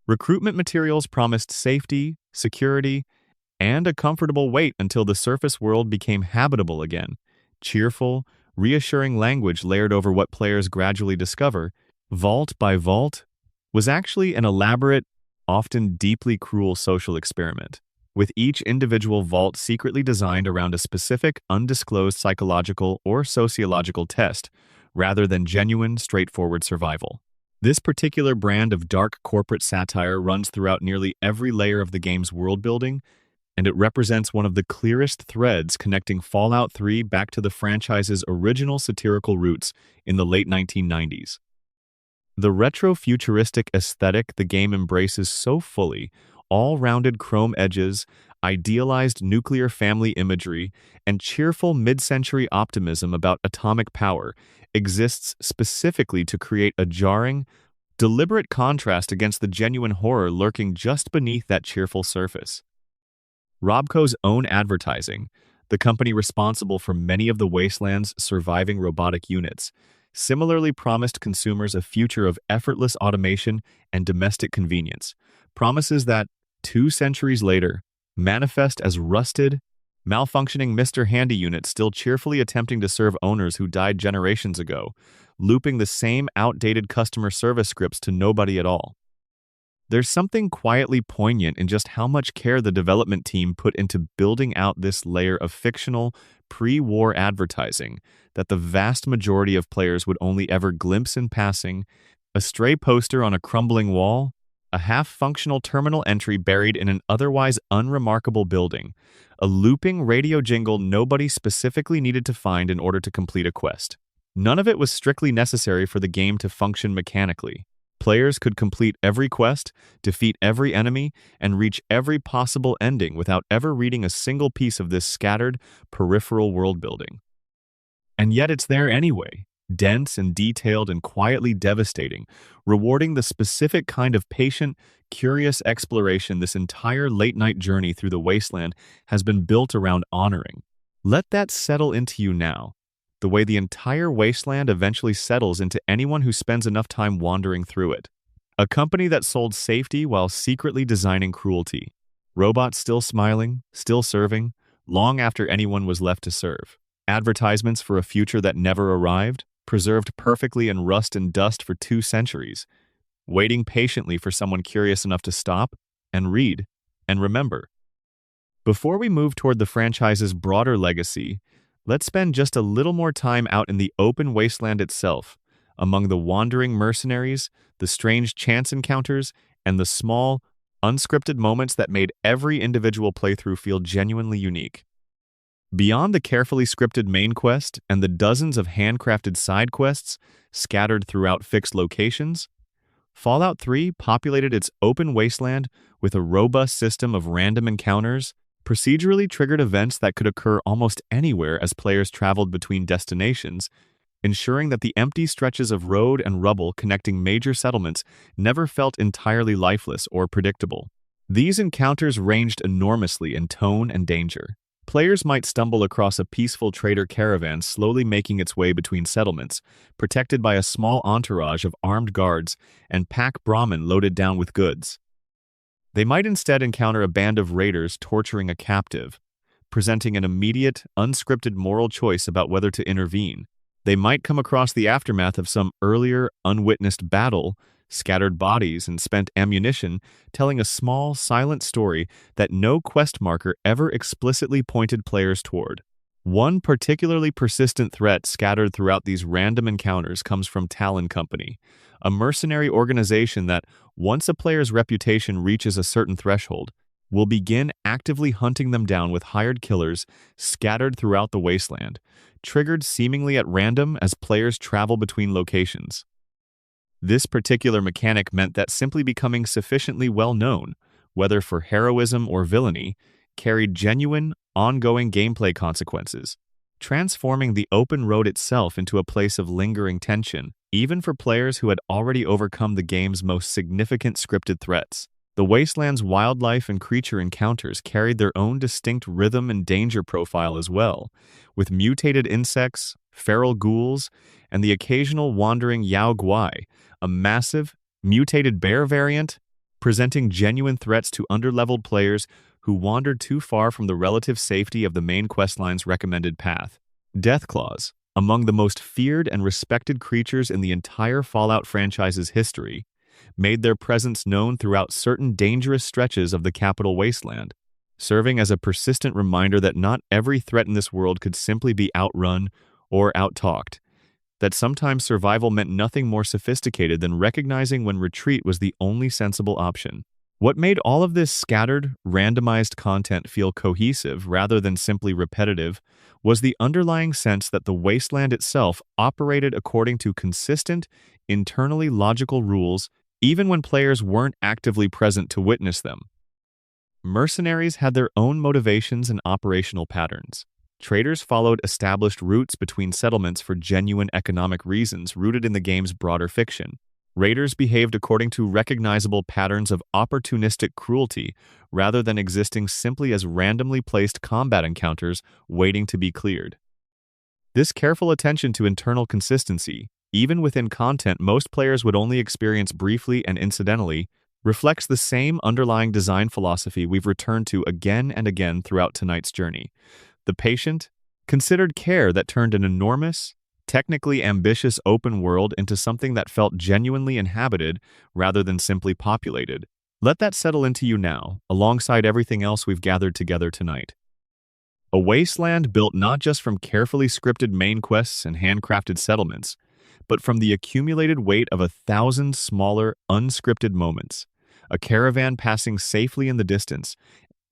Recruitment materials promised safety, security, and a comfortable wait until the surface world became habitable again. Cheerful, reassuring language layered over what players gradually discover, vault by vault, was actually an elaborate, often deeply cruel social experiment, with each individual vault secretly designed around a specific, undisclosed psychological or sociological test, rather than genuine, straightforward survival. This particular brand of dark corporate satire runs throughout nearly every layer of the game's world-building, and it represents one of the clearest threads connecting Fallout 3 back to the franchise's original satirical roots in the late 1990s. The retro-futuristic aesthetic the game embraces so fully, all-rounded chrome edges, idealized nuclear family imagery, and cheerful mid-century optimism about atomic power, exists specifically to create a jarring, deliberate contrast against the genuine horror lurking just beneath that cheerful surface. Robco's own advertising, the company responsible for many of the wasteland's surviving robotic units, similarly promised consumers a future of effortless automation and domestic convenience, promises that 2 centuries later manifest as rusted, malfunctioning Mr. Handy units still cheerfully attempting to serve owners who died generations ago, looping the same outdated customer service scripts to nobody at all. There's something quietly poignant in just how much care the development team put into building out this layer of fictional, pre-war advertising that the vast majority of players would only ever glimpse in passing: a stray poster on a crumbling wall, a half-functional terminal entry buried in an otherwise unremarkable building, a looping radio jingle nobody specifically needed to find in order to complete a quest. None of it was strictly necessary for the game to function mechanically. Players could complete every quest, defeat every enemy, and reach every possible ending without ever reading a single piece of this scattered, peripheral world building. And yet it's there anyway, dense and detailed and quietly devastating, rewarding the specific kind of patient, curious exploration this entire late-night journey through the wasteland has been built around honoring. Let that settle into you now, the way the entire wasteland eventually settles into anyone who spends enough time wandering through it. A company that sold safety while secretly designing cruelty. Robots still smiling, still serving, long after anyone was left to serve. Advertisements for a future that never arrived, preserved perfectly in rust and dust for 2 centuries, waiting patiently for someone curious enough to stop and read and remember. Before we move toward the franchise's broader legacy, let's spend just a little more time out in the open wasteland itself, among the wandering mercenaries, the strange chance encounters, and the small, unscripted moments that made every individual playthrough feel genuinely unique. Beyond the carefully scripted main quest and the dozens of handcrafted side quests scattered throughout fixed locations, Fallout 3 populated its open wasteland with a robust system of random encounters, procedurally triggered events that could occur almost anywhere as players traveled between destinations, ensuring that the empty stretches of road and rubble connecting major settlements never felt entirely lifeless or predictable. These encounters ranged enormously in tone and danger. Players might stumble across a peaceful trader caravan slowly making its way between settlements, protected by a small entourage of armed guards and pack Brahmin loaded down with goods. They might instead encounter a band of raiders torturing a captive, presenting an immediate, unscripted moral choice about whether to intervene. They might come across the aftermath of some earlier, unwitnessed battle, scattered bodies and spent ammunition, telling a small, silent story that no quest marker ever explicitly pointed players toward. One particularly persistent threat scattered throughout these random encounters comes from Talon Company, a mercenary organization that, once a player's reputation reaches a certain threshold, will begin actively hunting them down with hired killers scattered throughout the wasteland, triggered seemingly at random as players travel between locations. This particular mechanic meant that simply becoming sufficiently well known, whether for heroism or villainy, carried genuine, ongoing gameplay consequences, transforming the open road itself into a place of lingering tension, even for players who had already overcome the game's most significant scripted threats. The wasteland's wildlife and creature encounters carried their own distinct rhythm and danger profile as well, with mutated insects, feral ghouls, and the occasional wandering Yao Guai, a massive, mutated bear variant, presenting genuine threats to underleveled players who wandered too far from the relative safety of the main questline's recommended path. Deathclaws, among the most feared and respected creatures in the entire Fallout franchise's history, made their presence known throughout certain dangerous stretches of the capital wasteland, serving as a persistent reminder that not every threat in this world could simply be outrun or outtalked, that sometimes survival meant nothing more sophisticated than recognizing when retreat was the only sensible option. What made all of this scattered, randomized content feel cohesive rather than simply repetitive was the underlying sense that the wasteland itself operated according to consistent, internally logical rules even when players weren't actively present to witness them. Mercenaries had their own motivations and operational patterns. Traders followed established routes between settlements for genuine economic reasons rooted in the game's broader fiction. Raiders behaved according to recognizable patterns of opportunistic cruelty rather than existing simply as randomly placed combat encounters waiting to be cleared. This careful attention to internal consistency, even within content most players would only experience briefly and incidentally, reflects the same underlying design philosophy we've returned to again and again throughout tonight's journey. The patient, considered care that turned an enormous, technically ambitious open world into something that felt genuinely inhabited rather than simply populated. Let that settle into you now, alongside everything else we've gathered together tonight. A wasteland built not just from carefully scripted main quests and handcrafted settlements, but from the accumulated weight of 1,000 smaller, unscripted moments. A caravan passing safely in the distance,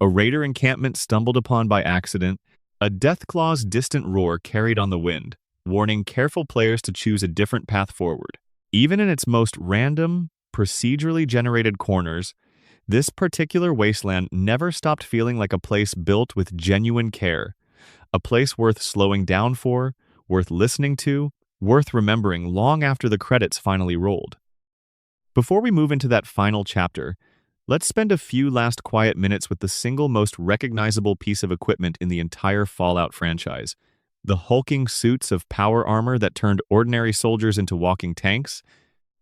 a raider encampment stumbled upon by accident, a Deathclaw's distant roar carried on the wind, warning careful players to choose a different path forward. Even in its most random, procedurally generated corners, this particular wasteland never stopped feeling like a place built with genuine care, a place worth slowing down for, worth listening to, worth remembering long after the credits finally rolled. Before we move into that final chapter, let's spend a few last quiet minutes with the single most recognizable piece of equipment in the entire Fallout franchise, the hulking suits of power armor that turned ordinary soldiers into walking tanks,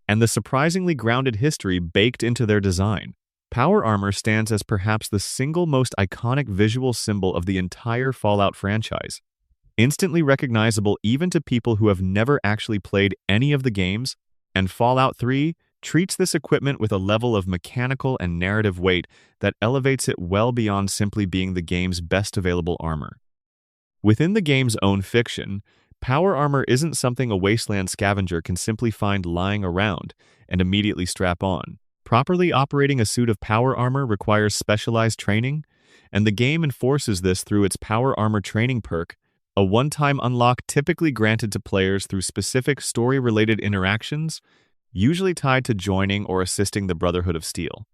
and the surprisingly grounded history baked into their design. Power armor stands as perhaps the single most iconic visual symbol of the entire Fallout franchise. Instantly recognizable even to people who have never actually played any of the games, and Fallout 3 treats this equipment with a level of mechanical and narrative weight that elevates it well beyond simply being the game's best available armor. Within the game's own fiction, power armor isn't something a wasteland scavenger can simply find lying around and immediately strap on. Properly operating a suit of power armor requires specialized training, and the game enforces this through its power armor training perk, a one-time unlock typically granted to players through specific story-related interactions, usually tied to joining or assisting the Brotherhood of Steel.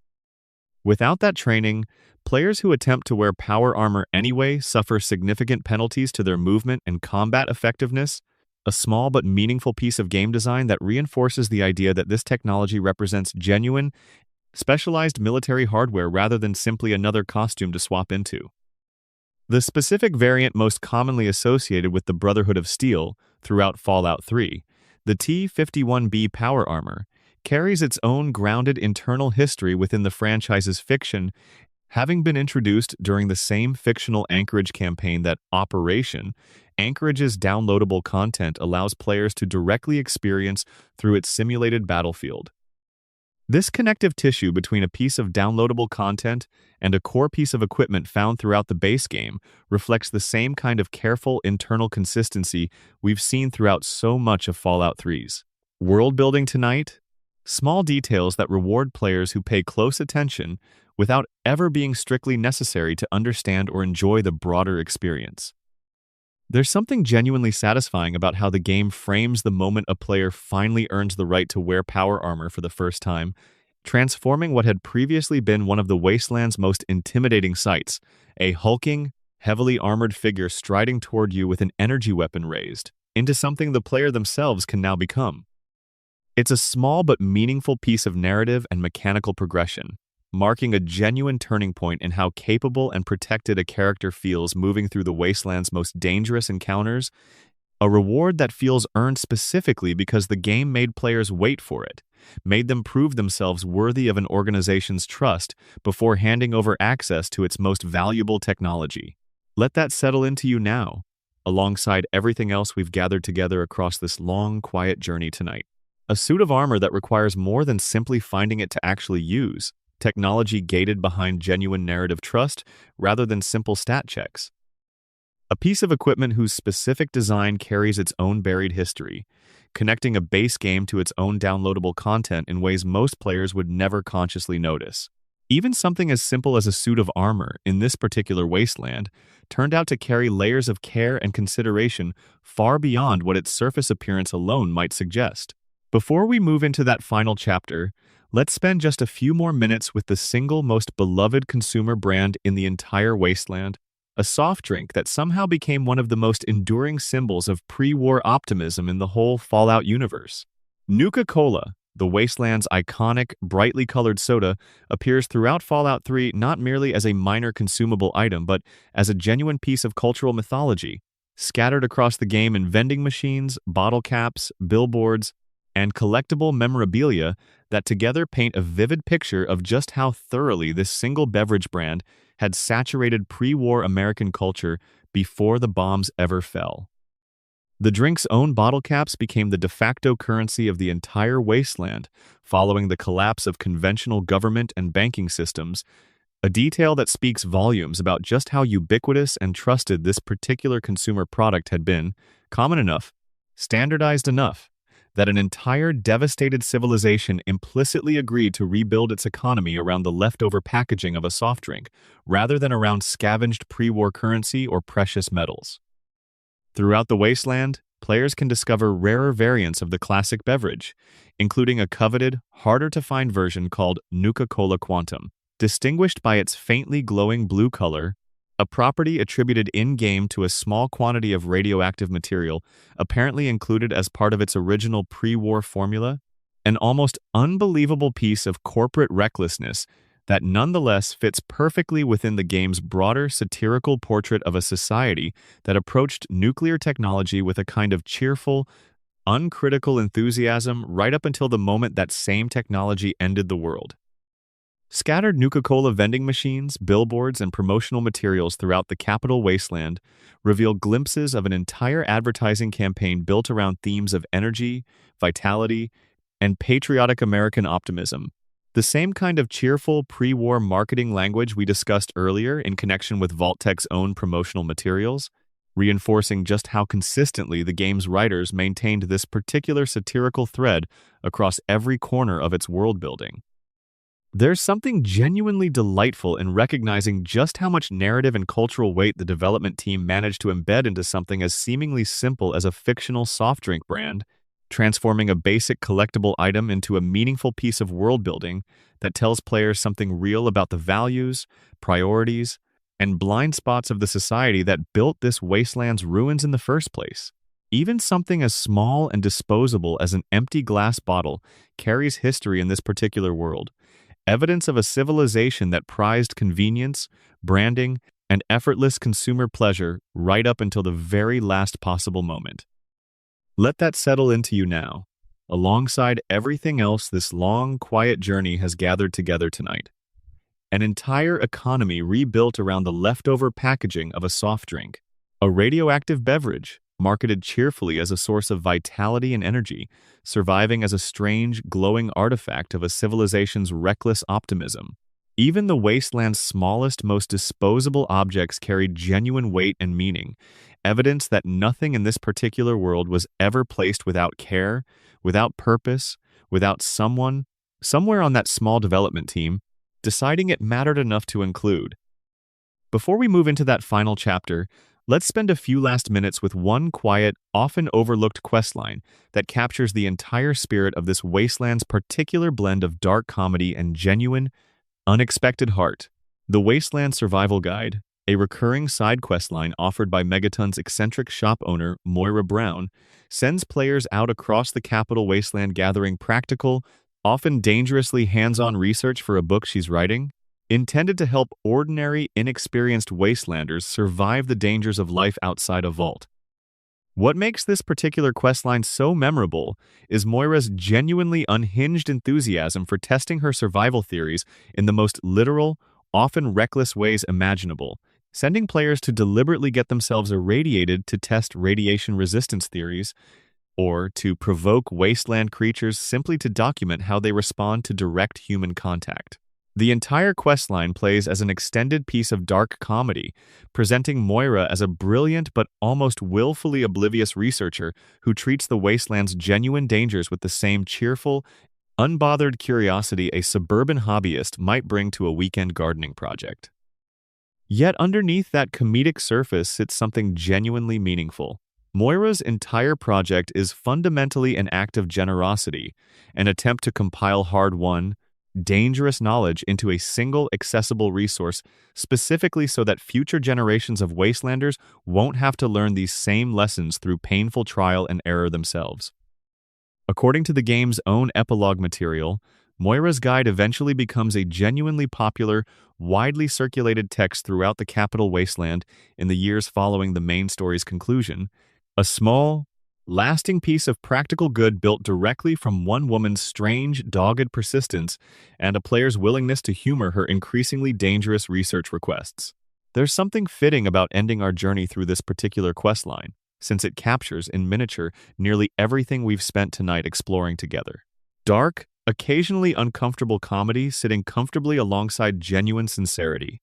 Without that training, players who attempt to wear power armor anyway suffer significant penalties to their movement and combat effectiveness, a small but meaningful piece of game design that reinforces the idea that this technology represents genuine, specialized military hardware rather than simply another costume to swap into. The specific variant most commonly associated with the Brotherhood of Steel throughout Fallout 3, the T-51B power armor, carries its own grounded internal history within the franchise's fiction, having been introduced during the same fictional Anchorage campaign that Operation, Anchorage's downloadable content allows players to directly experience through its simulated battlefield. This connective tissue between a piece of downloadable content and a core piece of equipment found throughout the base game reflects the same kind of careful internal consistency we've seen throughout so much of Fallout 3's world building tonight. Small details that reward players who pay close attention without ever being strictly necessary to understand or enjoy the broader experience. There's something genuinely satisfying about how the game frames the moment a player finally earns the right to wear power armor for the first time, transforming what had previously been one of the wasteland's most intimidating sights, a hulking, heavily armored figure striding toward you with an energy weapon raised, into something the player themselves can now become. It's a small but meaningful piece of narrative and mechanical progression, marking a genuine turning point in how capable and protected a character feels moving through the wasteland's most dangerous encounters, a reward that feels earned specifically because the game made players wait for it, made them prove themselves worthy of an organization's trust before handing over access to its most valuable technology. Let that settle into you now, alongside everything else we've gathered together across this long, quiet journey tonight. A suit of armor that requires more than simply finding it to actually use, technology gated behind genuine narrative trust rather than simple stat checks. A piece of equipment whose specific design carries its own buried history, connecting a base game to its own downloadable content in ways most players would never consciously notice. Even something as simple as a suit of armor in this particular wasteland turned out to carry layers of care and consideration far beyond what its surface appearance alone might suggest. Before we move into that final chapter, let's spend just a few more minutes with the single most beloved consumer brand in the entire wasteland, a soft drink that somehow became one of the most enduring symbols of pre-war optimism in the whole Fallout universe. Nuka-Cola, The Wasteland's iconic, brightly colored soda appears throughout Fallout 3 not merely as a minor consumable item, but as a genuine piece of cultural mythology, scattered across the game in vending machines, bottle caps, billboards, and collectible memorabilia that together paint a vivid picture of just how thoroughly this single beverage brand had saturated pre-war American culture before the bombs ever fell. The drink's own bottle caps became the de facto currency of the entire wasteland following the collapse of conventional government and banking systems, a detail that speaks volumes about just how ubiquitous and trusted this particular consumer product had been, common enough, standardized enough, that an entire devastated civilization implicitly agreed to rebuild its economy around the leftover packaging of a soft drink, rather than around scavenged pre-war currency or precious metals. Throughout the wasteland, players can discover rarer variants of the classic beverage, including a coveted, harder-to-find version called Nuka-Cola Quantum. Distinguished by its faintly glowing blue color, a property attributed in-game to a small quantity of radioactive material apparently included as part of its original pre-war formula, an almost unbelievable piece of corporate recklessness that nonetheless fits perfectly within the game's broader satirical portrait of a society that approached nuclear technology with a kind of cheerful, uncritical enthusiasm right up until the moment that same technology ended the world. Scattered Nuka-Cola vending machines, billboards, and promotional materials throughout the capital wasteland reveal glimpses of an entire advertising campaign built around themes of energy, vitality, and patriotic American optimism. The same kind of cheerful pre-war marketing language we discussed earlier in connection with Vault-Tech's own promotional materials, reinforcing just how consistently the game's writers maintained this particular satirical thread across every corner of its world-building. There's something genuinely delightful in recognizing just how much narrative and cultural weight the development team managed to embed into something as seemingly simple as a fictional soft drink brand, transforming a basic collectible item into a meaningful piece of world building that tells players something real about the values, priorities, and blind spots of the society that built this wasteland's ruins in the first place. Even something as small and disposable as an empty glass bottle carries history in this particular world, evidence of a civilization that prized convenience, branding, and effortless consumer pleasure right up until the very last possible moment. Let that settle into you now, alongside everything else this long, quiet journey has gathered together tonight. An entire economy rebuilt around the leftover packaging of a soft drink, a radioactive beverage marketed cheerfully as a source of vitality and energy, surviving as a strange, glowing artifact of a civilization's reckless optimism. Even the wasteland's smallest, most disposable objects carried genuine weight and meaning, evidence that nothing in this particular world was ever placed without care, without purpose, without someone, somewhere on that small development team, deciding it mattered enough to include. Before we move into that final chapter, let's spend a few last minutes with one quiet, often overlooked questline that captures the entire spirit of this wasteland's particular blend of dark comedy and genuine, unexpected heart. The Wasteland Survival Guide, a recurring side questline offered by Megaton's eccentric shop owner, Moira Brown, sends players out across the capital wasteland gathering practical, often dangerously hands-on research for a book she's writing, intended to help ordinary, inexperienced wastelanders survive the dangers of life outside a vault. What makes this particular questline so memorable is Moira's genuinely unhinged enthusiasm for testing her survival theories in the most literal, often reckless ways imaginable, sending players to deliberately get themselves irradiated to test radiation resistance theories, or to provoke wasteland creatures simply to document how they respond to direct human contact. The entire questline plays as an extended piece of dark comedy, presenting Moira as a brilliant but almost willfully oblivious researcher who treats the wasteland's genuine dangers with the same cheerful, unbothered curiosity a suburban hobbyist might bring to a weekend gardening project. Yet underneath that comedic surface sits something genuinely meaningful. Moira's entire project is fundamentally an act of generosity, an attempt to compile hard-won, dangerous knowledge into a single accessible resource specifically so that future generations of wastelanders won't have to learn these same lessons through painful trial and error themselves. According to the game's own epilogue material, Moira's Guide eventually becomes a genuinely popular, widely circulated text throughout the capital wasteland in the years following the main story's conclusion, a small, lasting piece of practical good built directly from one woman's strange, dogged persistence and a player's willingness to humor her increasingly dangerous research requests. There's something fitting about ending our journey through this particular questline, since it captures in miniature nearly everything we've spent tonight exploring together. Dark, occasionally uncomfortable comedy sitting comfortably alongside genuine sincerity.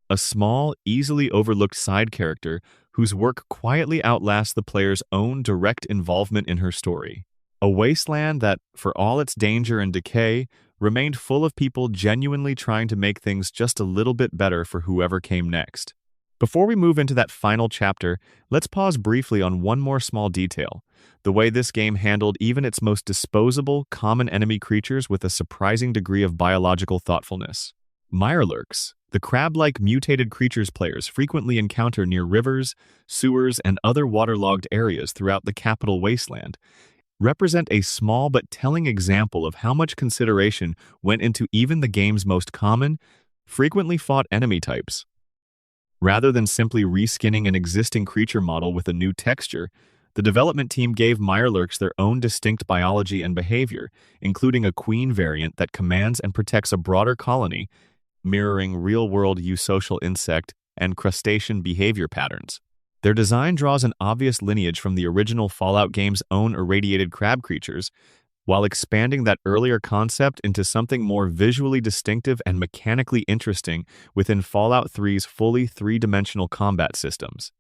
A small, easily overlooked side character whose work quietly outlasts the player's own direct involvement in her story. A wasteland that, for all its danger and decay, remained full of people genuinely trying to make things just a little bit better for whoever came next. Before we move into that final chapter, let's pause briefly on one more small detail: the way this game handled even its most disposable, common enemy creatures with a surprising degree of biological thoughtfulness. Mirelurks, the crab-like mutated creatures players frequently encounter near rivers, sewers, and other waterlogged areas throughout the capital wasteland, represent a small but telling example of how much consideration went into even the game's most common, frequently fought enemy types. Rather than simply reskinning an existing creature model with a new texture, the development team gave Mirelurks their own distinct biology and behavior, including a queen variant that commands and protects a broader colony, mirroring real-world eusocial insect and crustacean behavior patterns. Their design draws an obvious lineage from the original Fallout game's own irradiated crab creatures, while expanding that earlier concept into something more visually distinctive and mechanically interesting within Fallout 3's fully three-dimensional combat systems.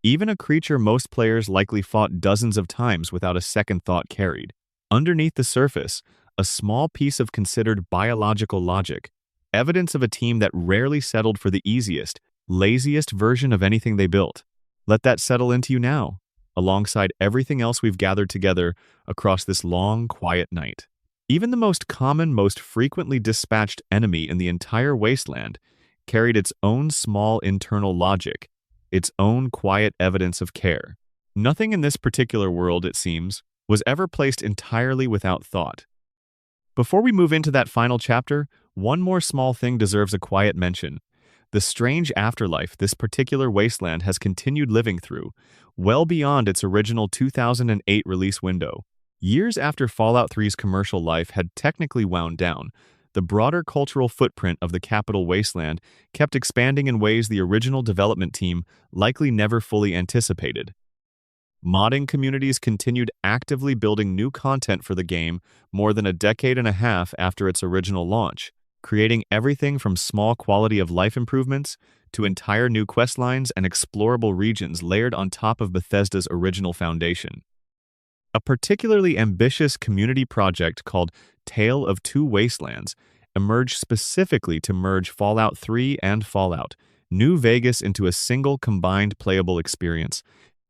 Even a creature most players likely fought dozens of times without a second thought carried. Underneath the surface, a small piece of considered biological logic, evidence of a team that rarely settled for the easiest, laziest version of anything they built. Let that settle into you now, alongside everything else we've gathered together across this long, quiet night. Even the most common, most frequently dispatched enemy in the entire wasteland carried its own small internal logic, its own quiet evidence of care. Nothing in this particular world, it seems, was ever placed entirely without thought. Before we move into that final chapter, one more small thing deserves a quiet mention: the strange afterlife this particular wasteland has continued living through, well beyond its original 2008 release window. Years after Fallout 3's commercial life had technically wound down, the broader cultural footprint of the capital wasteland kept expanding in ways the original development team likely never fully anticipated. Modding communities continued actively building new content for the game more than a decade and a half after its original launch, creating everything from small quality-of-life improvements to entire new questlines and explorable regions layered on top of Bethesda's original foundation. A particularly ambitious community project called Tale of Two Wastelands emerged specifically to merge Fallout 3 and Fallout New Vegas into a single combined playable experience,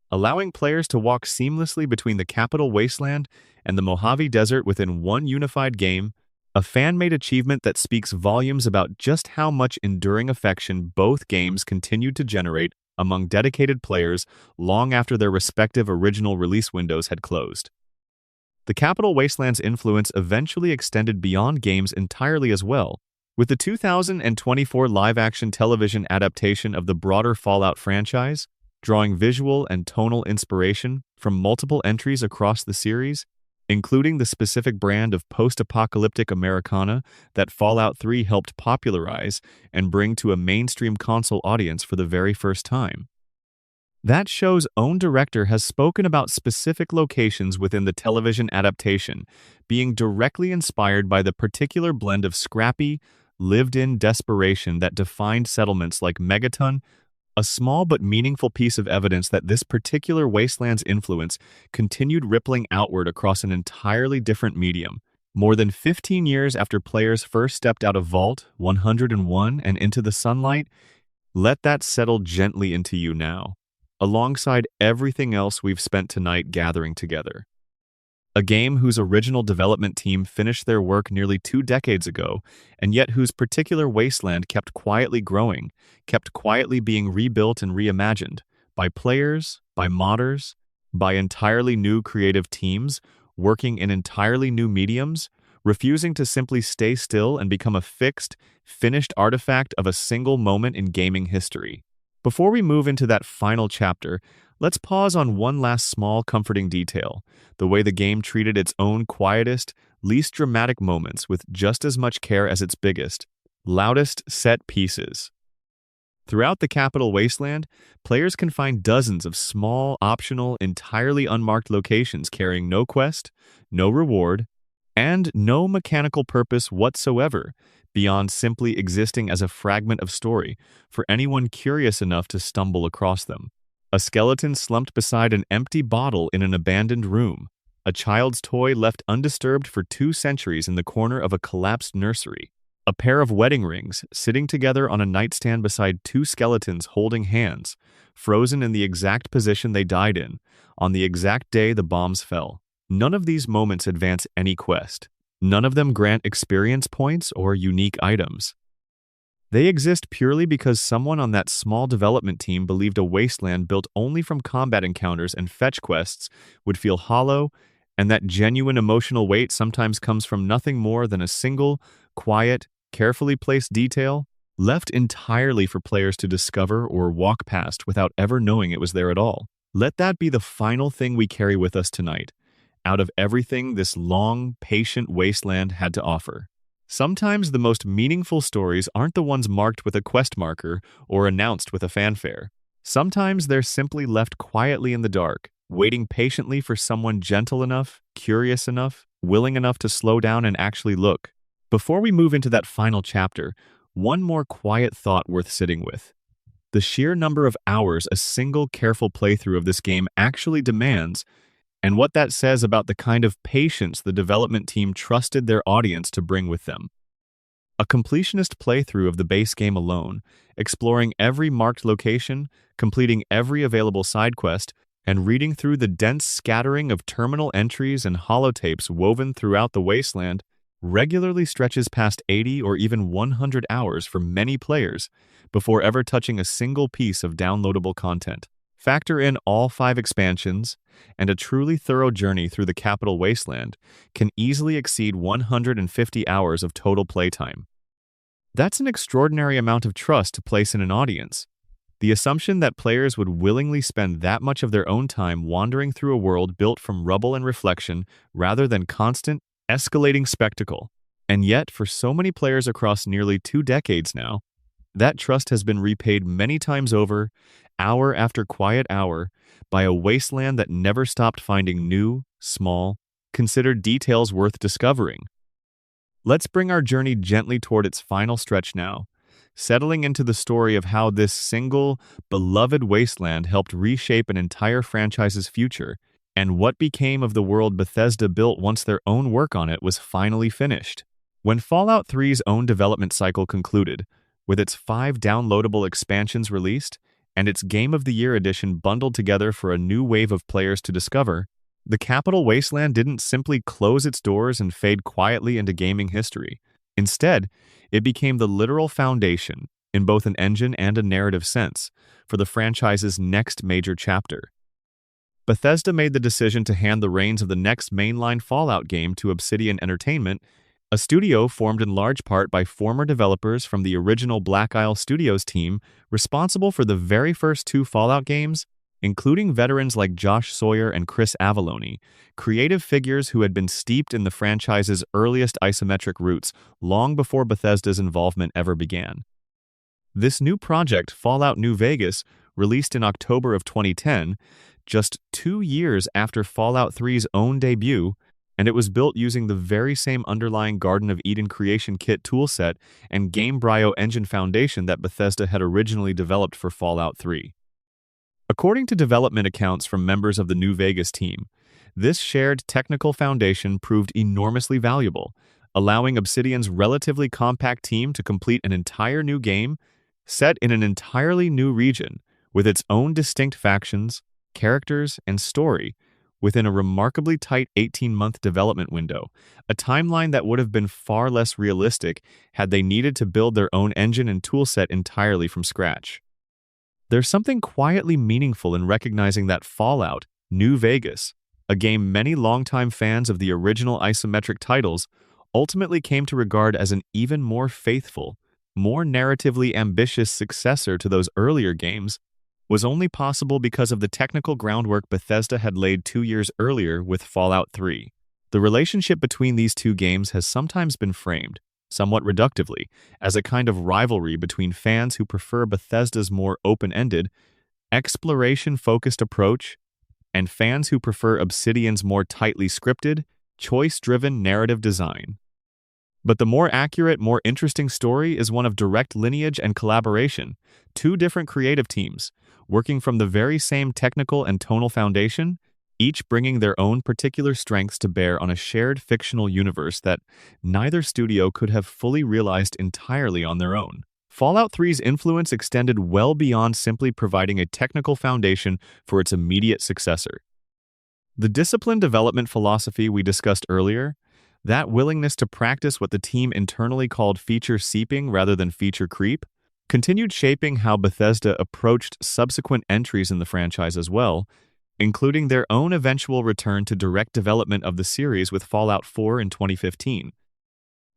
allowing players to walk seamlessly between the capital wasteland and the Mojave Desert within one unified game, a fan-made achievement that speaks volumes about just how much enduring affection both games continued to generate among dedicated players long after their respective original release windows had closed. The Capital Wasteland's influence eventually extended beyond games entirely as well, with the 2024 live-action television adaptation of the broader Fallout franchise, drawing visual and tonal inspiration from multiple entries across the series, including the specific brand of post-apocalyptic Americana that Fallout 3 helped popularize and bring to a mainstream console audience for the very first time. That show's own director has spoken about specific locations within the television adaptation being directly inspired by the particular blend of scrappy, lived-in desperation that defined settlements like Megaton, a small but meaningful piece of evidence that this particular wasteland's influence continued rippling outward across an entirely different medium. More than 15 years after players first stepped out of Vault 101 and into the sunlight, let that settle gently into you now, alongside everything else we've spent tonight gathering together. A game whose original development team finished their work nearly 2 decades ago, and yet whose particular wasteland kept quietly growing, kept quietly being rebuilt and reimagined, by players, by modders, by entirely new creative teams, working in entirely new mediums, refusing to simply stay still and become a fixed, finished artifact of a single moment in gaming history. Before we move into that final chapter, let's pause on one last small comforting detail: the way the game treated its own quietest, least dramatic moments with just as much care as its biggest, loudest set pieces. Throughout the Capital Wasteland, players can find dozens of small, optional, entirely unmarked locations carrying no quest, no reward, and no mechanical purpose whatsoever, beyond simply existing as a fragment of story for anyone curious enough to stumble across them. A skeleton slumped beside an empty bottle in an abandoned room, a child's toy left undisturbed for 2 centuries in the corner of a collapsed nursery, a pair of wedding rings sitting together on a nightstand beside 2 skeletons holding hands, frozen in the exact position they died in, on the exact day the bombs fell. None of these moments advance any quest. None of them grant experience points or unique items. They exist purely because someone on that small development team believed a wasteland built only from combat encounters and fetch quests would feel hollow, and that genuine emotional weight sometimes comes from nothing more than a single, quiet, carefully placed detail left entirely for players to discover or walk past without ever knowing it was there at all. Let that be the final thing we carry with us tonight, out of everything this long, patient wasteland had to offer. Sometimes the most meaningful stories aren't the ones marked with a quest marker or announced with a fanfare. Sometimes they're simply left quietly in the dark, waiting patiently for someone gentle enough, curious enough, willing enough to slow down and actually look. Before we move into that final chapter, one more quiet thought worth sitting with: the sheer number of hours a single careful playthrough of this game actually demands, and what that says about the kind of patience the development team trusted their audience to bring with them. A completionist playthrough of the base game alone, exploring every marked location, completing every available side quest, and reading through the dense scattering of terminal entries and holotapes woven throughout the wasteland, regularly stretches past 80 or even 100 hours for many players before ever touching a single piece of downloadable content. Factor in all 5 expansions, and a truly thorough journey through the Capital Wasteland can easily exceed 150 hours of total playtime. That's an extraordinary amount of trust to place in an audience. The assumption that players would willingly spend that much of their own time wandering through a world built from rubble and reflection rather than constant, escalating spectacle. And yet, for so many players across nearly 2 decades now, that trust has been repaid many times over, hour after quiet hour, by a wasteland that never stopped finding new, small, considered details worth discovering. Let's bring our journey gently toward its final stretch now, settling into the story of how this single, beloved wasteland helped reshape an entire franchise's future, and what became of the world Bethesda built once their own work on it was finally finished. When Fallout 3's own development cycle concluded, with its 5 downloadable expansions released, and its Game of the Year edition bundled together for a new wave of players to discover, the Capital Wasteland didn't simply close its doors and fade quietly into gaming history. Instead, it became the literal foundation, in both an engine and a narrative sense, for the franchise's next major chapter. Bethesda made the decision to hand the reins of the next mainline Fallout game to Obsidian Entertainment, a studio formed in large part by former developers from the original Black Isle Studios team responsible for the very first 2 Fallout games, including veterans like Josh Sawyer and Chris Avellone, creative figures who had been steeped in the franchise's earliest isometric roots long before Bethesda's involvement ever began. This new project, Fallout New Vegas, released in October of 2010, just 2 years after Fallout 3's own debut, and it was built using the very same underlying Garden of Eden Creation Kit toolset and Gamebryo engine foundation that Bethesda had originally developed for Fallout 3. According to development accounts from members of the New Vegas team, this shared technical foundation proved enormously valuable, allowing Obsidian's relatively compact team to complete an entire new game set in an entirely new region with its own distinct factions, characters, and story, within a remarkably tight 18-month development window, a timeline that would have been far less realistic had they needed to build their own engine and toolset entirely from scratch. There's something quietly meaningful in recognizing that Fallout New Vegas a game many longtime fans of the original isometric titles ultimately came to regard as an even more faithful, more narratively ambitious successor to those earlier games, was only possible because of the technical groundwork Bethesda had laid 2 years earlier with Fallout 3. The relationship between these two games has sometimes been framed, somewhat reductively, as a kind of rivalry between fans who prefer Bethesda's more open-ended, exploration-focused approach and fans who prefer Obsidian's more tightly scripted, choice-driven narrative design. But the more accurate, more interesting story is one of direct lineage and collaboration, two different creative teams, working from the very same technical and tonal foundation, each bringing their own particular strengths to bear on a shared fictional universe that neither studio could have fully realized entirely on their own. Fallout 3's influence extended well beyond simply providing a technical foundation for its immediate successor. The disciplined development philosophy we discussed earlier, that willingness to practice what the team internally called feature seeping rather than feature creep, continued shaping how Bethesda approached subsequent entries in the franchise as well, including their own eventual return to direct development of the series with Fallout 4 in 2015.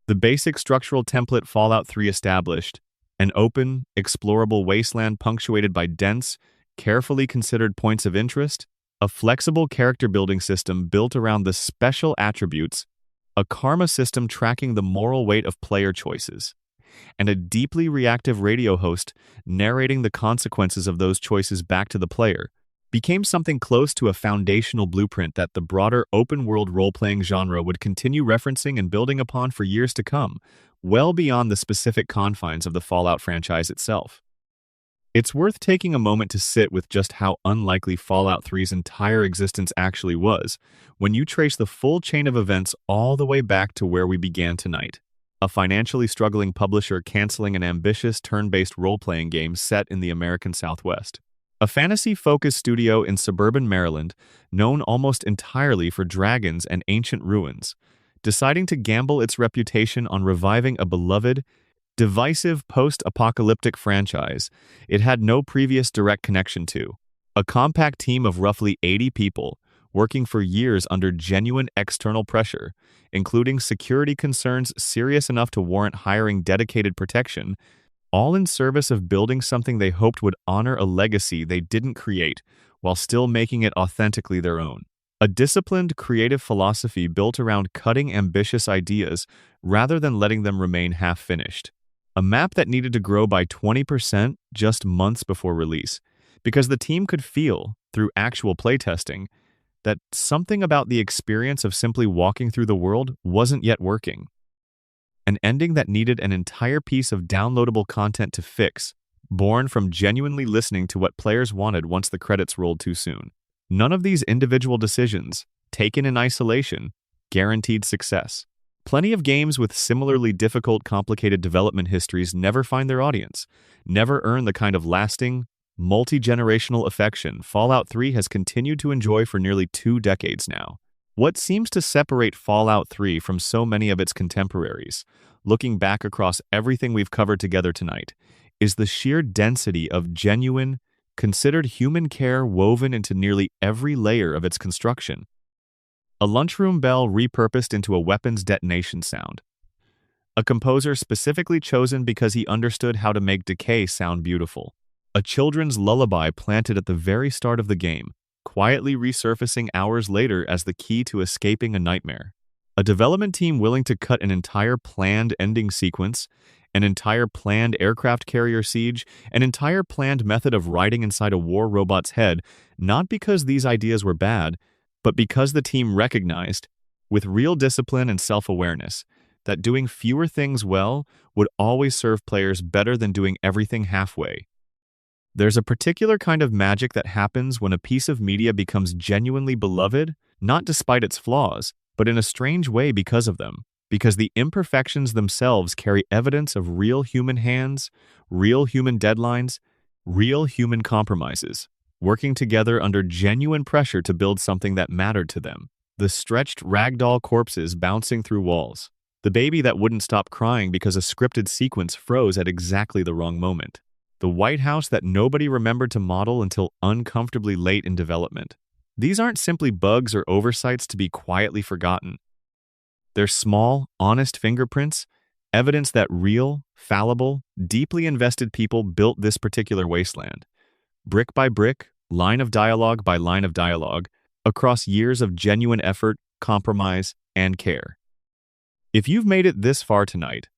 The basic structural template Fallout 3 established, an open, explorable wasteland punctuated by dense, carefully considered points of interest, a flexible character-building system built around the special attributes, a karma system tracking the moral weight of player choices, and a deeply reactive radio host narrating the consequences of those choices back to the player, became something close to a foundational blueprint that the broader open-world role-playing genre would continue referencing and building upon for years to come, well beyond the specific confines of the Fallout franchise itself. It's worth taking a moment to sit with just how unlikely Fallout 3's entire existence actually was when you trace the full chain of events all the way back to where we began tonight. A financially struggling publisher canceling an ambitious turn-based role-playing game set in the American Southwest. A fantasy-focused studio in suburban Maryland, known almost entirely for dragons and ancient ruins, deciding to gamble its reputation on reviving a beloved, divisive post-apocalyptic franchise it had no previous direct connection to. A compact team of roughly 80 people, working for years under genuine external pressure, including security concerns serious enough to warrant hiring dedicated protection, all in service of building something they hoped would honor a legacy they didn't create, while still making it authentically their own. A disciplined, creative philosophy built around cutting ambitious ideas rather than letting them remain half-finished. A map that needed to grow by 20% just months before release, because the team could feel, through actual playtesting, that something about the experience of simply walking through the world wasn't yet working. An ending that needed an entire piece of downloadable content to fix, born from genuinely listening to what players wanted once the credits rolled too soon. None of these individual decisions, taken in isolation, guaranteed success. Plenty of games with similarly difficult, complicated development histories never find their audience, never earn the kind of lasting, multi-generational affection Fallout 3 has continued to enjoy for nearly 2 decades now. What seems to separate Fallout 3 from so many of its contemporaries, looking back across everything we've covered together tonight, is the sheer density of genuine, considered human care woven into nearly every layer of its construction. A lunchroom bell repurposed into a weapons detonation sound. A composer specifically chosen because he understood how to make decay sound beautiful. A children's lullaby planted at the very start of the game, quietly resurfacing hours later as the key to escaping a nightmare. A development team willing to cut an entire planned ending sequence, an entire planned aircraft carrier siege, an entire planned method of riding inside a war robot's head, not because these ideas were bad, but because the team recognized, with real discipline and self-awareness, that doing fewer things well would always serve players better than doing everything halfway. There's a particular kind of magic that happens when a piece of media becomes genuinely beloved, not despite its flaws, but in a strange way because of them. Because the imperfections themselves carry evidence of real human hands, real human deadlines, real human compromises, working together under genuine pressure to build something that mattered to them. The stretched ragdoll corpses bouncing through walls. The baby that wouldn't stop crying because a scripted sequence froze at exactly the wrong moment. The White House that nobody remembered to model until uncomfortably late in development. These aren't simply bugs or oversights to be quietly forgotten. They're small, honest fingerprints, evidence that real, fallible, deeply invested people built this particular wasteland. Brick by brick, line of dialogue by line of dialogue, across years of genuine effort, compromise, and care. If you've made it this far tonight,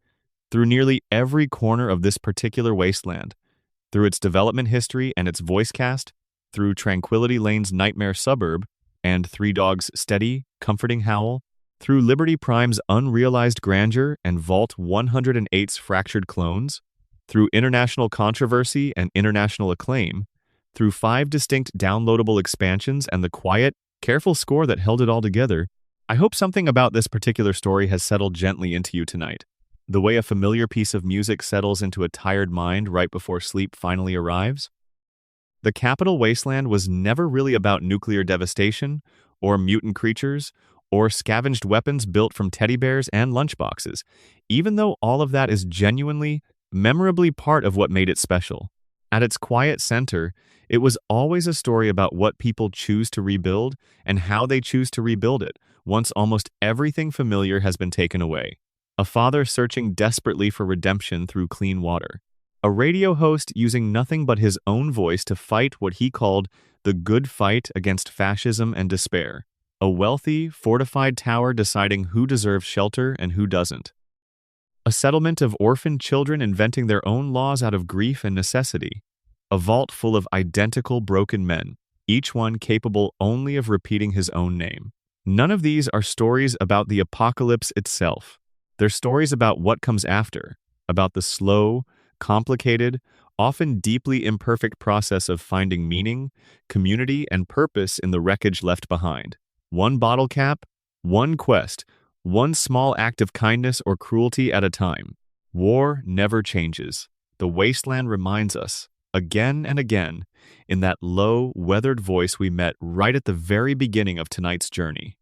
through nearly every corner of this particular wasteland, through its development history and its voice cast, through Tranquility Lane's nightmare suburb, and Three Dogs' steady, comforting howl, through Liberty Prime's unrealized grandeur and Vault 108's fractured clones, through international controversy and international acclaim, through 5 distinct downloadable expansions and the quiet, careful score that held it all together, I hope something about this particular story has settled gently into you tonight. The way a familiar piece of music settles into a tired mind right before sleep finally arrives. The Capital Wasteland was never really about nuclear devastation, or mutant creatures, or scavenged weapons built from teddy bears and lunchboxes, even though all of that is genuinely, memorably part of what made it special. At its quiet center, it was always a story about what people choose to rebuild and how they choose to rebuild it once almost everything familiar has been taken away. A father searching desperately for redemption through clean water. A radio host using nothing but his own voice to fight what he called the good fight against fascism and despair. A wealthy, fortified tower deciding who deserves shelter and who doesn't. A settlement of orphaned children inventing their own laws out of grief and necessity. A vault full of identical broken men, each one capable only of repeating his own name. None of these are stories about the apocalypse itself. They're stories about what comes after, about the slow, complicated, often deeply imperfect process of finding meaning, community, and purpose in the wreckage left behind. One bottle cap, one quest, one small act of kindness or cruelty at a time. War never changes. The wasteland reminds us, again and again, in that low, weathered voice we met right at the very beginning of tonight's journey.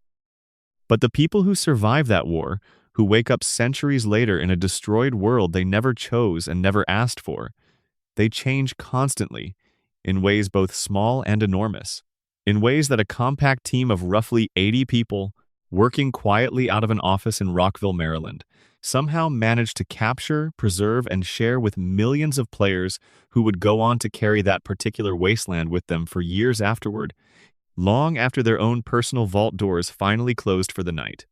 But the people who survive that war, who wake up centuries later in a destroyed world they never chose and never asked for, they change constantly, in ways both small and enormous, in ways that a compact team of roughly 80 people, working quietly out of an office in Rockville, Maryland, somehow managed to capture, preserve, and share with millions of players who would go on to carry that particular wasteland with them for years afterward, long after their own personal vault doors finally closed for the night.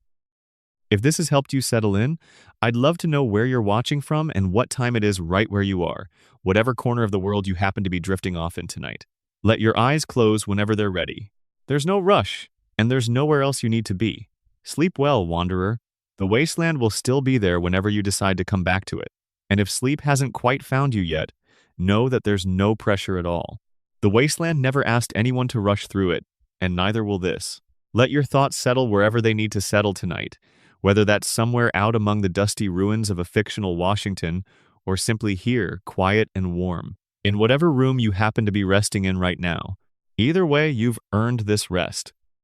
If this has helped you settle in, I'd love to know where you're watching from and what time it is right where you are, whatever corner of the world you happen to be drifting off in tonight. Let your eyes close whenever they're ready. There's no rush, and there's nowhere else you need to be. Sleep well, wanderer. The wasteland will still be there whenever you decide to come back to it. And if sleep hasn't quite found you yet, know that there's no pressure at all. The wasteland never asked anyone to rush through it, and neither will this. Let your thoughts settle wherever they need to settle tonight, whether that's somewhere out among the dusty ruins of a fictional Washington, or simply here, quiet and warm, in whatever room you happen to be resting in right now. Either way, you've earned this rest.